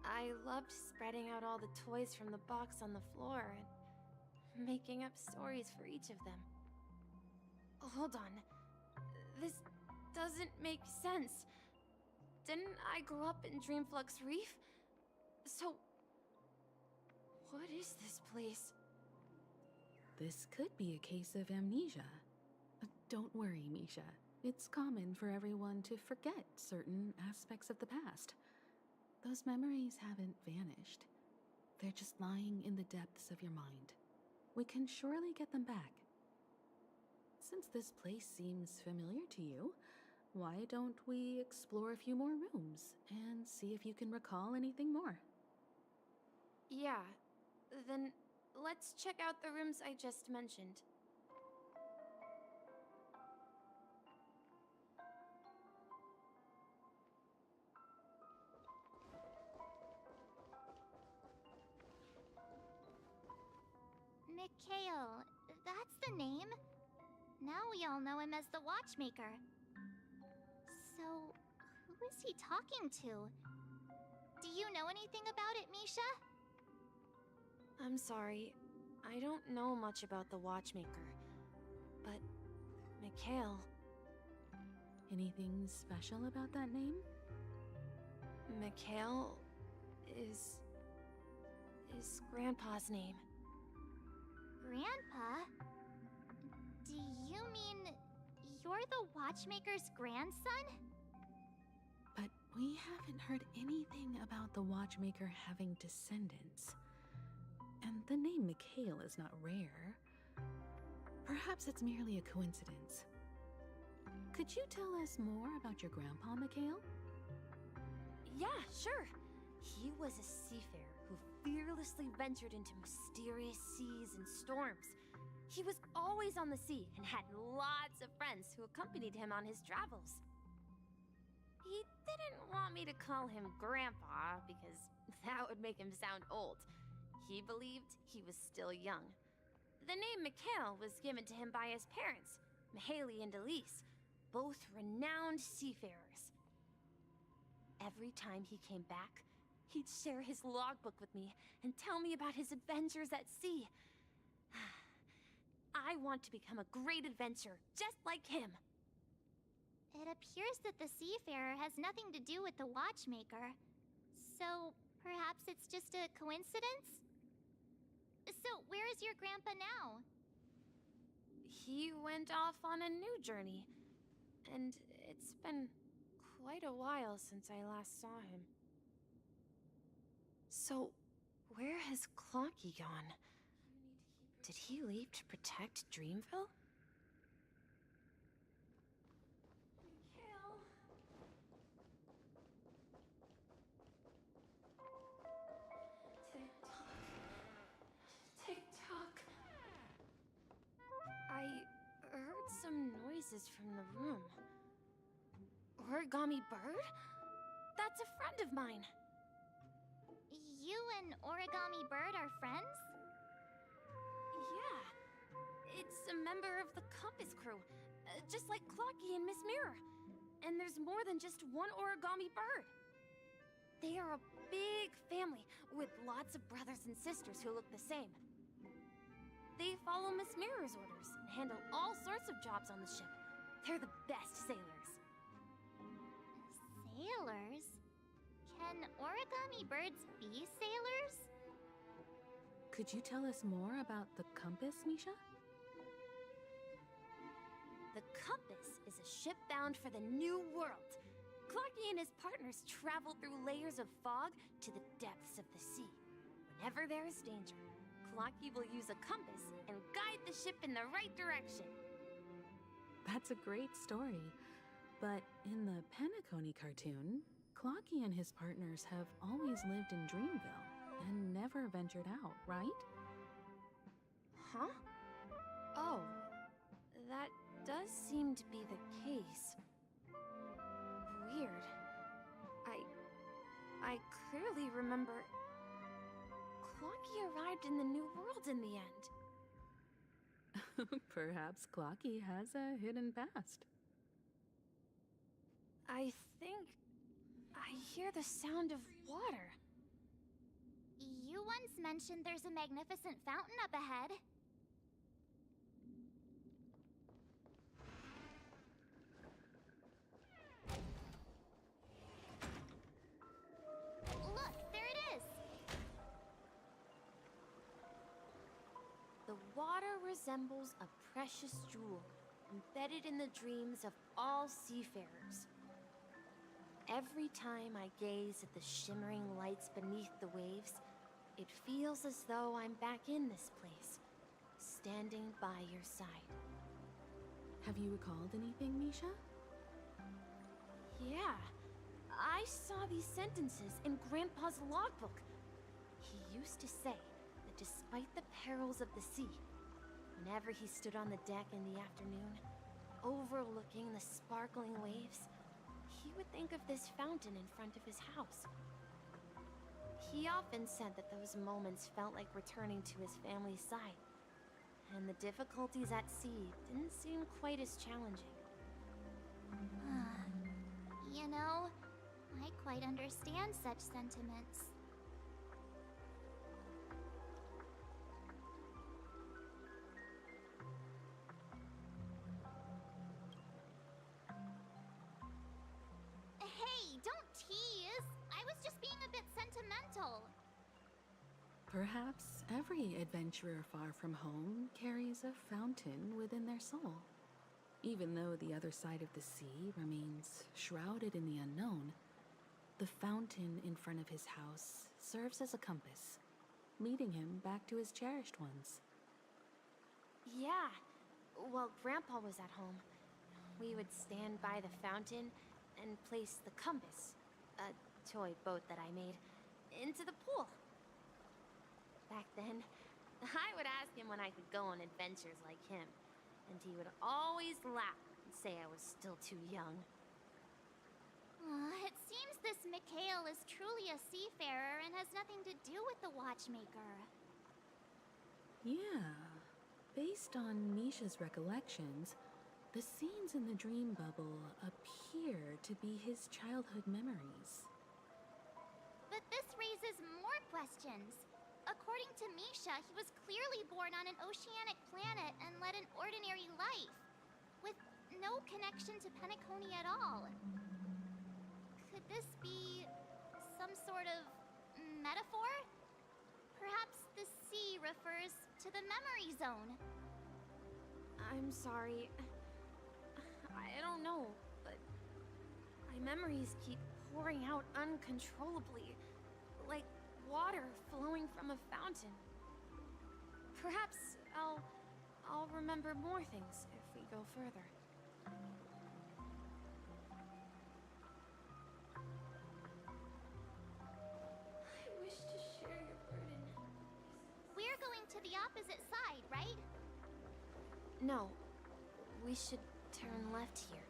S8: I loved spreading out all the toys from the box on the floor and making up stories for each of them. Hold on. This doesn't make sense. Didn't I grow up in Dreamflux Reef? So, what is this place?
S15: This could be a case of amnesia. Don't worry, Misha. It's common for everyone to forget certain aspects of the past. Those memories haven't vanished. They're just lying in the depths of your mind. We can surely get them back. Since this place seems familiar to you, why don't we explore a few more rooms and see if you can recall anything more?
S8: Yeah, then let's check out the rooms I just mentioned.
S12: Mikhail, that's the name. Now we all know him as the Watchmaker. So, who is he talking to? Do you know anything about it, Misha?
S8: I'm sorry, I don't know much about the Watchmaker. But, Mikhail...
S15: Anything special about that name?
S8: Mikhail is Grandpa's name.
S12: Grandpa? Do you mean you're the Watchmaker's grandson?
S15: But we haven't heard anything about the Watchmaker having descendants. And the name Mikhail is not rare. Perhaps it's merely a coincidence. Could you tell us more about your grandpa, Mikhail?
S8: Yeah, sure. He was a seafarer who fearlessly ventured into mysterious seas and storms. He was always on the sea and had lots of friends who accompanied him on his travels. He didn't want me to call him Grandpa because that would make him sound old. He believed he was still young. The name Mikhail was given to him by his parents, Mihaly and Elise, both renowned seafarers. Every time he came back, he'd share his logbook with me and tell me about his adventures at sea. I want to become a great adventurer, just like him.
S12: It appears that the Seafarer has nothing to do with the Watchmaker. So, perhaps it's just a coincidence? So, where is your grandpa now?
S8: He went off on a new journey, and it's been quite a while since I last saw him. So, where has Clocky gone? Did he leave to protect Dreamville? Tick-tock. I heard some noises from the room. Origami Bird? That's a friend of mine.
S12: You and Origami Bird are friends?
S8: Yeah. It's
S4: a member of the Compass crew, just like Clocky and Miss Mirror. And there's more than just one origami bird. They are a big family with lots of brothers and sisters who look the same. They follow Miss Mirror's orders and handle all sorts of jobs on the ship. They're the best sailors.
S12: Sailors? Can origami birds be sailors?
S15: Could you tell us more about the compass, Misha?
S4: The Compass is a ship bound for the New World. Clocky and his partners travel through layers of fog to the depths of the sea. Whenever there is danger, Clocky will use a compass and guide the ship in the right direction.
S15: That's a great story. But in the Penacony cartoon, Clocky and his partners have always lived in Dreamville and never ventured out, right?
S4: Huh? Oh, that does seem to be the case. Weird. I clearly remember Clocky arrived in the New World in the end.
S15: Perhaps Clocky has a hidden past.
S4: I think I hear the sound of water.
S12: You once mentioned there's a magnificent fountain up ahead. Look, there it is!
S4: The water resembles a precious jewel embedded in the dreams of all seafarers. Every time I gaze at the shimmering lights beneath the waves, it feels as though I'm back in this place, standing by your side.
S15: Have you recalled anything, Misha?
S4: Yeah, I saw these sentences in Grandpa's logbook. He used to say that despite the perils of the sea, whenever he stood on the deck in the afternoon, overlooking the sparkling waves, he would think of this fountain in front of his house. He often said that those moments felt like returning to his family's side, and the difficulties at sea didn't seem quite as challenging.
S12: You know, I quite understand such sentiments. Hey, don't tease! I was just being a bit sentimental.
S15: Perhaps every adventurer far from home carries a fountain within their soul. Even though the other side of the sea remains shrouded in the unknown, the fountain in front of his house serves as a compass, leading him back to his cherished ones.
S4: Yeah, while Grandpa was at home, we would stand by the fountain and place the compass, a toy boat that I made, into the pool. Back then, I would ask him when I could go on adventures like him, and he would always laugh and say I was still too young.
S12: It seems this Mikhail is truly a seafarer and has nothing to do with the Watchmaker.
S15: Yeah. Based on Misha's recollections, the scenes in the dream bubble appear to be his childhood memories.
S12: But this raises more questions. According to Misha, he was clearly born on an oceanic planet and led an ordinary life, with no connection to Penacony at all. Could this be some sort of metaphor? Perhaps the sea refers to the memory zone.
S4: I'm sorry. I don't know, but my memories keep pouring out uncontrollably, like water flowing from a fountain. Perhaps I'll remember more things if we go further. I wish to share your burden.
S12: We're going to the opposite side, right?
S4: No, we should turn left here.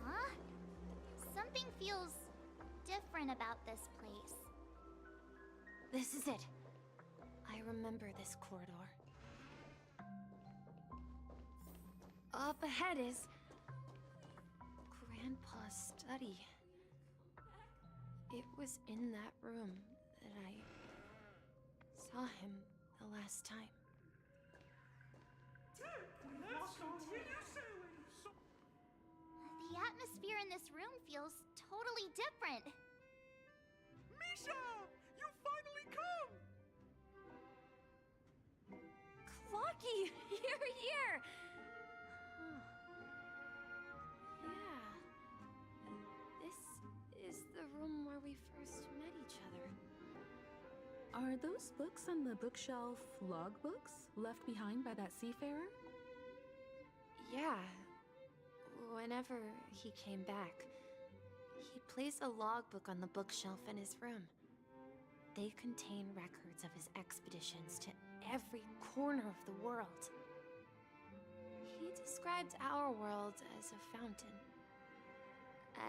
S12: Huh? Something feels different about this place.
S4: This is it. I
S10: I remember this corridor. Up ahead is Grandpa's study. It was in that room that I saw him the last time.
S12: The atmosphere in this room feels totally different.
S24: Misha! You finally come!
S10: Clocky! You're here! Huh. Yeah. This is the room where we first met each other.
S15: Are those books on the bookshelf logbooks left behind by that seafarer?
S10: Yeah. Whenever he came back, he placed a logbook on the bookshelf in his room. They contain records of his expeditions to every corner of the world. He described our world as a fountain.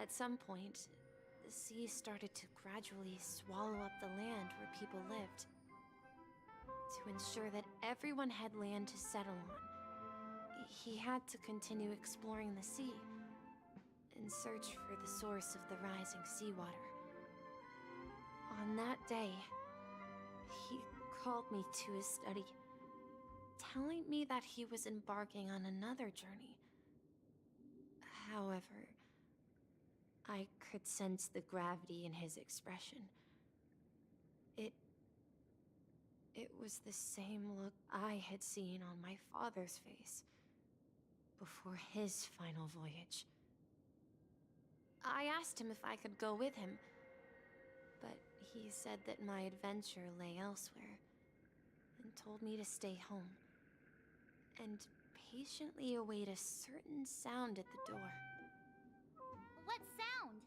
S10: At some point, the sea started to gradually swallow up the land where people lived. To ensure that everyone had land to settle on, he had to continue exploring the sea in search for the source of the rising seawater. On that day, he called me to his study, telling me that he was embarking on another journey. However, I could sense the gravity in his expression. It was the same look I had seen on my father's face before his final voyage. I asked him if I could go with him, but he said that my adventure lay elsewhere and told me to stay home and patiently await a certain sound at the door.
S12: What sound?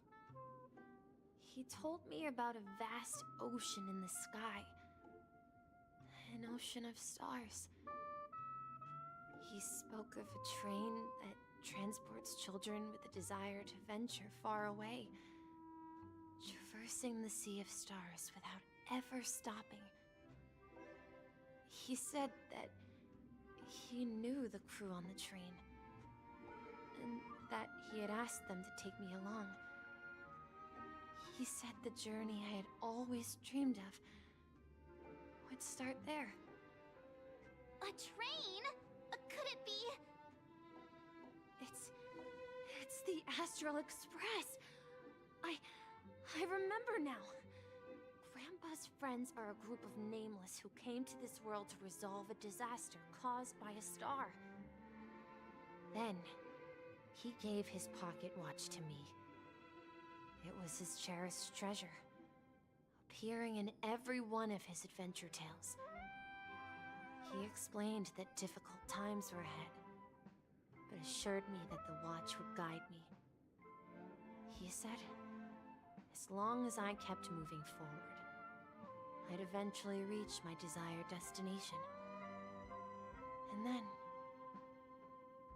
S10: He told me about a vast ocean in the sky. An ocean of stars. He spoke of a train that transports children with a desire to venture far away, traversing the sea of stars without ever stopping. He said that he knew the crew on the train, and that he had asked them to take me along. He said the journey I had always dreamed of would start there.
S12: A train? Could it be?
S10: It's the Astral Express. I remember now. Grandpa's friends are a group of nameless who came to this world to resolve a disaster caused by a star. Then, he gave his pocket watch to me. It was his cherished treasure, appearing in every one of his adventure tales. He explained that difficult times were ahead, but assured me that the watch would guide me. He said, as long as I kept moving forward, I'd eventually reach my desired destination. And then,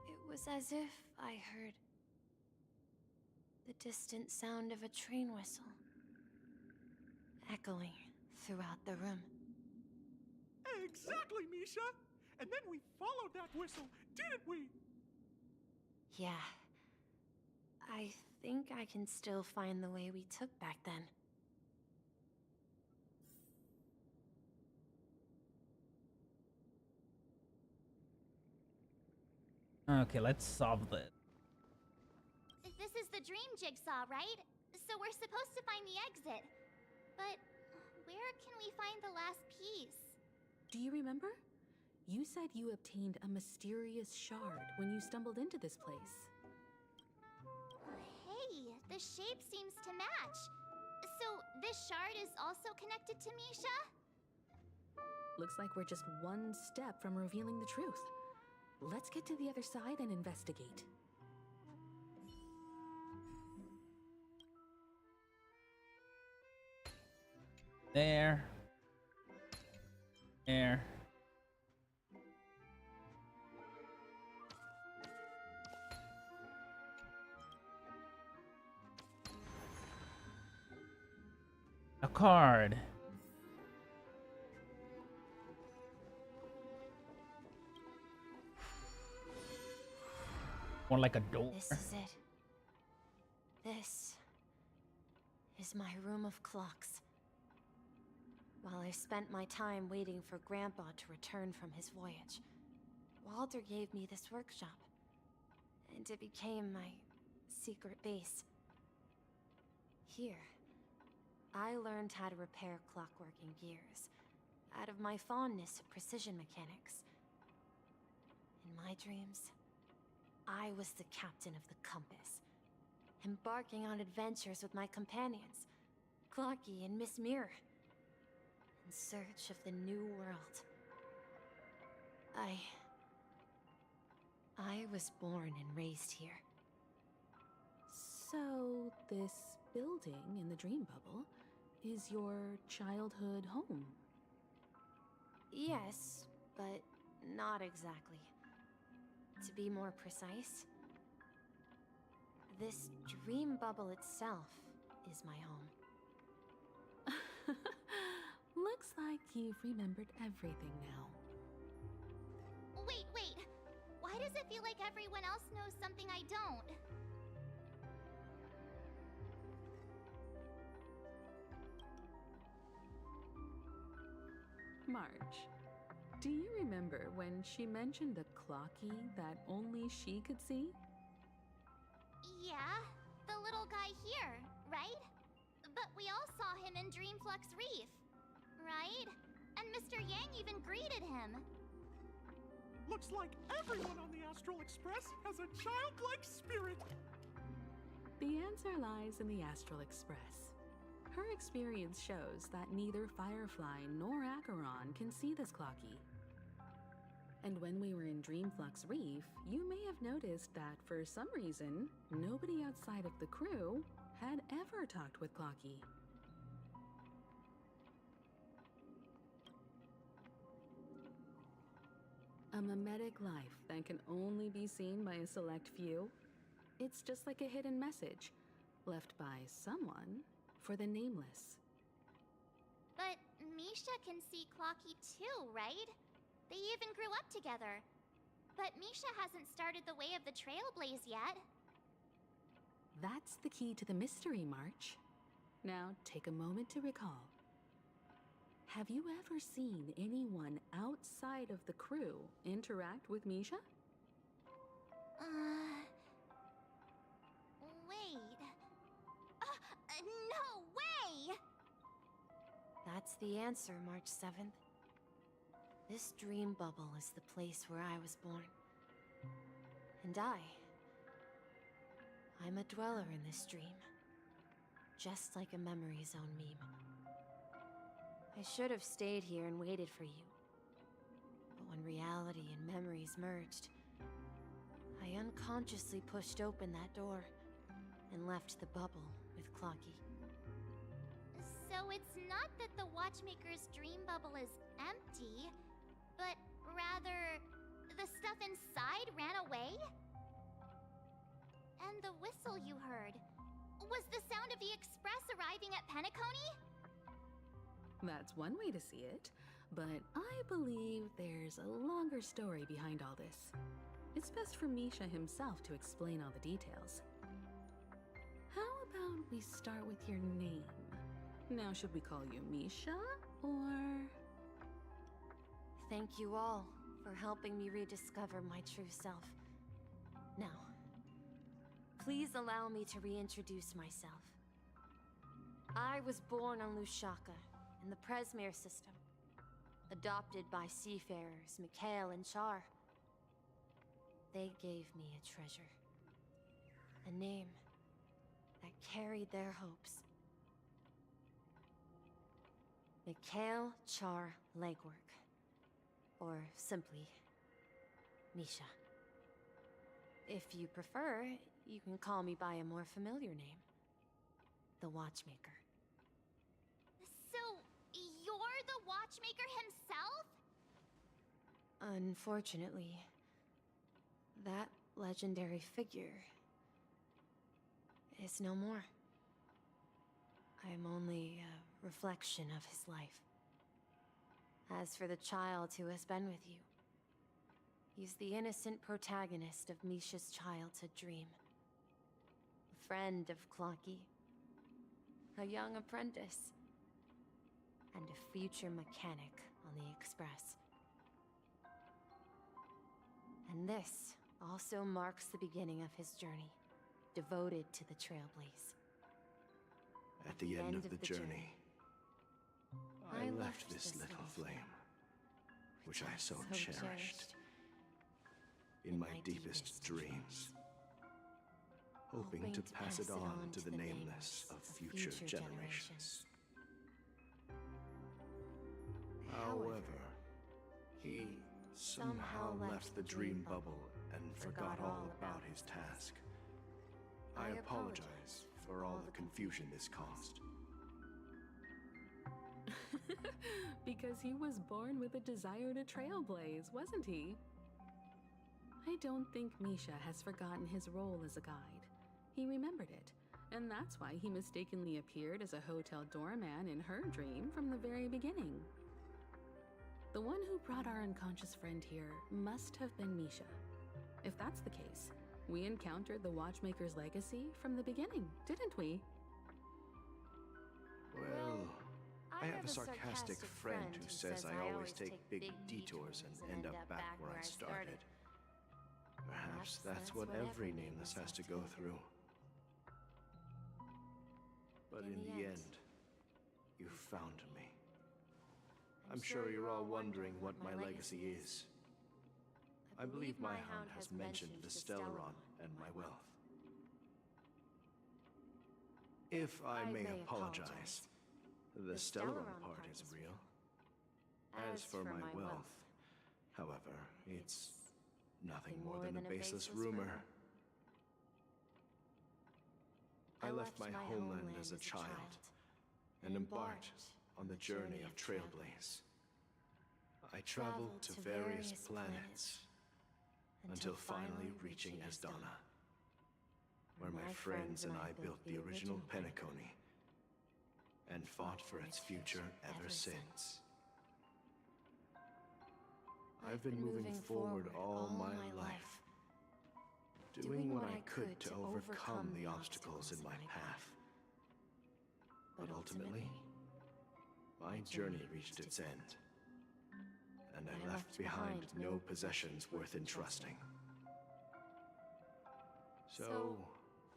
S10: it was as if I heard the distant sound of a train whistle, echoing throughout the room.
S24: Exactly, Misha! And then we followed that whistle, didn't we?
S10: Yeah. I think I can still find the way we took back then.
S1: Okay, let's solve this.
S12: This is the dream jigsaw, right? So we're supposed to find the exit. But where can we find the last piece?
S15: Do you remember? You said you obtained a mysterious shard when you stumbled into this place.
S12: Hey, the shape seems to match. So this shard is also connected to Misha?
S15: Looks like we're just one step from revealing the truth. Let's get to the other side and investigate.
S1: There. There. A card. More like a door.
S10: This is it. This is my room of clocks. While I spent my time waiting for Grandpa to return from his voyage, Walter gave me this workshop, and it became my secret base. Here, I learned how to repair clockwork and gears, out of my fondness of precision mechanics. In my dreams, I was the captain of the compass, embarking on adventures with my companions, Clocky and Miss Mirror, in search of the new world. I was born and raised here.
S15: So, this building in the dream bubble is your childhood home?
S10: Yes, but not exactly. To be more precise, this dream bubble itself is my home.
S15: Looks like you've remembered everything now.
S12: Wait. Why does it feel like everyone else knows something I don't?
S15: March, do you remember when she mentioned a clocky that only she could see?
S12: Yeah, the little guy here, right? But we all saw him in Dreamflux Reef, right? And Mr. Yang even greeted him.
S5: Looks like everyone on the Astral Express has a childlike spirit.
S15: The answer lies in the Astral Express. Her experience shows that neither Firefly nor Acheron can see this clocky. And when we were in Dreamflux Reef, you may have noticed that for some reason, nobody outside of the crew had ever talked with Clocky. A mimetic life that can only be seen by a select few. It's just like a hidden message left by someone for the nameless.
S12: But Misha can see Clocky too, right? They even grew up together. But Misha hasn't started the way of the Trailblaze yet.
S15: That's the key to the mystery, March. Now take a moment to recall. Have you ever seen anyone outside of the crew interact with Misha?
S12: Wait. No way!
S10: That's the answer, March 7th. This dream bubble is the place where I was born. And I'm a dweller in this dream. Just like a memory zone meme. I should have stayed here and waited for you. But when reality and memories merged, I unconsciously pushed open that door and left the bubble with Clocky.
S12: So it's not that the Watchmaker's dream bubble is empty, but rather the stuff inside ran away? And the whistle you heard was the sound of the Express arriving at Penacony?
S15: That's one way to see it, but I believe there's a longer story behind all this. It's best for Misha himself to explain all the details. How about we start with your name? Now, should we call you Misha, or...
S10: Thank you all for helping me rediscover my true self. Now, please allow me to reintroduce myself. I was born on Lushaka, in the Presmere system, adopted by seafarers Mikhail and Char. They gave me a treasure, a name that carried their hopes. Mikhail Char Legwork, or simply Misha. If you prefer, you can call me by a more familiar name, the Watchmaker.
S12: So, you're the Watchmaker himself?
S10: Unfortunately, that legendary figure is no more. I'm only a reflection of his life. As for the child who has been with you, He's the innocent protagonist of Misha's childhood dream. A friend of Clocky. A young apprentice. And a future mechanic on the Express. And this also marks the beginning of his journey, devoted to the Trailblaze.
S14: At the end of the journey, I left this little flame, which I so cherished, in my deepest dreams, hoping to pass it on to the nameless of future generations. However, he somehow left the dream bubble and forgot all about his task. I apologize for all the confusion this caused.
S15: Because he was born with a desire to trailblaze, wasn't he? I don't think Misha has forgotten his role as a guide. He remembered it, and that's why he mistakenly appeared as a hotel doorman in her dream from the very beginning. The one who brought our unconscious friend here must have been Misha. If that's the case, we encountered the Watchmaker's legacy from the beginning, didn't we?
S14: Well, I have a sarcastic friend who says I always take big detours and end up back where I started. Perhaps that's what every nameless has to go through. But in the end, you found me. I'm sure you're all wondering what my legacy is. I believe my hound has mentioned the Stellaron and my wealth. If I may apologize, the Stellaron part is real. As for my wealth, however, it's nothing more than a baseless rumor. I left my homeland as a child and embarked on the journey of Trailblaze. I traveled to various planets until finally reaching Asdana, where my friends and I built the original Penacony and fought for its future ever since. I've been moving forward all my life, doing what I could to overcome the obstacles in my path. But ultimately, my journey reached its end, and I left behind no possessions worth entrusting. So,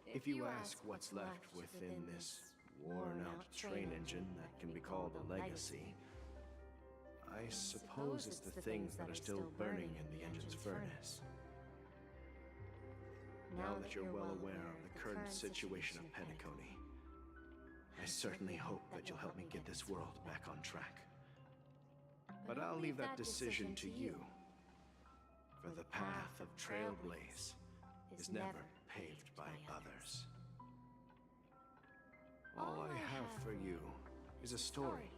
S14: if you ask what's left within this worn-out train engine that can be called a legacy, I suppose it's the things that are still burning in the engine's furnace. Now that you're well aware of the current situation of Penacony, I certainly hope that you'll help me get this world back on track. But I'll leave that decision to you, for the path of Trailblaze is never paved by others. All I have for you is a story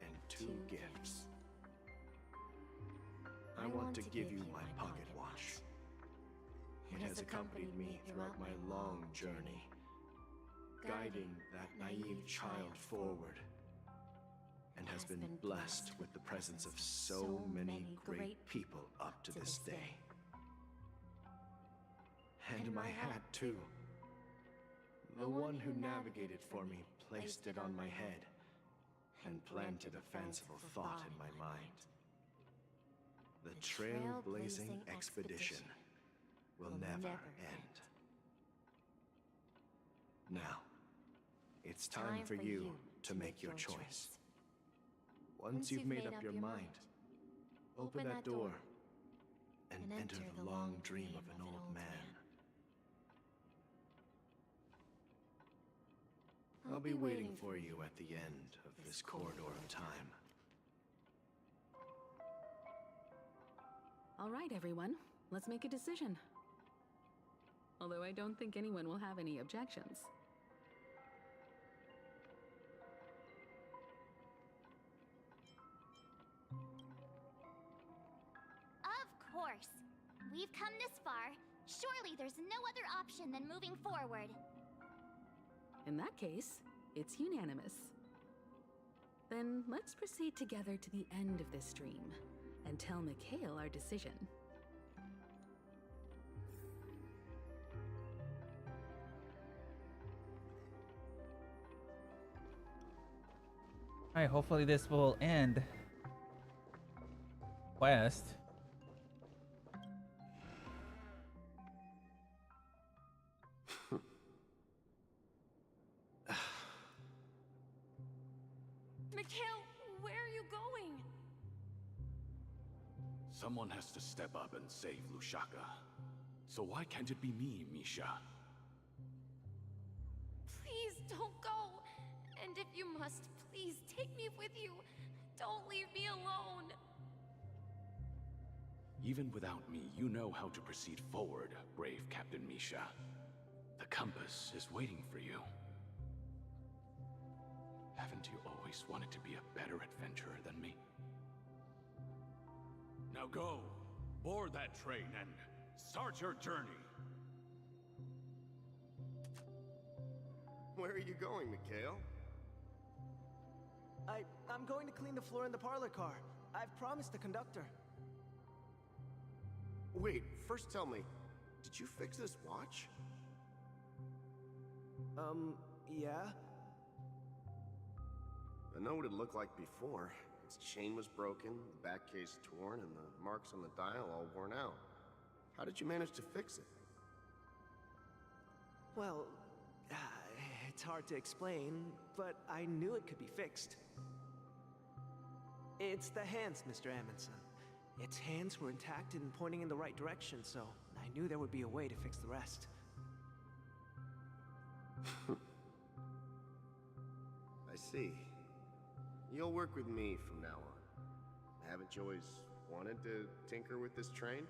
S14: and 2 gifts. I want to give you my pocket watch. It has accompanied me throughout my long journey, guiding that naive child forward, and has been blessed with the presence of so many great people up to this day. And my hat, too. The one who navigated for me placed it on my head and planted a fanciful thought in my mind. The Trailblazing expedition will never end. Now, it's time for you to make your choice. Once you've made up your mind, open that door and enter the long dream of an old man. I'll be waiting for you at the end of this corridor of time.
S15: All right, everyone, let's make a decision. Although I don't think anyone will have any objections.
S12: Of course. We've come this far. Surely there's no other option than moving forward.
S15: In that case, it's unanimous. Then let's proceed together to the end of this dream and tell Mikhail our decision.
S1: Alright, hopefully this will end quest.
S8: Mikhail, where are you going?
S7: Someone has to step up and save Lushaka. So why can't it be me, Misha?
S10: Please don't go. And if you must, please take me with you. Don't leave me alone.
S7: Even without me, you know how to proceed forward, brave Captain Misha. The compass is waiting for you. Haven't you always wanted to be a better adventurer than me? Now go, board that train and start your journey.
S5: Where are you going, Mikhail?
S17: I'm going to clean the floor in the parlor car. I've promised the conductor.
S5: Wait, first tell me, did you fix this watch?
S17: Yeah?
S5: I know what it looked like before. Its chain was broken, the back case torn, and the marks on the dial all worn out. How did you manage to fix it?
S17: Well, it's hard to explain, but I knew it could be fixed. It's the hands, Mr. Amundsen. Its hands were intact and pointing in the right direction, so I knew there would be a way to fix the rest.
S5: I see. You'll work with me from now on. Haven't you always wanted to tinker with this train?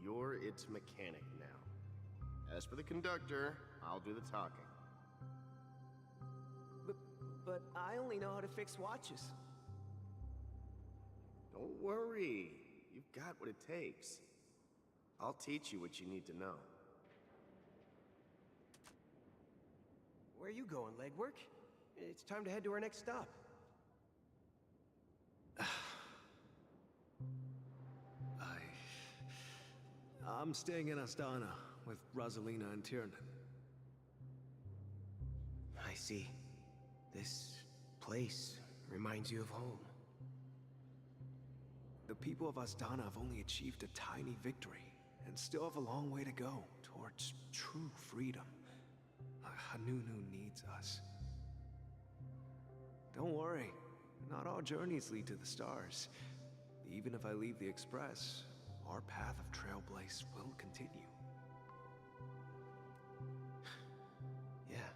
S5: You're its mechanic now. As for the conductor, I'll do the talking.
S17: But I only know how to fix watches.
S5: Don't worry. You've got what it takes. I'll teach you what you need to know.
S17: Where are you going, legwork? It's time to head to our next stop.
S18: I'm staying in Astana with Rosalina and Tiernan.
S17: I see. This place reminds you of home.
S18: The people of Astana have only achieved a tiny victory, and still have a long way to go towards true freedom. Hanunu needs us. Don't worry, not all journeys lead to the stars. Even if I leave the Express, our path of Trailblaze will continue.
S17: Yeah.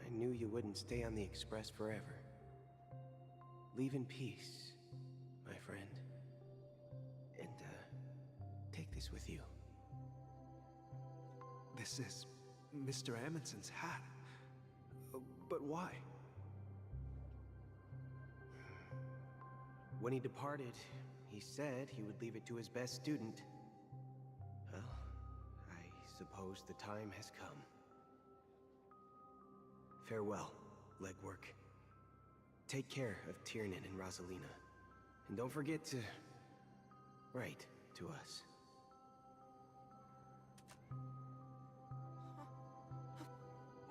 S17: I knew you wouldn't stay on the Express forever. Leave in peace, my friend. And, take this with you.
S18: This is Mr. Amundsen's hat. But why?
S17: When he departed, he said he would leave it to his best student. Well, I suppose the time has come. Farewell, legwork. Take care of Tiernan and Rosalina. And don't forget to write to us.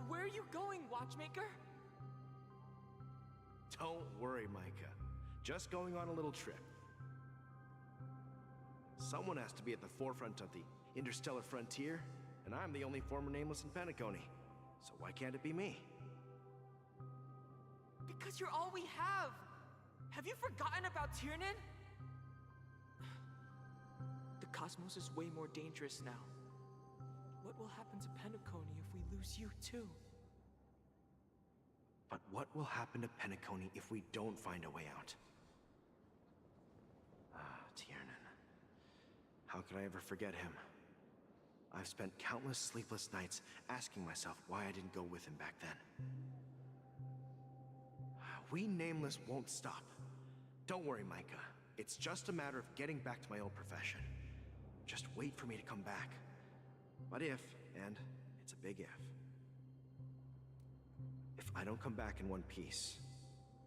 S20: Where are you going, Watchmaker?
S21: Don't worry, Micah. Just going on a little trip. Someone has to be at the forefront of the interstellar frontier, and I'm the only former Nameless in Penacony. So why can't it be me?
S20: Because you're all we have! Have you forgotten about Tiernan? The cosmos is way more dangerous now. What will happen to Penacony if we lose you too?
S21: But what will happen to Penacony if we don't find a way out? Tiernan. How could I ever forget him? I've spent countless sleepless nights asking myself why I didn't go with him back then. We Nameless won't stop. Don't worry, Micah. It's just a matter of getting back to my old profession. Just wait for me to come back. But if, and it's a big if I don't come back in one piece,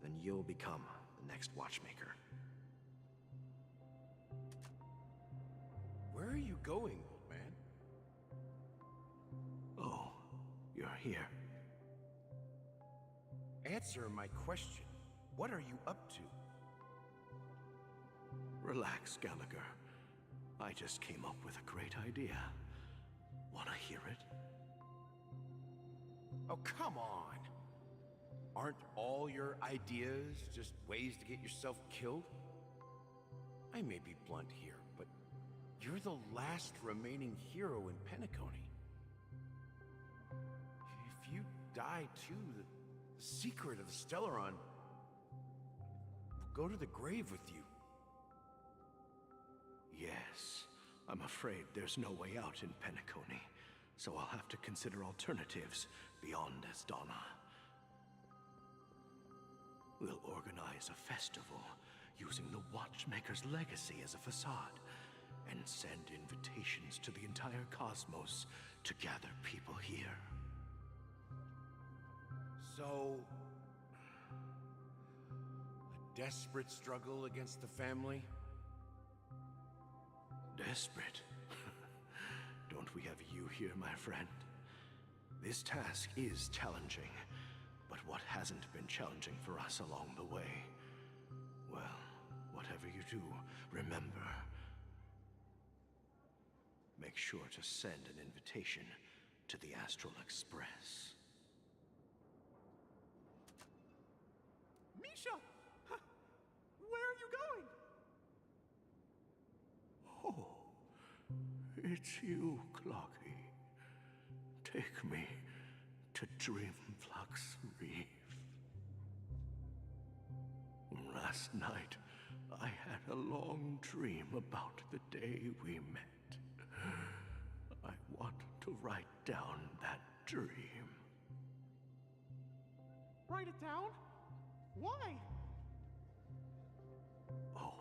S21: then you'll become the next Watchmaker.
S5: Where are you going, old man?
S21: Oh, you're here.
S7: Answer my question. What are you up to?
S18: Relax, Gallagher. I just came up with a great idea. Wanna hear it?
S7: Oh, come on. Aren't all your ideas just ways to get yourself killed? I may be blunt here, but you're the last remaining hero in Penacony. If you die too, the secret of the Stellaron will go to the grave with you.
S18: Yes, I'm afraid there's no way out in Penacony, so I'll have to consider alternatives beyond Asdana. We'll organize a festival using the Watchmaker's legacy as a facade, and send invitations to the entire cosmos to gather people here.
S7: So, a desperate struggle against the family?
S18: Desperate? Don't we have you here, my friend? This task is challenging, but what hasn't been challenging for us along the way? Well, whatever you do, remember, make sure to send an invitation to the Astral Express.
S24: Misha! Where are you going?
S18: Oh, it's you, Clocky. Take me to Dreamflux Reef. Last night, I had a long dream about the day we met. I want to write down that dream.
S24: Write it down? Why?
S18: Oh,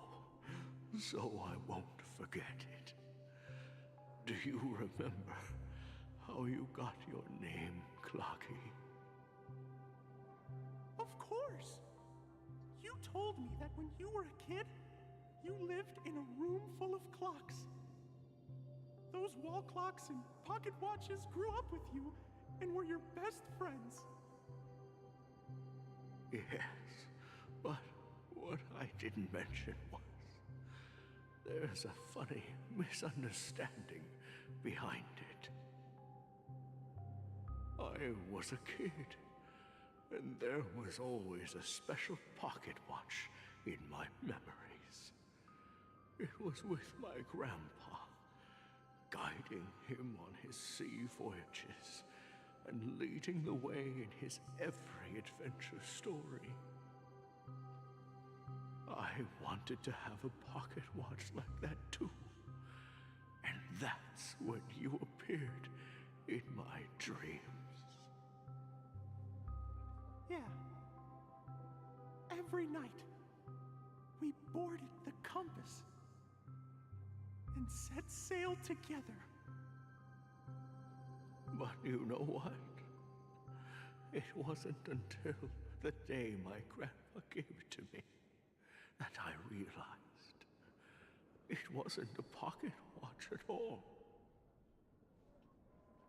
S18: so I won't forget it. Do you remember how you got your name, Clocky?
S24: Of course! You told me that when you were a kid, you lived in a room full of clocks. Those wall clocks and pocket watches grew up with you and were your best friends.
S18: Yes, but what I didn't mention was there's a funny misunderstanding behind it. I was a kid, and there was always a special pocket watch in my memories. It was with my grandpa, guiding him on his sea voyages and leading the way in his every adventure story. I wanted to have a pocket watch like that too. And that's when you appeared in my dreams.
S24: Yeah. Every night, we boarded the compass and set sail together.
S18: But you know what? It wasn't until the day my grandpa gave it to me that I realized it wasn't a pocket watch at all.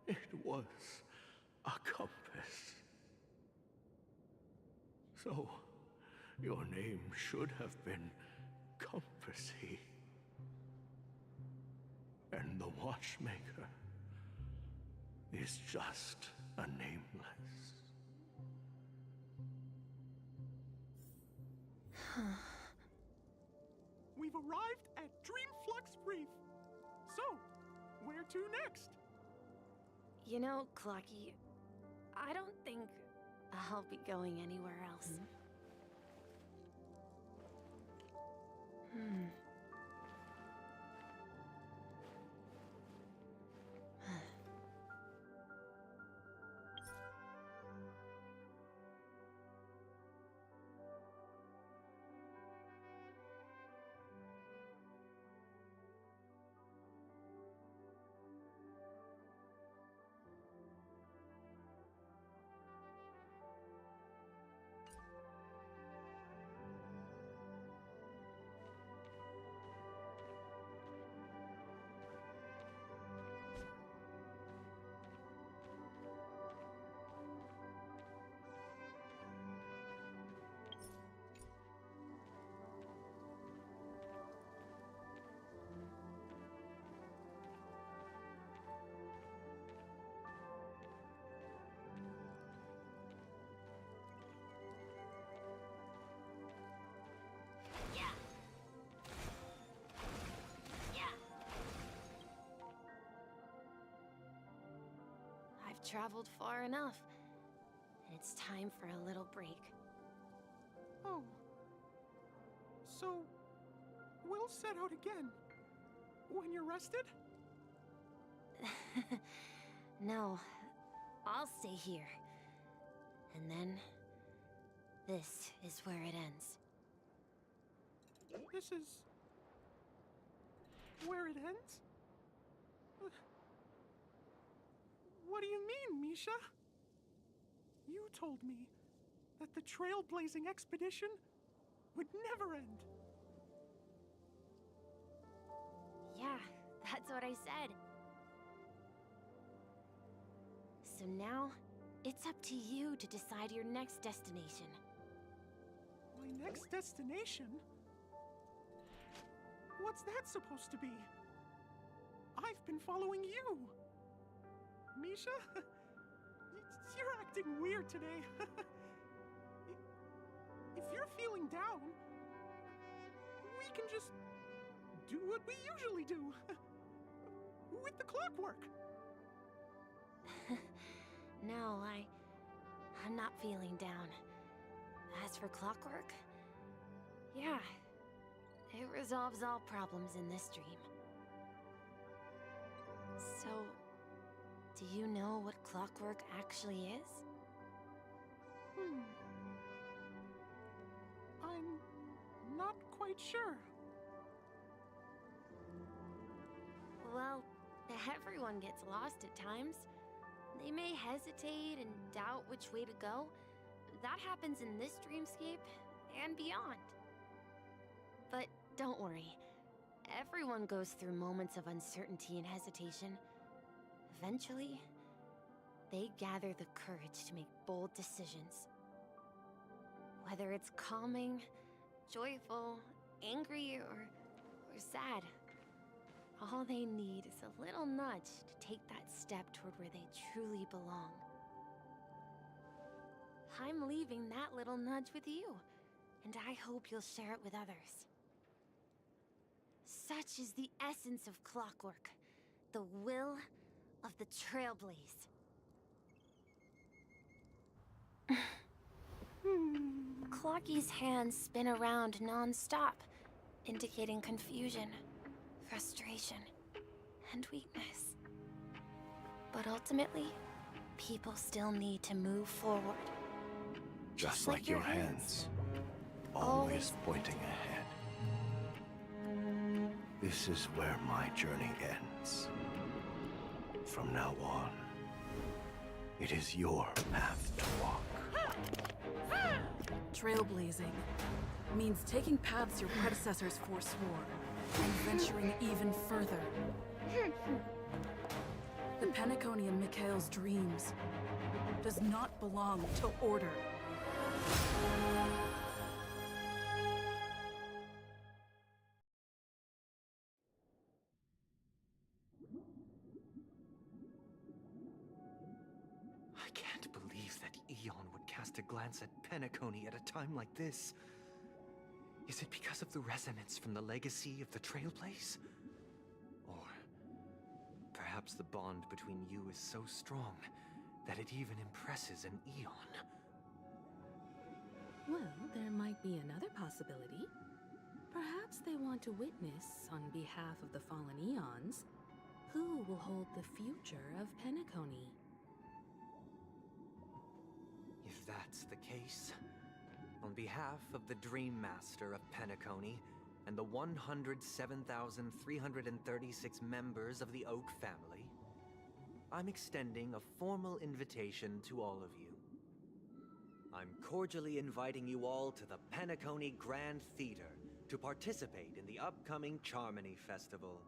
S18: It was a compass. So, your name should have been Compassy. And the Watchmaker is just a nameless.
S24: We've arrived at Dreamflux Reef. So, where to next?
S10: You know, Clocky, I don't think I'll be going anywhere else. traveled far enough. It's time for a little break.
S24: Oh. So, we'll set out again. When you're rested?
S10: No, I'll stay here. And then, this is where it ends.
S24: This is... where it ends? What do you mean, Misha? You told me that the Trailblazing expedition would never end.
S10: Yeah, that's what I said. So now, it's up to you to decide your next destination.
S24: My next destination? What's that supposed to be? I've been following you. Misha? You're acting weird today. If you're feeling down, we can just do what we usually do. With the clockwork.
S10: No, I'm not feeling down. As for clockwork, yeah, it resolves all problems in this dream. So, do you know what clockwork actually is?
S24: I'm not quite sure.
S10: Well, everyone gets lost at times. They may hesitate and doubt which way to go. That happens in this dreamscape and beyond. But don't worry. Everyone goes through moments of uncertainty and hesitation. Eventually, they gather the courage to make bold decisions. Whether it's calming, joyful, angry, or sad, all they need is a little nudge to take that step toward where they truly belong. I'm leaving that little nudge with you, and I hope you'll share it with others. Such is the essence of clockwork, the will of the Trailblaze. Clocky's hands spin around non-stop, indicating confusion, frustration, and weakness. But ultimately, people still need to move forward.
S7: Just like your hands, always pointing ahead. This is where my journey ends. From now on, it is your path to walk.
S15: Trailblazing means taking paths your predecessors forswore and venturing even further. The Penacony in Mikhail's dreams does not belong to Order.
S21: I can't believe that Eon would cast a glance at Penacony at a time like this. Is it because of the resonance from the legacy of the Trailblaze? Or perhaps the bond between you is so strong that it even impresses an Eon?
S15: Well, there might be another possibility. Perhaps they want to witness, on behalf of the fallen Eons, who will hold the future of Penacony.
S21: If that's the case, on behalf of the Dream Master of Penacony and the 107,336 members of the Oak family, I'm extending a formal invitation to all of you. I'm cordially inviting you all to the Penacony Grand Theater to participate in the upcoming Charmony Festival.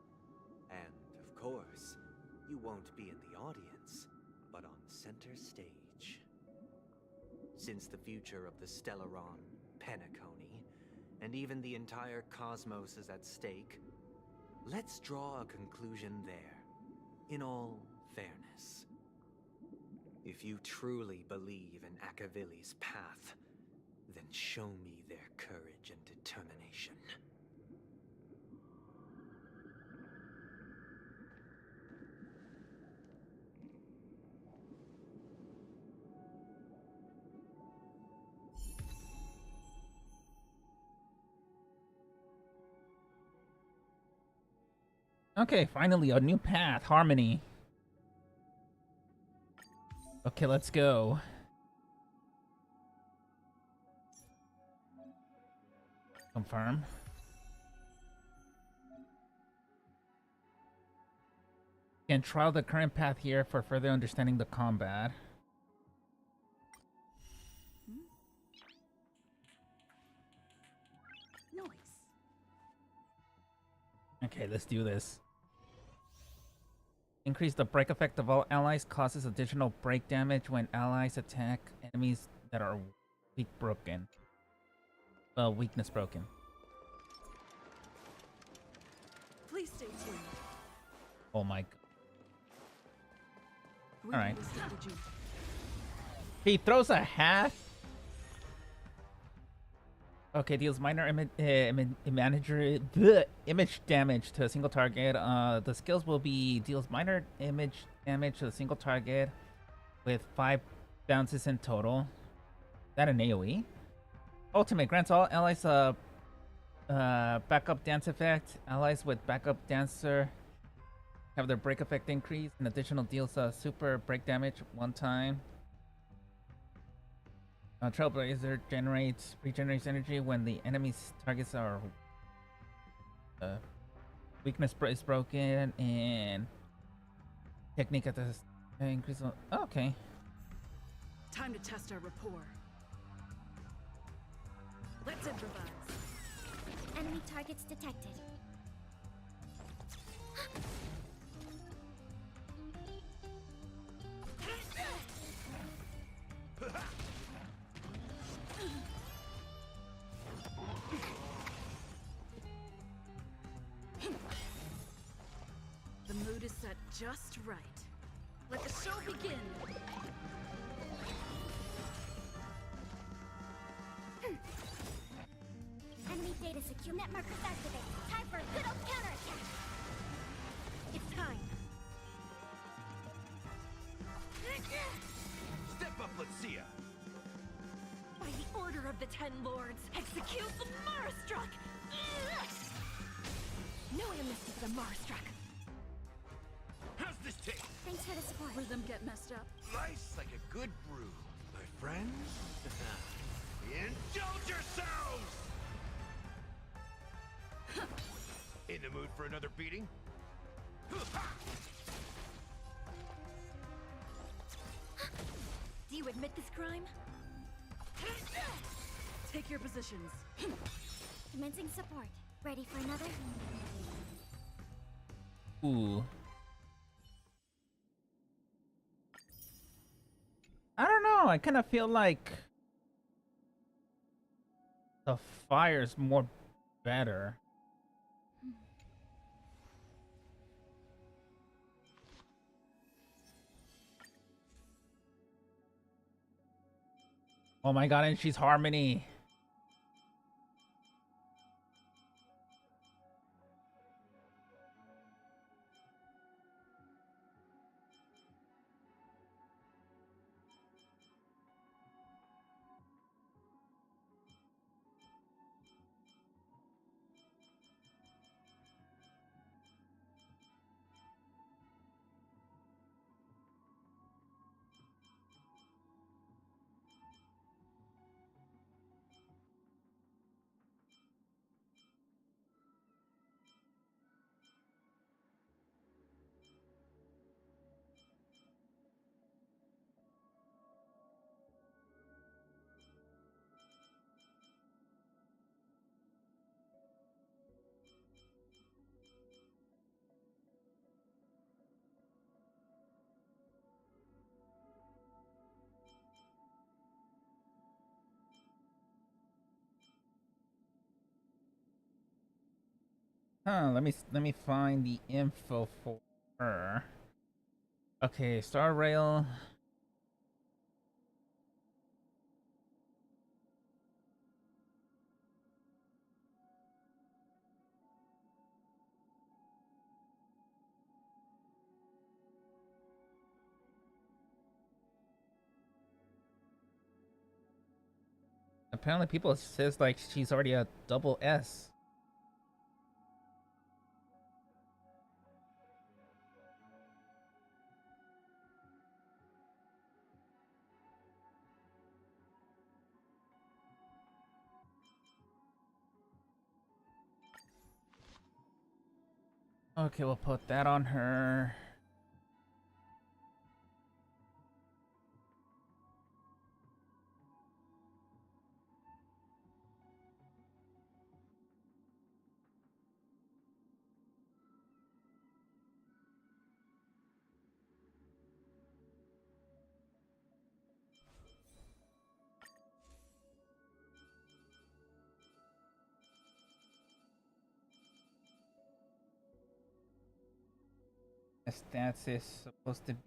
S21: And, of course, you won't be in the audience, but on center stage. Since the future of the Stellaron, Penacony, and even the entire cosmos is at stake, let's draw a conclusion there, in all fairness. If you truly believe in Akavili's path, then show me their courage and determination.
S1: Okay, finally, a new path. Harmony. Okay, let's go. Confirm. Can trial the current path here for further understanding the combat.
S8: Noise.
S1: Okay, let's do this. Increase the break effect of all allies, causes additional break damage when allies attack enemies that are weakness broken.
S8: Please stay tuned.
S1: Oh my.
S8: We
S1: All right.
S8: can strategy.
S1: He throws a hat. Okay, deals minor image damage to a single target. The skills will be deals minor image damage to a single target with 5 bounces in total. Is that an AoE? Ultimate grants all allies backup dance effect. Allies with backup dancer have their break effect increase. An additional deals super break damage one time. Trailblazer regenerates energy when the enemy's targets are weakness is broken, and technique at the increase. Oh, okay.
S8: Time to test our rapport. Let's improvise.
S3: Enemy targets detected.
S8: The mood is set just right. Let the show begin.
S3: Enemy data secure. Net markers activated. Time for a good old counterattack.
S8: It's time.
S7: Step up, let's see ya.
S8: By the order of the Ten Lords, execute the Marastruck! No amnesty for the Marastruck.
S7: How's this taste?
S3: Thanks for the support.
S8: Rhythm get messed up.
S7: Nice like a good brew. My friends, indulge yourselves! In the mood for another beating?
S8: Do you admit this crime? Take your positions.
S3: Commencing support. Ready for another?
S1: Ooh. I don't know. I kind of feel like the fire's more better. Oh my god, and she's Harmony. Huh, let me find the info for her. Okay, Star Rail. Apparently people says like she's already a double S. Okay, we'll put that on her. Stats is supposed to be.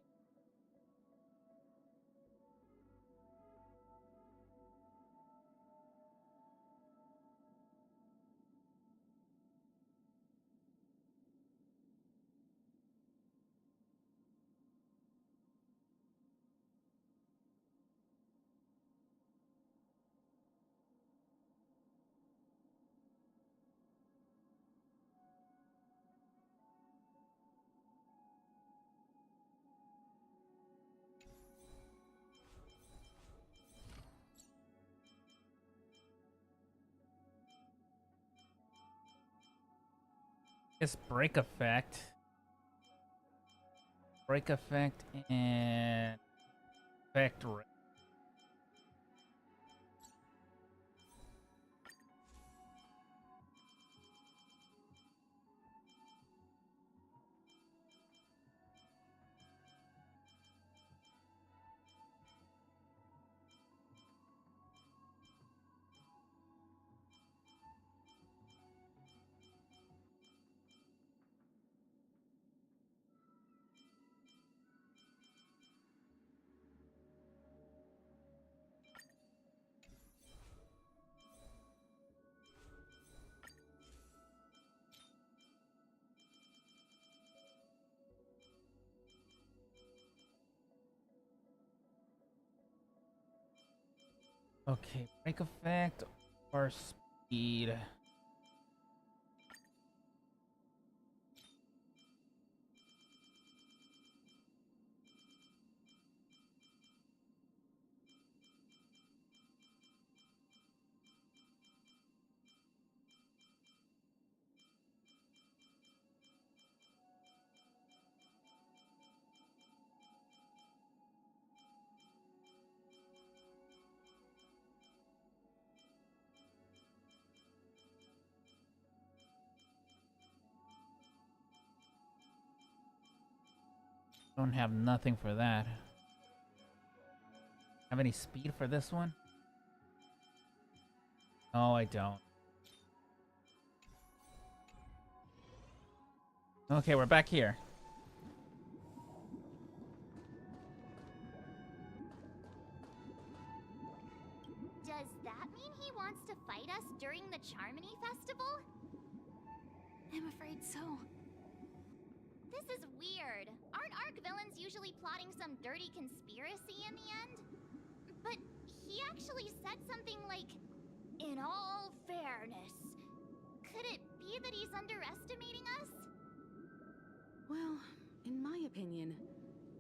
S1: It's break effect. Break effect and effect rate. Okay, break effect or speed. Don't have nothing for that. Have any speed for this one? No, I don't. Okay, we're back here.
S12: Does that mean he wants to fight us during the Charmony Festival?
S4: I'm afraid so.
S12: This is weird. Aren't Arc villains usually plotting some dirty conspiracy in the end? But he actually said something like, "In all fairness." Could it be that he's underestimating us?
S15: Well, in my opinion,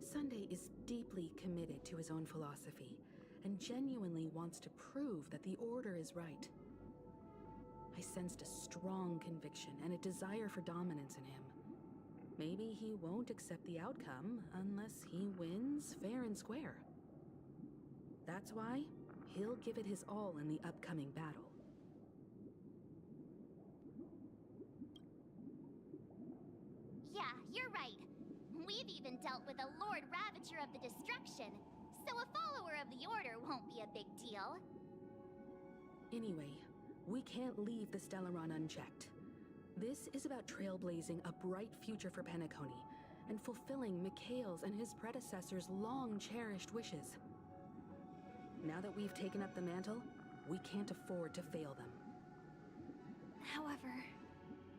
S15: Sunday is deeply committed to his own philosophy and genuinely wants to prove that the Order is right. I sensed a strong conviction and a desire for dominance in him. Maybe he won't accept the outcome unless he wins fair and square. That's why he'll give it his all in the upcoming battle.
S12: Yeah, you're right. We've even dealt with a Lord Ravager of the Destruction, so a follower of the Order won't be a big deal.
S15: Anyway, we can't leave the Stellaron unchecked. This is about trailblazing a bright future for Penacony and fulfilling Mikhail's and his predecessors' long-cherished wishes. Now that we've taken up the mantle, we can't afford to fail them.
S4: However,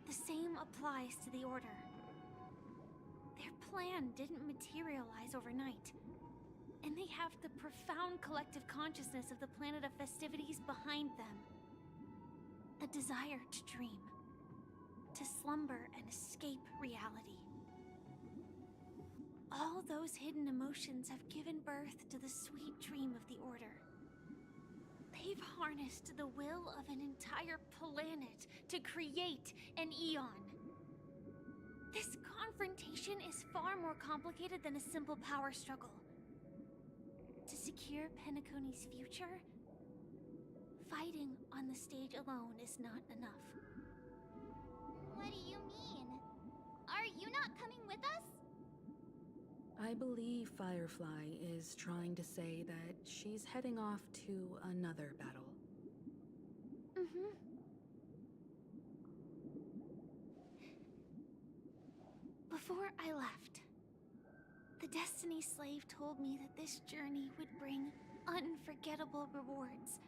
S4: the same applies to the Order. Their plan didn't materialize overnight, and they have the profound collective consciousness of the planet of festivities behind them. A desire to dream, to slumber and escape reality. All those hidden emotions have given birth to the sweet dream of the Order. They've harnessed the will of an entire planet to create an eon. This confrontation is far more complicated than a simple power struggle. To secure Penacony's future, fighting on the stage alone is not enough.
S3: What do you mean? Are you not coming with us?
S15: I believe Firefly is trying to say that she's heading off to another battle.
S4: Mm-hmm. Before I left, the Destiny Slave told me that this journey would bring unforgettable rewards.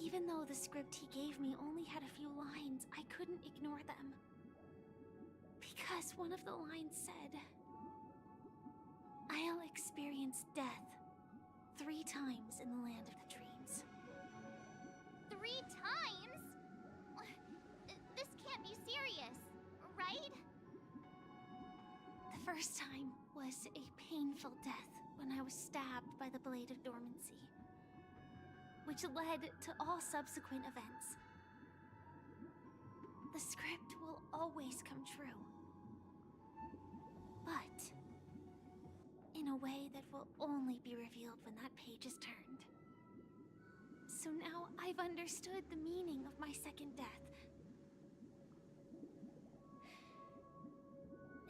S4: Even though the script he gave me only had a few lines, I couldn't ignore them. Because one of the lines said, "I'll experience death 3 times in the land of the dreams."
S3: 3 times? This can't be serious, right?
S4: The first time was a painful death when I was stabbed by the Blade of Dormancy, which led to all subsequent events. The script will always come true, but in a way that will only be revealed when that page is turned. So now I've understood the meaning of my second death.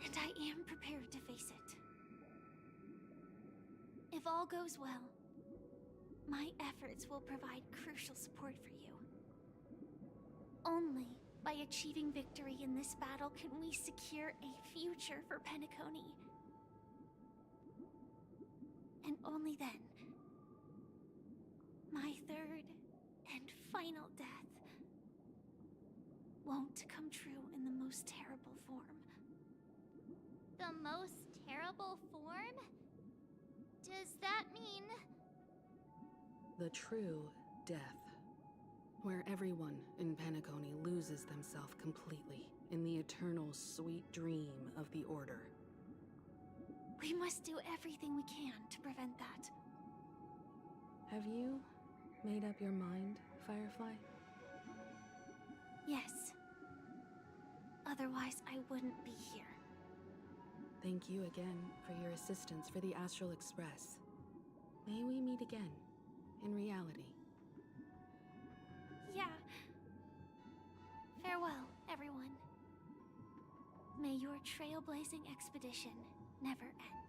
S4: And I am prepared to face it. If all goes well, my efforts will provide crucial support for you. Only by achieving victory in this battle can we secure a future for Penacony. And only then, my third and final death won't come true in the most terrible form.
S3: The most terrible form? Does that mean...
S15: The true death, where everyone in Penacony loses themselves completely in the eternal sweet dream of the Order.
S4: We must do everything we can to prevent that.
S15: Have you made up your mind, Firefly?
S4: Yes. Otherwise, I wouldn't be here.
S15: Thank you again for your assistance for the Astral Express. May we meet again, in reality.
S4: Yeah. Farewell, everyone. May your trailblazing expedition never end.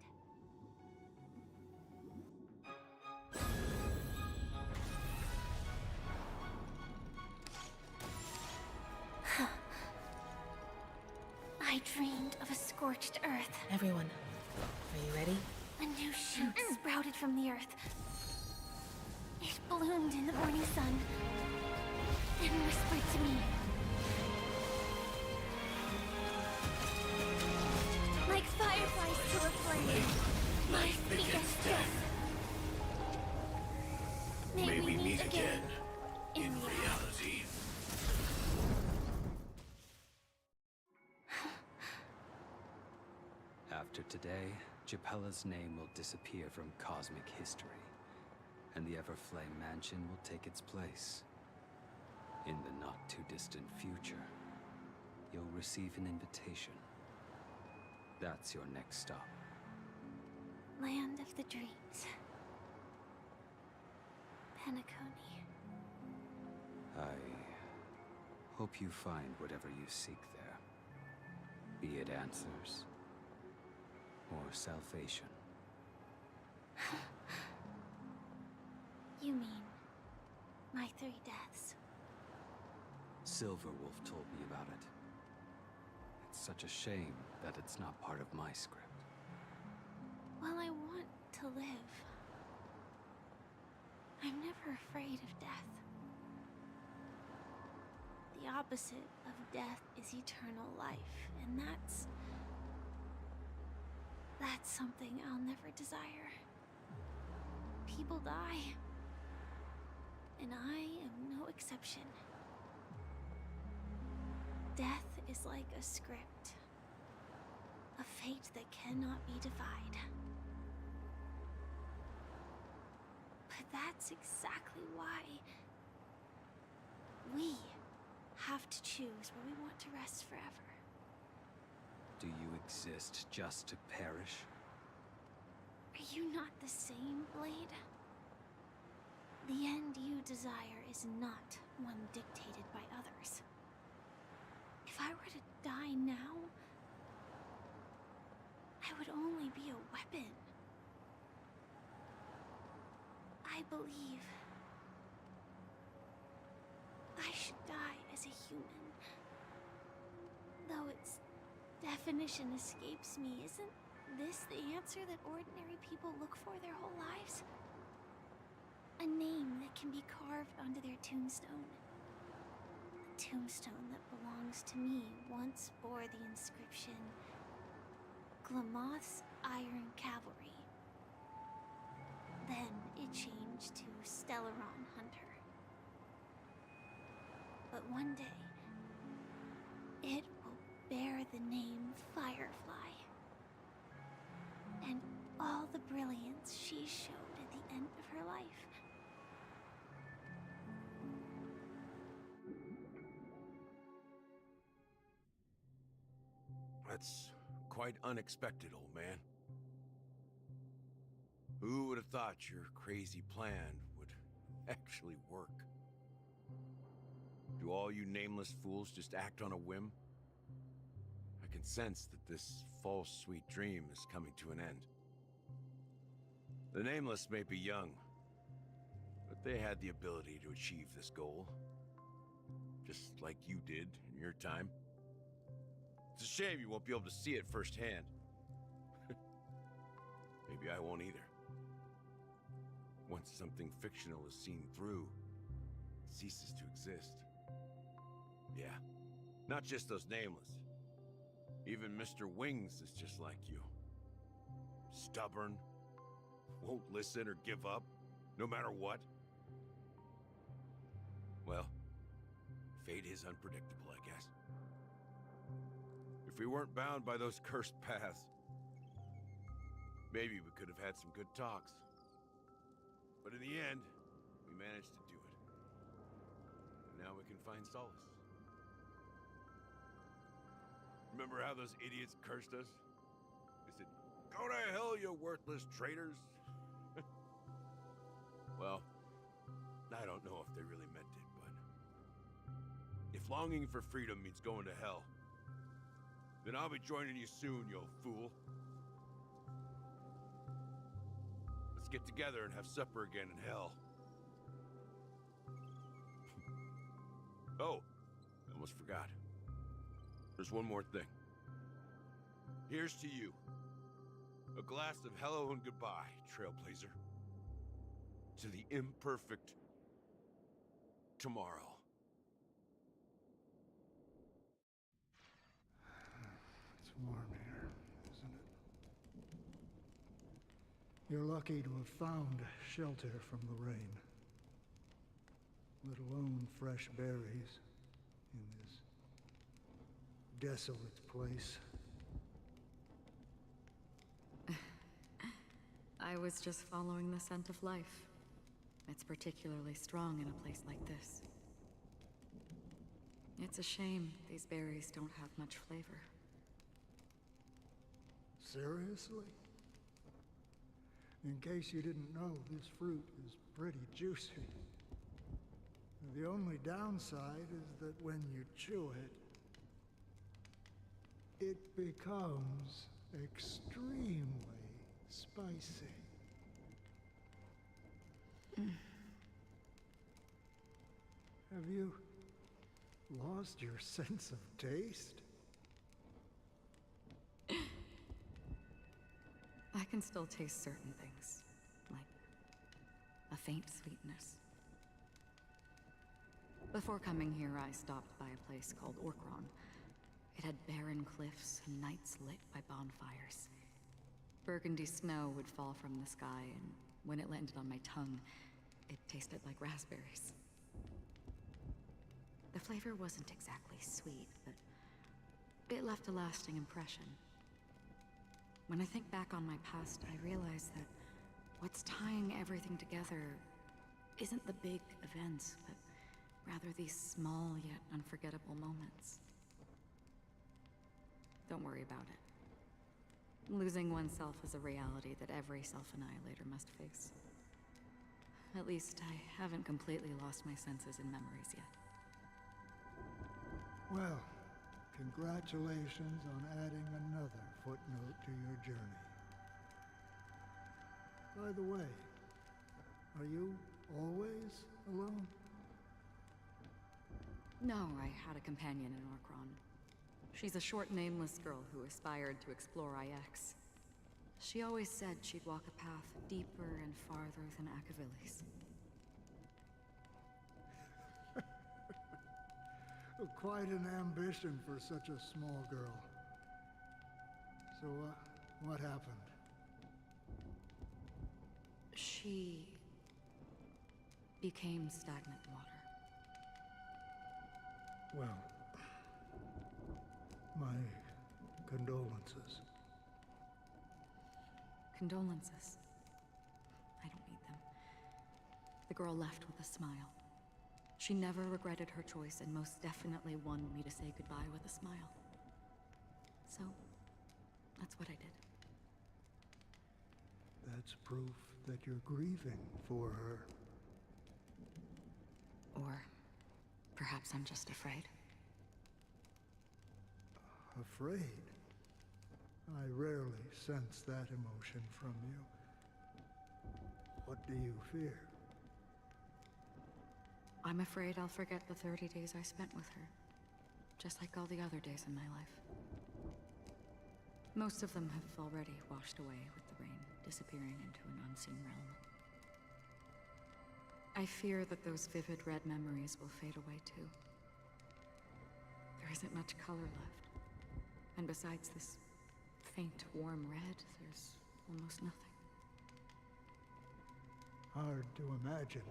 S4: I dreamed of a scorched earth.
S15: Everyone, are you ready?
S4: A new shoot sprouted from the earth. It bloomed in the morning sun and whispered to me. Like fireflies to a flame, life begets death. May we meet again in reality.
S16: After today, Japella's name will disappear from cosmic history, and the Everflame Mansion will take its place. In the not-too-distant future, you'll receive an invitation. That's your next stop.
S4: Land of the Dreams. Penacony.
S16: I hope you find whatever you seek there. Be it answers or salvation.
S4: You mean my 3 deaths?
S16: Silverwolf told me about it. It's such a shame that it's not part of my script.
S4: Well, I want to live. I'm never afraid of death. The opposite of death is eternal life, and that's something I'll never desire. People die, and I am no exception. Death is like a script, a fate that cannot be defied. But that's exactly why we have to choose where we want to rest forever.
S16: exist just to perish?
S4: Are you not the same, Blade? The end you desire is not one dictated by others. If I were to die now, I would only be a weapon. I believe I should die as a human. Though its definition escapes me, isn't this the answer that ordinary people look for their whole lives? A name that can be carved onto their tombstone. The tombstone that belongs to me once bore the inscription, Glamoth's Iron Cavalry. Then it changed to Stellaron Hunter. But one day, it will bear the name Firefly. And all the brilliance she showed at the end of her life.
S7: That's quite unexpected, old man. Who would have thought your crazy plan would actually work? Do all you nameless fools just act on a whim? I can sense that this false sweet dream is coming to an end. The Nameless may be young, but they had the ability to achieve this goal. Just like you did in your time. It's a shame you won't be able to see it firsthand. Maybe I won't either. Once something fictional is seen through, it ceases to exist. Yeah, not just those Nameless. Even Mr. Wings is just like you. Stubborn, won't listen or give up, no matter what. Well, fate is unpredictable, I guess. If we weren't bound by those cursed paths, maybe we could have had some good talks. But in the end, we managed to do it. And now we can find solace. Remember how those idiots cursed us? They said, "Go to hell, you worthless traitors." Well, I don't know if they really meant it, but if longing for freedom means going to hell, then I'll be joining you soon, you old fool. Let's get together and have supper again in hell. Oh, I almost forgot. There's one more thing. Here's to you. A glass of hello and goodbye, Trailblazer. To the imperfect tomorrow.
S11: It's warm here, isn't it? You're lucky to have found shelter from the rain. Let alone fresh berries in this desolate place.
S15: I was just following the scent of life. It's particularly strong in a place like this. It's a shame these berries don't have much flavor.
S11: Seriously? In case you didn't know, this fruit is pretty juicy. The only downside is that when you chew it, it becomes extremely spicy. Have you lost your sense of taste?
S15: I can still taste certain things, like a faint sweetness. Before coming here, I stopped by a place called Orkron. It had barren cliffs and nights lit by bonfires. Burgundy snow would fall from the sky, and when it landed on my tongue, it tasted like raspberries. The flavor wasn't exactly sweet, but it left a lasting impression. When I think back on my past, I realize that what's tying everything together isn't the big events, but rather these small yet unforgettable moments. Don't worry about it. Losing oneself is a reality that every self-annihilator must face. At least, I haven't completely lost my senses and memories yet.
S11: Well, congratulations on adding another footnote to your journey. By the way, are you always alone?
S15: No, I had a companion in Orkron. She's a short, nameless girl who aspired to explore IX. She always said she'd walk a path deeper and farther than Akavilis.
S11: Quite an ambition for such a small girl. So, what happened?
S15: She became stagnant water.
S11: Well, my condolences.
S15: Condolences. I don't need them. The girl left with a smile. She never regretted her choice and most definitely wanted me to say goodbye with a smile. So, that's what I did.
S11: That's proof that you're grieving for her.
S15: Or perhaps I'm just afraid.
S11: Afraid? I rarely sense that emotion from you. What do you fear?
S15: I'm afraid I'll forget the 30 days I spent with her. Just like all the other days in my life. Most of them have already washed away with the rain, disappearing into an unseen realm. I fear that those vivid red memories will fade away too. There isn't much color left. And besides this faint, warm red, there's almost nothing.
S11: Hard to imagine.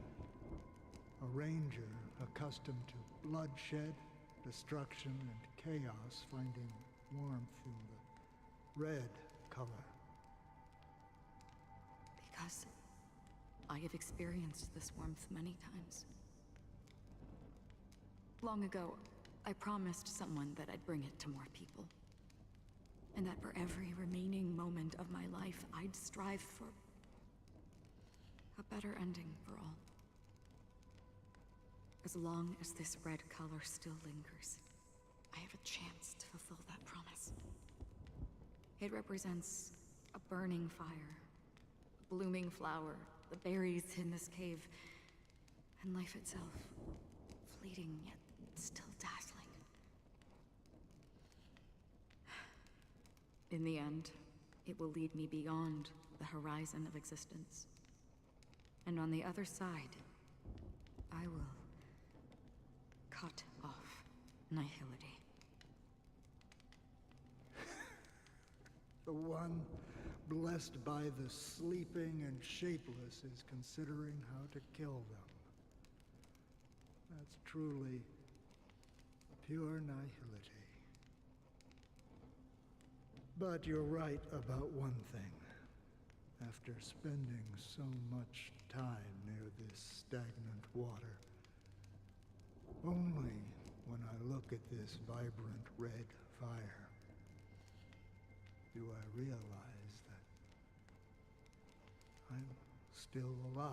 S11: A ranger accustomed to bloodshed, destruction, and chaos finding warmth in the red color.
S15: Because I have experienced this warmth many times. Long ago, I promised someone that I'd bring it to more people. And that for every remaining moment of my life, I'd strive for a better ending for all. As long as this red color still lingers, I have a chance to fulfill that promise. It represents a burning fire, a blooming flower, the berries in this cave, and life itself, fleeting yet still dazzling. In the end, it will lead me beyond the horizon of existence. And on the other side, I will cut off nihility.
S11: The one blessed by the sleeping and shapeless is considering how to kill them. That's truly pure nihility. But you're right about one thing. After spending so much time near this stagnant water, only when I look at this vibrant red fire do I realize that I'm still alive.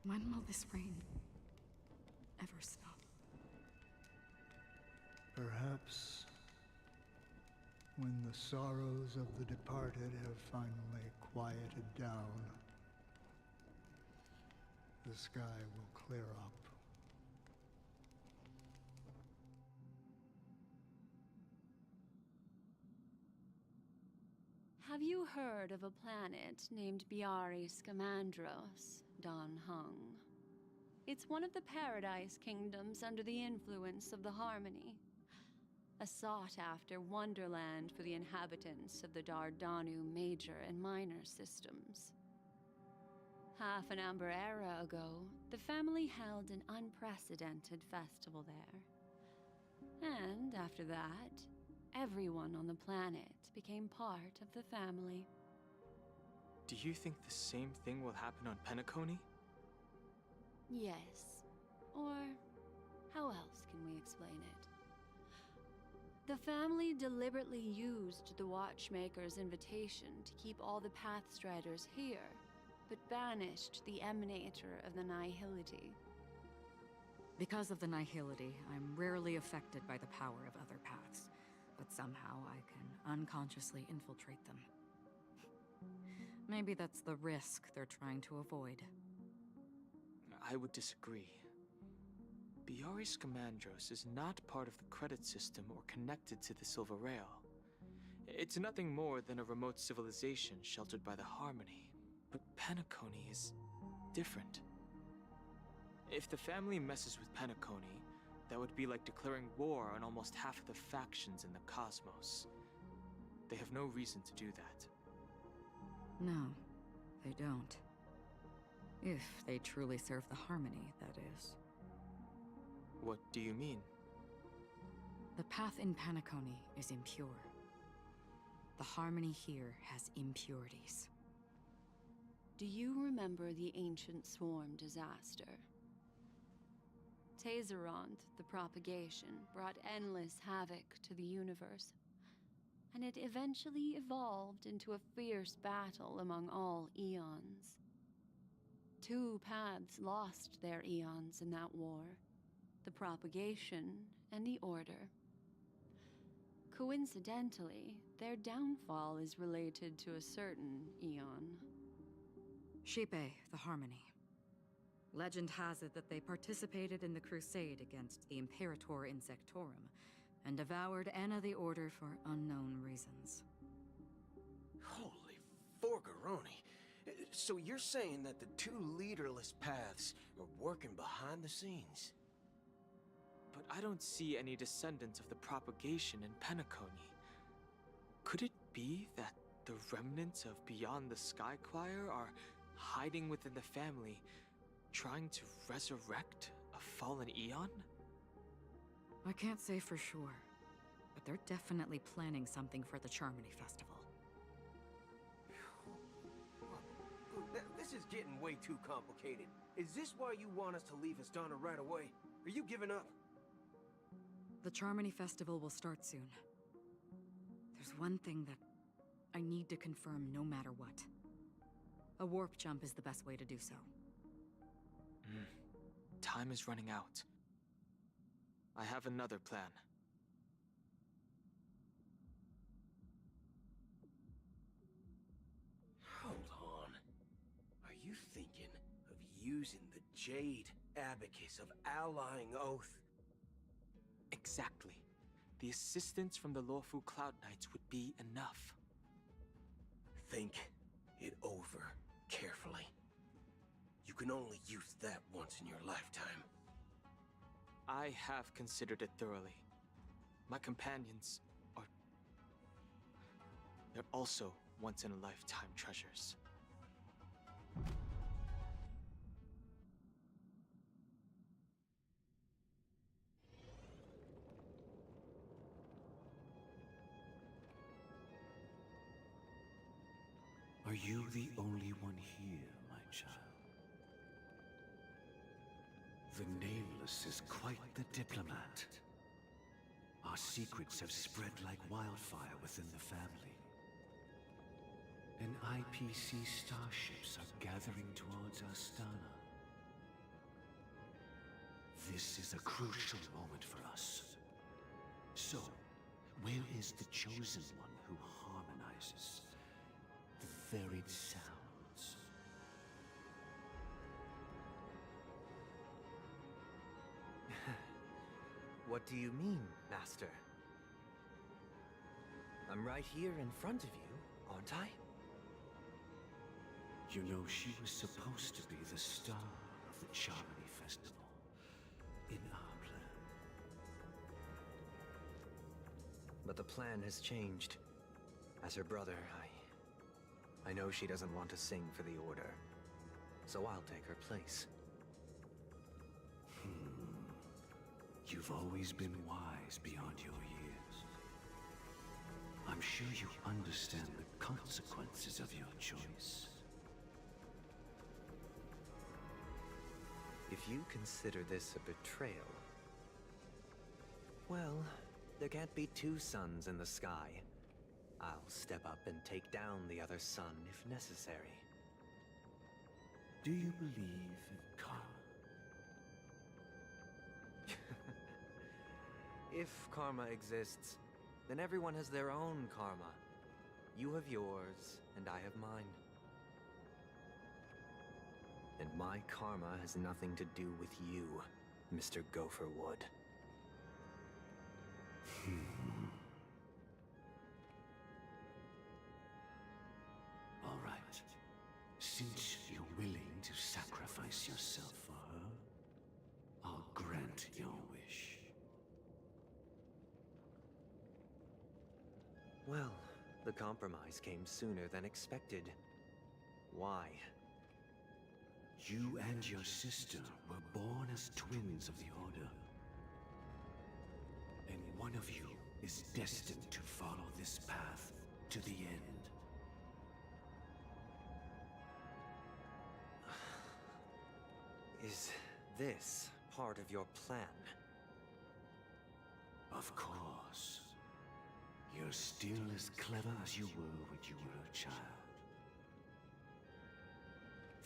S15: When will this rain ever stop?
S11: Perhaps when the sorrows of the departed have finally quieted down, the sky will clear up.
S8: Have you heard of a planet named Biari Scamandros, Don Hung? It's one of the Paradise Kingdoms under the influence of the Harmony. A sought-after wonderland for the inhabitants of the Dardanu Major and Minor systems. Half an Amber Era ago, the family held an unprecedented festival there. And after that, everyone on the planet became part of the family.
S20: Do you think the same thing will happen on Penacony?
S8: Yes. Or how else can we explain it?
S9: The family deliberately used the Watchmaker's invitation to keep all the Pathstriders here, but banished the Emanator of the Nihility.
S19: Because of the Nihility, I'm rarely affected by the power of other paths, but somehow I can unconsciously infiltrate them. Maybe that's the risk they're trying to avoid.
S20: I would disagree. Biaris Commandros is not part of the credit system or connected to the Silver Rail. It's nothing more than a remote civilization sheltered by the Harmony. But Penacony is different. If the family messes with Penacony, that would be like declaring war on almost half of the factions in the cosmos. They have no reason to do that.
S19: No, they don't. If they truly serve the Harmony, that is.
S20: What do you mean?
S19: The path in Penacony is impure. The Harmony here has impurities.
S9: Do you remember the Ancient Swarm disaster? Tazerond, the propagation, brought endless havoc to the universe, and it eventually evolved into a fierce battle among all eons. 2 paths lost their eons in that war, the propagation and the Order. Coincidentally, their downfall is related to a certain eon.
S19: Shipe, the Harmony. Legend has it that they participated in the crusade against the Imperator Insectorum, and devoured Anna the Order for unknown reasons.
S17: Holy Forgaroni. So you're saying that the 2 leaderless paths are working behind the scenes?
S20: But I don't see any descendants of the propagation in Penacony. Could it be that the remnants of Beyond the Sky Choir are hiding within the family, trying to resurrect a fallen eon?
S19: I can't say for sure, but they're definitely planning something for the Charmony Festival.
S17: This is getting way too complicated. Is this why you want us to leave Astana right away? Are you giving up?
S19: The Charmony Festival will start soon. There's one thing that I need to confirm no matter what. A warp jump is the best way to do so.
S20: Time is running out. I have another plan.
S17: Hold on. Are you thinking of using the Jade Abacus of Allying Oath?
S20: Exactly. The assistance from the Lawful Cloud Knights would be enough.
S17: Think it over carefully. You can only use that once in your lifetime.
S20: I have considered it thoroughly. My companions are... they're also once-in-a-lifetime treasures.
S16: Are you the only one here, my child? The Nameless is quite the diplomat. Our secrets have spread like wildfire within the family. And IPC starships are gathering towards Astana. This is a crucial moment for us. So, where is the chosen one who harmonizes the varied sounds?
S21: What do you mean, Master? I'm right here in front of you, aren't I?
S16: You know, she was supposed to be the star of the Charmony Festival. In our plan.
S21: But the plan has changed. As her brother, I know she doesn't want to sing for the Order. So I'll take her place.
S16: You've always been wise beyond your years. I'm sure you understand the consequences of your choice.
S21: If you consider this a betrayal, well, There can't be two suns in the sky. I'll step up and take down the other sun if necessary.
S18: Do you believe in karma?
S21: If karma exists, then everyone has their own karma. You have yours, and I have mine. And my karma has nothing to do with you, Mr. Gopherwood.
S18: All right. Since you're willing to sacrifice yourself for her, I'll grant your wish.
S21: Well, the compromise came sooner than expected. Why?
S18: You and your sister were born as twins of the Order. And one of you is destined to follow this path to the end.
S21: Is this part of your plan?
S18: Of course. You're still as clever as you were when you were a child.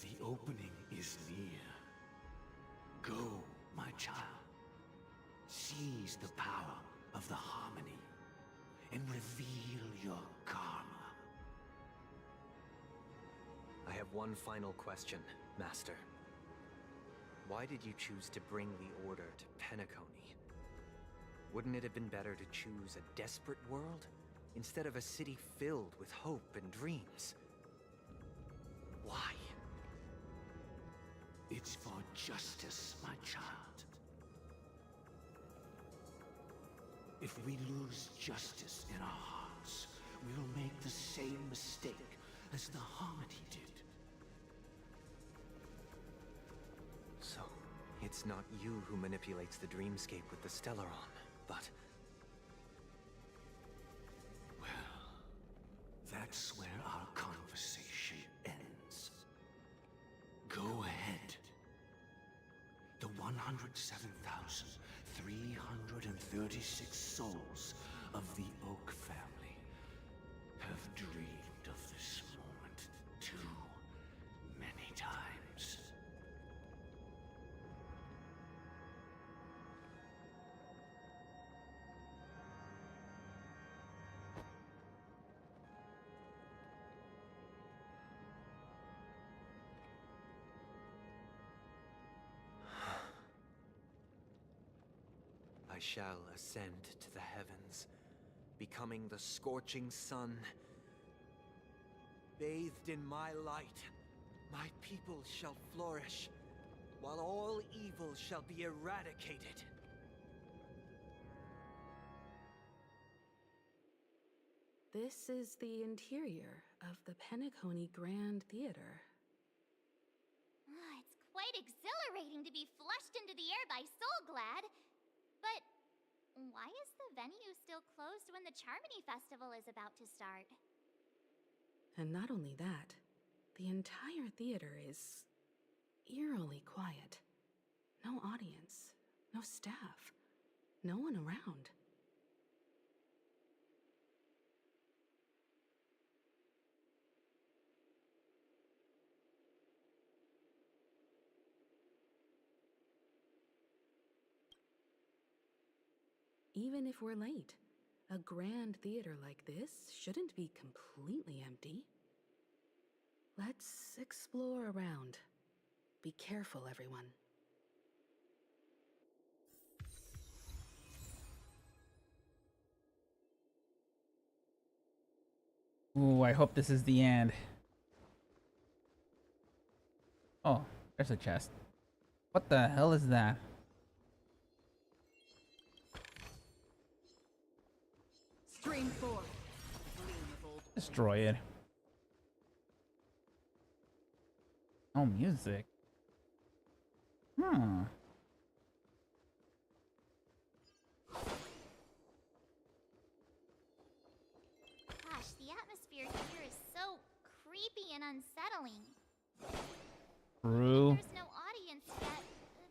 S18: The opening is near. Go, my child. Seize the power of the harmony and reveal your karma.
S21: I have one final question, Master. Why did you choose to bring the Order to Penacony? Wouldn't it have been better to choose a desperate world instead of a city filled with hope and dreams? Why?
S18: It's for justice, my child. If we lose justice in our hearts, we'll make the same mistake as the Harmony did.
S21: So, it's not you who manipulates the dreamscape with the Stellaron, but...
S18: Well, that's where our conversation ends. Go ahead. The 107,336 souls of the Oak family have dreamed of this moment too many times.
S21: I shall ascend to the heavens, becoming the scorching sun. Bathed in my light, my people shall flourish, while all evil shall be eradicated.
S15: This is the interior of the Penacony Grand Theater.
S12: It's quite exhilarating to be flushed into the air by Soulglad. But why is the venue still closed when the Charmony Festival is about to start?
S15: And not only that, the entire theater is eerily quiet. No audience, no staff, no one around. Even if we're late, a grand theater like this shouldn't be completely empty. Let's explore around. Be careful, everyone.
S1: Ooh, I hope this is the end. Oh, there's a chest. What the hell is that?
S19: Stream 4.
S1: Destroy it. Oh, music. Hmm.
S12: Gosh, the atmosphere here is so creepy and unsettling.
S1: True.
S12: There's no audience yet.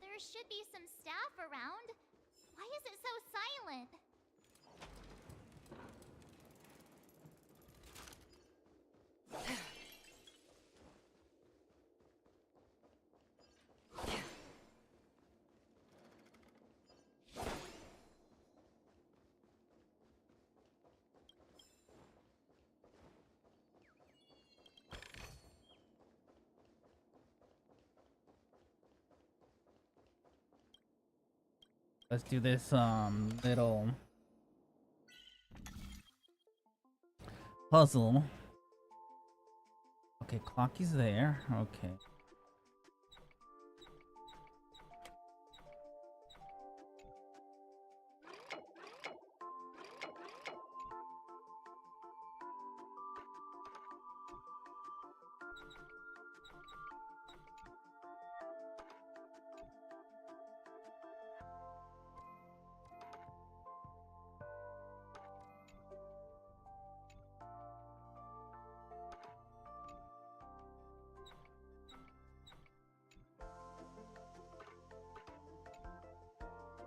S12: There should be some staff around. Why is it so silent?
S1: Let's do this little puzzle. Okay, clock is there. Okay.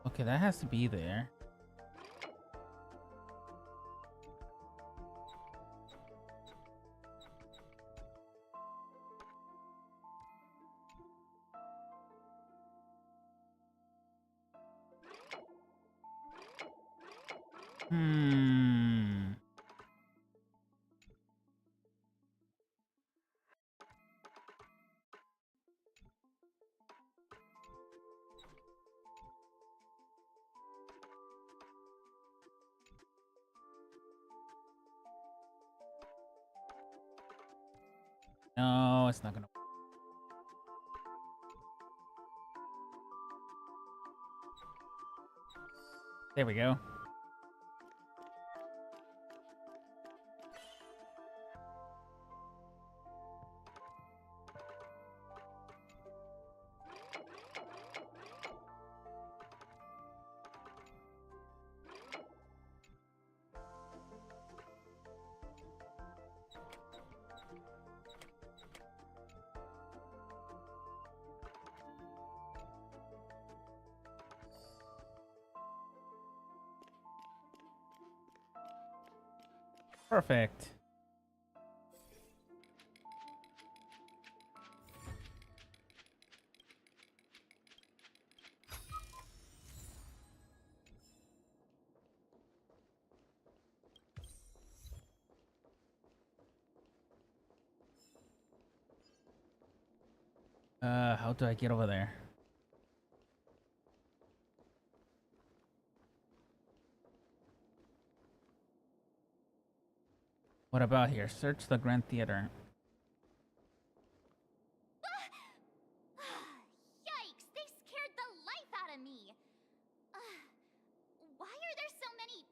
S1: Okay, that has to be there. Hmm. No, it's not gonna. There we go. Perfect. How do I get over there? What about here? Search the Grand Theater.
S12: Yikes! They scared the life out of me! Why are there so many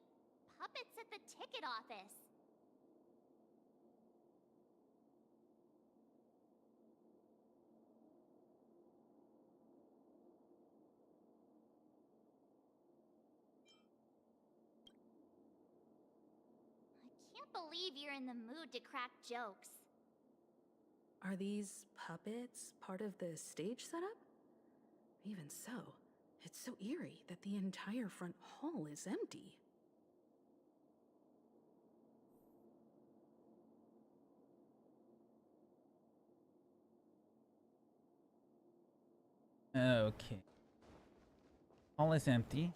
S12: puppets at the ticket office? I can't believe you're in the mood to crack jokes.
S15: Are these puppets part of the stage setup? Even so, it's so eerie that the entire front hall is empty.
S1: Okay. Hall is empty.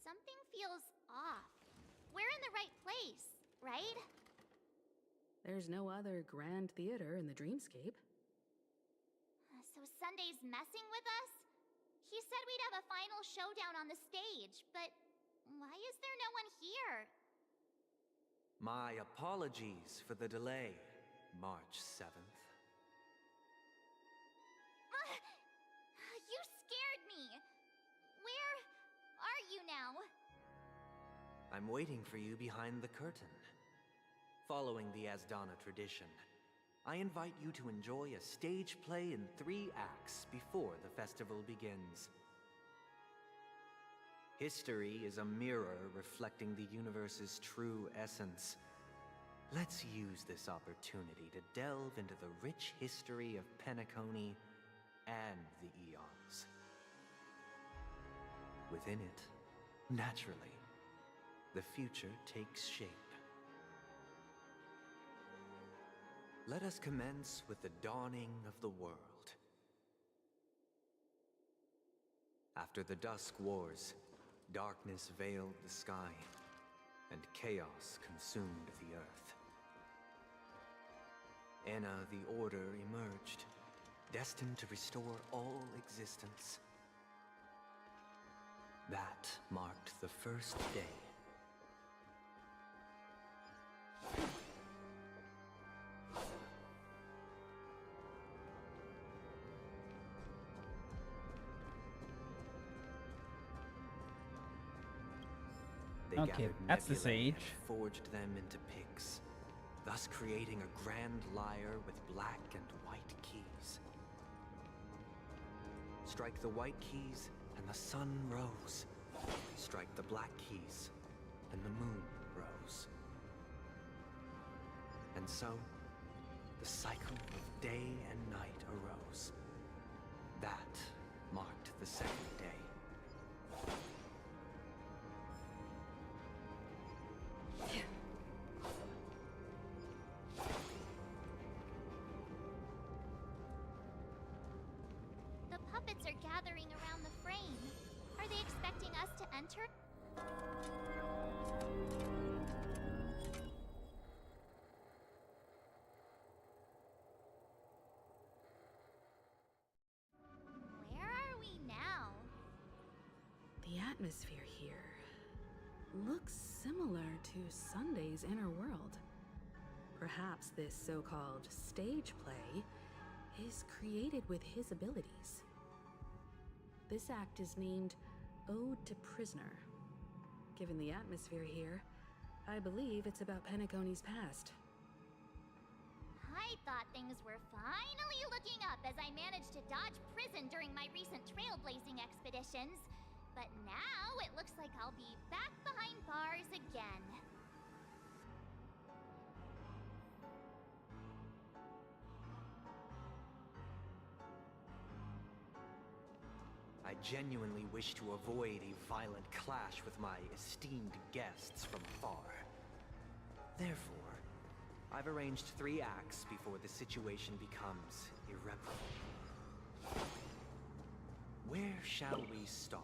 S12: Something feels off. We're in the right place, right?
S15: There's no other grand theater in the dreamscape.
S12: So Sunday's messing with us? He said we'd have a final showdown on the stage, but why is there no one here?
S21: My apologies for the delay, March 7th.
S12: You scared me! Where are you now?
S21: I'm waiting for you behind the curtain. Following the Asdana tradition, I invite you to enjoy a stage play in 3 acts before the festival begins. History is a mirror reflecting the universe's true essence. Let's use this opportunity to delve into the rich history of Penacony and the eons. Within it, naturally, the future takes shape. Let us commence with the dawning of the world. After the Dusk Wars, darkness veiled the sky, and chaos consumed the earth. Enna the Order emerged, destined to restore all existence. That marked the first day. They
S1: Okay,
S21: gathered
S1: that's the
S21: nebulae
S1: sage.
S21: and forged them into picks, thus creating a grand lyre with black and white keys. Strike the white keys, and the sun rose. Strike the black keys, and the moon rose. And so, the cycle of day and night arose. That marked the second day.
S12: The puppets are gathering around the frame. Are they expecting us to enter? Where are we now?
S15: The atmosphere here looks similar to Sunday's inner world. Perhaps this so-called stage play is created with his abilities. This act is named Ode to Prisoner. Given the atmosphere here, I believe it's about Penacony's past.
S12: I thought things were finally looking up as I managed to dodge prison during my recent trailblazing expeditions. But now it looks like I'll be back behind bars again.
S21: I genuinely wish to avoid a violent clash with my esteemed guests from afar. Therefore, I've arranged 3 acts before the situation becomes irreparable. Where shall we start?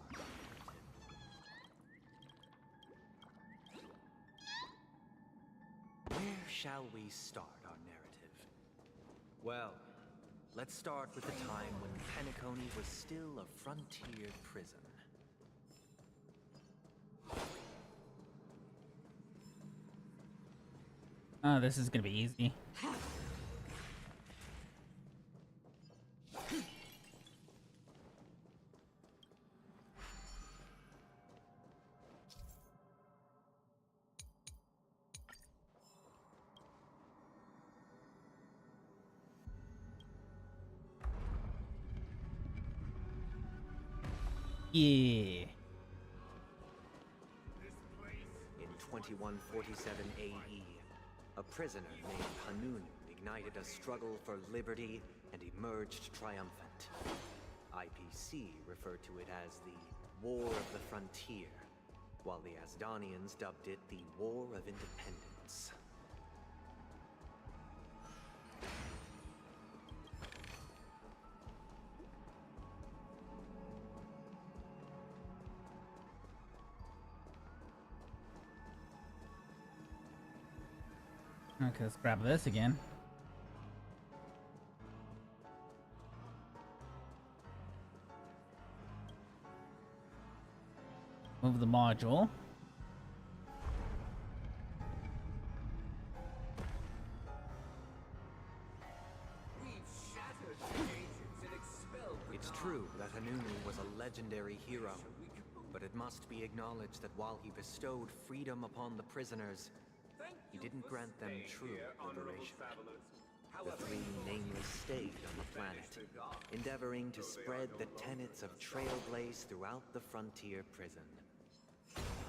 S21: Where shall we start our narrative? Well, let's start with the time when Penacony was still a frontier prison.
S1: Oh, this is gonna be easy. Yeah.
S21: In 2147 AE, a prisoner named Hanunu ignited a struggle for liberty and emerged triumphant. IPC referred to it as the War of the Frontier, while the Asdanians dubbed it the War of Independence.
S1: Okay, let's grab this again. Move the module.
S21: It's true that Hanunu was a legendary hero, but it must be acknowledged that while he bestowed freedom upon the prisoners, he didn't grant them true liberation. The 3 nameless stayed on the planet, endeavoring to spread the tenets of Trailblaze throughout the frontier prison.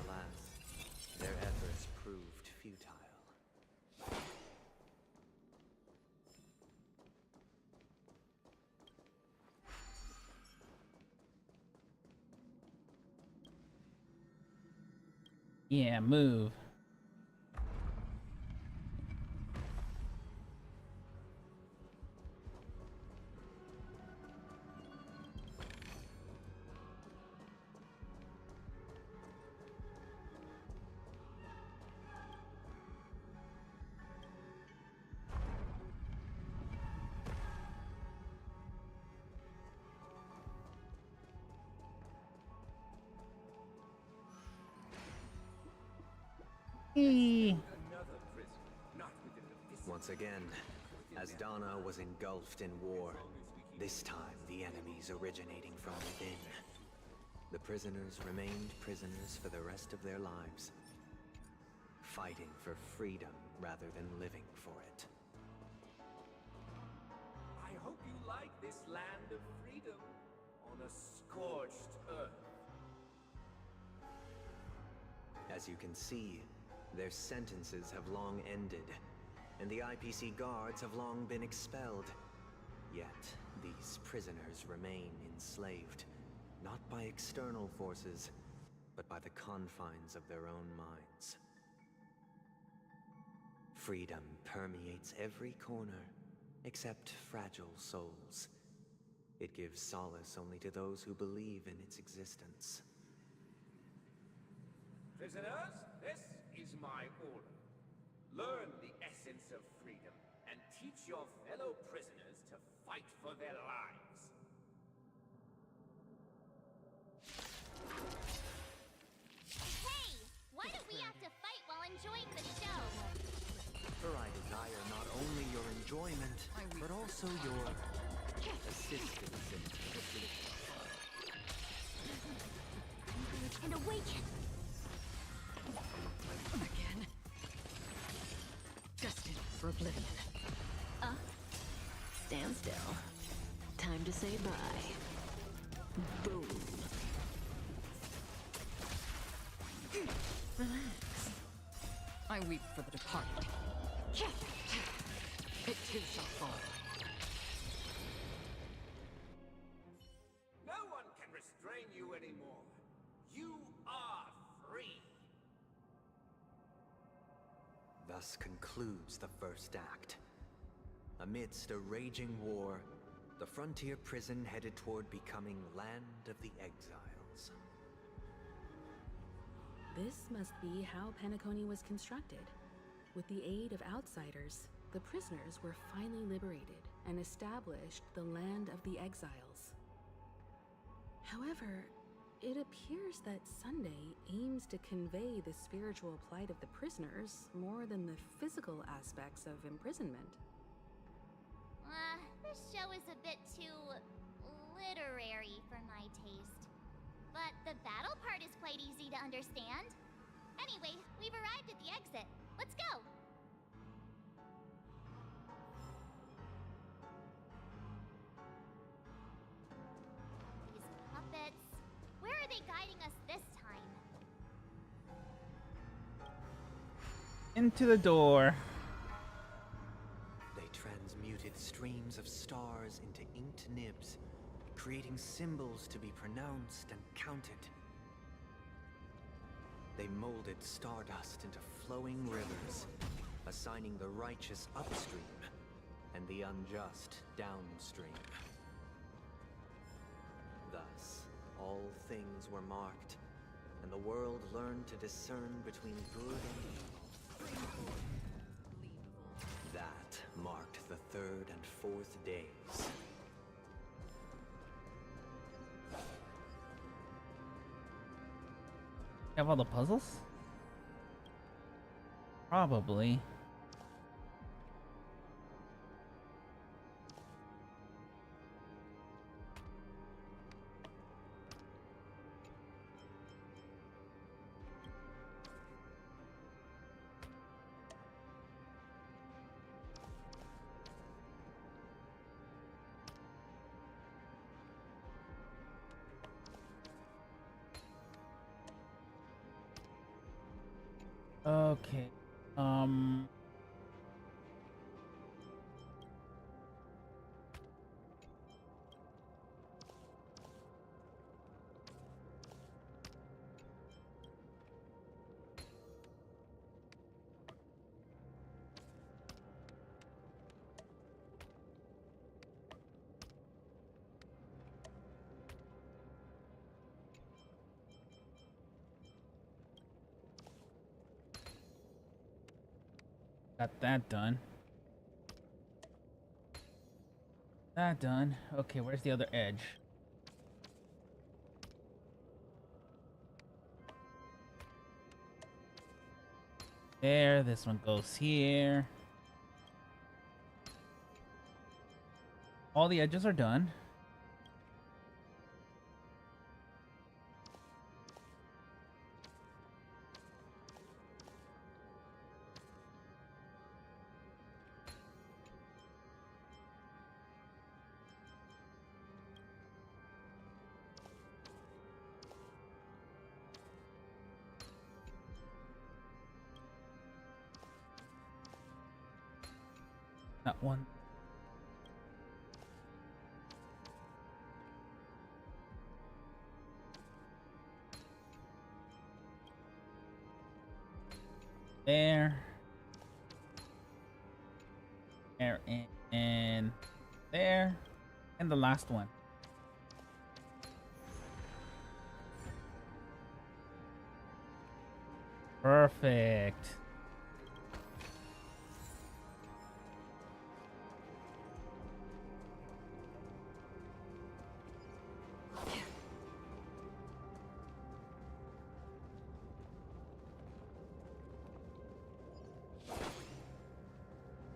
S21: Alas, their efforts proved futile.
S1: Yeah, move. Eee.
S21: Once again, as Dana was engulfed in war, this time the enemies originating from within. The prisoners remained prisoners for the rest of their lives, fighting for freedom rather than living for it.
S2: I hope you like this land of freedom on a scorched earth.
S21: As you can see, their sentences have long ended, and the IPC guards have long been expelled. Yet, these prisoners remain enslaved, not by external forces, but by the confines of their own minds. Freedom permeates every corner, except fragile souls. It gives solace only to those who believe in its existence.
S2: Prisoners, this is my order. Learn the essence of freedom and teach your fellow prisoners to fight for their lives.
S12: Hey! Why don't we have to fight while enjoying the show?
S21: For I desire not only your enjoyment, but also your assistance in defeat.
S12: And awaken!
S19: Again? Destined for oblivion.
S6: Stand still. Time to say bye. Boom. Relax.
S19: I weep for the departed. It too shall fall.
S2: No one can restrain you anymore. You are free.
S21: Thus concludes the first act. Amidst a raging war, the frontier prison headed toward becoming Land of the Exiles.
S15: This must be how Penacony was constructed. With the aid of outsiders, the prisoners were finally liberated and established the Land of the Exiles. However, it appears that Sunday aims to convey the spiritual plight of the prisoners more than the physical aspects of imprisonment.
S12: This show is a bit too literary for my taste. But the battle part is quite easy to understand. Anyway, we've arrived at the exit. Let's go! These puppets... Where are they guiding us this time?
S1: Into the door.
S21: They transmuted streams of stars into inked nibs, creating symbols to be pronounced and counted. They molded stardust into flowing rivers, assigning the righteous upstream and the unjust downstream. Thus, all things were marked, and the world learned to discern between good and evil. That marked the third and fourth days.
S1: Have all the puzzles? Probably. Okay. Got that done. That done. Okay, where's the other edge? There, this one goes here. All the edges are done. Not one. There. There and there. And the last one. Perfect.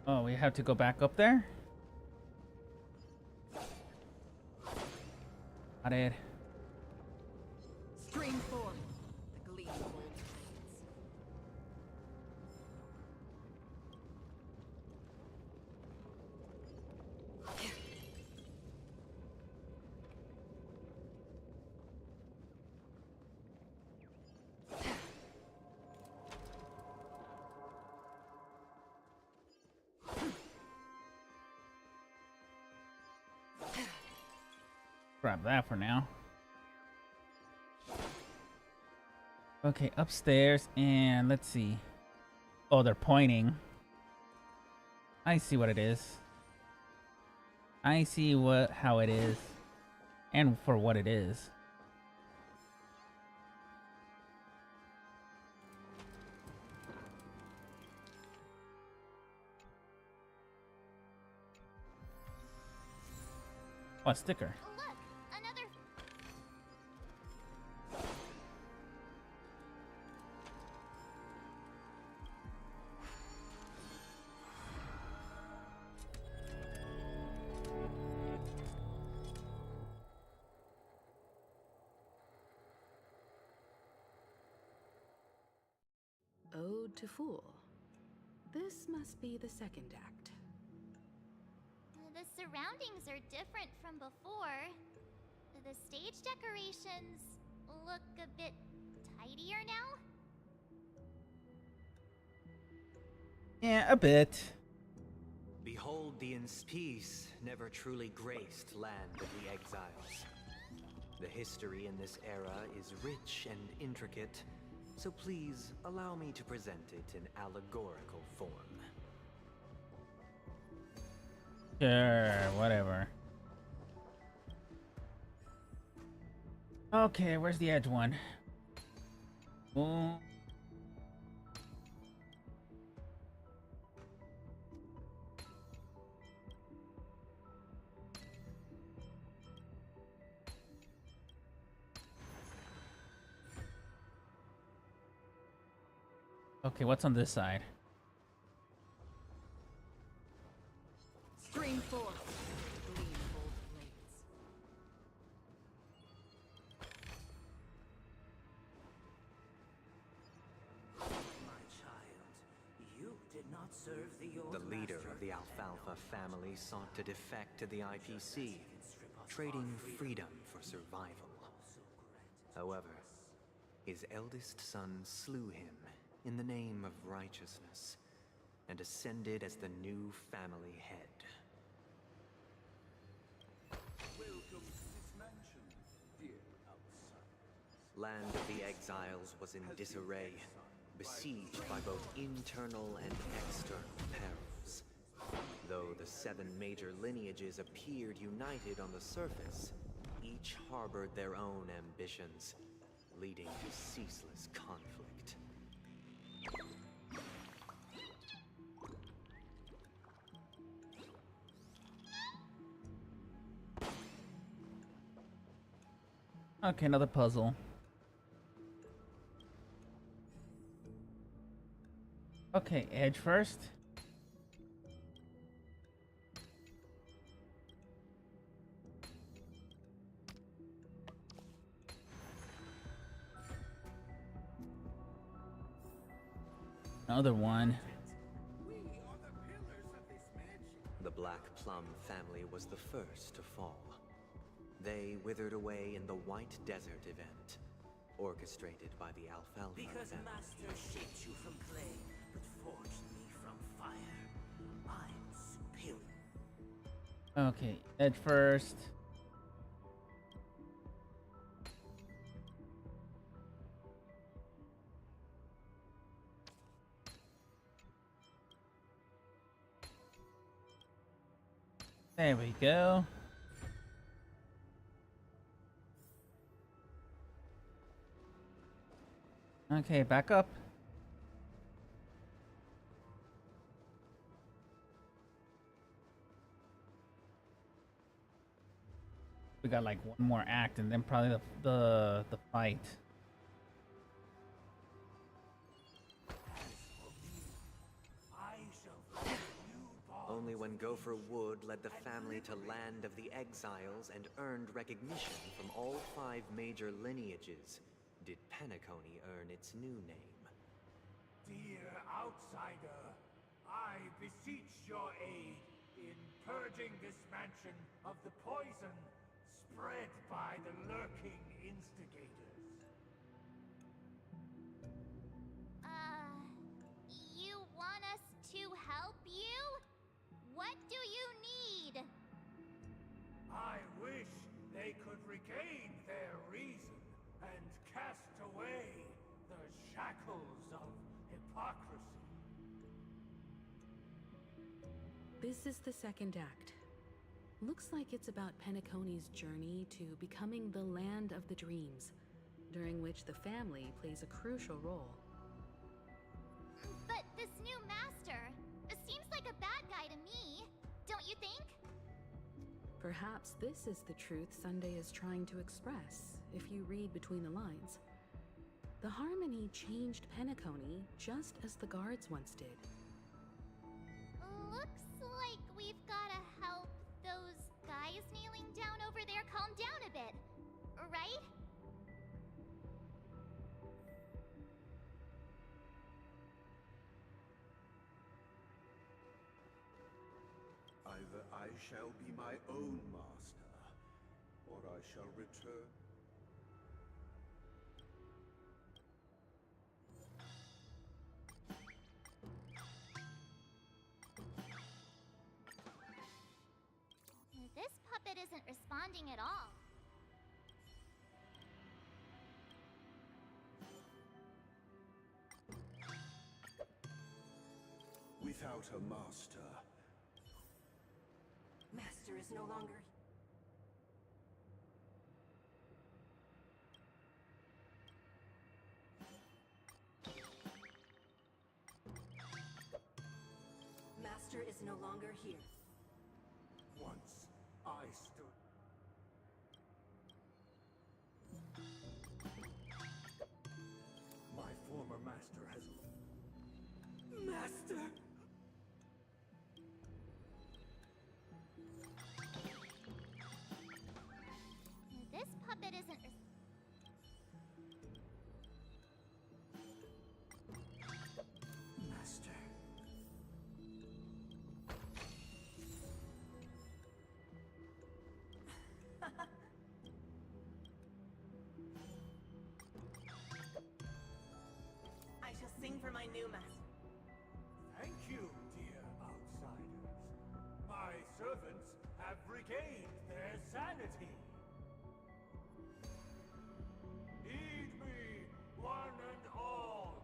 S1: Oh, we have to go back up there? Got it.
S15: Stream 4. The gleam of old
S1: Grab that for now. Okay, upstairs, and let's see. Oh, they're pointing. I see what it is. I see how it is. And for what it is. Oh, a sticker.
S12: Look, another.
S15: Ode to Fool. This must be the second act.
S12: The surroundings are different from before. The stage decorations look a bit tidier now.
S1: Yeah, a bit.
S21: Behold, the peace never truly graced land of the exiles. The history in this era is rich and intricate, so please allow me to present it in allegorical form.
S1: Sure, whatever. Okay, where's the edge one? Ooh. Okay, what's on this side?
S15: Stream 4. The gleam of old blades.
S13: My child, you did not serve the old
S21: The leader
S13: master
S21: of the Alfalfa family sought to defect to the IPC, trading freedom for survival. However, his eldest son slew him in the name of righteousness and ascended as the new family head.
S2: Welcome to this mansion, dear outsider.
S21: Land of the Exiles was in disarray, besieged by both internal and external perils. Though the 7 major lineages appeared united on the surface, each harbored their own ambitions, leading to ceaseless conflict.
S1: Okay, another puzzle. Okay, edge first. Another one.
S21: The Black Plum family was the first to fall. They withered away in the White Desert event, orchestrated by the Alfalfa
S13: Because
S21: family.
S13: Master shaped you from clay, but forged me from fire. I'm superior.
S1: Okay, edge first. There we go. Okay, back up. We got like one more act and then probably the fight.
S21: Only when Gopher Wood led the family to Land of the Exiles and earned recognition from all 5 major lineages did Penacony earn its new name.
S2: Dear outsider, I beseech your aid in purging this mansion of the poison spread by the lurking instigators.
S12: You want us to help you? What do you need?
S2: I wish they could regain their reason and cast away the shackles of hypocrisy.
S15: This is the second act. Looks like it's about Penacony's journey to becoming the Land of the Dreams, during which the family plays a crucial role.
S12: But this new master seems like a bad guy to me, don't you think?
S15: Perhaps this is the truth Sunday is trying to express, if you read between the lines. The Harmony changed Penacony just as the guards once did.
S12: Looks like we've gotta help those guys kneeling down over there calm down a bit, right?
S18: Either I shall be my own master, or I shall return.
S12: This puppet isn't responding at all.
S18: Without a master.
S13: Master is no longer... Master is no longer here.
S2: Once I stood. My former master has...
S13: Master!
S12: This puppet isn't...
S13: Master. I shall sing for my new master.
S2: Thank you, dear outsiders. My servants have regained their sanity. Heed me, one and all.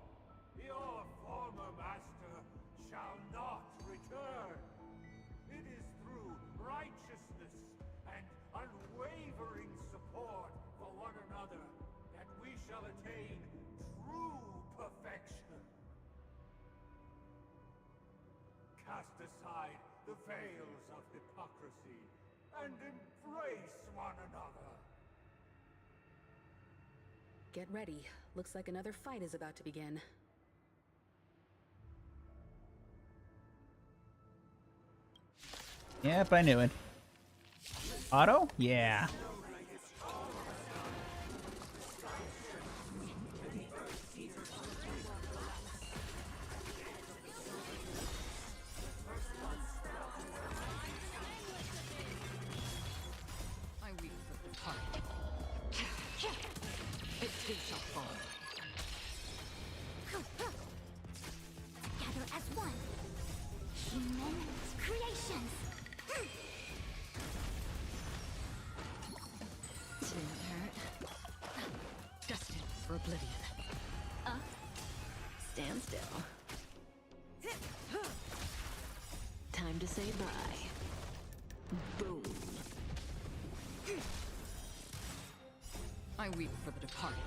S2: Your former master shall not return. It is through righteousness and unwavering support for one another that we shall attain true perfection. Cast aside the veils of hypocrisy and embrace one another.
S15: Get ready. Looks like another fight is about to begin.
S1: Yep, I knew it. Auto? Yeah.
S6: I weep for the target. It too shall fall.
S12: Together as one. Human creations.
S6: Didn't hurt. Destined for oblivion. Stand still. Time to say bye. Boom. I weep for the departed.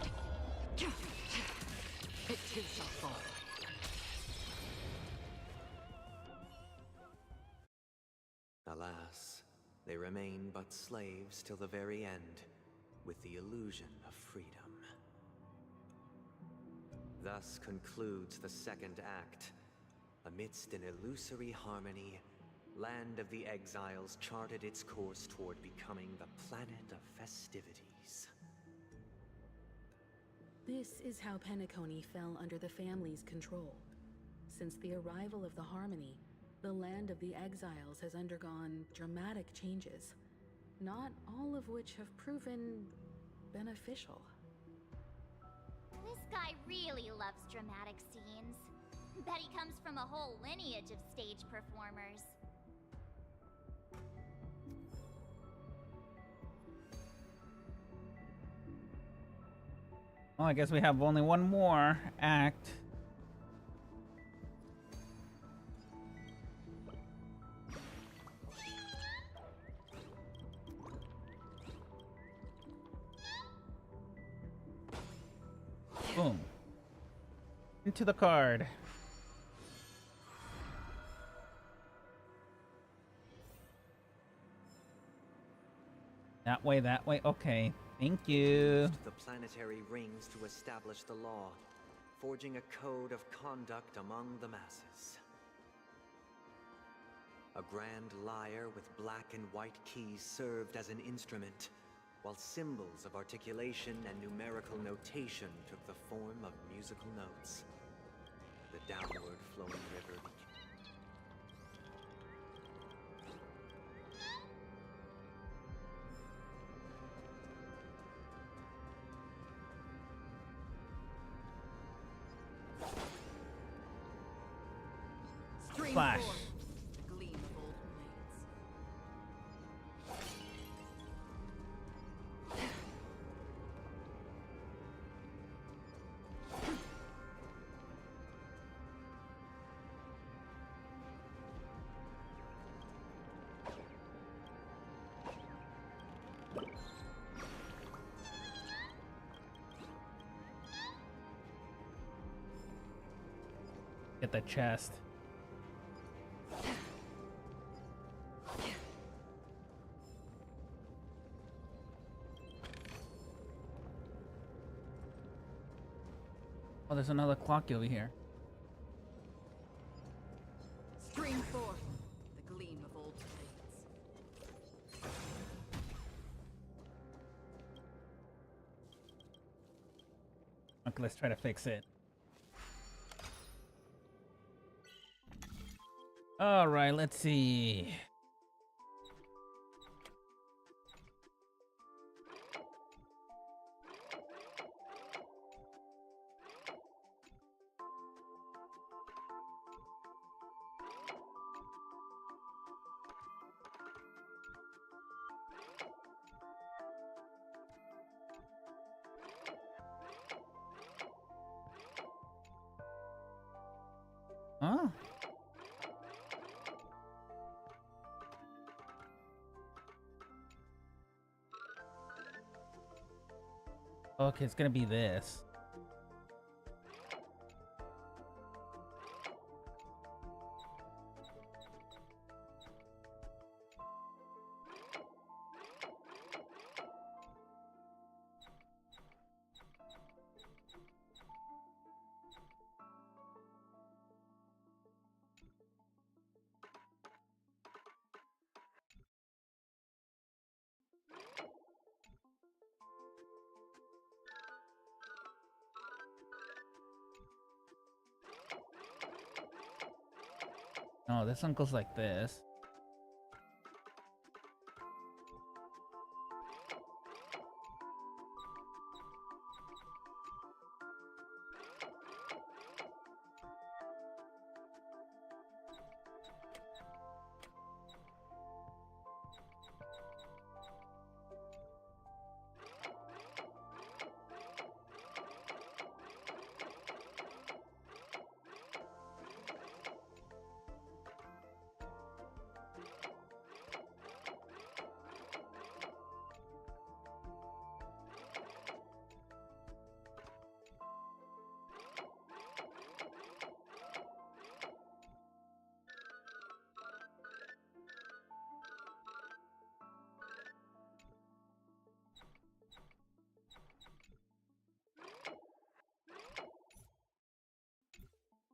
S6: It too shall fall.
S21: Alas, they remain but slaves till the very end, with the illusion of freedom. Thus concludes the second act. Amidst an illusory harmony, Land of the Exiles charted its course toward becoming the planet of festivities.
S15: This is how Penacony fell under the family's control. Since the arrival of the Harmony, the Land of the Exiles has undergone dramatic changes, not all of which have proven beneficial.
S12: This guy really loves dramatic scenes. Bet he comes from a whole lineage of stage performers.
S1: Well, I guess we have only one more act. Boom. Into the card. That way, that way. Okay. Thank you.
S21: Used the planetary rings to establish the law, forging a code of conduct among the masses. A grand lyre with black and white keys served as an instrument, while symbols of articulation and numerical notation took the form of musical notes. The downward flowing river became
S1: Flash.
S15: The gleam of old
S1: Get the chest. Oh, there's another clock over here.
S15: Stream forth the gleam of old blades.
S1: Okay, let's try to fix it. All right, let's see. Oh. Okay, it's gonna be this. No, this one goes like this.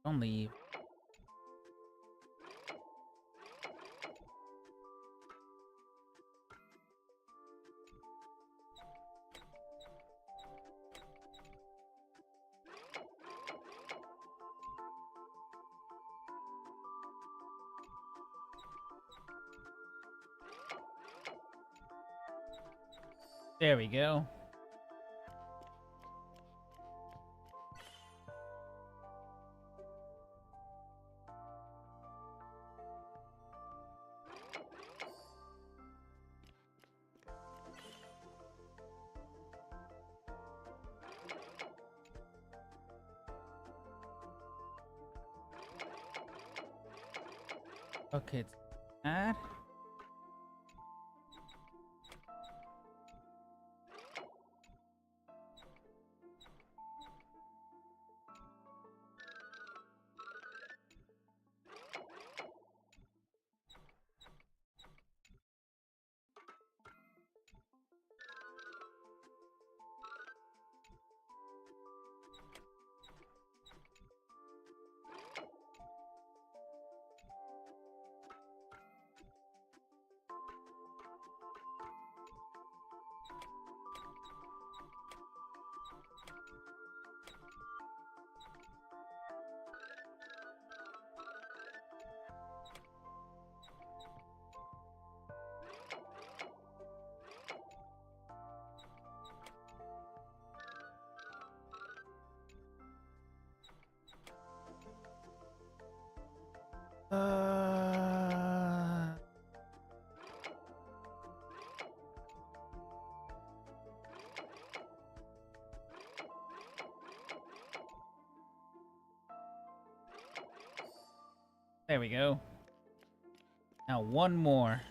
S1: Don't leave. There we go. Okay, it's that. There we go. Now one more.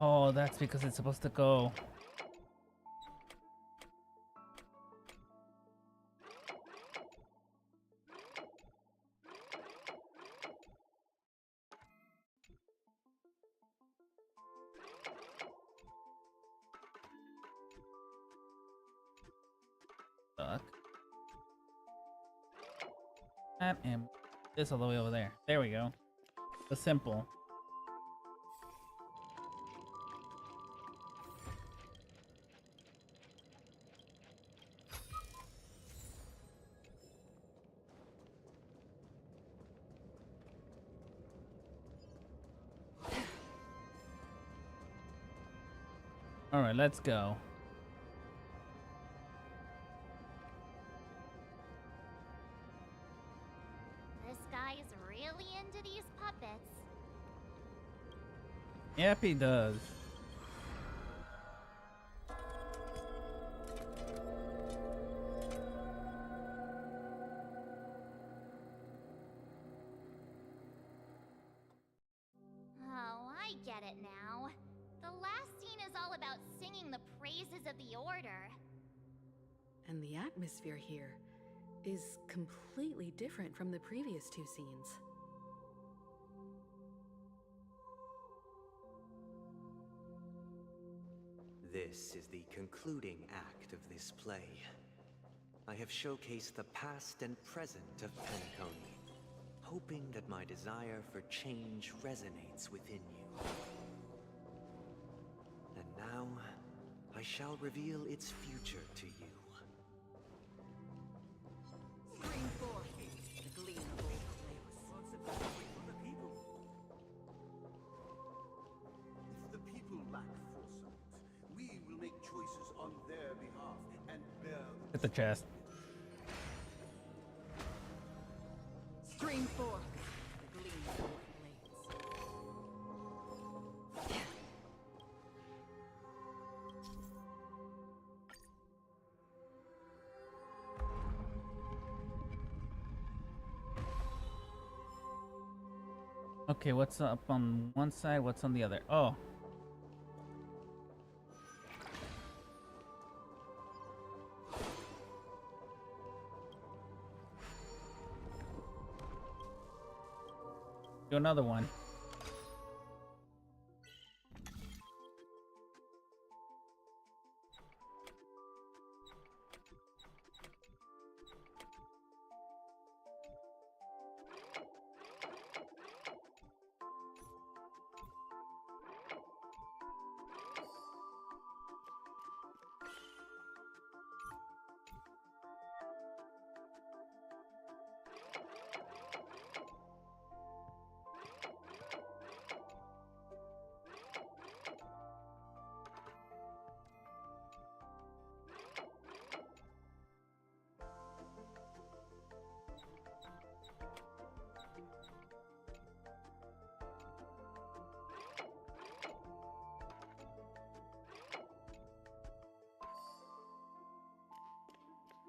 S1: Oh, that's because it's supposed to go. Suck. And this all the way over there. There we go. The simple. All right, let's go.
S12: This guy really into these puppets.
S1: Yep, he does.
S12: Oh, I get it now. The last scene is all about singing the praises of the Order.
S15: And the atmosphere here is completely different from the previous two scenes.
S21: This is the concluding act of this play. I have showcased the past and present of Penacony, hoping that my desire for change resonates within you. And now, I shall reveal its future to you.
S13: Spring forth, the gleam of old responsibility for the people. If the people lack foresight, we will make choices on their behalf and bear the
S1: Hit the chest.
S13: Stream forth, the gleam of old blades.
S1: Okay, what's up on one side? What's on the other? Oh. Do another one.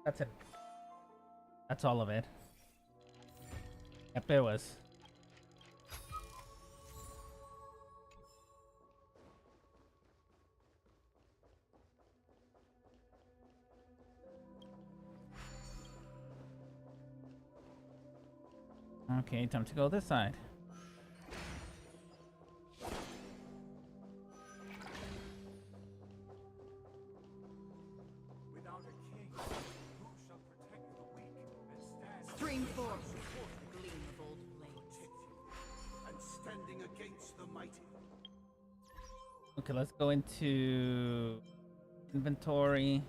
S1: That's it. That's all of it. Yep, it was. Okay, time to go this side.
S2: Without a king, who shall protect the weak and stand
S13: Stream forth, the gleam of old blades.
S2: and standing against the mighty?
S1: Okay, let's go into inventory.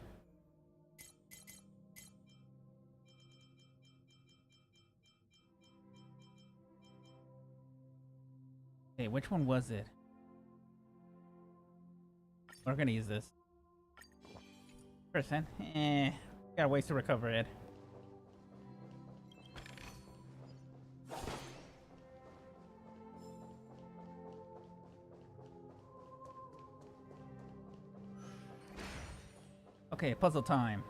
S1: Okay, which one was it? We're gonna use this. Percent. Got ways to recover it. Okay, puzzle time.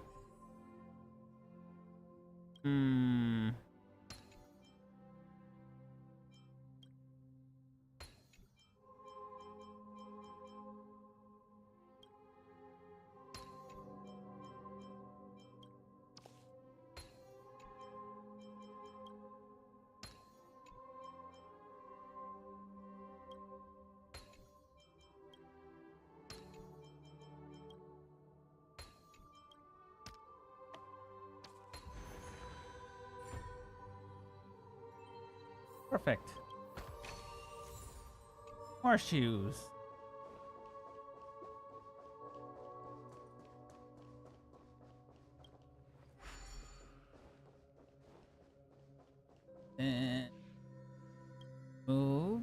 S1: Perfect. More shoes. And move.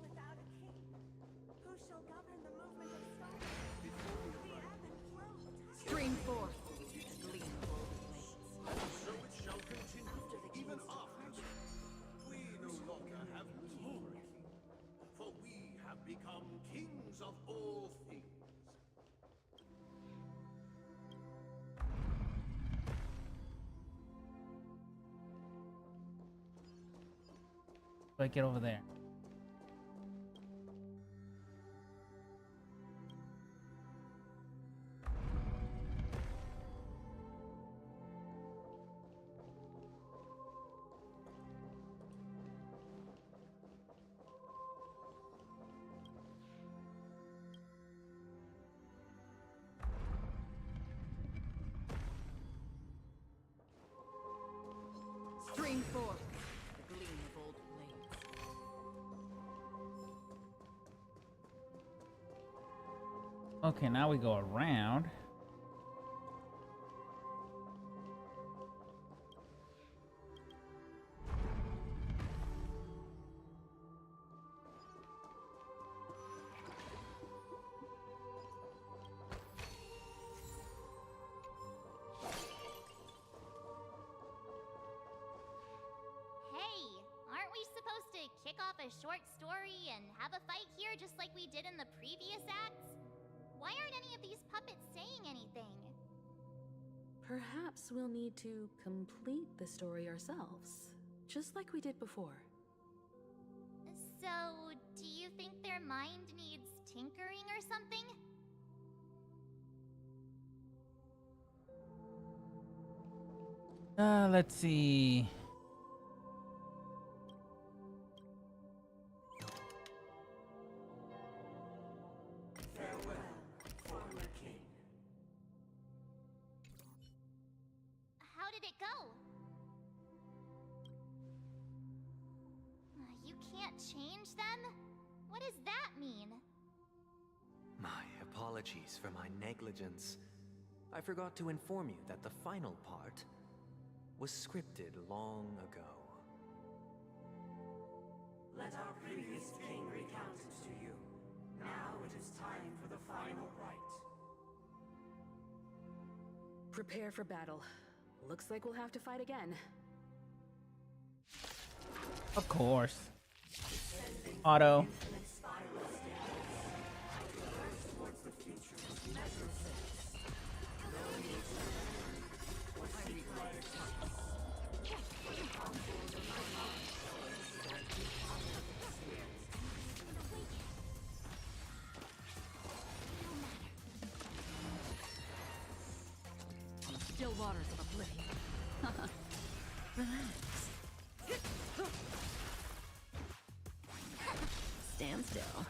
S13: Without a king, who become kings of all things.
S1: So I get over there.
S15: Stream forth the gleam of old blades.
S1: Okay, now we go around.
S12: Hey, aren't we supposed to kick off a short story and have a fight here just like we did in the previous acts? Why aren't any of these puppets saying anything?
S15: Perhaps we'll need to complete the story ourselves, just like we did before.
S12: So, do you think their mind needs tinkering or something?
S1: Let's see.
S2: Farewell, former king.
S12: How did it go? You can't change them? What does that mean?
S21: My apologies for my negligence. I forgot to inform you that the final part was scripted long ago.
S2: Let our previous king recount it to you. Now it is time for the final rite.
S15: Prepare for battle. Looks like we'll have to fight again.
S1: Of course. Auto.
S6: Still waters of oblivion. Relax. Stand still.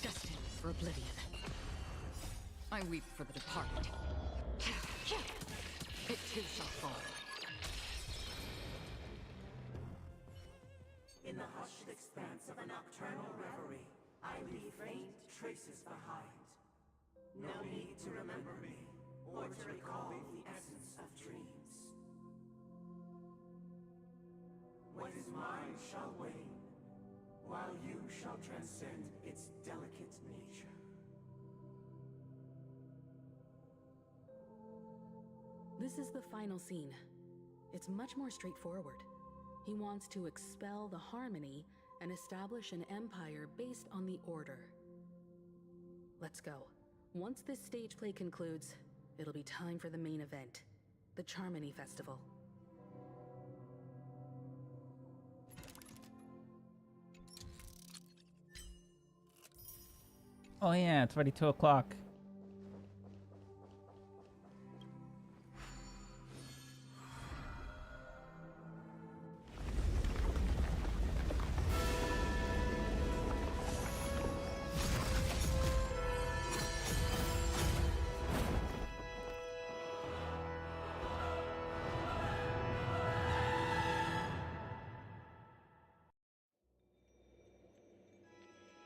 S6: Destined for oblivion. I weep for the departed. It too shall fall.
S2: In the hushed expanse of a nocturnal reverie, I leave faint traces behind. No need to remember me, or to recall the essence of dreams. What is mine shall wane, while you shall transcend its delicate nature.
S15: This is the final scene. It's much more straightforward. He wants to expel the Harmony and establish an empire based on the Order. Let's go. Once this stage play concludes, it'll be time for the main event, the Charmony Festival.
S1: Oh yeah, it's already 2 o'clock.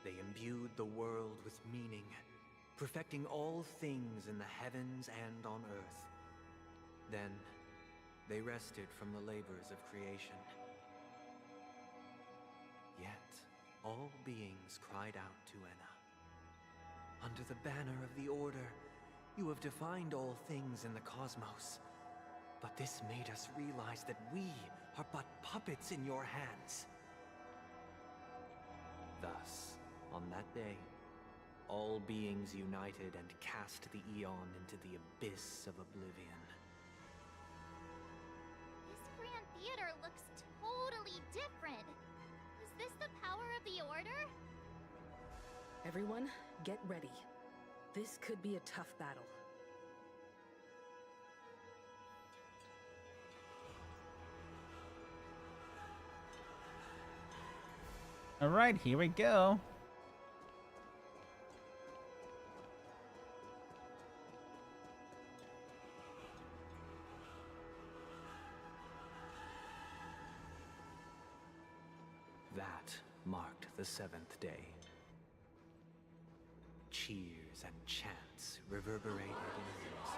S21: They imbued the world with meaning, perfecting all things in the heavens and on earth. Then, they rested from the labors of creation. Yet, all beings cried out to Enna. Under the banner of the Order, you have defined all things in the cosmos. But this made us realize that we are but puppets in your hands. Thus, on that day, all beings united and cast the Eon into the abyss of oblivion.
S12: This Grand Theater looks totally different. Is this the power of the Order?
S15: Everyone, get ready. This could be a tough battle.
S1: All right, here we go.
S21: That marked the 7th day. Cheers and chants reverberated in the hills.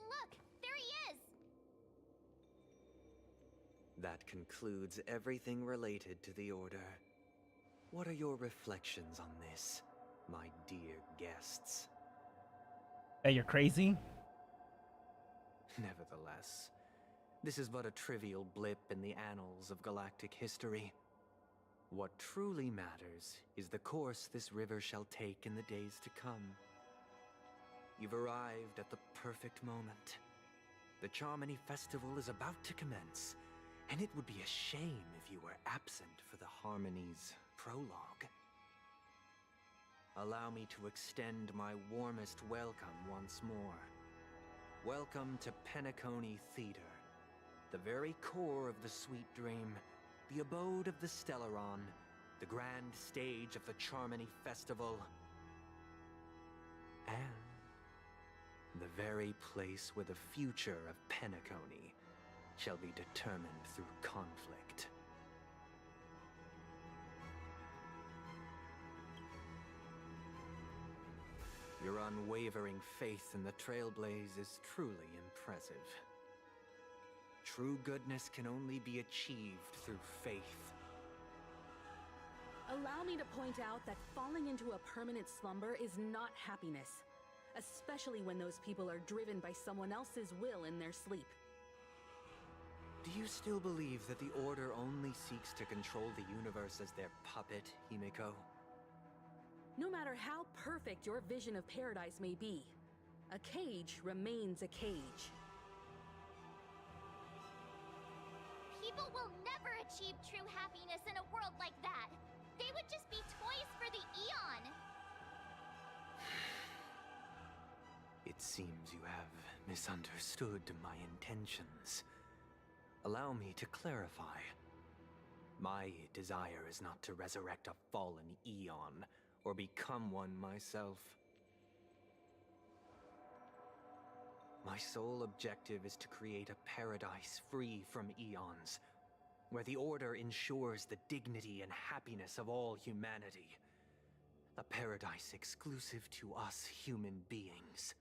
S12: Look, there he is!
S21: That concludes everything related to the Order. What are your reflections on this, my dear guests?
S1: Hey, you're crazy?
S21: Nevertheless, this is but a trivial blip in the annals of galactic history. What truly matters is the course this river shall take in the days to come. You've arrived at the perfect moment. The Charmony Festival is about to commence, and it would be a shame if you were absent for the Harmony's prologue. Allow me to extend my warmest welcome once more. Welcome to Penacony Theater, the very core of the Sweet Dream, the abode of the Stellaron, the grand stage of the Charmony Festival, and the very place where the future of Penacony shall be determined through conflict. Your unwavering faith in the Trailblaze is truly impressive. True goodness can only be achieved through faith.
S15: Allow me to point out that falling into a permanent slumber is not happiness, especially when those people are driven by someone else's will in their sleep.
S21: Do you still believe that the Order only seeks to control the universe as their puppet, Himiko?
S15: No matter how perfect your vision of paradise may be, a cage remains a cage.
S12: People will never achieve true happiness in a world like that. They would just be toys for the Eon.
S21: It seems you have misunderstood my intentions. Allow me to clarify. My desire is not to resurrect a fallen Eon, or become one myself. My sole objective is to create a paradise free from Eons, where the Order ensures the dignity and happiness of all humanity. A paradise exclusive to us human beings.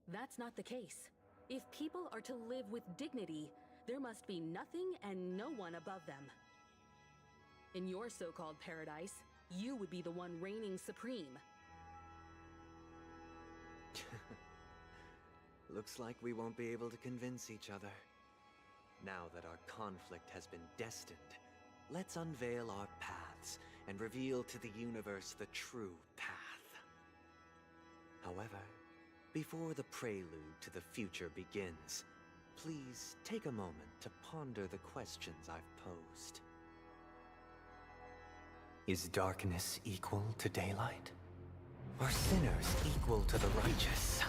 S15: That's not the case. If people are to live with dignity, there must be nothing and no one above them. In your so-called paradise, you would be the one reigning supreme.
S21: Looks like we won't be able to convince each other. Now that our conflict has been destined, let's unveil our paths and reveal to the universe the true path. However, before the prelude to the future begins, please take a moment to ponder the questions I've posed. Is darkness equal to daylight? Are sinners equal to the righteous?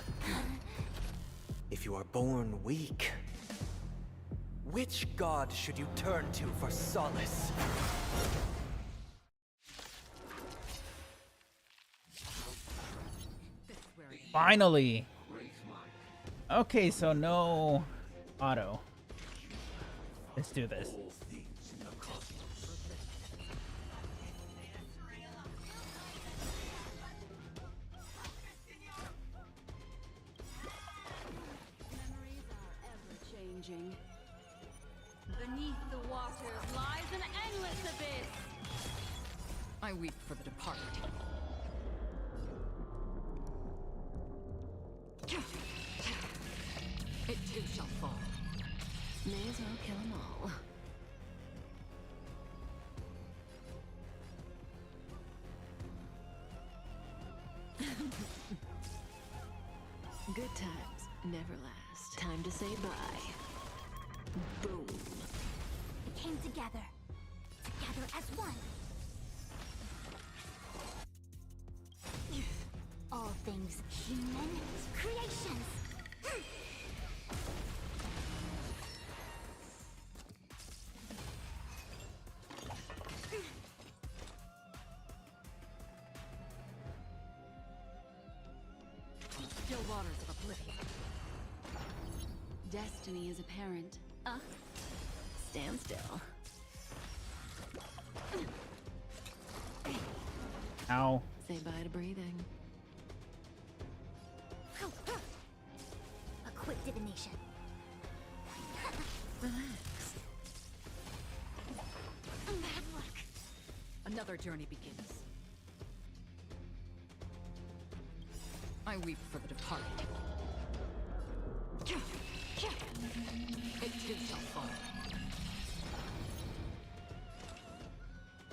S21: If you are born weak, which god should you turn to for solace?
S1: Finally! Okay, so no auto. Let's do this.
S9: Memories are ever changing. Beneath the waters lies an endless abyss.
S19: I weep for the departed. It too shall fall.
S6: May as well kill them all. Good times never last. Time to say bye. Boom.
S3: We came together. Together as one. All things human creations.
S19: Still waters of oblivion.
S9: Destiny is apparent.
S6: Stand still.
S1: Ow.
S6: Say bye to breathing.
S3: A quick divination.
S6: Relax.
S3: Bad luck.
S19: Another journey begins. I weep for the departed. It too shall fall.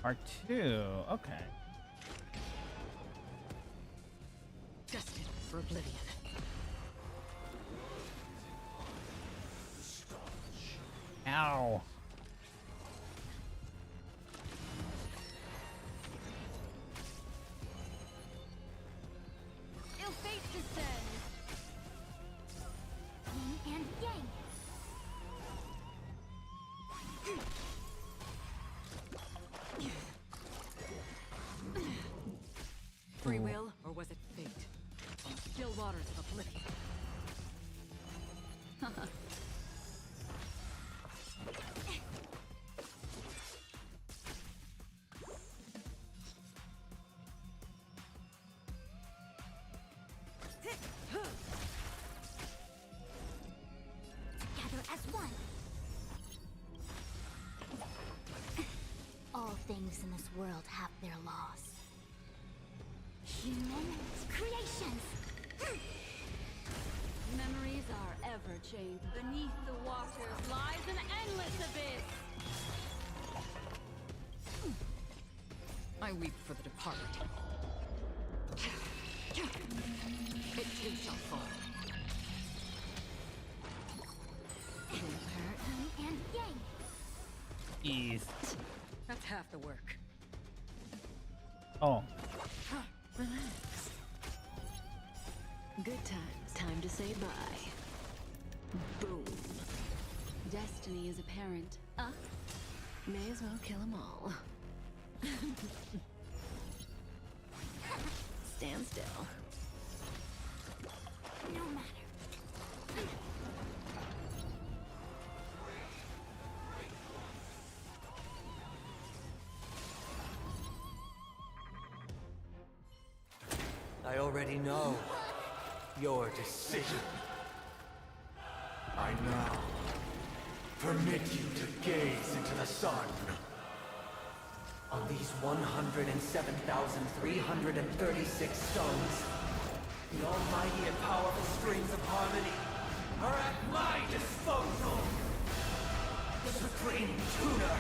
S1: Part 2. Okay.
S19: Destined for oblivion.
S1: Ow.
S10: Ill fate descends.
S3: Yin and yang.
S19: Free will, or was it fate? Still waters of oblivion.
S3: Together as one. All things in this world have their laws. Human creations.
S9: Memories are ever changed. Beneath the waters lies an endless abyss.
S19: I weep for the departed. It too shall fall.
S3: Yin and yang.
S1: Jeez.
S19: That's half the work.
S1: Oh.
S6: Relax. Good times. Time to say bye. Boom.
S9: Destiny is apparent.
S6: May as well kill them all. Stand still.
S3: No matter.
S21: I already know your decision.
S18: I now permit you to gaze into the sun.
S21: On these 107,336 stones, the almighty and powerful strings of harmony are at my disposal. The supreme tuner,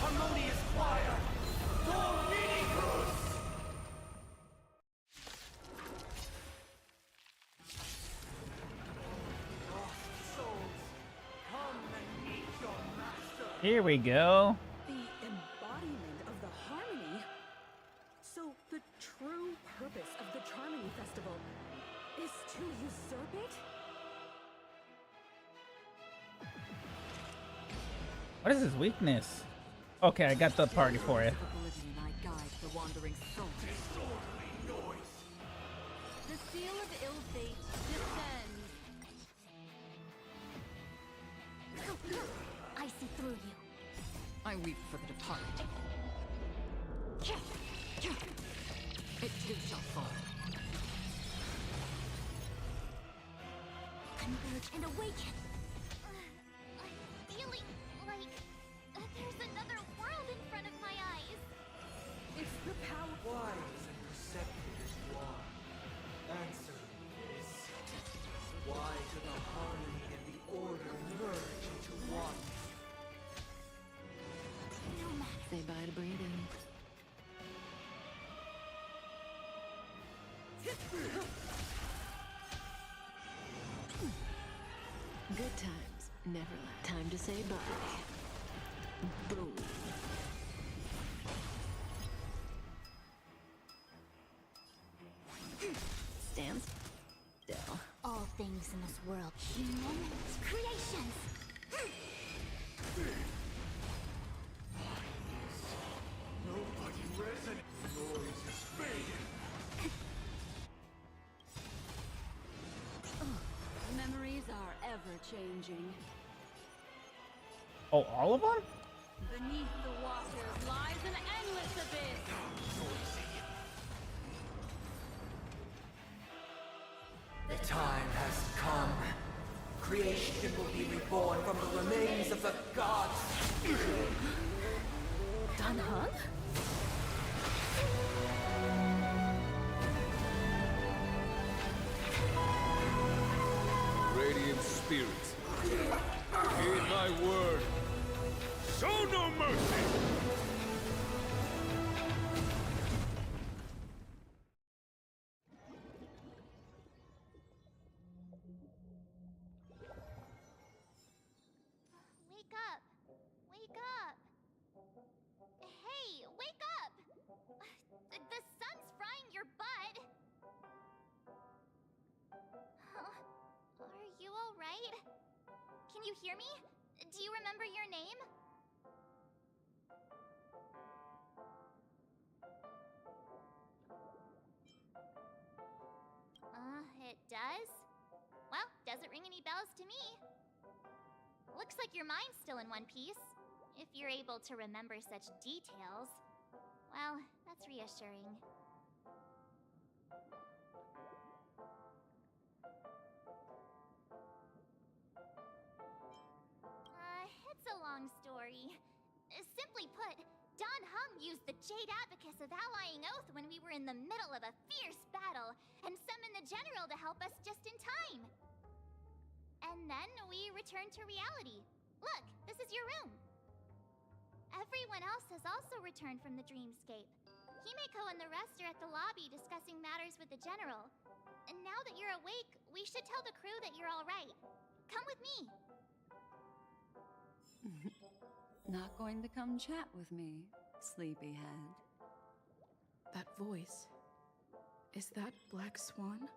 S21: harmonious choir, Dominicus!
S1: Here we go.
S15: The embodiment of the harmony. So the true purpose of the Charmony Festival is to usurp it?
S1: What is his weakness? Okay, I got the party for it.
S19: Oblivion, I guide the wandering soul.
S9: The seal of ill fate descends.
S10: I see through you.
S15: I weep for the departed. It too shall fall.
S10: Converge and awaken! I'm feeling like there's another world in front of my eyes.
S2: It's the power. Wise and receptive as you are. Answer this. Why do the harmony and the order merge into one?
S10: No matter.
S6: Say bye to breathing. Good times never last. Time to say bye. Boom. Stand still.
S10: All things in this world, humans, creations.
S2: Nobody resonates. Noise is fading.
S9: Memories are ever changing.
S1: Oh, all of them?
S9: Beneath the waters lies an endless abyss.
S2: The time has come. Creation will be reborn from the remains of the gods.
S10: Danheng?
S18: Radiant spirits, heed my word. Show no mercy!
S3: Wake up! Wake up! Hey, wake up! The sun's frying your butt! Are you alright? Can you hear me? Do you remember your name? It does? Well, doesn't ring any bells to me. Looks like your mind's still in one piece. If you're able to remember such details. Well, that's reassuring. It's a long story. Simply put, Don Hung used the Jade Abacus of Allying Oath when we were in the middle of a fierce battle, and summoned the General to help us just in time. And then we returned to reality. Look, this is your room. Everyone else has also returned from the dreamscape. Himeko and the rest are at the lobby discussing matters with the General. And now that you're awake, we should tell the crew that you're all right. Come with me.
S9: Not going to come chat with me, sleepyhead.
S15: That voice. Is that Black Swan?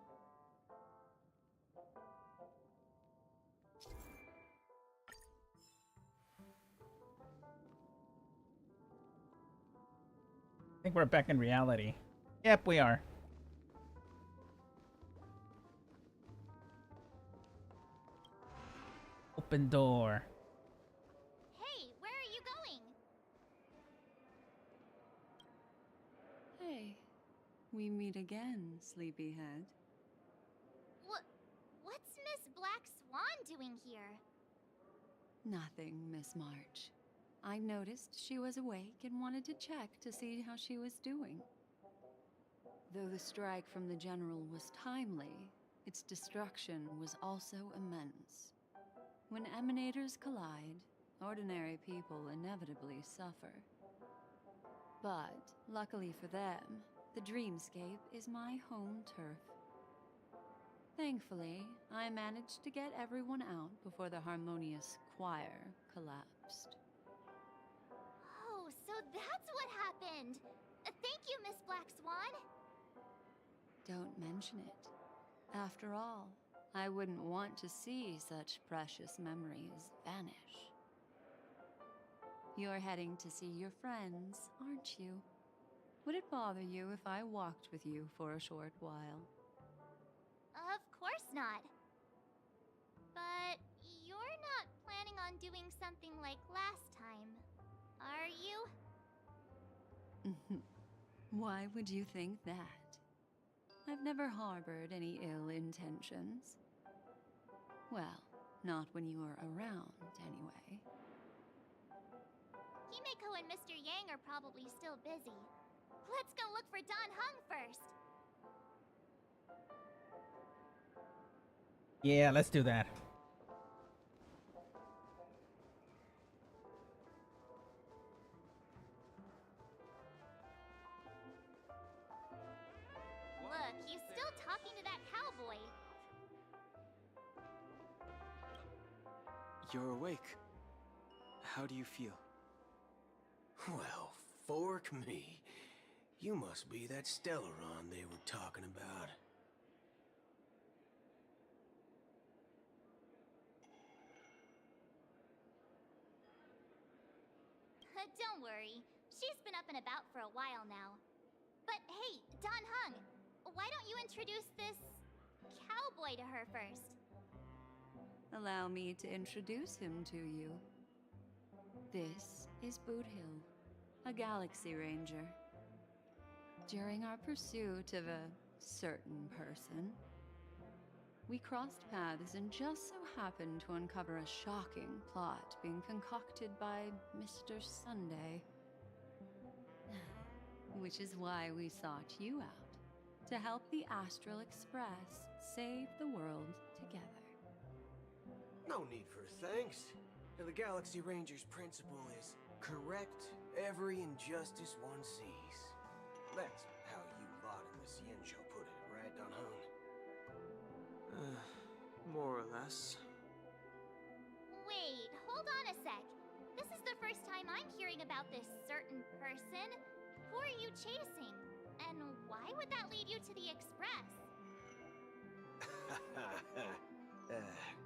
S1: I think we're back in reality. Yep, we are. Open door.
S3: Hey, where are you going?
S9: Hey, we meet again, sleepyhead.
S3: What's Miss Black Swan doing here?
S9: Nothing, Miss March. I noticed she was awake and wanted to check to see how she was doing. Though the strike from the General was timely, its destruction was also immense. When emanators collide, ordinary people inevitably suffer. But, luckily for them, the dreamscape is my home turf. Thankfully, I managed to get everyone out before the harmonious choir collapsed.
S3: Oh, so that's what happened! Thank you, Miss Black Swan!
S9: Don't mention it. After all, I wouldn't want to see such precious memories vanish. You're heading to see your friends, aren't you? Would it bother you if I walked with you for a short while?
S3: Of course not. But you're not planning on
S12: doing something like last time, are you?
S9: Why would you think that? I've never harbored any ill intentions. Well, not when you were around, anyway.
S12: Himeko and Mr. Yang are probably still busy. Let's go look for Don Hung first.
S1: Yeah, let's do that.
S12: Look, he's still talking to that cowboy.
S20: You're awake. How do you feel?
S17: Well, fork me. You must be that Stellaron they were talking about.
S12: Don't worry. She's been up and about for a while now. But hey, Don Hung, why don't you introduce this cowboy to her first?
S9: Allow me to introduce him to you. This is Boot Hill, a Galaxy Ranger. During our pursuit of a certain person, we crossed paths and just so happened to uncover a shocking plot being concocted by Mr. Sunday. Which is why we sought you out, to help the Astral Express save the world together.
S17: No need for thanks. The Galaxy Ranger's principle is correct every injustice one sees. That's how you lot in the Xianzhou put it, right, Don Hung?
S20: More or less.
S12: Wait, hold on a sec. This is the first time I'm hearing about this certain person. Who are you chasing? And why would that lead you to the Express?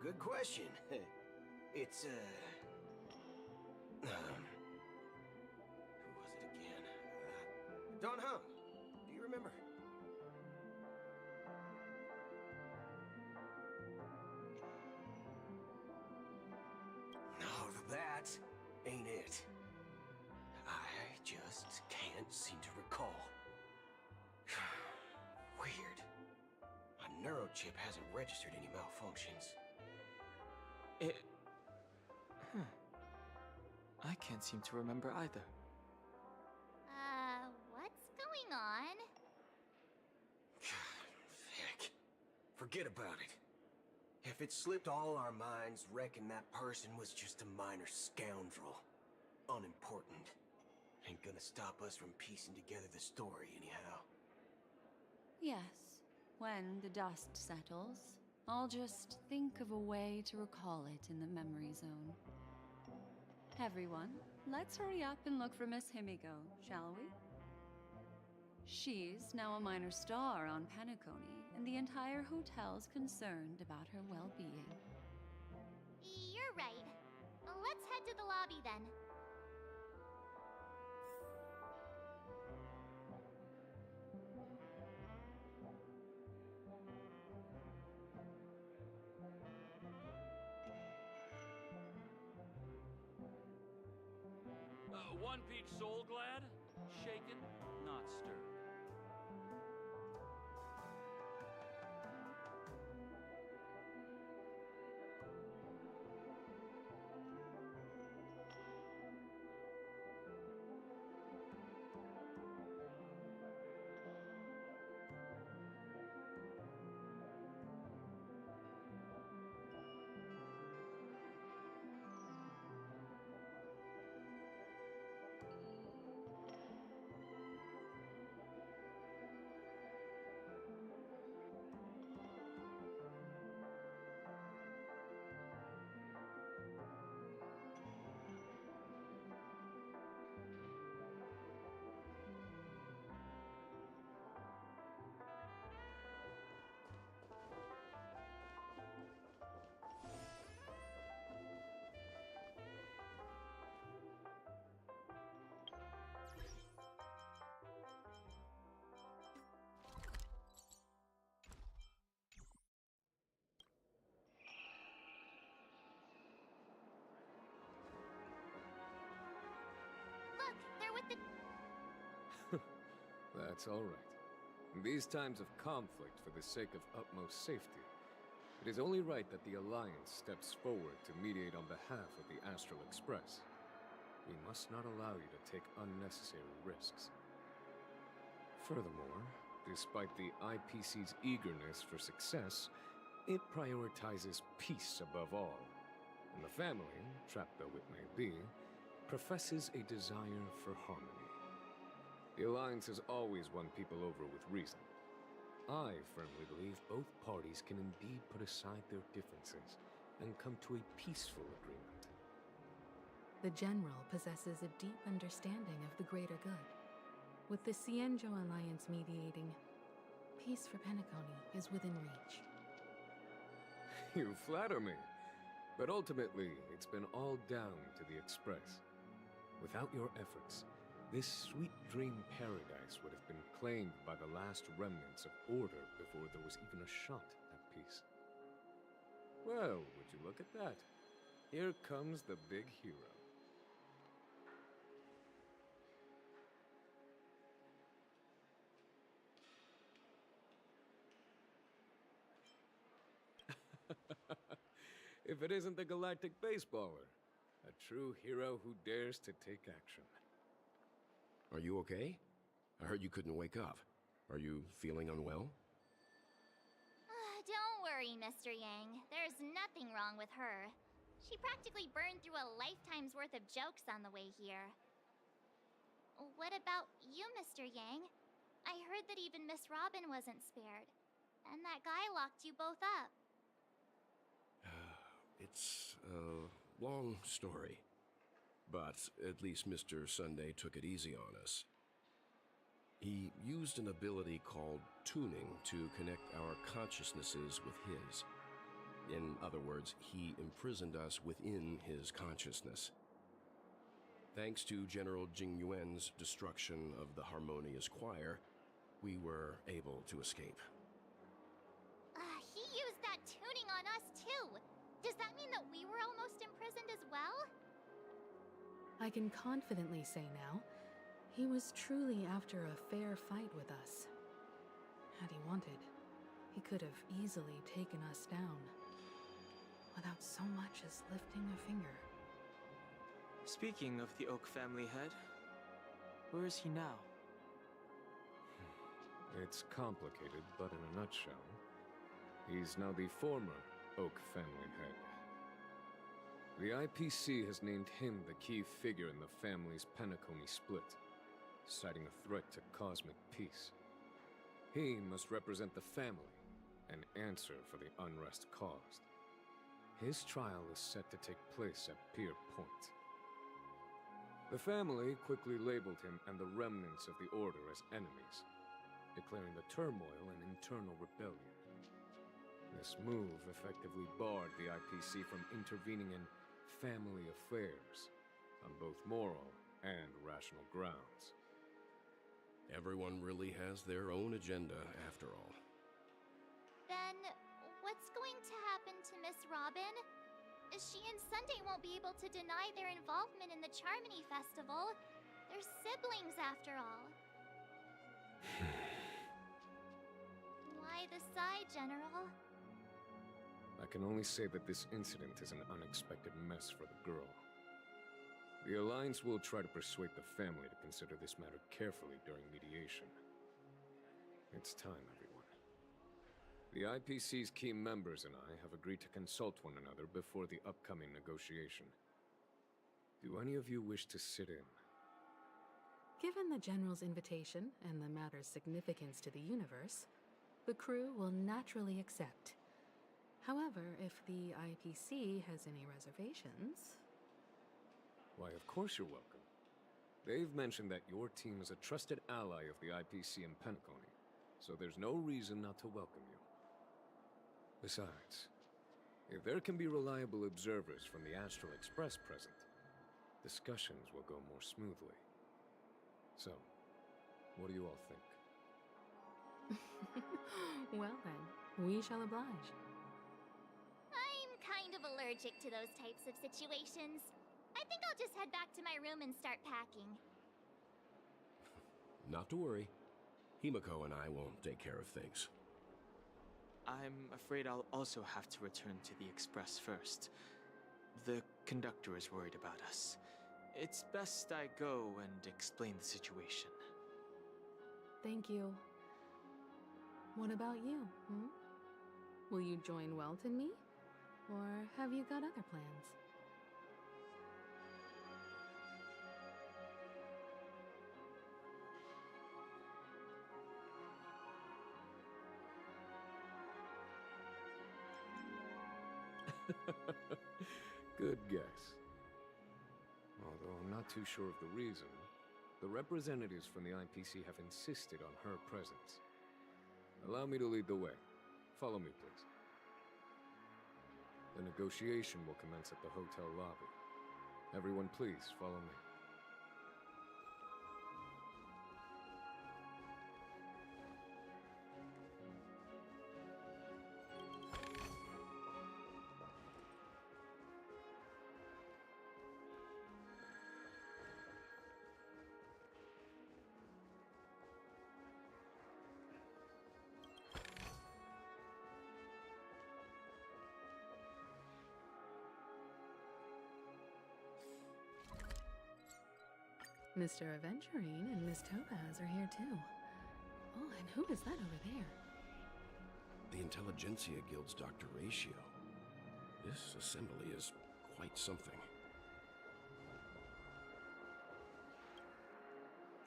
S17: Good question. It's, who was it again? Don Hung. Do you remember? No, that ain't it. I just can't seem to recall. Weird. My neurochip hasn't registered any malfunctions.
S20: I can't seem to remember either.
S12: What's going on?
S17: Heck. Forget about it. If it slipped all our minds, reckon that person was just a minor scoundrel. Unimportant. Ain't gonna stop us from piecing together the story anyhow.
S9: Yes, when the dust settles, I'll just think of a way to recall it in the memory zone. Everyone, let's hurry up and look for Miss Himiko, shall we? She's now a minor star on Penacony, and the entire hotel's concerned about her well-being.
S12: You're right. Let's head to the lobby then.
S5: One peach soul glad, shaken, not stirred.
S12: at the...
S14: That's all right. In these times of conflict for the sake of utmost safety, it is only right that the Alliance steps forward to mediate on behalf of the Astral Express. We must not allow you to take unnecessary risks. Furthermore, despite the IPC's eagerness for success, it prioritizes peace above all. And the family, trapped though it may be, professes a desire for harmony. The Alliance has always won people over with reason. I firmly believe both parties can indeed put aside their differences and come to a peaceful agreement.
S15: The General possesses a deep understanding of the greater good. With the Cienjo Alliance mediating, peace for Penacony is within reach.
S14: You flatter me. But ultimately, it's been all down to the Express. Without your efforts, this sweet dream paradise would have been claimed by the last remnants of order before there was even a shot at peace. Well, would you look at that? Here comes the big hero. If it isn't the galactic baseballer, a true hero who dares to take action.
S22: Are you okay? I heard you couldn't wake up. Are you feeling unwell?
S12: Don't worry, Mr. Yang. There's nothing wrong with her. She practically burned through a lifetime's worth of jokes on the way here. What about you, Mr. Yang? I heard that even Miss Robin wasn't spared. And that guy locked you both up.
S22: It's a long story. But at least Mr. Sunday took it easy on us. He used an ability called tuning to connect our consciousnesses with his. In other words, he imprisoned us within his consciousness. Thanks to General Jing Yuan's destruction of the Harmonious Choir, we were able to escape.
S12: He used that tuning on us too. Does that mean that we were almost imprisoned as well?
S15: I can confidently say now, he was truly after a fair fight with us. Had he wanted, he could have easily taken us down, without so much as lifting a finger.
S20: Speaking of the Oak family head, where is he now?
S14: It's complicated, but in a nutshell, he's now the former Oak family head. The IPC has named him the key figure in the family's Penacony split, citing a threat to cosmic peace. He must represent the family and answer for the unrest caused. His trial is set to take place at Pier Point. The family quickly labeled him and the remnants of the Order as enemies, declaring the turmoil an internal rebellion. This move effectively barred the IPC from intervening in family affairs on both moral and rational grounds.
S22: Everyone really has their own agenda, after all.
S12: Then, what's going to happen to Miss Robin? She and Sunday won't be able to deny their involvement in the Charmony Festival. They're siblings, after all. Why the sigh, General?
S14: I can only say that this incident is an unexpected mess for the girl. The Alliance will try to persuade the family to consider this matter carefully during mediation. It's time, everyone. The IPC's key members and I have agreed to consult one another before the upcoming negotiation. Do any of you wish to sit in?
S15: Given the General's invitation and the matter's significance to the universe, the crew will naturally accept. However, if the IPC has any reservations...
S14: Why, of course you're welcome. They've mentioned that your team is a trusted ally of the IPC in Penacony, so there's no reason not to welcome you. Besides, if there can be reliable observers from the Astral Express present, discussions will go more smoothly. So, what do you all think?
S15: Well then, we shall oblige.
S12: I'm kind of allergic to those types of situations. I think I'll just head back to my room and start packing.
S22: Not to worry. Himiko and I will take care of things.
S20: I'm afraid I'll also have to return to the Express first. The conductor is worried about us. It's best I go and explain the situation.
S15: Thank you. What about you, hmm? Will you join Welt and me? Or have you got other plans?
S14: Good guess. Although I'm not too sure of the reason, the representatives from the IPC have insisted on her presence. Allow me to lead the way. Follow me, please. The negotiation will commence at the hotel lobby. Everyone, please follow me.
S15: Mr. Aventurine and Miss Topaz are here too. Oh, and who is that over there?
S22: The Intelligentsia Guild's Dr. Ratio. This assembly is quite something.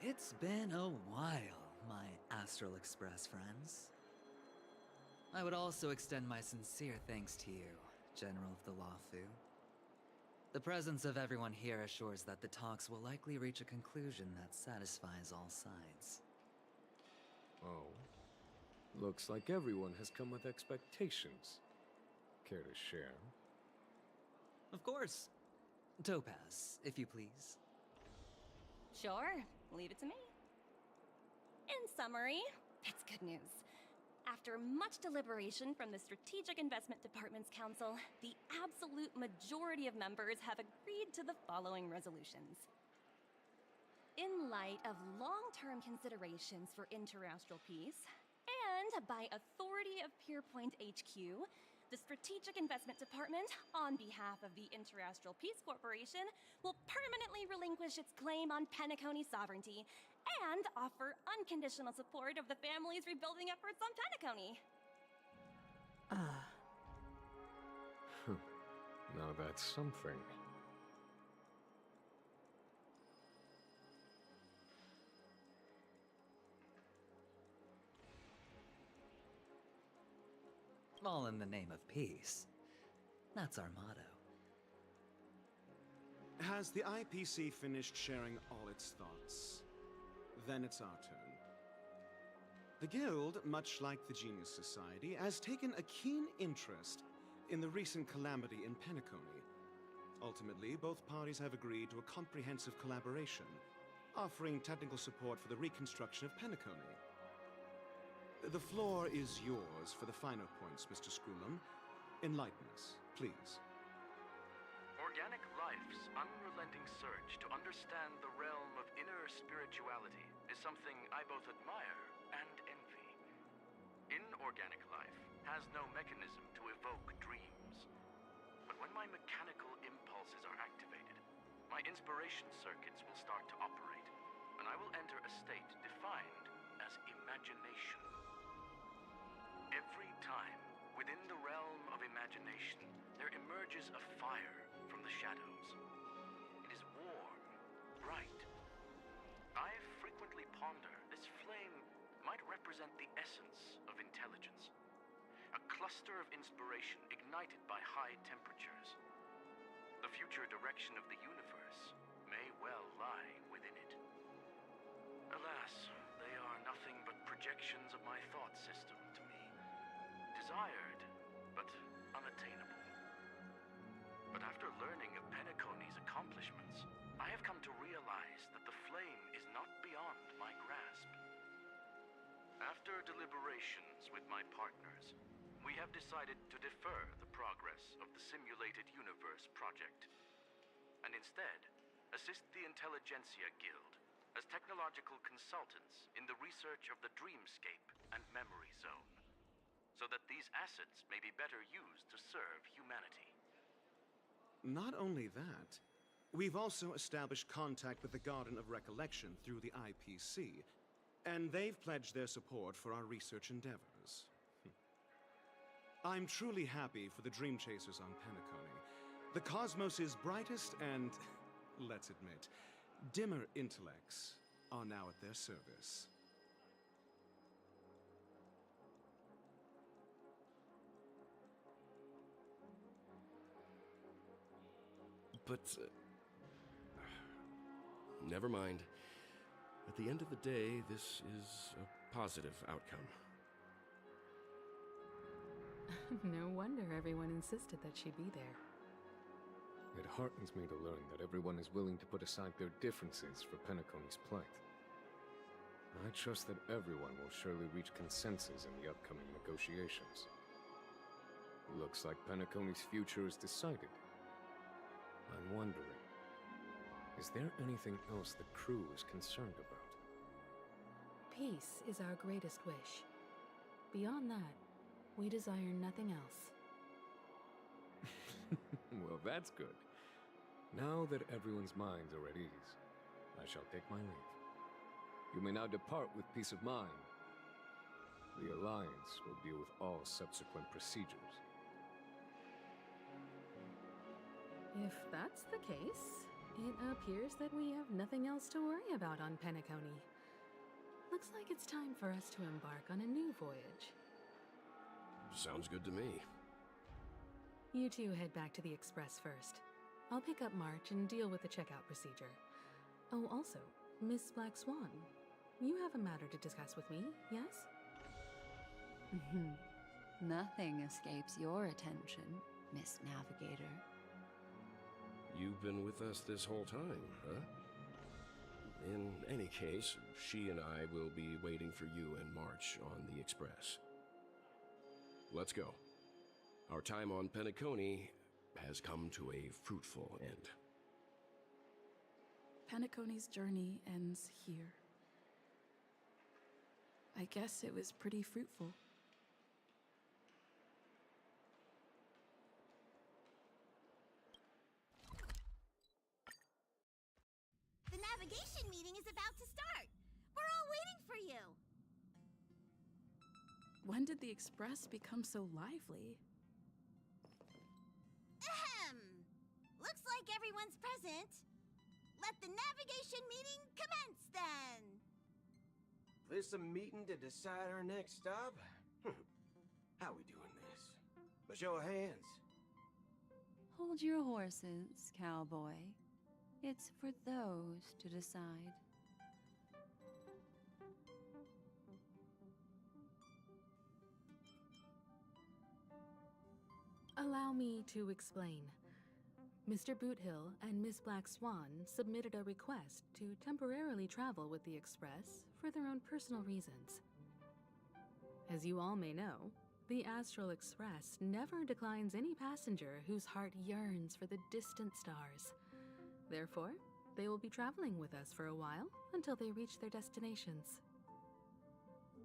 S4: It's been a while, my Astral Express friends. I would also extend my sincere thanks to you, General of the Lawfu. The presence of everyone here assures that the talks will likely reach a conclusion that satisfies all sides.
S14: Oh. Looks like everyone has come with expectations. Care to share?
S4: Of course. Topaz, if you please.
S7: Sure, leave it to me. In summary, it's good news. After much deliberation from the Strategic Investment Department's council, the absolute majority of members have agreed to the following resolutions. In light of long-term considerations for interastral peace, and by authority of Pierpoint HQ, the Strategic Investment Department, on behalf of the Interastral Peace Corporation, will permanently relinquish its claim on Penacony sovereignty and offer unconditional support of the family's rebuilding efforts on Penacony.
S14: Now that's something.
S4: All in the name of peace. That's our motto.
S23: Has the IPC finished sharing all its thoughts? Then it's our turn. The Guild, much like the Genius Society, has taken a keen interest in the recent calamity in Penacony. Ultimately, both parties have agreed to a comprehensive collaboration, offering technical support for the reconstruction of Penacony. The floor is yours for the finer points, Mr. Screwlum. Enlighten us, please.
S24: Organic life's unrelenting search to understand the realm of inner spirituality is something I both admire and envy. Inorganic life has no mechanism to evoke dreams. But when my mechanical impulses are activated, my inspiration circuits will start to operate, and I will enter a state defined as imagination. Every time, within the realm of imagination, there emerges a fire from the shadows. It is warm, bright. I frequently ponder this flame might represent the essence of intelligence. A cluster of inspiration ignited by high temperatures. The future direction of the universe may well lie within it. Alas, they are nothing but projections of my thought system to me. Desired, but unattainable. But after learning of Penacony's accomplishments, I have come to realize that the flame is not beyond my grasp. After deliberations with my partners, we have decided to defer the progress of the Simulated Universe project, and instead assist the Intelligentsia Guild
S8: as technological consultants in the research of the dreamscape and memory zone, so that these assets may be better used to serve humanity.
S23: Not only that, we've also established contact with the Garden of Recollection through the IPC, and they've pledged their support for our research endeavors. I'm truly happy for the Dream Chasers on Penacony. The cosmos' brightest and, let's admit, dimmer intellects are now at their service.
S22: But, never mind. At the end of the day, this is a positive outcome.
S15: No wonder everyone insisted that she be there.
S14: It heartens me to learn that everyone is willing to put aside their differences for Penacony's plight. I trust that everyone will surely reach consensus in the upcoming negotiations. Looks like Penacony's future is decided. I'm wondering, is there anything else the crew is concerned about?
S15: Peace is our greatest wish. Beyond that, we desire nothing else.
S14: Well, that's good. Now that everyone's minds are at ease, I shall take my leave. You may now depart with peace of mind. The Alliance will deal with all subsequent procedures.
S15: If that's the case, it appears that we have nothing else to worry about on Penacony. Looks like it's time for us to embark on a new voyage.
S22: Sounds good to me.
S15: You two head back to the Express first. I'll pick up March and deal with the checkout procedure. Oh, also, Miss Black Swan, you have a matter to discuss with me, yes?
S9: Nothing escapes your attention, Miss Navigator.
S22: You've been with us this whole time, huh? In any case, she and I will be waiting for you in March on the Express. Let's go. Our time on Penacony has come to a fruitful end.
S15: Penacony's journey ends here. I guess it was pretty fruitful.
S12: The navigation meeting is about to start. We're all waiting for you.
S15: When did the Express become so lively?
S12: Ahem! Looks like everyone's present. Let the navigation meeting commence then.
S17: This a meeting to decide our next stop? How we doing this? A show of hands.
S9: Hold your horses, cowboy. It's for those to decide.
S15: Allow me to explain. Mr. Boothill and Miss Black Swan submitted a request to temporarily travel with the Express for their own personal reasons. As you all may know, the Astral Express never declines any passenger whose heart yearns for the distant stars. Therefore, they will be traveling with us for a while until they reach their destinations.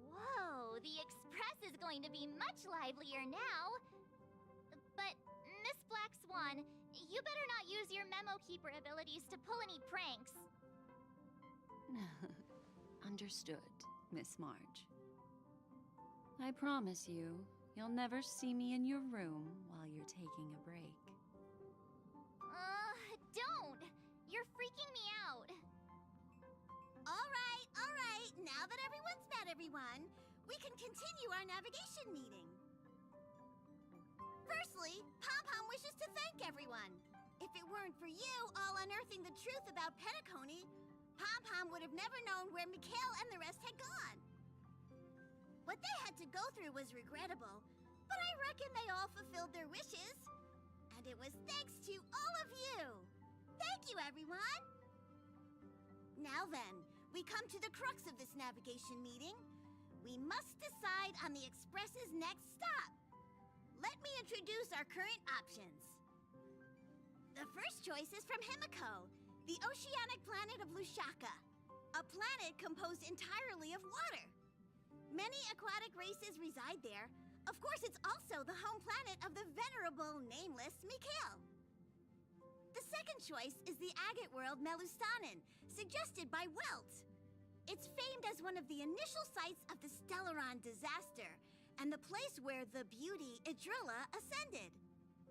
S3: Whoa, the Express is going to be much livelier now. But, Miss Black Swan, you better not use your Memo Keeper abilities to pull any pranks.
S9: Understood, Miss March. I promise you, you'll never see me in your room while you're taking a break.
S3: Don't! You're freaking me out.
S12: All right. Now that everyone's met everyone, we can continue our navigation meeting. Firstly, Pom-Pom wishes to thank everyone. If it weren't for you all unearthing the truth about Penacony, Pom-Pom would have never known where Mikhail and the rest had gone. What they had to go through was regrettable, but I reckon they all fulfilled their wishes. And it was thanks to all of you. Thank you, everyone. Now then, we come to the crux of this navigation meeting. We must decide on the Express's next stop. Let me introduce our current options. The first choice is from Himiko, the oceanic planet of Lushaka, a
S11: planet composed entirely of water. Many aquatic races reside there. Of course, it's also the home planet of the venerable, nameless Mikhail. The second choice is the agate world Melustanen, suggested by Welt. It's famed as one of the initial sites of the Stellaron disaster, and the place where the beauty Idrilla ascended.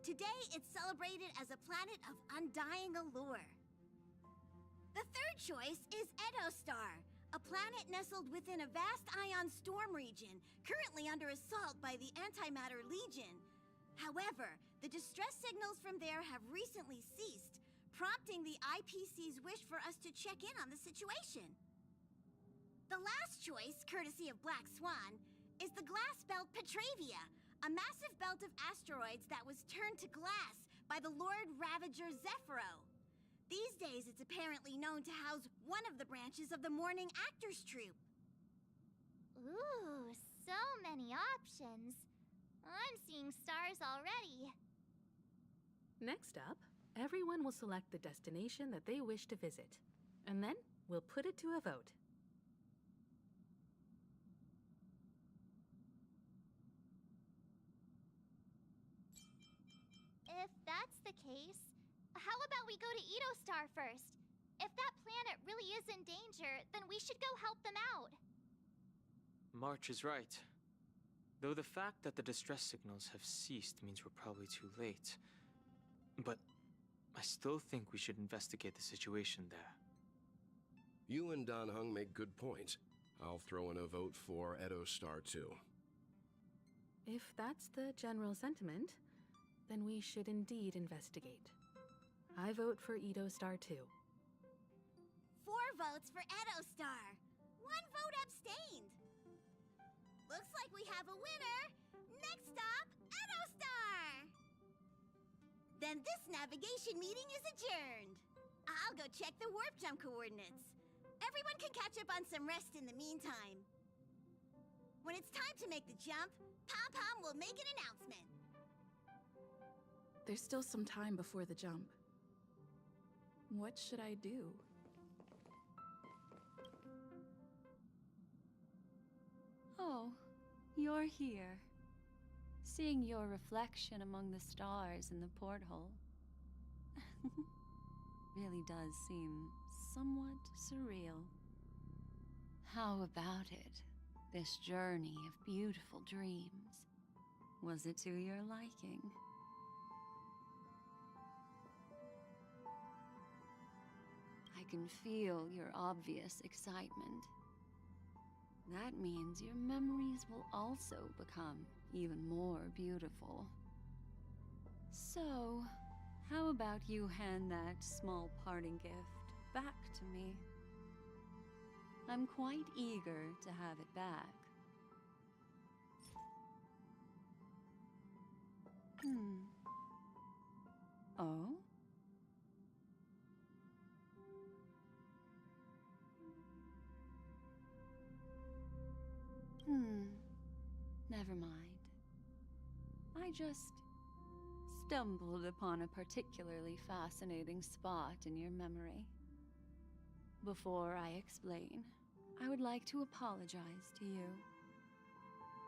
S11: Today, it's celebrated as a planet of undying allure. The third choice is Edostar, a planet nestled within a vast ion storm region, currently under assault by the Antimatter Legion. However, the distress signals from there have recently ceased, prompting the IPC's wish for us to check in on the situation. The last choice, courtesy of Black Swan, is the glass belt Petravia, a massive belt of asteroids that was turned to glass by the Lord Ravager Zephyro. These days, it's apparently known to house one of the branches of the Morning Actors Troupe.
S3: Ooh, so many options. I'm seeing stars already.
S15: Next up, everyone will select the destination that they wish to visit, and then we'll put it to a vote.
S3: If that's the case, how about we go to Edostar first? If that planet really is in danger, then we should go help them out.
S20: March is right. Though the fact that the distress signals have ceased means we're probably too late. But I still think we should investigate the situation there.
S22: You and Dan Heng make good points. I'll throw in a vote for Edostar too.
S15: If that's the general sentiment, then we should indeed investigate. I vote for Edostar too.
S11: 4 votes for Edostar. 1 vote abstained. Looks like we have a winner. Next stop, Edostar. Then this navigation meeting is adjourned. I'll go check the warp jump coordinates. Everyone can catch up on some rest in the meantime. When it's time to make the jump, Pom-Pom will make an announcement.
S15: There's still some time before the jump. What should I do?
S9: Oh, you're here. Seeing your reflection among the stars in the porthole really does seem somewhat surreal. How about it? This journey of beautiful dreams. Was it to your liking? I can feel your obvious excitement. That means your memories will also become even more beautiful. So, how about you hand that small parting gift back to me? I'm quite eager to have it back. Oh? Never mind. I just stumbled upon a particularly fascinating spot in your memory. Before I explain, I would like to apologize to you.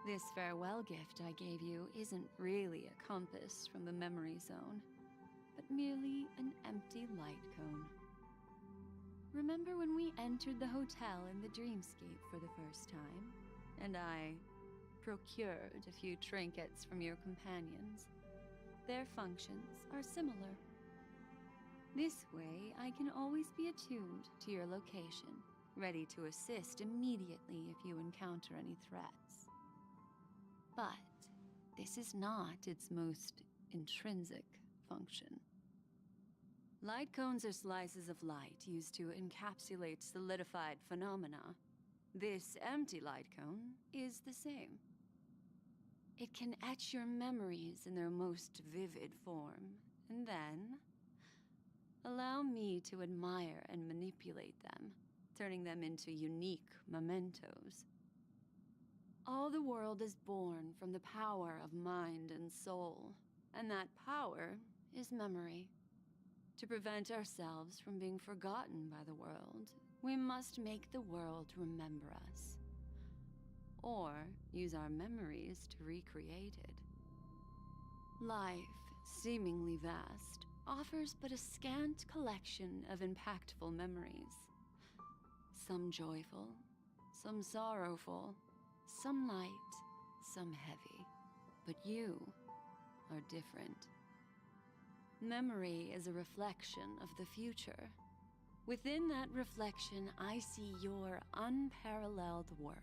S9: This farewell gift I gave you isn't really a compass from the memory zone, but merely an empty light cone. Remember when we entered the hotel in the dreamscape for the first time, and I procured a few trinkets from your companions? Their functions are similar. This way, I can always be attuned to your location, ready to assist immediately if you encounter any threats. But this is not its most intrinsic function. Light cones are slices of light used to encapsulate solidified phenomena. This empty light cone is the same. It can etch your memories in their most vivid form, and then allow me to admire and manipulate them, turning them into unique mementos. All the world is born from the power of mind and soul, and that power is memory. To prevent ourselves from being forgotten by the world, we must make the world remember us. Or use our memories to recreate it. Life, seemingly vast, offers but a scant collection of impactful memories. Some joyful, some sorrowful, some light, some heavy. But you are different. Memory is a reflection of the future. Within that reflection, I see your unparalleled worth.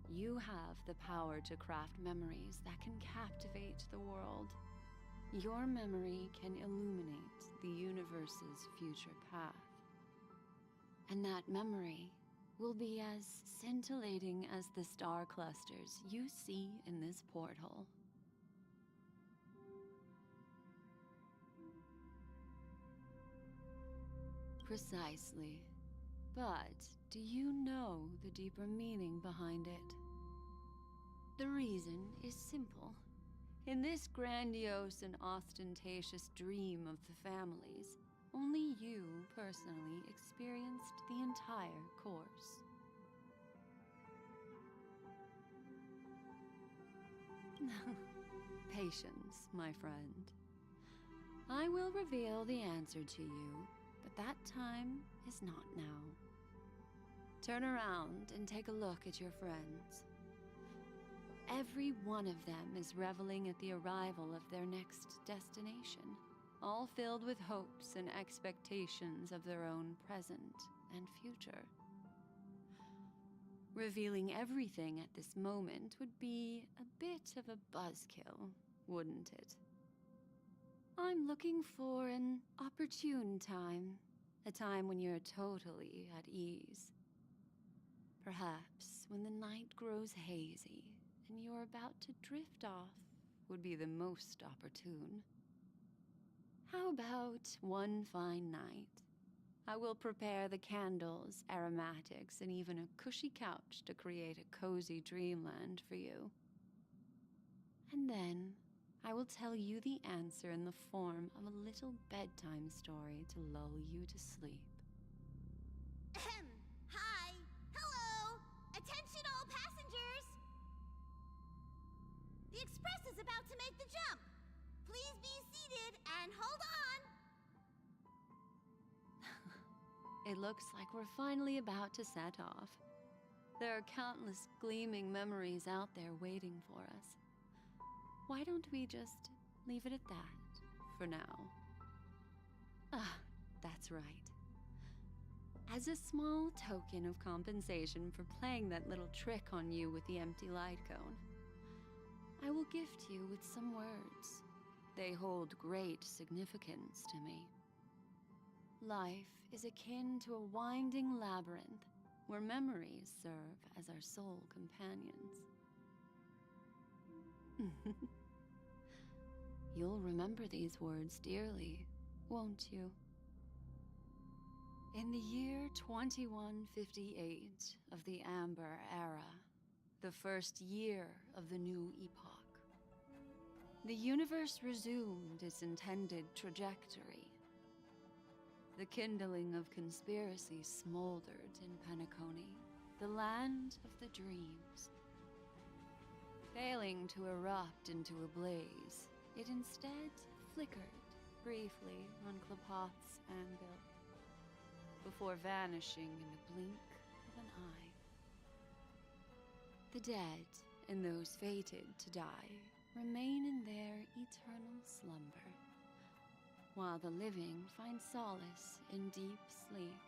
S9: You have the power to craft memories that can captivate the world. Your memory can illuminate the universe's future path. And that memory will be as scintillating as the star clusters you see in this porthole. Precisely. But do you know the deeper meaning behind it? The reason is simple. In this grandiose and ostentatious dream of the families, only you personally experienced the entire course. Patience, my friend. I will reveal the answer to you, but that time is not now. Turn around and take a look at your friends. Every one of them is reveling at the arrival of their next destination, all filled with hopes and expectations of their own present and future. Revealing everything at this moment would be a bit of a buzzkill, wouldn't it? I'm looking for an opportune time, a time when you're totally at ease. Perhaps when the night grows hazy and you're about to drift off would be the most opportune. How about one fine night? I will prepare the candles, aromatics, and even a cushy couch to create a cozy dreamland for you. And then I will tell you the answer in the form of a little bedtime story to lull you to sleep.
S11: Ahem. Hi. Hello. Attention all passengers. The express is about to make the jump. Please be seated and hold on.
S9: It looks like we're finally about to set off. There are countless gleaming memories out there waiting for us. Why don't we just leave it at that for now? Ah, that's right. As a small token of compensation for playing that little trick on you with the empty light cone, I will gift you with some words. They hold great significance to me. Life is akin to a winding labyrinth where memories serve as our sole companions. You'll remember these words dearly, won't you? In the year 2158 of the Amber Era, the first year of the new epoch, the universe resumed its intended trajectory. The kindling of conspiracy smoldered in Penacony, the land of the dreams. Failing to erupt into a blaze, it instead flickered briefly on Klapoth's anvil, before vanishing in the blink of an eye. The dead and those fated to die remain in their eternal slumber, while the living find solace in deep sleep.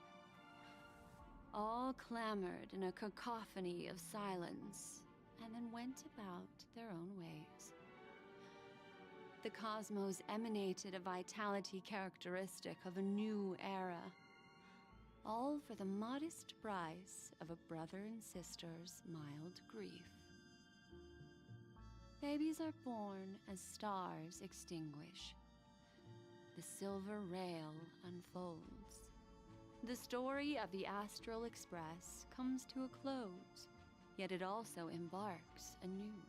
S9: All clamored in a cacophony of silence, and then went about their own ways. The cosmos emanated a vitality characteristic of a new era, all for the modest price of a brother and sister's mild grief. Babies are born as stars extinguish. The silver rail unfolds. The story of the Astral Express comes to a close, yet it also embarks anew.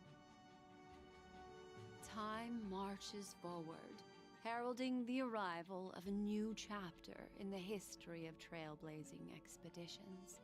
S9: Time marches forward, heralding the arrival of a new chapter in the history of trailblazing expeditions.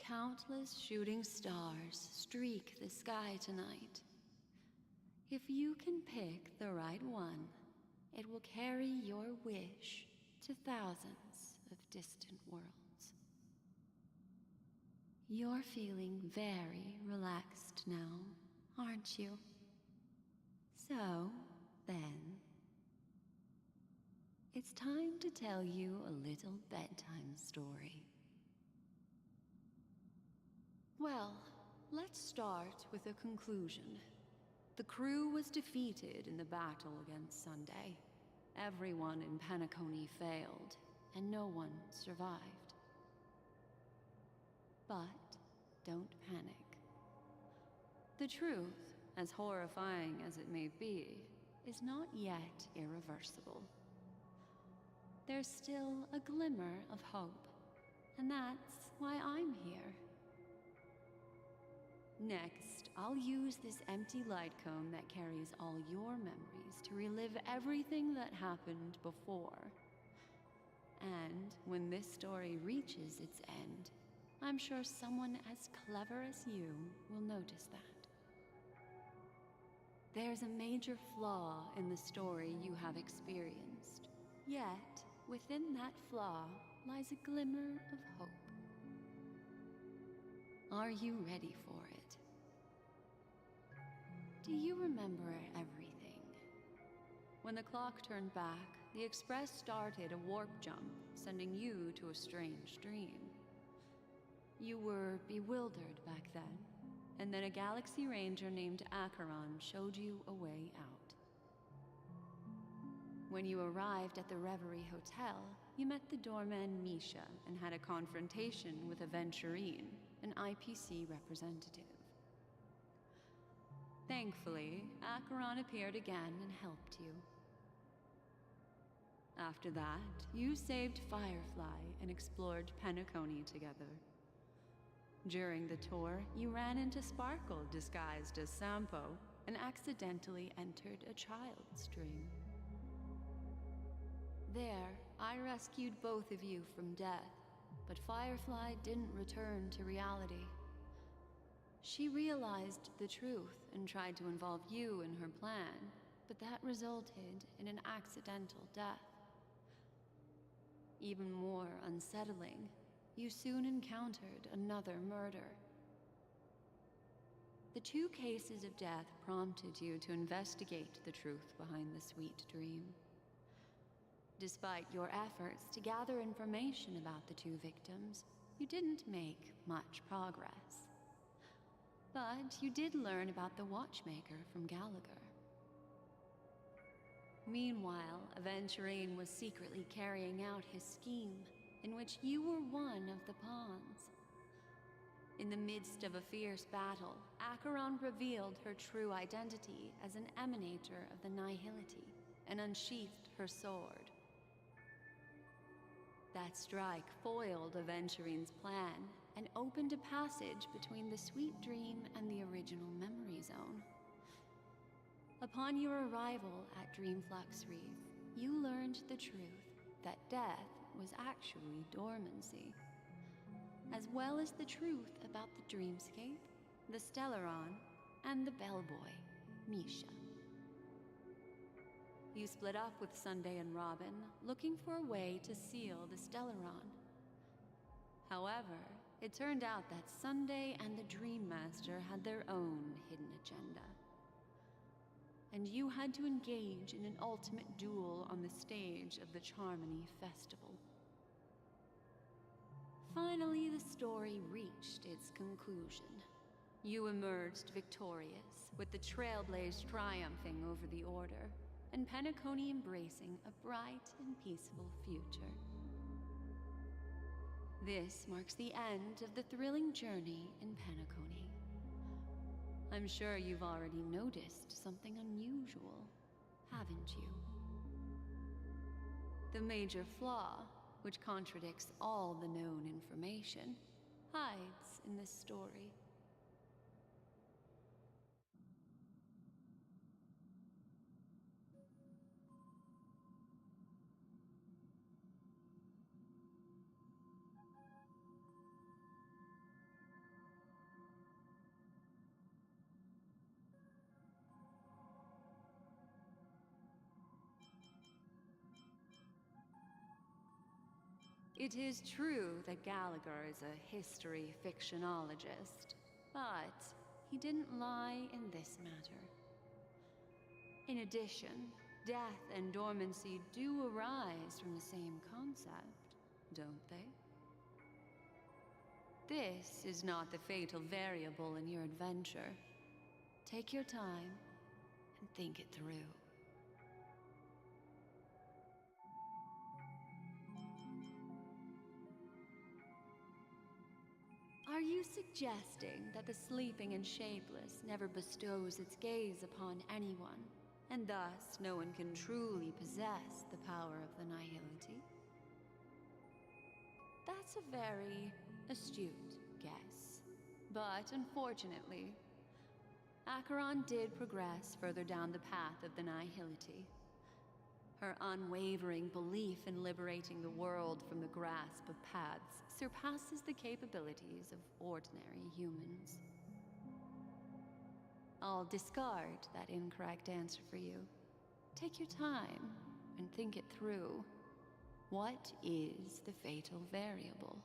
S9: Countless shooting stars streak the sky tonight. If you can pick the right one, it will carry your wish to thousands of distant worlds. You're feeling very relaxed now, aren't you? So, then, it's time to tell you a little bedtime story. Well, let's start with a conclusion. The crew was defeated in the battle against Sunday. Everyone in Penacony failed, and no one survived. But don't panic. The truth, as horrifying as it may be, is not yet irreversible. There's still a glimmer of hope, and that's why I'm here. Next, I'll use this empty light cone that carries all your memories to relive everything that happened before. And when this story reaches its end, I'm sure someone as clever as you will notice that. There's a major flaw in the story you have experienced, yet within that flaw lies a glimmer of hope. Are you ready for it? Do you remember everything? When the clock turned back, the Express started a warp jump, sending you to a strange dream. You were bewildered back then, and then a Galaxy Ranger named Acheron showed you a way out. When you arrived at the Reverie Hotel, you met the doorman Misha and had a confrontation with Aventurine, an IPC representative. Thankfully, Acheron appeared again and helped you. After that, you saved Firefly and explored Penacony together. During the tour, you ran into Sparkle disguised as Sampo and accidentally entered a child's dream. There, I rescued both of you from death, but Firefly didn't return to reality. She realized the truth and tried to involve you in her plan, but that resulted in an accidental death. Even more unsettling, you soon encountered another murder. The two cases of death prompted you to investigate the truth behind the sweet dream. Despite your efforts to gather information about the two victims, you didn't make much progress. But you did learn about the watchmaker from Gallagher. Meanwhile, Aventurine was secretly carrying out his scheme, in which you were one of the pawns. In the midst of a fierce battle, Acheron revealed her true identity as an emanator of the Nihility and unsheathed her sword. That strike foiled Aventurine's plan and opened a passage between the sweet dream and the original memory zone. Upon your arrival at Dreamflux Reef, you learned the truth that death was actually dormancy, as well as the truth about the dreamscape, the Stellaron, and the bellboy, Misha. You split up with Sunday and Robin, looking for a way to seal the Stellaron. However, it turned out that Sunday and the Dream Master had their own hidden agenda. And you had to engage in an ultimate duel on the stage of the Charmony Festival. Finally, the story reached its conclusion. You emerged victorious, with the Trailblaze triumphing over the Order, and Penacony embracing a bright and peaceful future. This marks the end of the thrilling journey in Penacony. I'm sure you've already noticed something unusual, haven't you? The major flaw, which contradicts all the known information, hides in this story. It is true that Gallagher is a history fictionologist, but he didn't lie in this matter. In addition, death and dormancy do arise from the same concept, don't they? This is not the fatal variable in your adventure. Take your time and think it through. Are you suggesting that the sleeping and shapeless never bestows its gaze upon anyone, and thus no one can truly possess the power of the nihility? That's a very astute guess. But unfortunately, Acheron did progress further down the path of the nihility. Her unwavering belief in liberating the world from the grasp of paths surpasses the capabilities of ordinary humans. I'll discard that incorrect answer for you. Take your time and think it through. What is the fatal variable?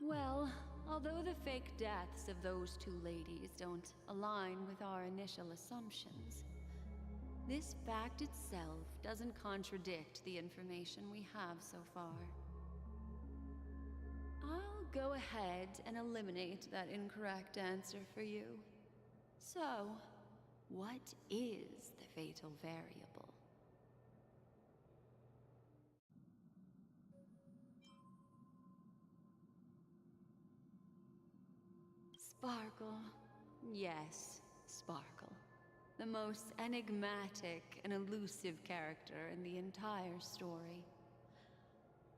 S9: Well, although the fake deaths of those two ladies don't align with our initial assumptions, this fact itself doesn't contradict the information we have so far. I'll go ahead and eliminate that incorrect answer for you. So, what is the fatal variable? Sparkle. Yes, Sparkle. The most enigmatic and elusive character in the entire story.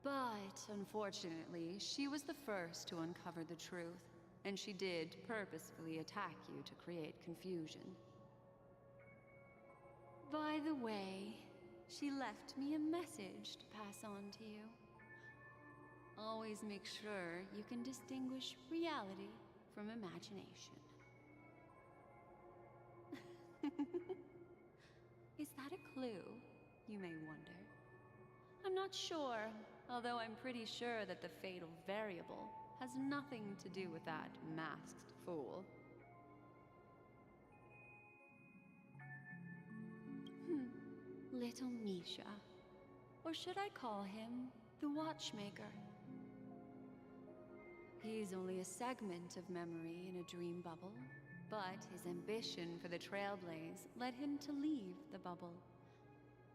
S9: But, unfortunately, she was the first to uncover the truth, and she did purposefully attack you to create confusion. By the way, she left me a message to pass on to you. Always make sure you can distinguish reality from imagination. Is that a clue, you may wonder? I'm not sure, although I'm pretty sure that the fatal variable has nothing to do with that masked fool. Little Misha. Or should I call him the Watchmaker? He's only a segment of memory in a dream bubble, but his ambition for the Trailblaze led him to leave the bubble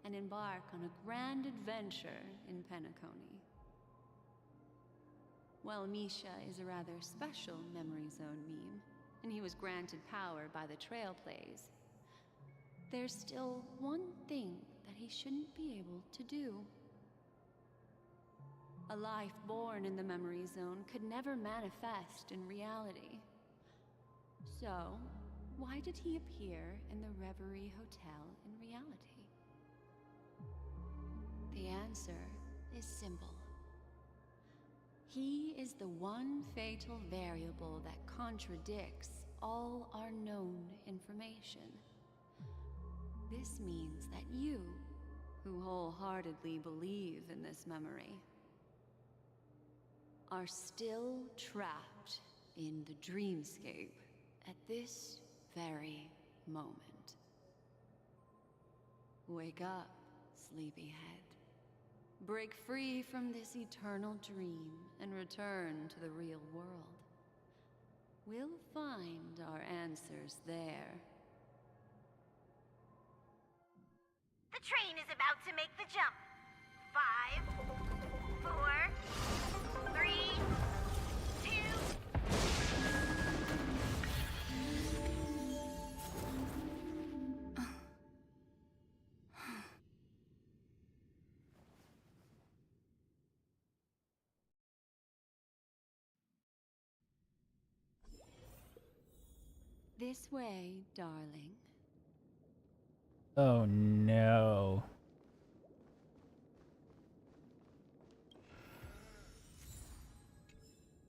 S9: and embark on a grand adventure in Penacony. While Misha is a rather special Memory Zone meme, and he was granted power by the Trailblaze, there's still one thing that he shouldn't be able to do. A life born in the Memory Zone could never manifest in reality. So, why did he appear in the Reverie Hotel in reality? The answer is simple. He is the one fatal variable that contradicts all our known information. This means that you, who wholeheartedly believe in this memory, are still trapped in the dreamscape at this very moment. Wake up, sleepyhead. Break free from this eternal dream and return to the real world. We'll find our answers there.
S11: The train is about to make the jump. 5, 4, 3, 2.
S9: This way, darling.
S1: Oh no.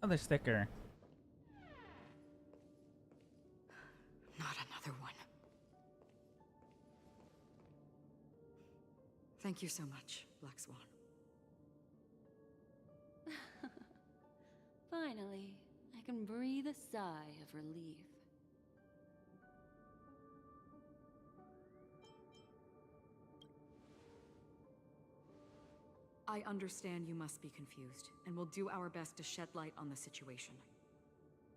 S1: Another sticker.
S15: Not another one. Thank you so much, Black Swan.
S9: Finally, I can breathe a sigh of relief.
S15: I understand you must be confused, and will do our best to shed light on the situation.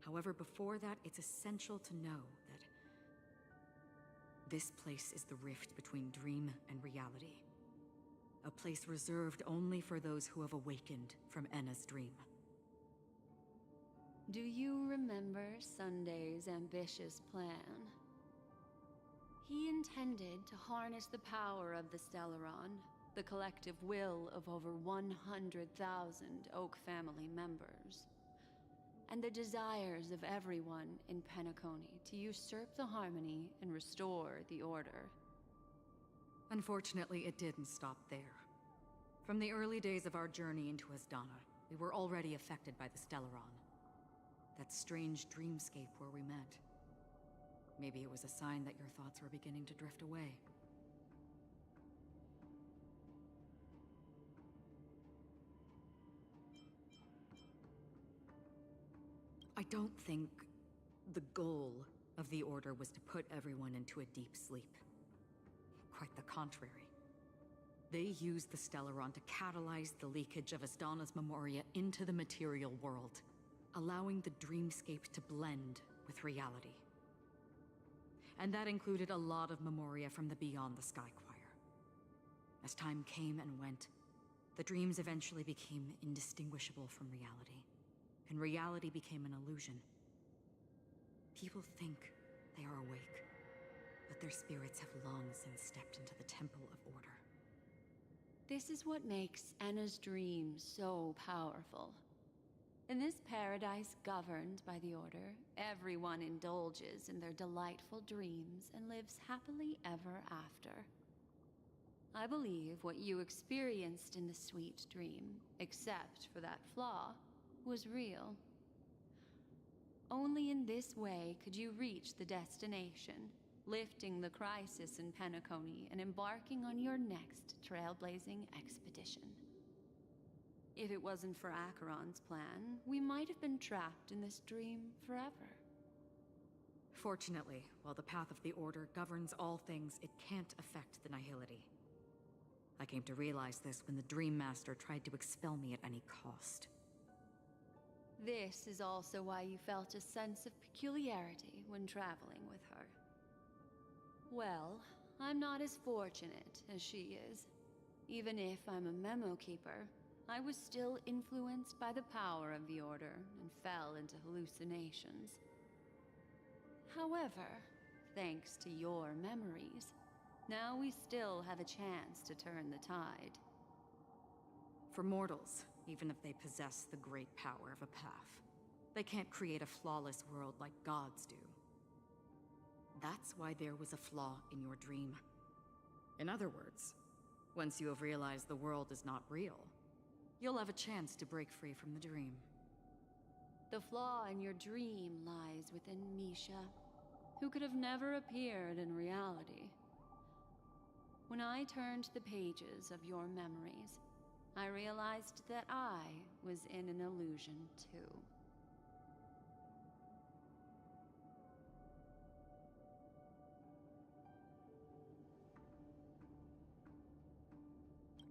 S15: However, before that, it's essential to know that this place is the rift between dream and reality. A place reserved only for those who have awakened from Enna's dream.
S9: Do you remember Sunday's ambitious plan? He intended to harness the power of the Stellaron, the collective will of over 100,000 Oak family members, and the desires of everyone in Penacony to usurp the harmony and restore the order.
S15: Unfortunately, it didn't stop there. From the early days of our journey into Asdana, we were already affected by the Stellaron. That strange dreamscape where we met. Maybe it was a sign that your thoughts were beginning to drift away. I don't think the goal of the Order was to put everyone into a deep sleep. Quite the contrary. They used the Stellaron to catalyze the leakage of Asdana's memoria into the material world, allowing the dreamscape to blend with reality. And that included a lot of memoria from the Beyond the Sky Choir. As time came and went, the dreams eventually became indistinguishable from reality, and reality became an illusion. People think they are awake, but their spirits have long since stepped into the Temple of Order.
S9: This is what makes Enna's dream so powerful. In this paradise governed by the Order, everyone indulges in their delightful dreams and lives happily ever after. I believe what you experienced in the sweet dream, except for that flaw, was real. Only in this way could you reach the destination, lifting the crisis in Penacony and embarking on your next trailblazing expedition. If it wasn't for Acheron's plan, we might have been trapped in this dream forever.
S15: Fortunately, while the path of the Order governs all things, it can't affect the Nihility. I came to realize this when the Dream Master tried to expel me at any cost.
S9: This is also why you felt a sense of peculiarity when traveling with her. Well, I'm not as fortunate as she is. Even if I'm a memo keeper, I was still influenced by the power of the Order and fell into hallucinations. However, thanks to your memories, now we still have a chance to turn the tide.
S15: For mortals, even if they possess the great power of a path, they can't create a flawless world like gods do. That's why there was a flaw in your dream. In other words, once you have realized the world is not real, you'll have a chance to break free from the dream.
S9: The flaw in your dream lies within Misha, who could have never appeared in reality. When I turned the pages of your memories, I realized that I was in an illusion too.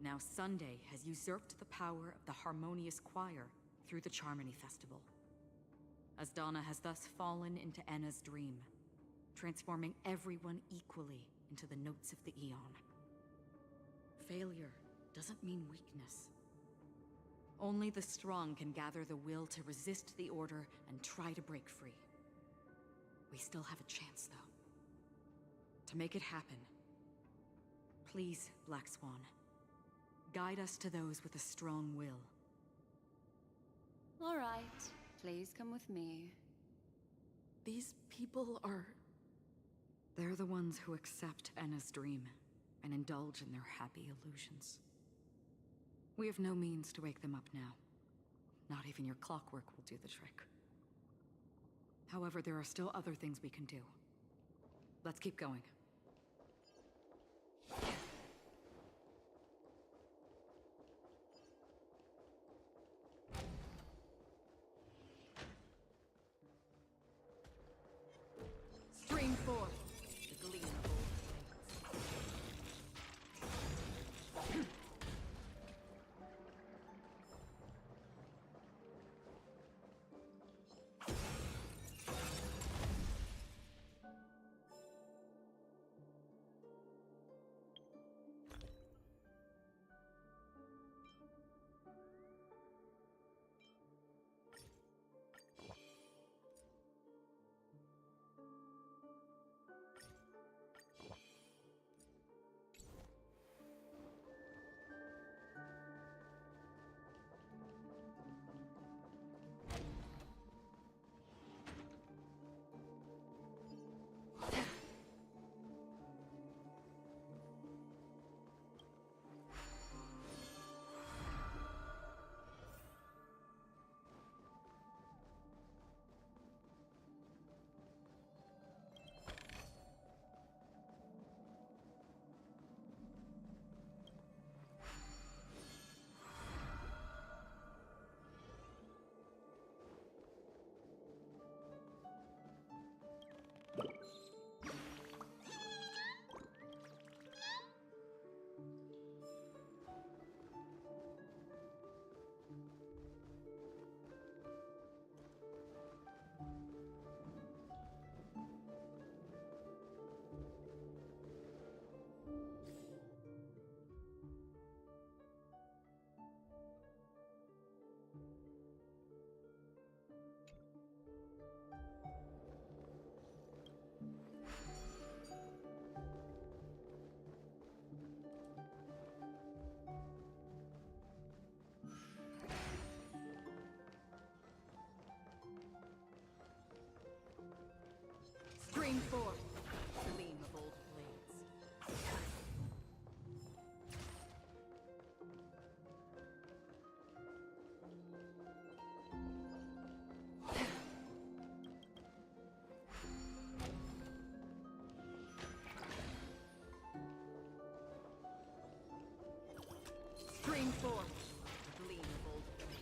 S13: Now Sunday has usurped the power of the Harmonious Choir through the Charmony Festival. Asdana has thus fallen into Enna's dream, transforming everyone equally into the notes of the Eon. Failure doesn't mean weakness. Only the strong can gather the will to resist the Order and try to break free. We still have a chance, though. To make it happen, please, Black Swan, guide us to those with a strong will.
S9: All right, please come with me.
S13: These people are... They're the ones who accept Enna's dream and indulge in their happy illusions. We have no means to wake them up now. Not even your clockwork will do the trick. However, there are still other things we can do. Let's keep going. Stream forth the gleam of old blades. Stream forth the gleam of old blades. Stream forth the gleam of old blades.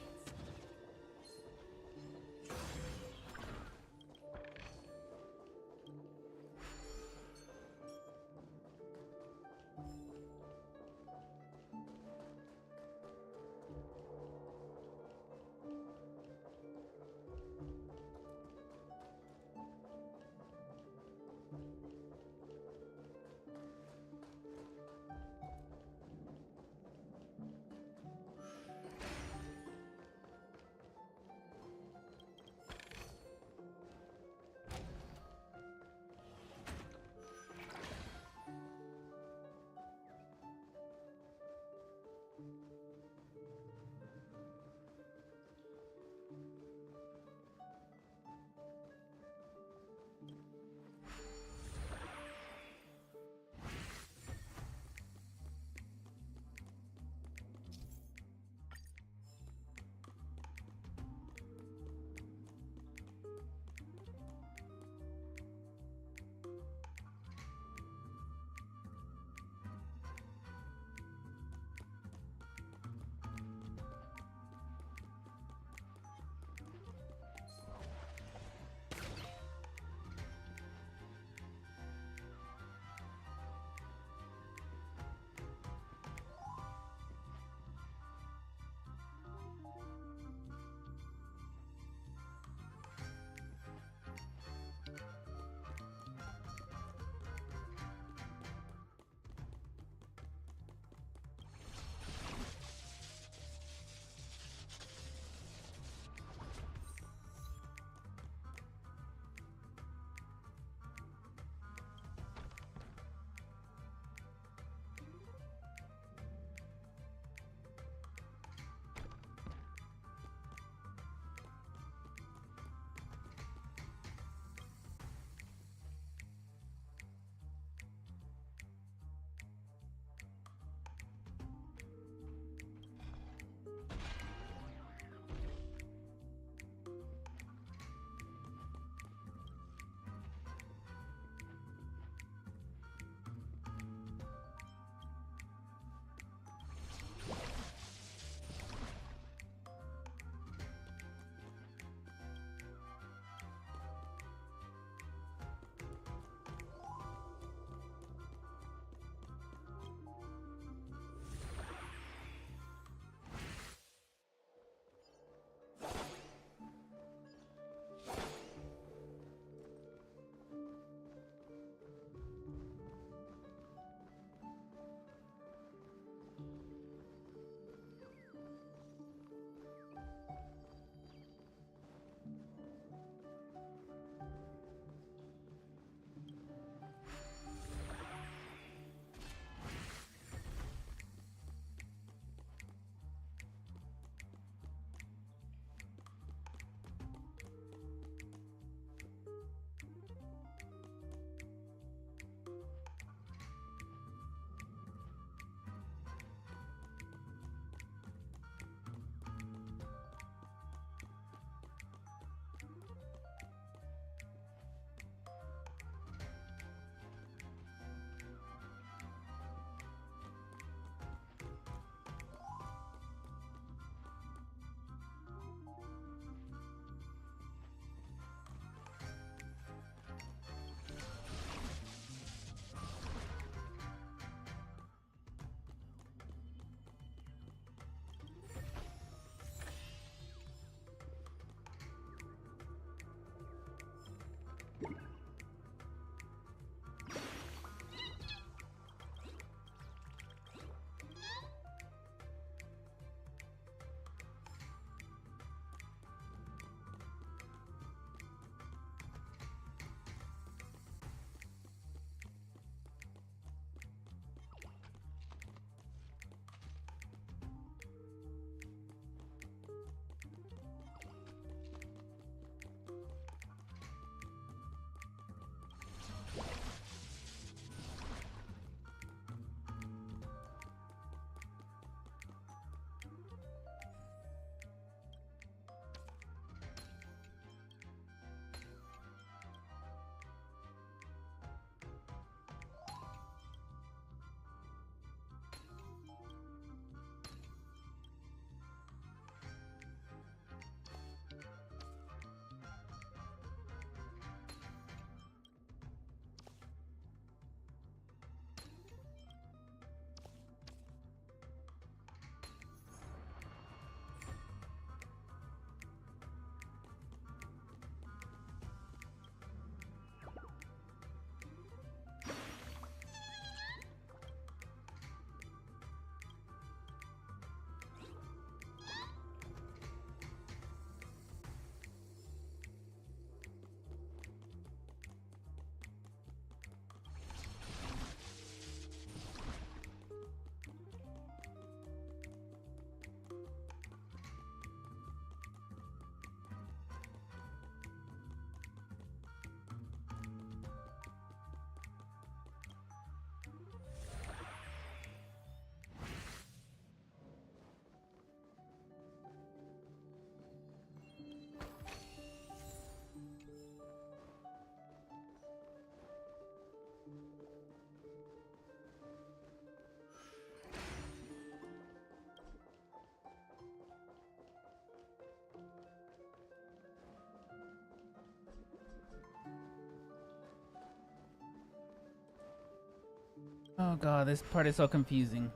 S1: Oh god, this part is so confusing.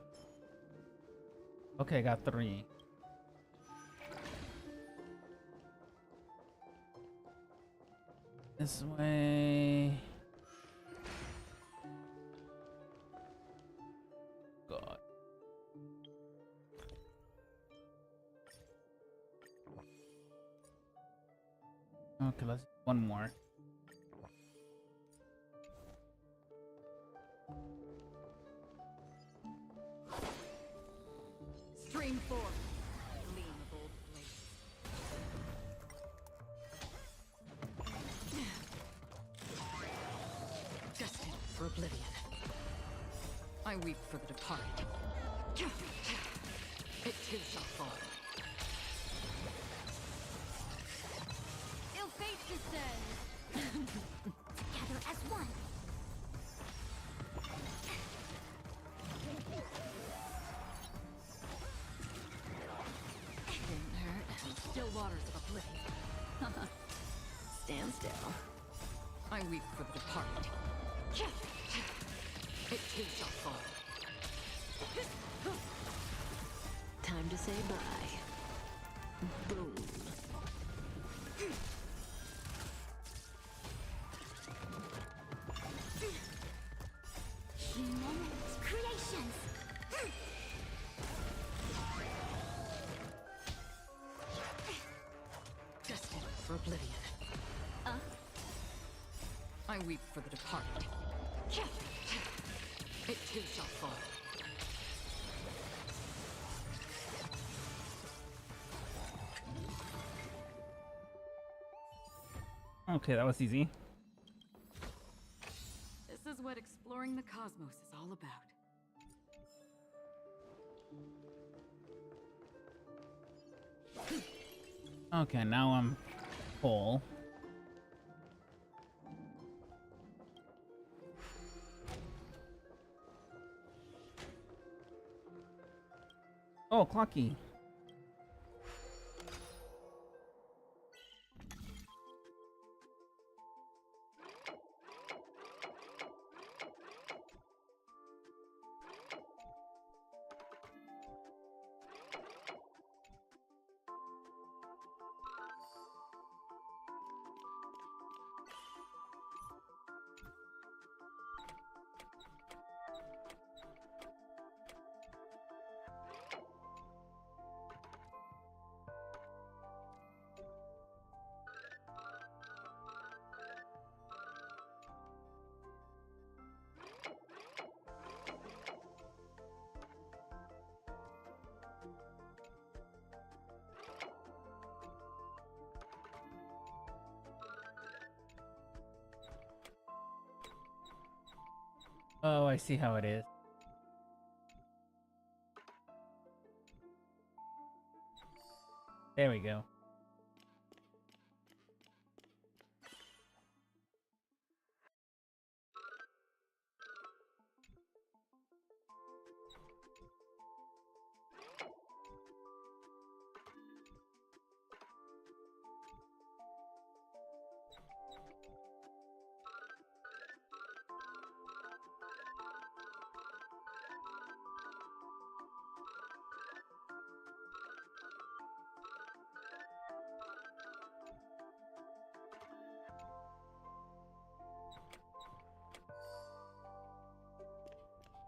S1: Okay, got 3. This way. God. Okay, let's do one more.
S13: Stream 4. Gleam of old blades. Destined for oblivion. I weep for the departed. It too shall fall.
S10: Ill fate descends.
S11: Together as one.
S13: Didn't hurt. Still waters of oblivion.
S9: Stand still.
S13: I weep for the departed. It too shall fall.
S9: Time to say bye. Boom.
S11: Humans, creations.
S13: Destined for oblivion. I weep for the departed. It too shall fall.
S1: Okay, that was easy.
S13: This is what exploring the cosmos is all about.
S1: Okay, now I'm full. Oh, Clocky. Oh, I see how it is. There we go.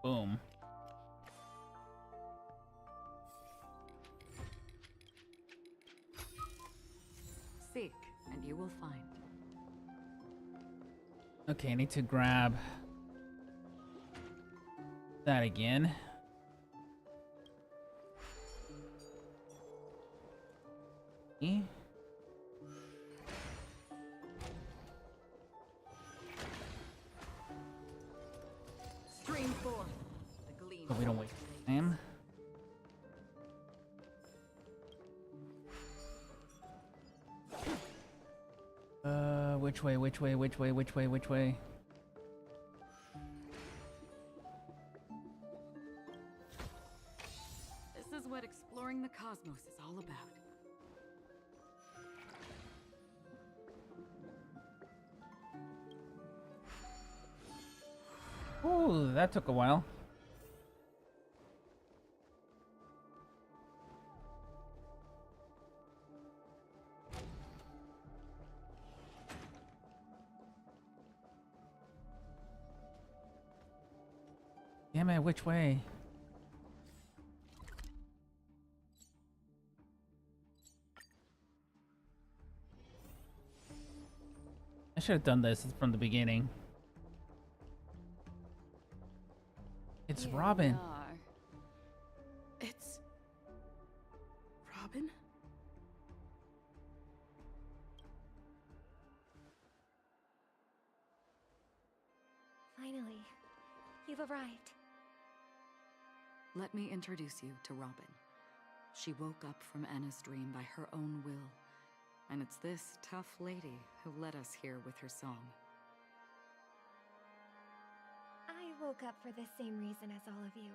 S1: Boom.
S13: Seek, and you will find.
S1: Okay, I need to grab that again. E?
S13: Stream 4. The gleam.
S1: So we don't waste time. Which way, which way, which way, which way, which way?
S13: This is what exploring the cosmos is all about.
S1: Ooh, that took a while. Damn it, which way? I should have done this from the beginning. It's
S15: Here
S1: Robin.
S15: we are. It's Robin?
S3: Finally, you've arrived.
S13: Let me introduce you to Robin. She woke up from Anna's dream by her own will, and it's this tough lady who led us here with her song.
S3: I woke up for the same reason as all of you.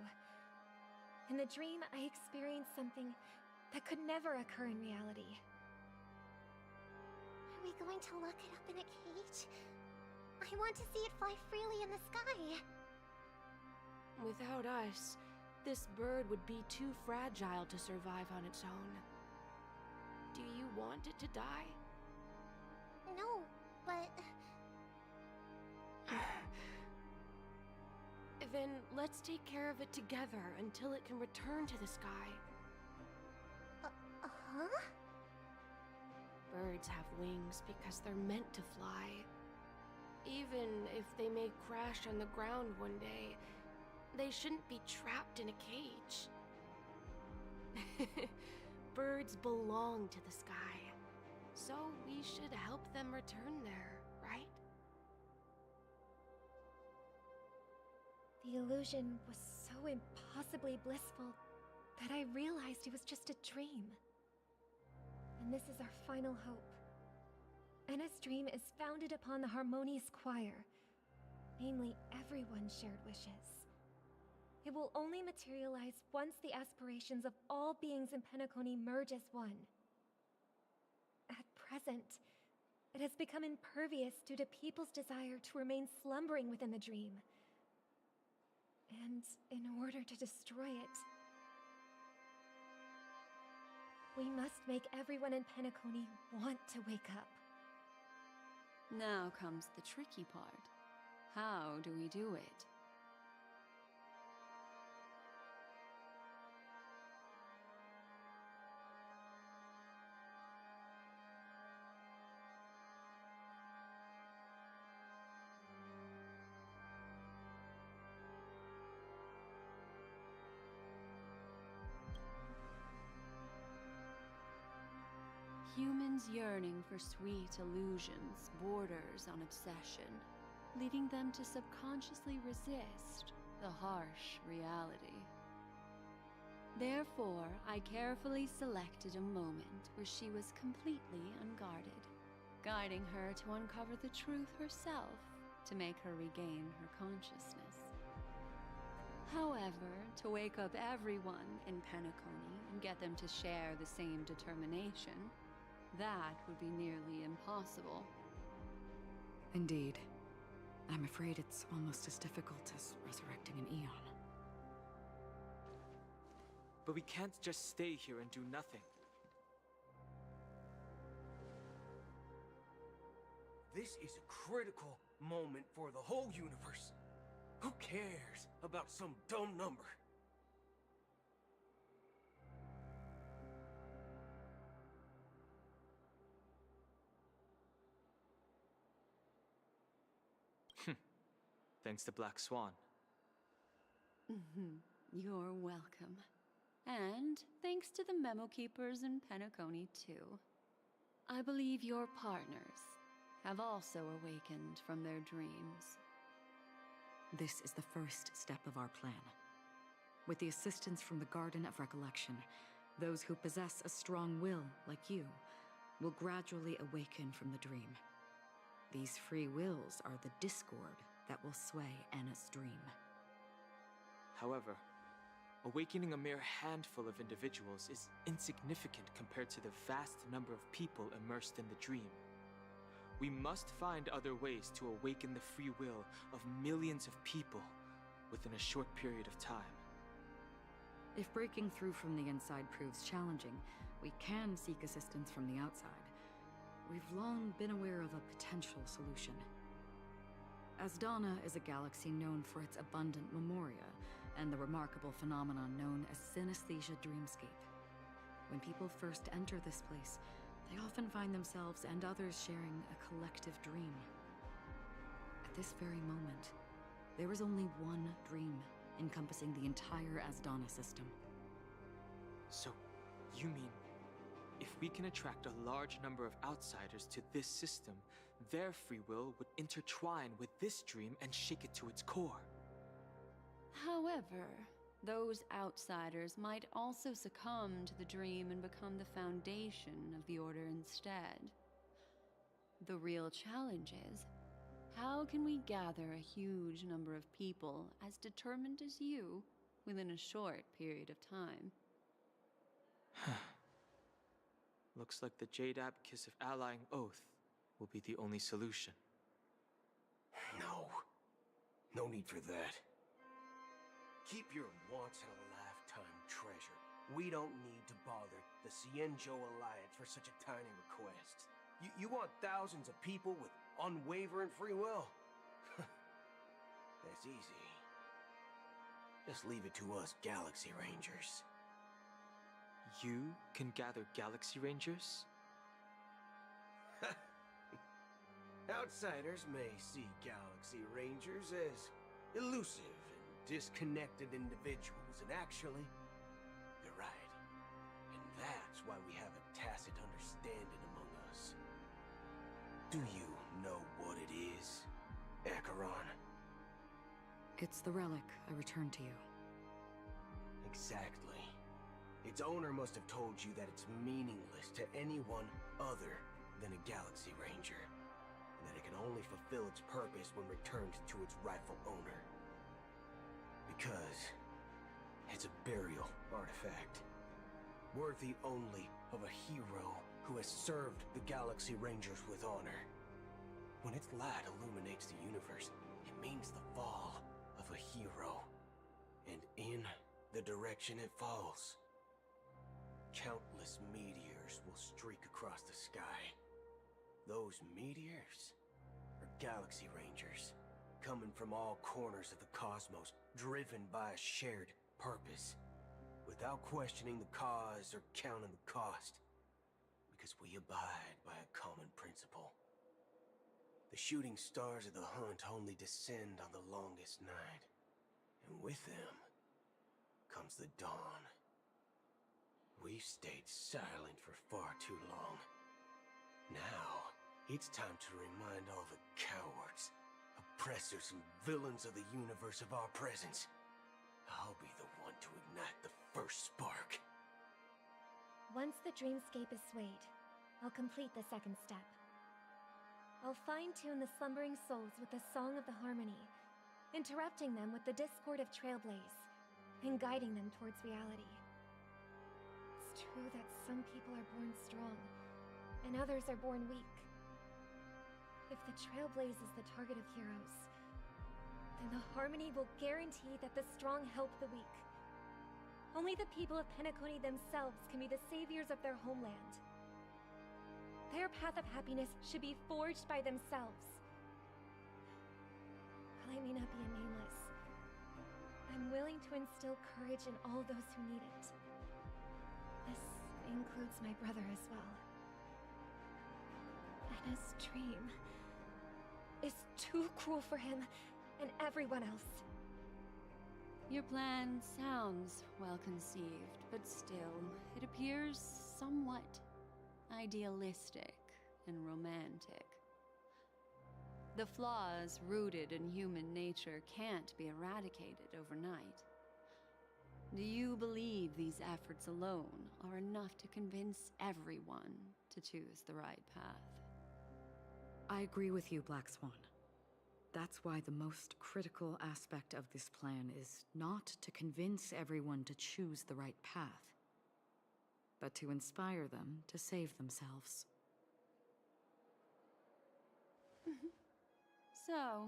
S3: In the dream, I experienced something that could never occur in reality.
S12: Are we going to lock it up in a cage? I want to see it fly freely in the sky.
S10: Without us, this bird would be too fragile to survive on its own. Do you want it to die?
S12: No, but...
S10: Then let's take care of it together until it can return to the sky.
S12: Huh?
S10: Birds have wings because they're meant to fly. Even if they may crash on the ground one day, they shouldn't be trapped in a cage. Birds belong to the sky, so we should help them return there, right?
S3: The illusion was so impossibly blissful that I realized it was just a dream. And this is our final hope. Anna's dream is founded upon the harmonious choir, namely everyone's shared wishes. It will only materialize once the aspirations of all beings in Penacony merge as one. At present, it has become impervious due to people's desire to remain slumbering within the dream. And in order to destroy it, we must make everyone in Penacony want to wake up.
S9: Now comes the tricky part. How do we do it? Humans yearning for sweet illusions borders on obsession, leading them to subconsciously resist the harsh reality. Therefore, I carefully selected a moment where she was completely unguarded, guiding her to uncover the truth herself to make her regain her consciousness. However, to wake up everyone in Penacony and get them to share the same determination, that would be nearly impossible.
S13: Indeed. I'm afraid it's almost as difficult as resurrecting an Eon.
S20: But we can't just stay here and do nothing.
S6: This is a critical moment for the whole universe. Who cares about some dumb number?
S20: Thanks to Black Swan.
S9: You're welcome. And thanks to the memo keepers in Penacony, too. I believe your partners have also awakened from their dreams.
S13: This is the first step of our plan. With the assistance from the Garden of Recollection, those who possess a strong will, like you, will gradually awaken from the dream. These free wills are the discord that will sway Anna's dream.
S20: However, awakening a mere handful of individuals is insignificant compared to the vast number of people immersed in the dream. We must find other ways to awaken the free will of millions of people within a short period of time.
S13: If breaking through from the inside proves challenging, we can seek assistance from the outside. We've long been aware of a potential solution. Asdana is a galaxy known for its abundant memoria and the remarkable phenomenon known as synesthesia dreamscape. When people first enter this place, they often find themselves and others sharing a collective dream. At this very moment, there is only one dream encompassing the entire Asdana system.
S20: So, you mean, if we can attract a large number of outsiders to this system, their free will would intertwine with this dream and shake it to its core?
S9: However, those outsiders might also succumb to the dream and become the foundation of the Order instead. The real challenge is, how can we gather a huge number of people as determined as you within a short period of time?
S20: Looks like the Jade Abacus of Allying Oath will be the only solution.
S6: No. No need for that. Keep your once-in-a-lifetime treasure. We don't need to bother the Cienjo Alliance for such a tiny request. You want thousands of people with unwavering free will? That's easy. Just leave it to us Galaxy Rangers.
S20: You can gather Galaxy Rangers?
S6: Outsiders may see Galaxy Rangers as elusive and disconnected individuals, and actually, they're right. And that's why we have a tacit understanding among us. Do you know what it is, Acheron?
S13: It's the relic I returned to you.
S6: Exactly. Its owner must have told you that it's meaningless to anyone other than a Galaxy Ranger, and that it can only fulfill its purpose when returned to its rightful owner. Because it's a burial artifact, worthy only of a hero who has served the Galaxy Rangers with honor. When its light illuminates the universe, it means the fall of a hero, and in the direction it falls, countless meteors will streak across the sky. Those meteors are Galaxy Rangers, coming from all corners of the cosmos, driven by a shared purpose, without questioning the cause or counting the cost, because we abide by a common principle. The shooting stars of the hunt only descend on the longest night, and with them comes the dawn. We've stayed silent for far too long. Now, it's time to remind all the cowards, oppressors, and villains of the universe of our presence. I'll be the one to ignite the first spark.
S3: Once the dreamscape is swayed, I'll complete the second step. I'll fine-tune the slumbering souls with the Song of the Harmony, interrupting them with the discord of Trailblaze, and guiding them towards reality. It's true that some people are born strong, and others are born weak. If the Trailblaze is the target of heroes, then the Harmony will guarantee that the strong help the weak. Only the people of Penacony themselves can be the saviors of their homeland. Their path of happiness should be forged by themselves. While I may not be a nameless, I'm willing to instill courage in all those who need it. This includes my brother as well. Anna's dream is too cruel for him and everyone else.
S9: Your plan sounds well conceived, but still, it appears somewhat idealistic and romantic. The flaws rooted in human nature can't be eradicated overnight. Do you believe these efforts alone are enough to convince everyone to choose the right path?
S13: I agree with you, Black Swan. That's why the most critical aspect of this plan is not to convince everyone to choose the right path, but to inspire them to save themselves.
S9: So,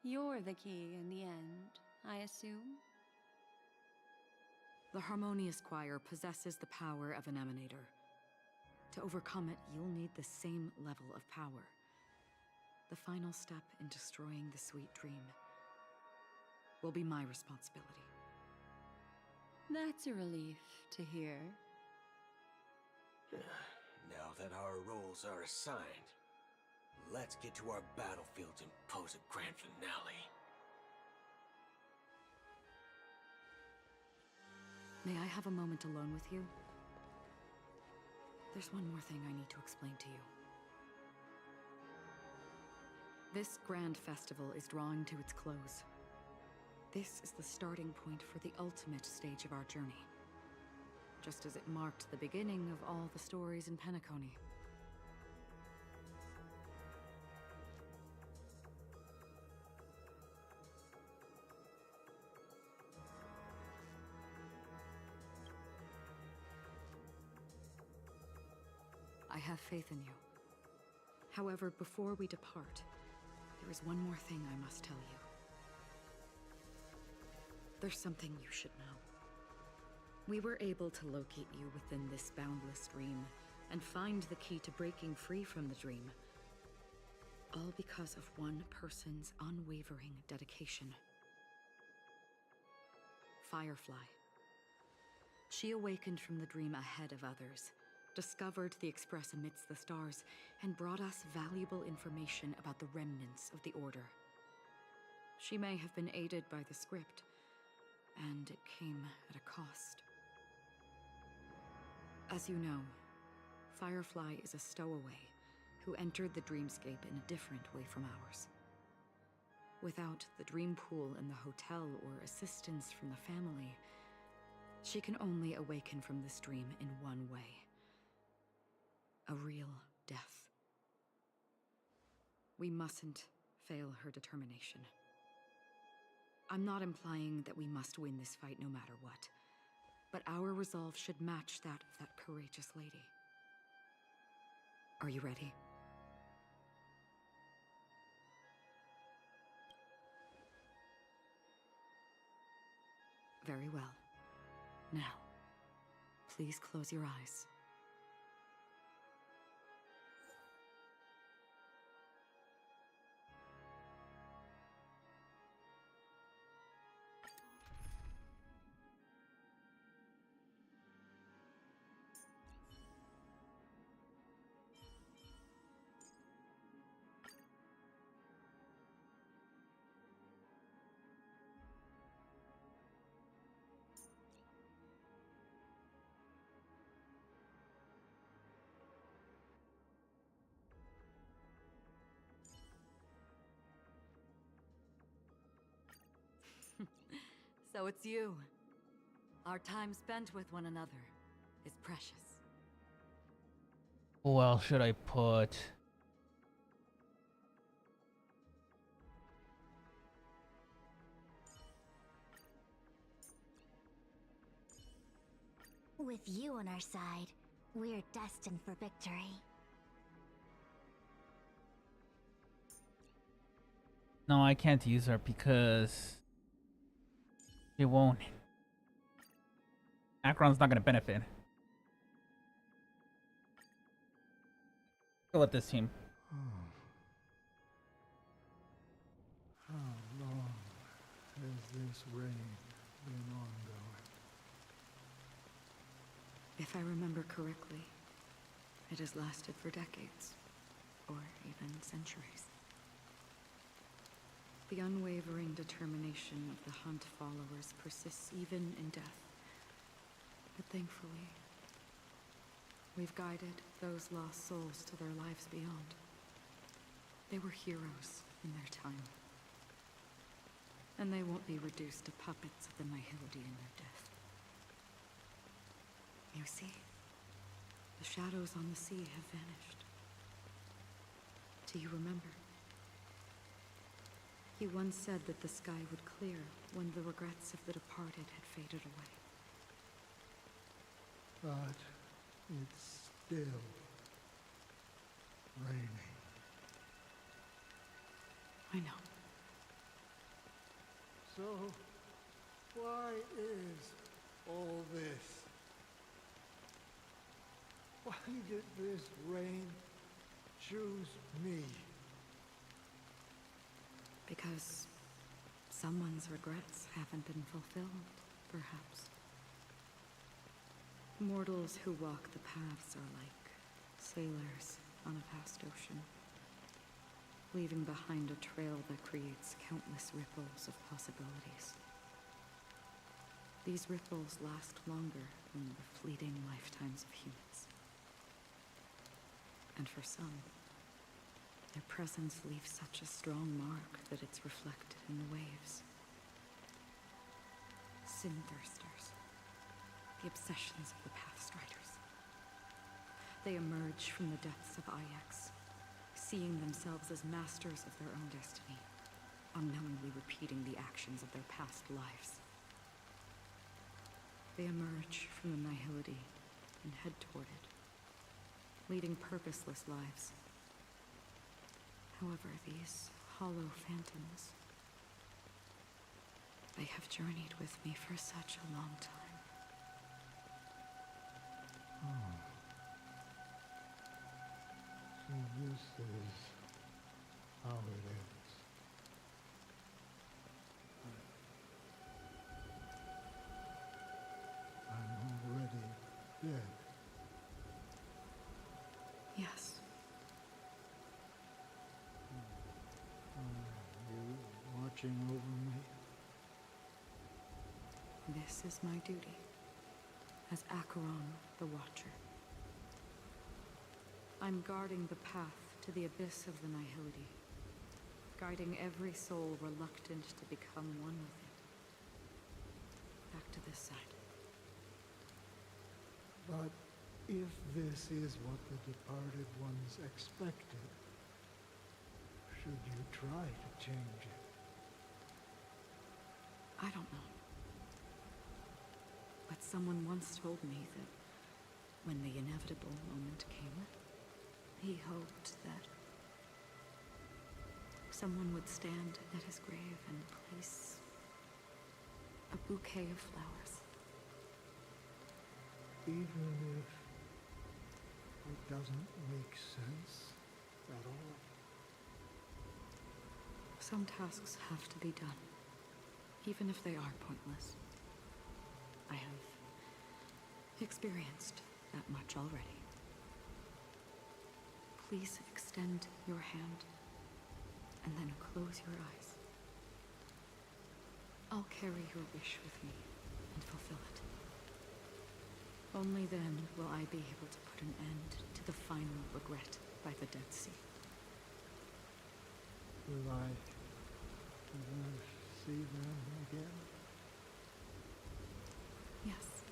S9: you're the key in the end, I assume?
S13: The Harmonious Choir possesses the power of an emanator. To overcome it, you'll need the same level of power. The final step in destroying the sweet dream will be my responsibility.
S9: That's a relief to hear.
S6: Now that our roles are assigned, let's get to our battlefields and pose a grand finale.
S13: May I have a moment alone with you? There's one more thing I need to explain to you. This grand festival is drawing to its close. This is the starting point for the ultimate stage of our journey. Just as it marked the beginning of all the stories in Penacony. I have faith in you. However, before we depart, there is one more thing I must tell you. There's something you should know. We were able to locate you within this boundless dream and find the key to breaking free from the dream. All because of one person's unwavering dedication. Firefly. She awakened from the dream ahead of others, discovered the Express amidst the stars, and brought us valuable information about the remnants of the Order. She may have been aided by the script, and it came at a cost. As you know, Firefly is a stowaway who entered the dreamscape in a different way from ours. Without the dream pool in the hotel or assistance from the family, she can only awaken from this dream in one way. A real death. We mustn't fail her determination. I'm not implying that we must win this fight no matter what, but our resolve should match that of that courageous lady. Are you ready? Very well. Now, please close your eyes. So it's you. Our time spent with one another is precious.
S1: Who else should I put?
S12: With you on our side, we're destined for victory.
S1: No, I can't use her because she won't. Akron's not gonna benefit. Go with this team.
S2: How long has this reign been ongoing?
S13: If I remember correctly, it has lasted for decades, or even centuries. The unwavering determination of the Hunt followers persists even in death. But thankfully, we've guided those lost souls to their lives beyond. They were heroes in their time. And they won't be reduced to puppets of the Nihility in their death. You see, the shadows on the sea have vanished. Do you remember? He once said that the sky would clear when the regrets of the departed had faded away.
S2: But it's still raining.
S15: I know.
S2: So, why is all this? Why did this rain choose me?
S13: Because someone's regrets haven't been fulfilled, perhaps. Mortals who walk the paths are like sailors on a vast ocean, leaving behind a trail that creates countless ripples of possibilities. These ripples last longer than the fleeting lifetimes of humans. And for some, their presence leaves such a strong mark that it's reflected in the waves. Sin-thirsters, the obsessions of the Pathstriders. They emerge from the depths of Ix, seeing themselves as masters of their own destiny, unknowingly repeating the actions of their past lives. They emerge from the nihility and head toward it, leading purposeless lives. However, these hollow phantoms, they have journeyed with me for such a long time.
S2: Oh. So this is how it ends. I'm already dead.
S13: Yes.
S2: Are you watching over me?
S13: This is my duty, as Acheron the Watcher. I'm guarding the path to the abyss of the nihility, guiding every soul reluctant to become one with it. Back to this side.
S2: But if this is what the departed ones expected, should you try to change it?
S13: I don't know. But someone once told me that when the inevitable moment came, he hoped that someone would stand at his grave and place a bouquet of flowers.
S2: Even if it doesn't make sense at all?
S13: Some tasks have to be done, even if they are pointless. I have experienced that much already. Please extend your hand, and then close your eyes. I'll carry your wish with me and fulfill it. Only then will I be able to put an end to the final regret by the Dead Sea.
S2: Will I ever see them again?
S13: Yes,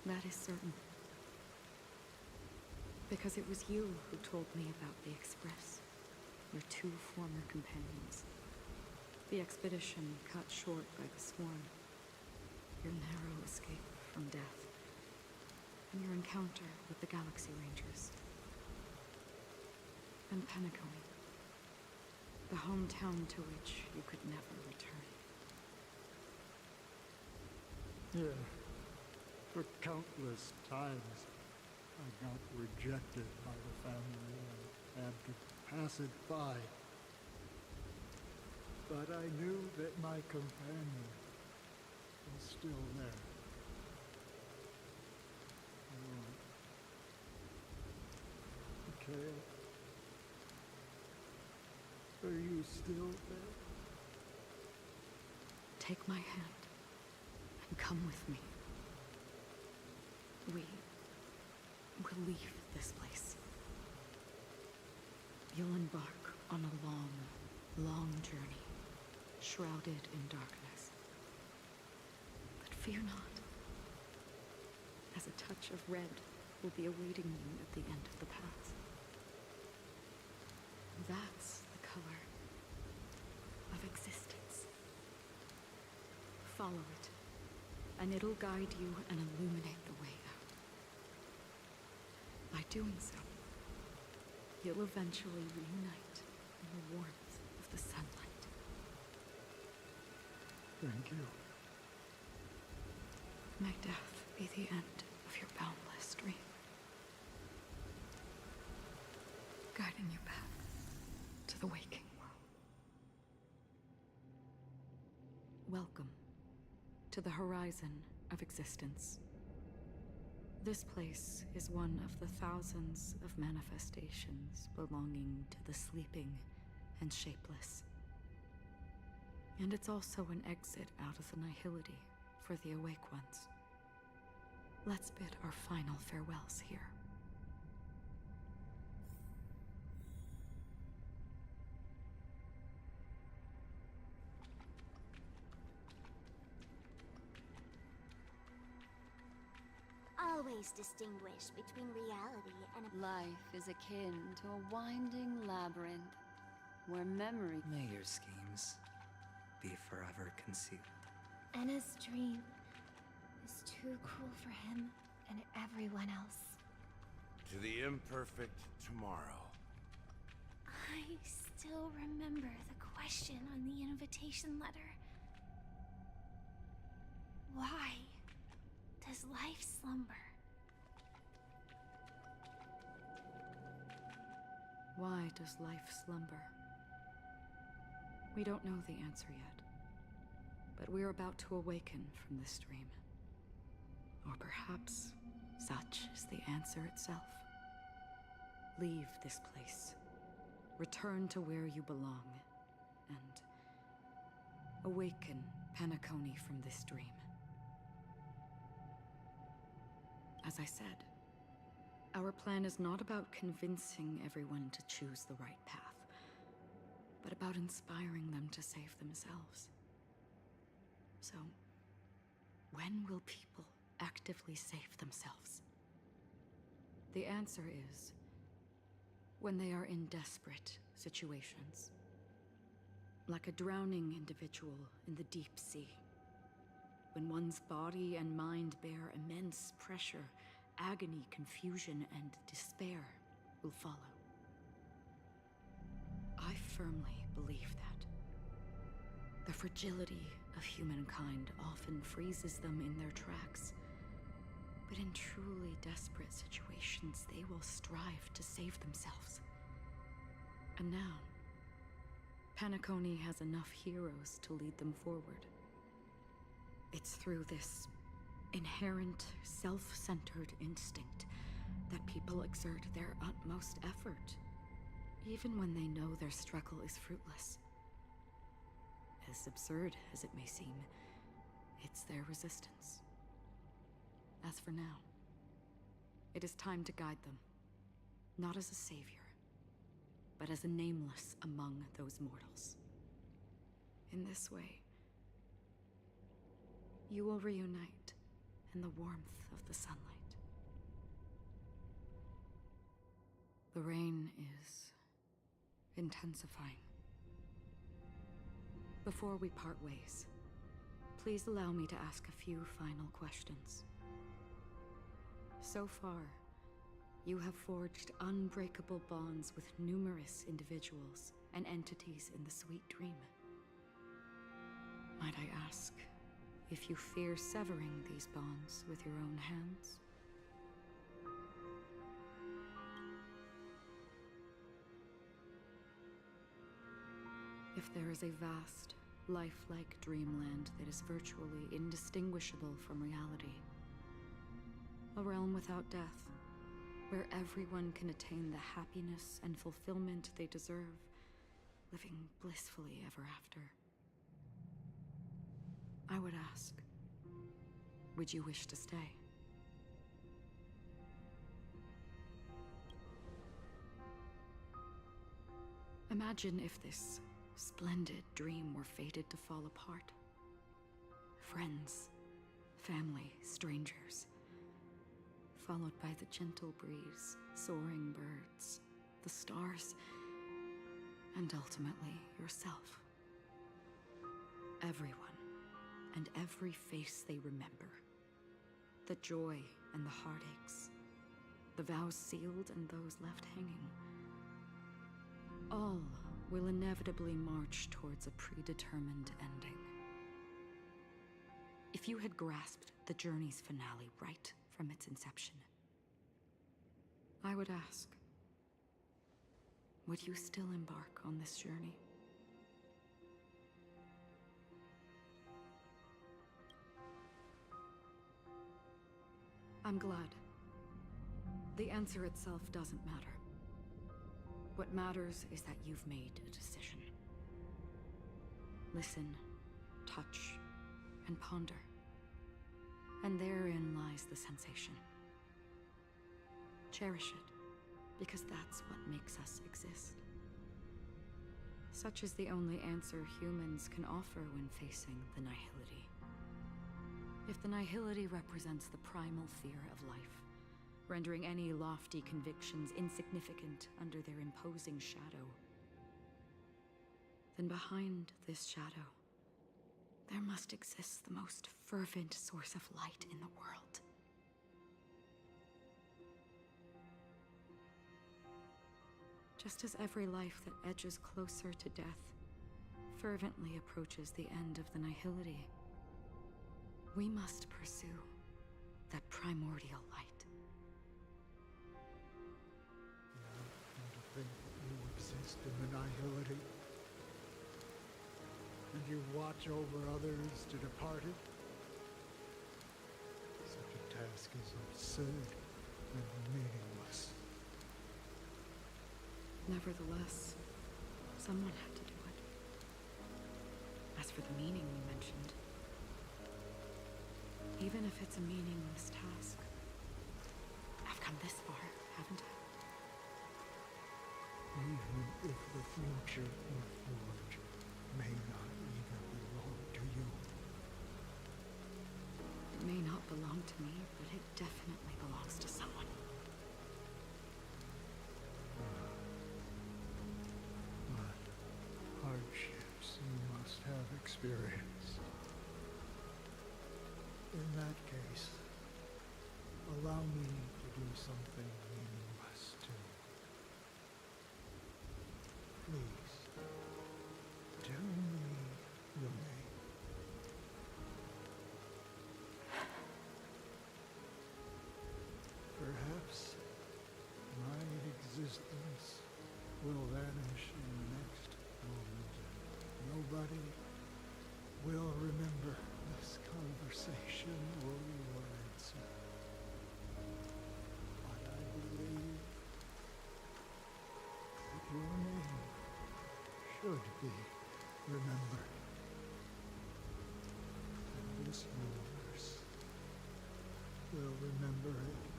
S13: that is certain. Because it was you who told me about the Express, your two former companions. The expedition cut short by the Swarm, your narrow escape from death, and your encounter with the Galaxy Rangers. And Penacony, the hometown to which you could never return.
S2: Yeah. For countless times, I got rejected by the family and had to pass it by. But I knew that my companion was still there. Mikhail, are you still there?
S13: Take my hand and come with me. We will leave this place. You'll embark on a long, long journey, shrouded in darkness. But fear not, as a touch of red will be awaiting you at the end of the path. That's the color of existence. Follow it, and it'll guide you and illuminate the way out. By doing so, you'll eventually reunite in the warmth of the sunlight.
S2: Thank you.
S15: May death be the end of your boundless dream, guiding you back to the waking world. Welcome to the horizon of existence. This place is one of the thousands of manifestations belonging to the sleeping and shapeless. And it's also an exit out of the nihility for the awake ones. Let's bid our final farewells here.
S12: Always distinguish between reality and
S9: Life is akin to a winding labyrinth where memory...
S4: May your schemes be forever concealed.
S3: Enna's dream is too cruel for him and everyone else.
S16: To the imperfect tomorrow.
S10: I still remember the question on the invitation letter. Why does life slumber?
S15: Why does life slumber? We don't know the answer yet, but we're about to awaken from this dream. Or perhaps such is the answer itself. Leave this place, return to where you belong, and awaken Penacony from this dream. As I said, our plan is not about convincing everyone to choose the right path, but about inspiring them to save themselves. So, when will people actively save themselves? The answer is when they are in desperate situations. Like a drowning individual in the deep sea. When one's body and mind bear immense pressure, agony, confusion, and despair will follow. I firmly believe that. The fragility of humankind often freezes them in their tracks. But in truly desperate situations, they will strive to save themselves. And now, Penacony has enough heroes to lead them forward. It's through this inherent, self-centered instinct that people exert their utmost effort, even when they know their struggle is fruitless. As absurd as it may seem, it's their resistance. As for now, it is time to guide them, not as a savior, but as a nameless among those mortals. In this way, you will reunite in the warmth of the sunlight. The rain is intensifying. Before we part ways, please allow me to ask a few final questions. So far, you have forged unbreakable bonds with numerous individuals and entities in the Sweet Dream. Might I ask if you fear severing these bonds with your own hands? If there is a vast, lifelike dreamland that is virtually indistinguishable from reality, a realm without death, where everyone can attain the happiness and fulfillment they deserve, living blissfully ever after, I would ask, would you wish to stay? Imagine if this splendid dream were fated to fall apart. Friends, family, strangers, followed by the gentle breeze, soaring birds, the stars, and ultimately yourself. Everyone, and every face they remember. The joy and the heartaches, the vows sealed and those left hanging. All will inevitably march towards a predetermined ending.
S13: If you had grasped the journey's finale right from its inception, I would ask, would you still embark on this journey? I'm glad. The answer itself doesn't matter. What matters is that you've made a decision. Listen, touch, and ponder. And therein lies the sensation. Cherish it, because that's what makes us exist. Such is the only answer humans can offer when facing the nihility. If the nihility represents the primal fear of life, rendering any lofty convictions insignificant under their imposing shadow, then behind this shadow, there must exist the most fervent source of light in the world. Just as every life that edges closer to death fervently approaches the end of the nihility, we must pursue that primordial light.
S2: And to think that you exist in the nihility, and you watch over others to depart it? Such a task is absurd and meaningless.
S13: Nevertheless, someone had to do it. As for the meaning you mentioned, even if it's a meaningless task, I've come this far, haven't I?
S2: Even if the future you forge may not even belong to you.
S13: It may not belong to me, but it definitely belongs to someone.
S2: But hardships you must have experienced. In that case, allow me to do something meaningless too. Please, tell me your name. Perhaps my existence will vanish in the next moment, and nobody will remember this conversation or your answer. But I believe that your name should be remembered. And this universe will remember it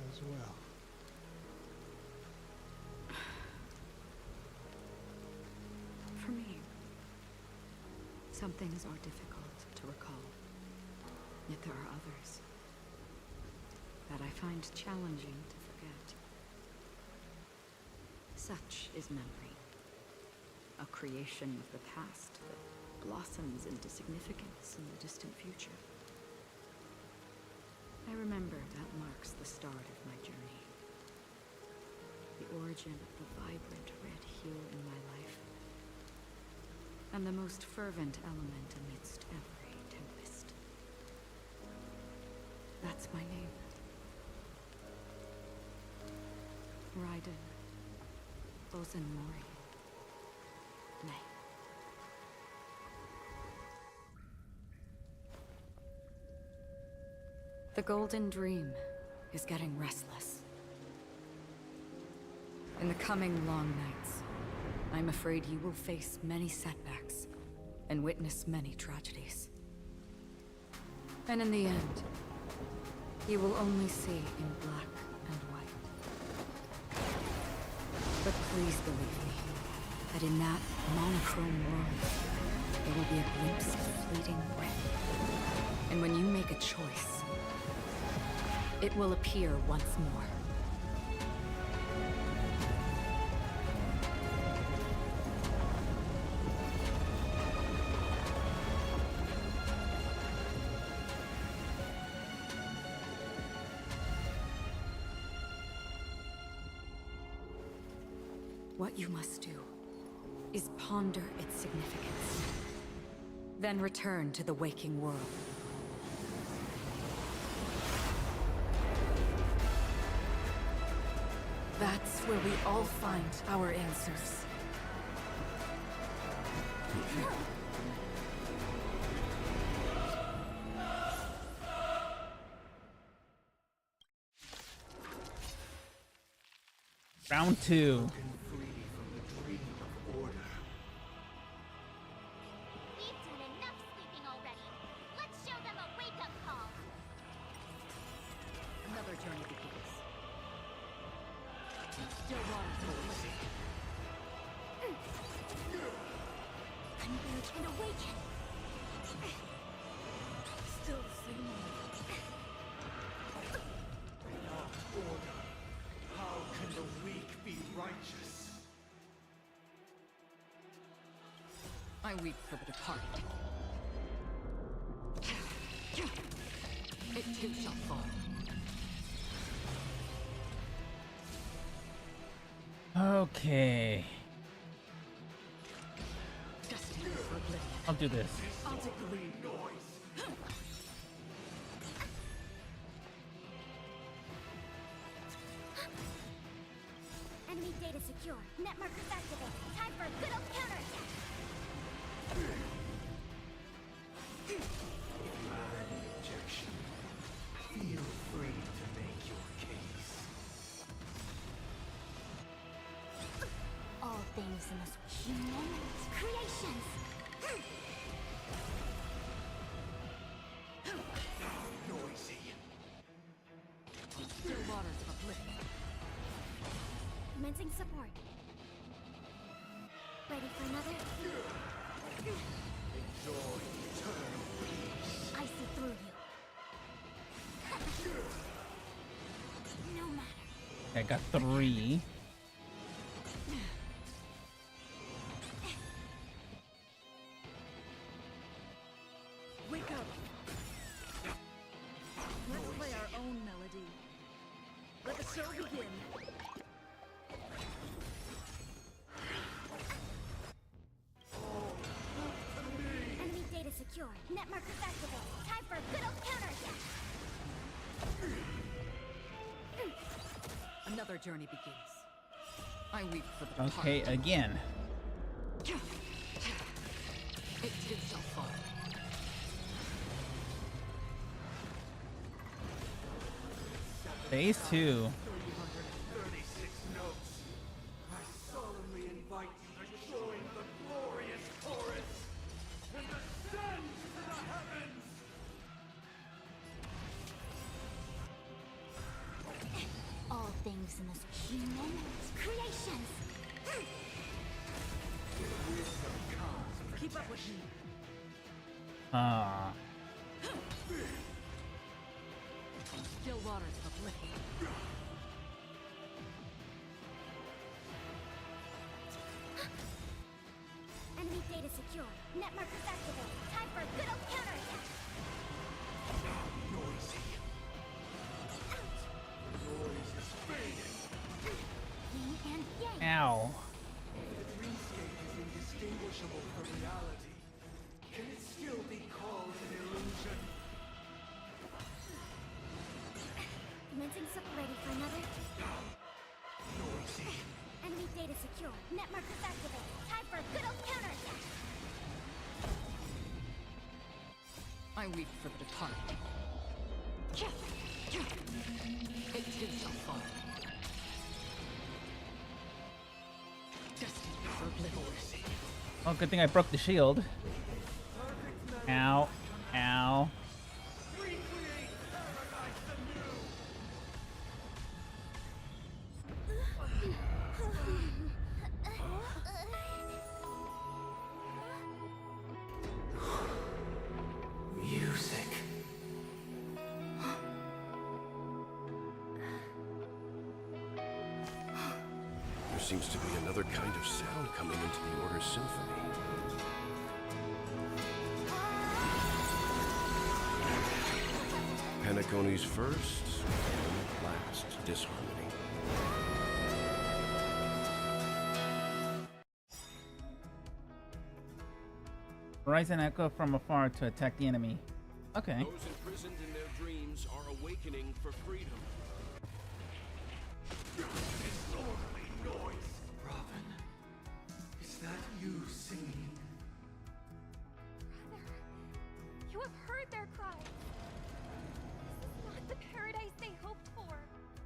S2: as well.
S13: For me, some things are difficult to recall, yet there are others that I find challenging to forget. Such is memory, a creation of the past that blossoms into significance in the distant future. I remember that marks the start of my journey, the origin of the vibrant red hue in my life, and the most fervent element amidst every tempest. That's my name. Raiden Ozanmori. Nay. The Golden Dream is getting restless. In the coming long nights, I'm afraid you will face many setbacks and witness many tragedies. And in the end, you will only see in black and white. But please believe me, that in that monochrome world, there will be a glimpse of fleeting red. And when you make a choice, it will appear once more. What you must do is ponder its significance. Then return to the waking world. That's where we all find our answers.
S1: Round 2.
S11: We've done enough sleeping already. Let's show them a wake-up call.
S13: Another journey begins. Still waters will listen.
S11: Unveiled and awaken.
S13: Still the same.
S5: Order. How can the weak be righteous?
S13: I weep for the departed. It too shall fall.
S1: Okay.
S13: Destined for oblivion.
S1: I'll do this.
S13: I'll take the lead.
S11: Enemy data secure. Net markers activate. Time for a good old counterattack.
S5: If you have any objection, feel free to make your case.
S11: All things in this human creations.
S5: Noisy.
S13: Still waters of oblivion.
S11: Commencing support. Ready for another?
S5: Enjoy eternal peace.
S11: I see through you. No matter.
S1: I got 3.
S13: Wake up. Let's play our own melody. Let the show begin.
S11: Enemy data secure. Net markers activate. Time for a good old counterattack.
S13: Another journey begins. I weep for the departed.
S1: Okay, again.
S13: It too shall fall.
S1: Phase 2.
S5: 336 notes. I solemnly invite you to join the glorious chorus and ascend to the heavens.
S11: All things in this human creations.
S13: Keep up with me. Still waters of oblivion.
S11: Enemy data secure. Net markers activate. Time for a good old counterattack.
S5: Noisy. Noise is fading.
S11: Yin and yang.
S1: Ow.
S5: The dreamscape is indistinguishable from reality. Can it still be called an illusion?
S11: Commencing support. Ready for another?
S5: Noisy.
S11: Enemy data secure. Net markers activate. Time for a good old counterattack.
S13: I weep for the departed. It too shall fall. Destined for oblivion.
S1: Oh, good thing I broke the shield. Ow. Ow.
S5: Music.
S22: There seems to be another kind of sound coming into the Order's symphony. Penacony's first and last disharmony.
S1: Rise and echo from afar to attack the enemy. Okay.
S22: Those imprisoned in their dreams are awakening for freedom.
S5: Disorderly noise! Robin, is that you singing?
S10: Brother, you have heard their cries. This is not the paradise they hoped for.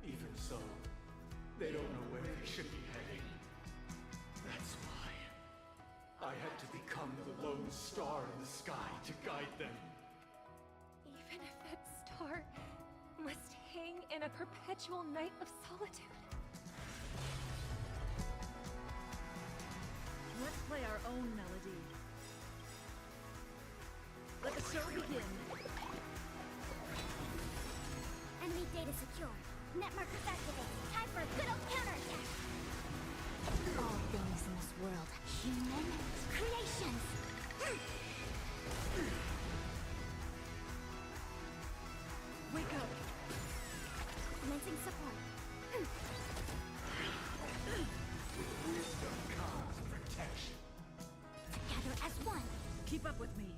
S5: Even so, they don't know where they should be heading. That's why I had to become the lone star in the sky to guide them.
S10: Even if that star must hang in a perpetual night of solitude.
S7: Let's play our own melody. Let the show begin.
S11: Enemy data secure. Net markers activated. Time for a good old counterattack. All things in this world, human creations.
S7: Wake up.
S11: Commencing support.
S5: Wisdom comes protection.
S11: Together as one.
S7: Keep up with me.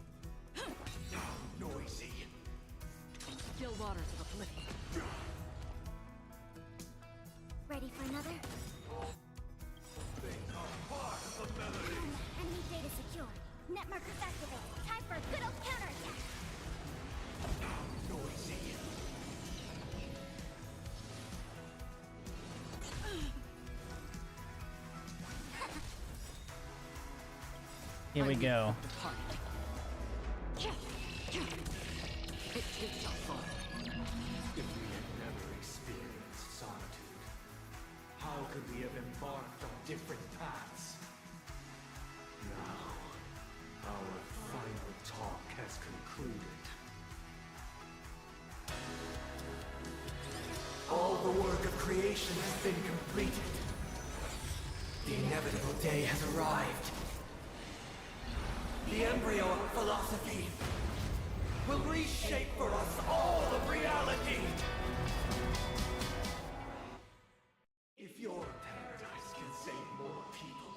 S5: Now noisy.
S7: Still waters of oblivion.
S11: Ready for another?
S5: They are part of the melody.
S11: Enemy data secure. Net markers activated. Time for a good old counterattack.
S5: Now noisy.
S1: Here we go.
S5: If we had never experienced solitude, how could we have embarked on different paths? Now, our final talk has concluded. All the work of creation has been completed. The inevitable day has arrived. The embryo of philosophy will reshape for us all of reality. If your paradise can save more people,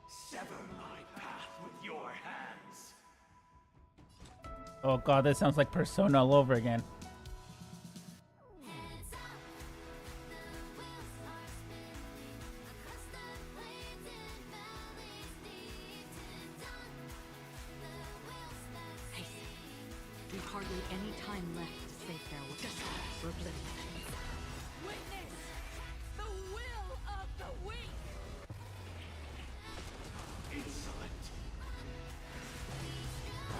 S5: sever my path with your hands.
S1: Oh god, this sounds like Persona all over again.
S13: We've hardly any time left to say farewell. Just for oblivion.
S7: Witness the will of the weak.
S5: Insolent.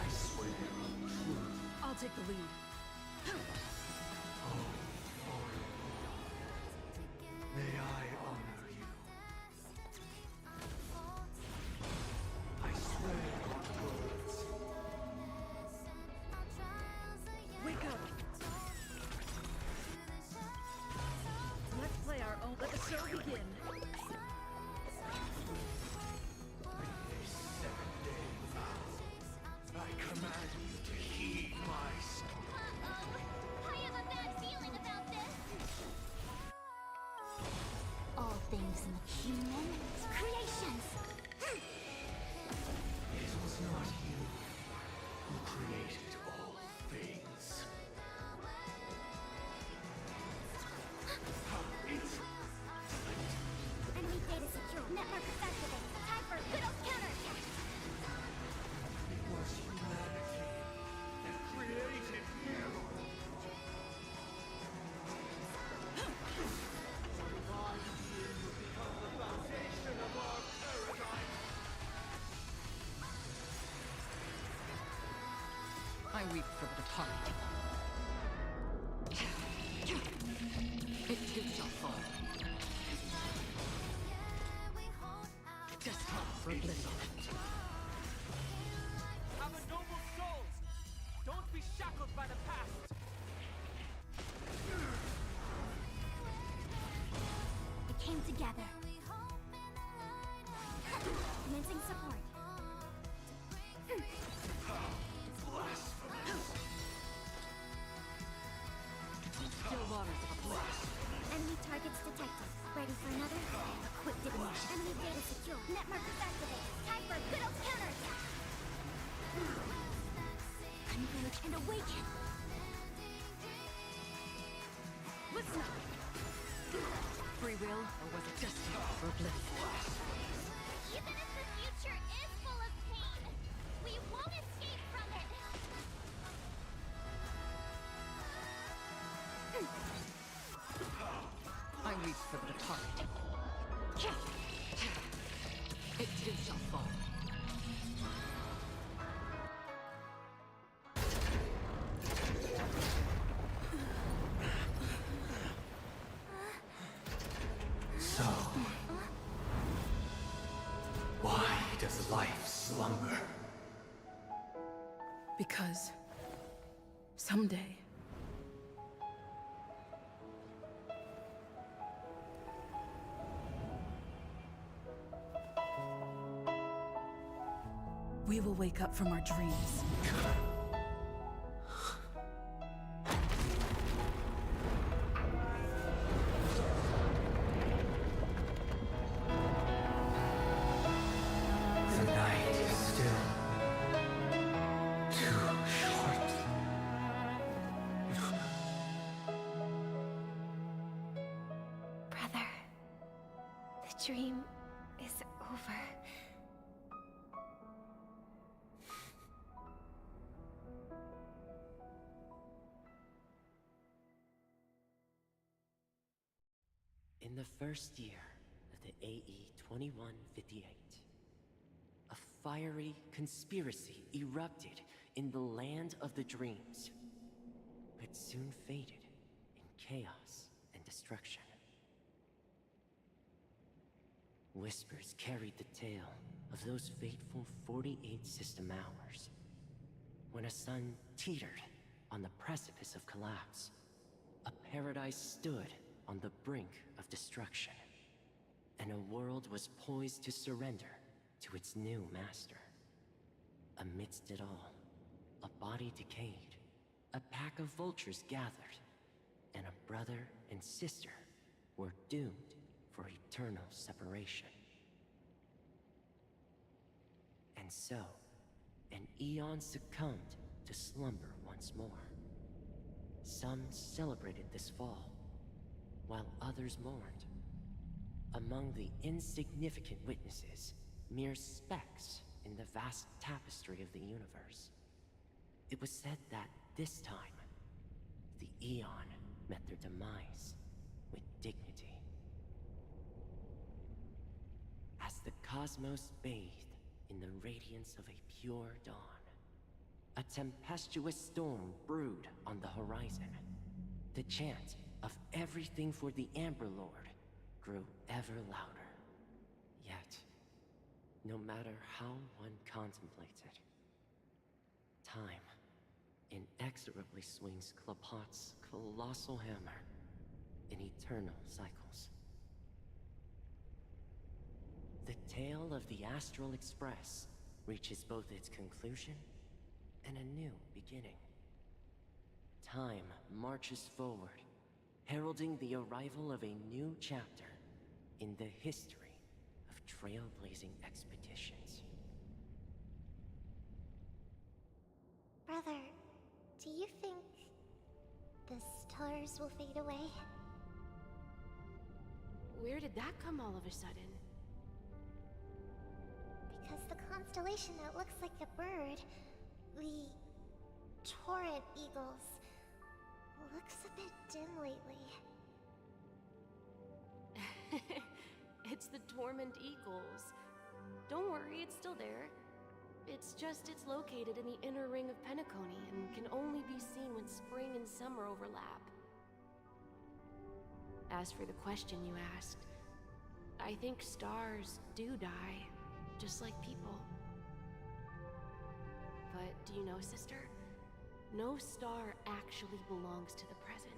S5: I swear on truth.
S7: I'll take the lead.
S5: May I honor you? I swear on words.
S7: Wake up. Let's play our own. Let the show begin.
S5: This 7-day vow, I command you to heed my
S11: I have a bad feeling about this. All things in the human creations.
S5: It was not you who created all things.
S11: Enemy data secure. Net markers activated. Time for a good old counterattack.
S5: It was humanity that created you. Divine being will become the foundation of our paradise.
S13: I weep for the departed. It too shall fall. Destined for oblivion.
S20: Have a noble souls! Don't be shackled by the past!
S11: We came together. Commencing support.
S5: Blasphemous.
S13: Still waters of oblivion.
S11: Enemy targets detected. Ready for another? A quick divination. Enemy data secure. Net markers activated. Time for a good old counterattack.
S10: and awaken! Listen up!
S13: Free will, or was it just for bliss?
S11: Even if the future is full of pain, we won't escape from it!
S13: I reach for the target. It too shall fall.
S5: So, why does life slumber?
S15: Because someday we will wake up from our dreams.
S5: The night is still too short.
S3: Brother, the dream is over.
S17: In the first year of the AE 2158, a fiery conspiracy erupted in the land of the dreams, but soon faded in chaos and destruction. Whispers carried the tale of those fateful 48 system hours, when a sun teetered on the precipice of collapse. A paradise stood on the brink of destruction, and a world was poised to surrender to its new master. Amidst it all, a body decayed, a pack of vultures gathered, and a brother and sister were doomed for eternal separation. And so, an eon succumbed to slumber once more. Some celebrated this fall, while others mourned. Among the insignificant witnesses, mere specks in the vast tapestry of the universe, it was said that this time, the Eon met their demise with dignity. As the cosmos bathed in the radiance of a pure dawn, a tempestuous storm brewed on the horizon. The chant of everything for the Amber Lord grew ever louder. Yet, no matter how one contemplates it, time inexorably swings Klapot's colossal hammer in eternal cycles. The tale of the Astral Express reaches both its conclusion and a new beginning. Time marches forward, heralding the arrival of a new chapter in the history of trailblazing expeditions.
S3: Brother, do you think the stars will fade away?
S10: Where did that come all of a sudden?
S3: Because the constellation that looks like a bird, the Torrent Eagles, looks a bit dim lately.
S10: It's the Torment Eagles. Don't worry, it's still there. It's just it's located in the inner ring of Penacony and can only be seen when spring and summer overlap. As for the question you asked, I think stars do die, just like people. But do you know, sister? No star actually belongs to the present.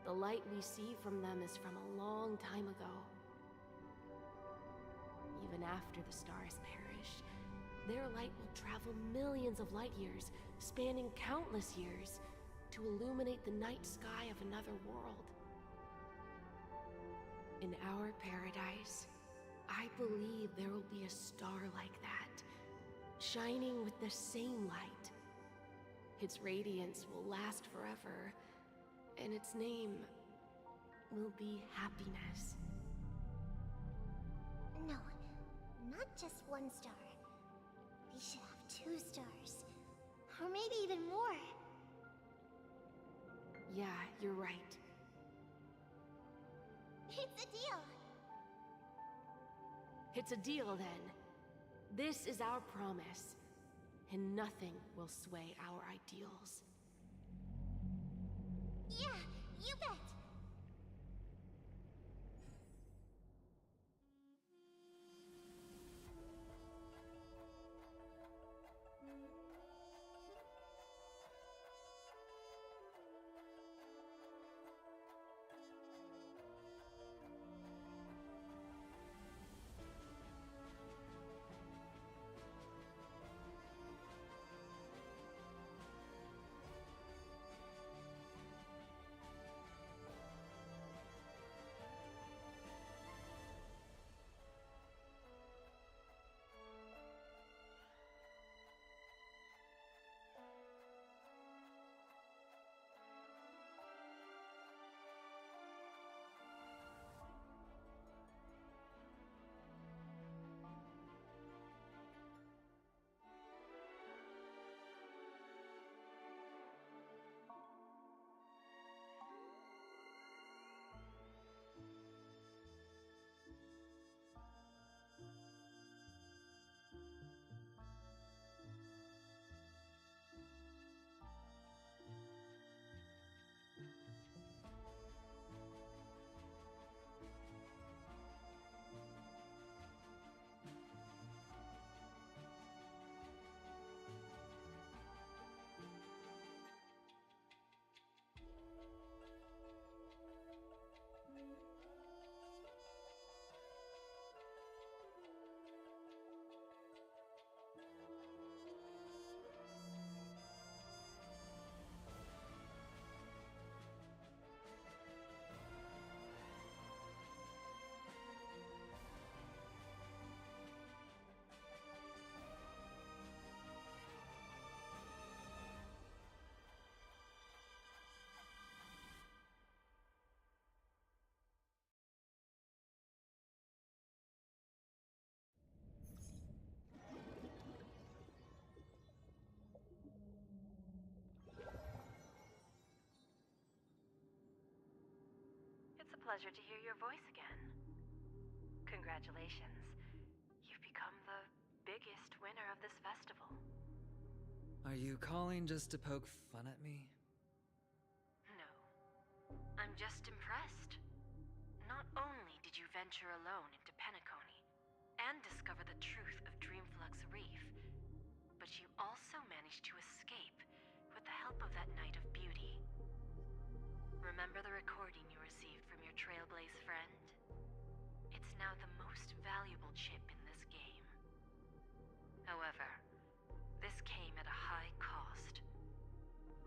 S10: The light we see from them is from a long time ago. Even after the stars perish, their light will travel millions of light years, spanning countless years, to illuminate the night sky of another world. In our paradise, I believe there will be a star like that, shining with the same light,
S18: Its radiance will last forever, and its name will be happiness.
S3: No, not just one star. We should have 2 stars. Or maybe even more.
S18: Yeah, you're right.
S3: It's a deal.
S18: It's a deal, then. This is our promise, and nothing will sway our ideals.
S3: Yeah, you bet.
S19: It's a pleasure to hear your voice again. Congratulations. You've become the biggest winner of this festival.
S4: Are you calling just to poke fun at me?
S19: No. I'm just impressed. Not only did you venture alone into Penacony and discover the truth of Dreamflux Reef, but you also managed to escape with the help of that Knight of Beauty. Remember the recording you received from your Trailblaze friend? It's now the most valuable chip in this game. However, this came at a high cost.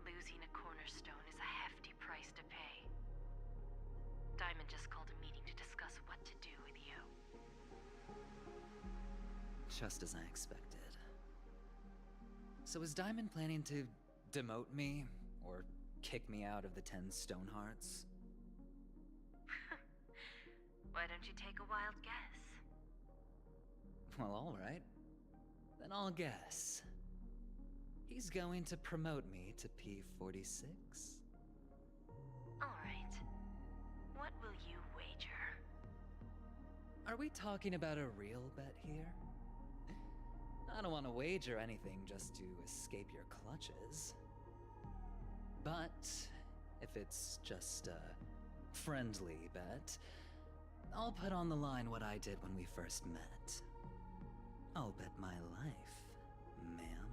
S19: Losing a cornerstone is a hefty price to pay. Diamond just called a meeting to discuss what to do with you.
S4: Just as I expected. So is Diamond planning to demote me, or kick me out of the 10 Stonehearts?
S19: Why don't you take a wild guess?
S4: Well, alright. Then I'll guess. He's going to promote me to P46?
S19: Alright. What will you wager?
S4: Are we talking about a real bet here? I don't want to wager anything just to escape your clutches. But if it's just a friendly bet, I'll put on the line what I did when we first met. I'll bet my life, ma'am.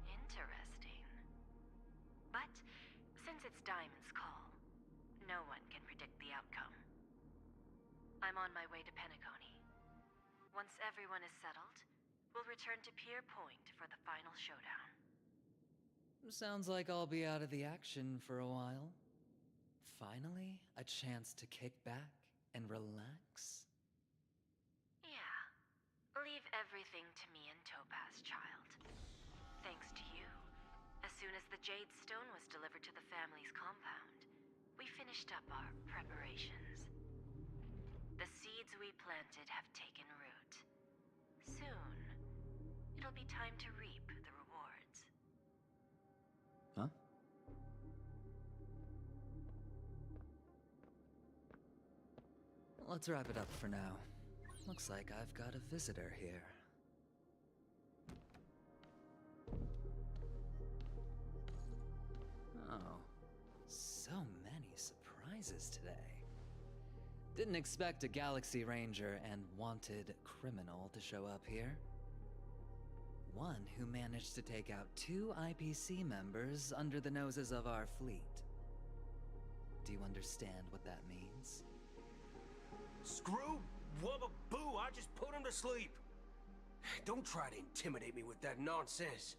S19: Interesting. But since it's Diamond's call, no one can predict the outcome. I'm on my way to Penacony. Once everyone is settled, we'll return to Pier Point for the final showdown.
S4: Sounds like I'll be out of the action for a while. Finally, a chance to kick back and relax.
S19: Yeah. Leave everything to me and Topaz, child. Thanks to you, soon as the Jade Stone was delivered to the family's compound, we finished up our preparations. The seeds we planted have taken root. Soon, it'll be time to reap the rewards.
S4: Huh? Let's wrap it up for now. Looks like I've got a visitor here. Oh, so many surprises today. Didn't expect a Galaxy Ranger and wanted criminal to show up here. One who managed to take out 2 IPC members under the noses of our fleet. Do you understand what that means?
S6: Screw wubba boo, I just put him to sleep. Don't try to intimidate me with that nonsense.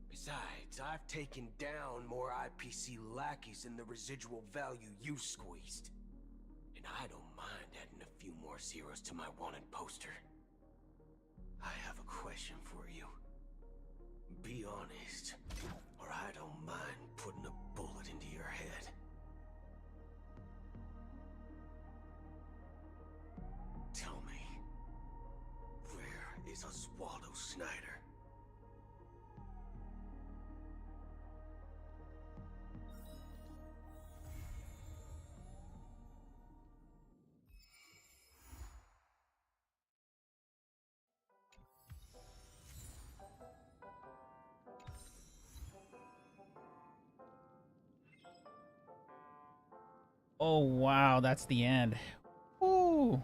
S6: Besides, I've taken down more IPC lackeys than the residual value you squeezed. And I don't mind adding a few more zeros to my wanted poster. I have a question for you. Be honest, or I don't mind putting a bullet into your head. Tell me, where is Oswaldo Snyder?
S1: Oh wow, that's the end. Woo!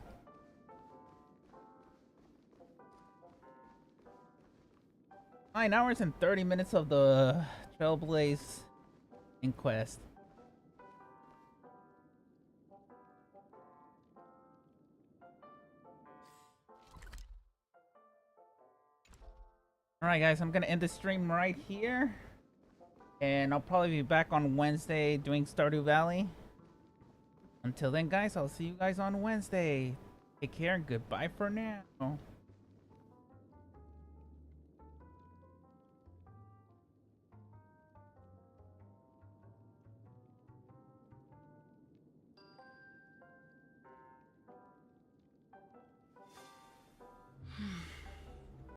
S1: 9 hours and 30 minutes of the Trailblaze inquest. Alright guys, I'm gonna end the stream right here. And I'll probably be back on Wednesday doing Stardew Valley. Until then guys, I'll see you guys on Wednesday. Take care and goodbye for now.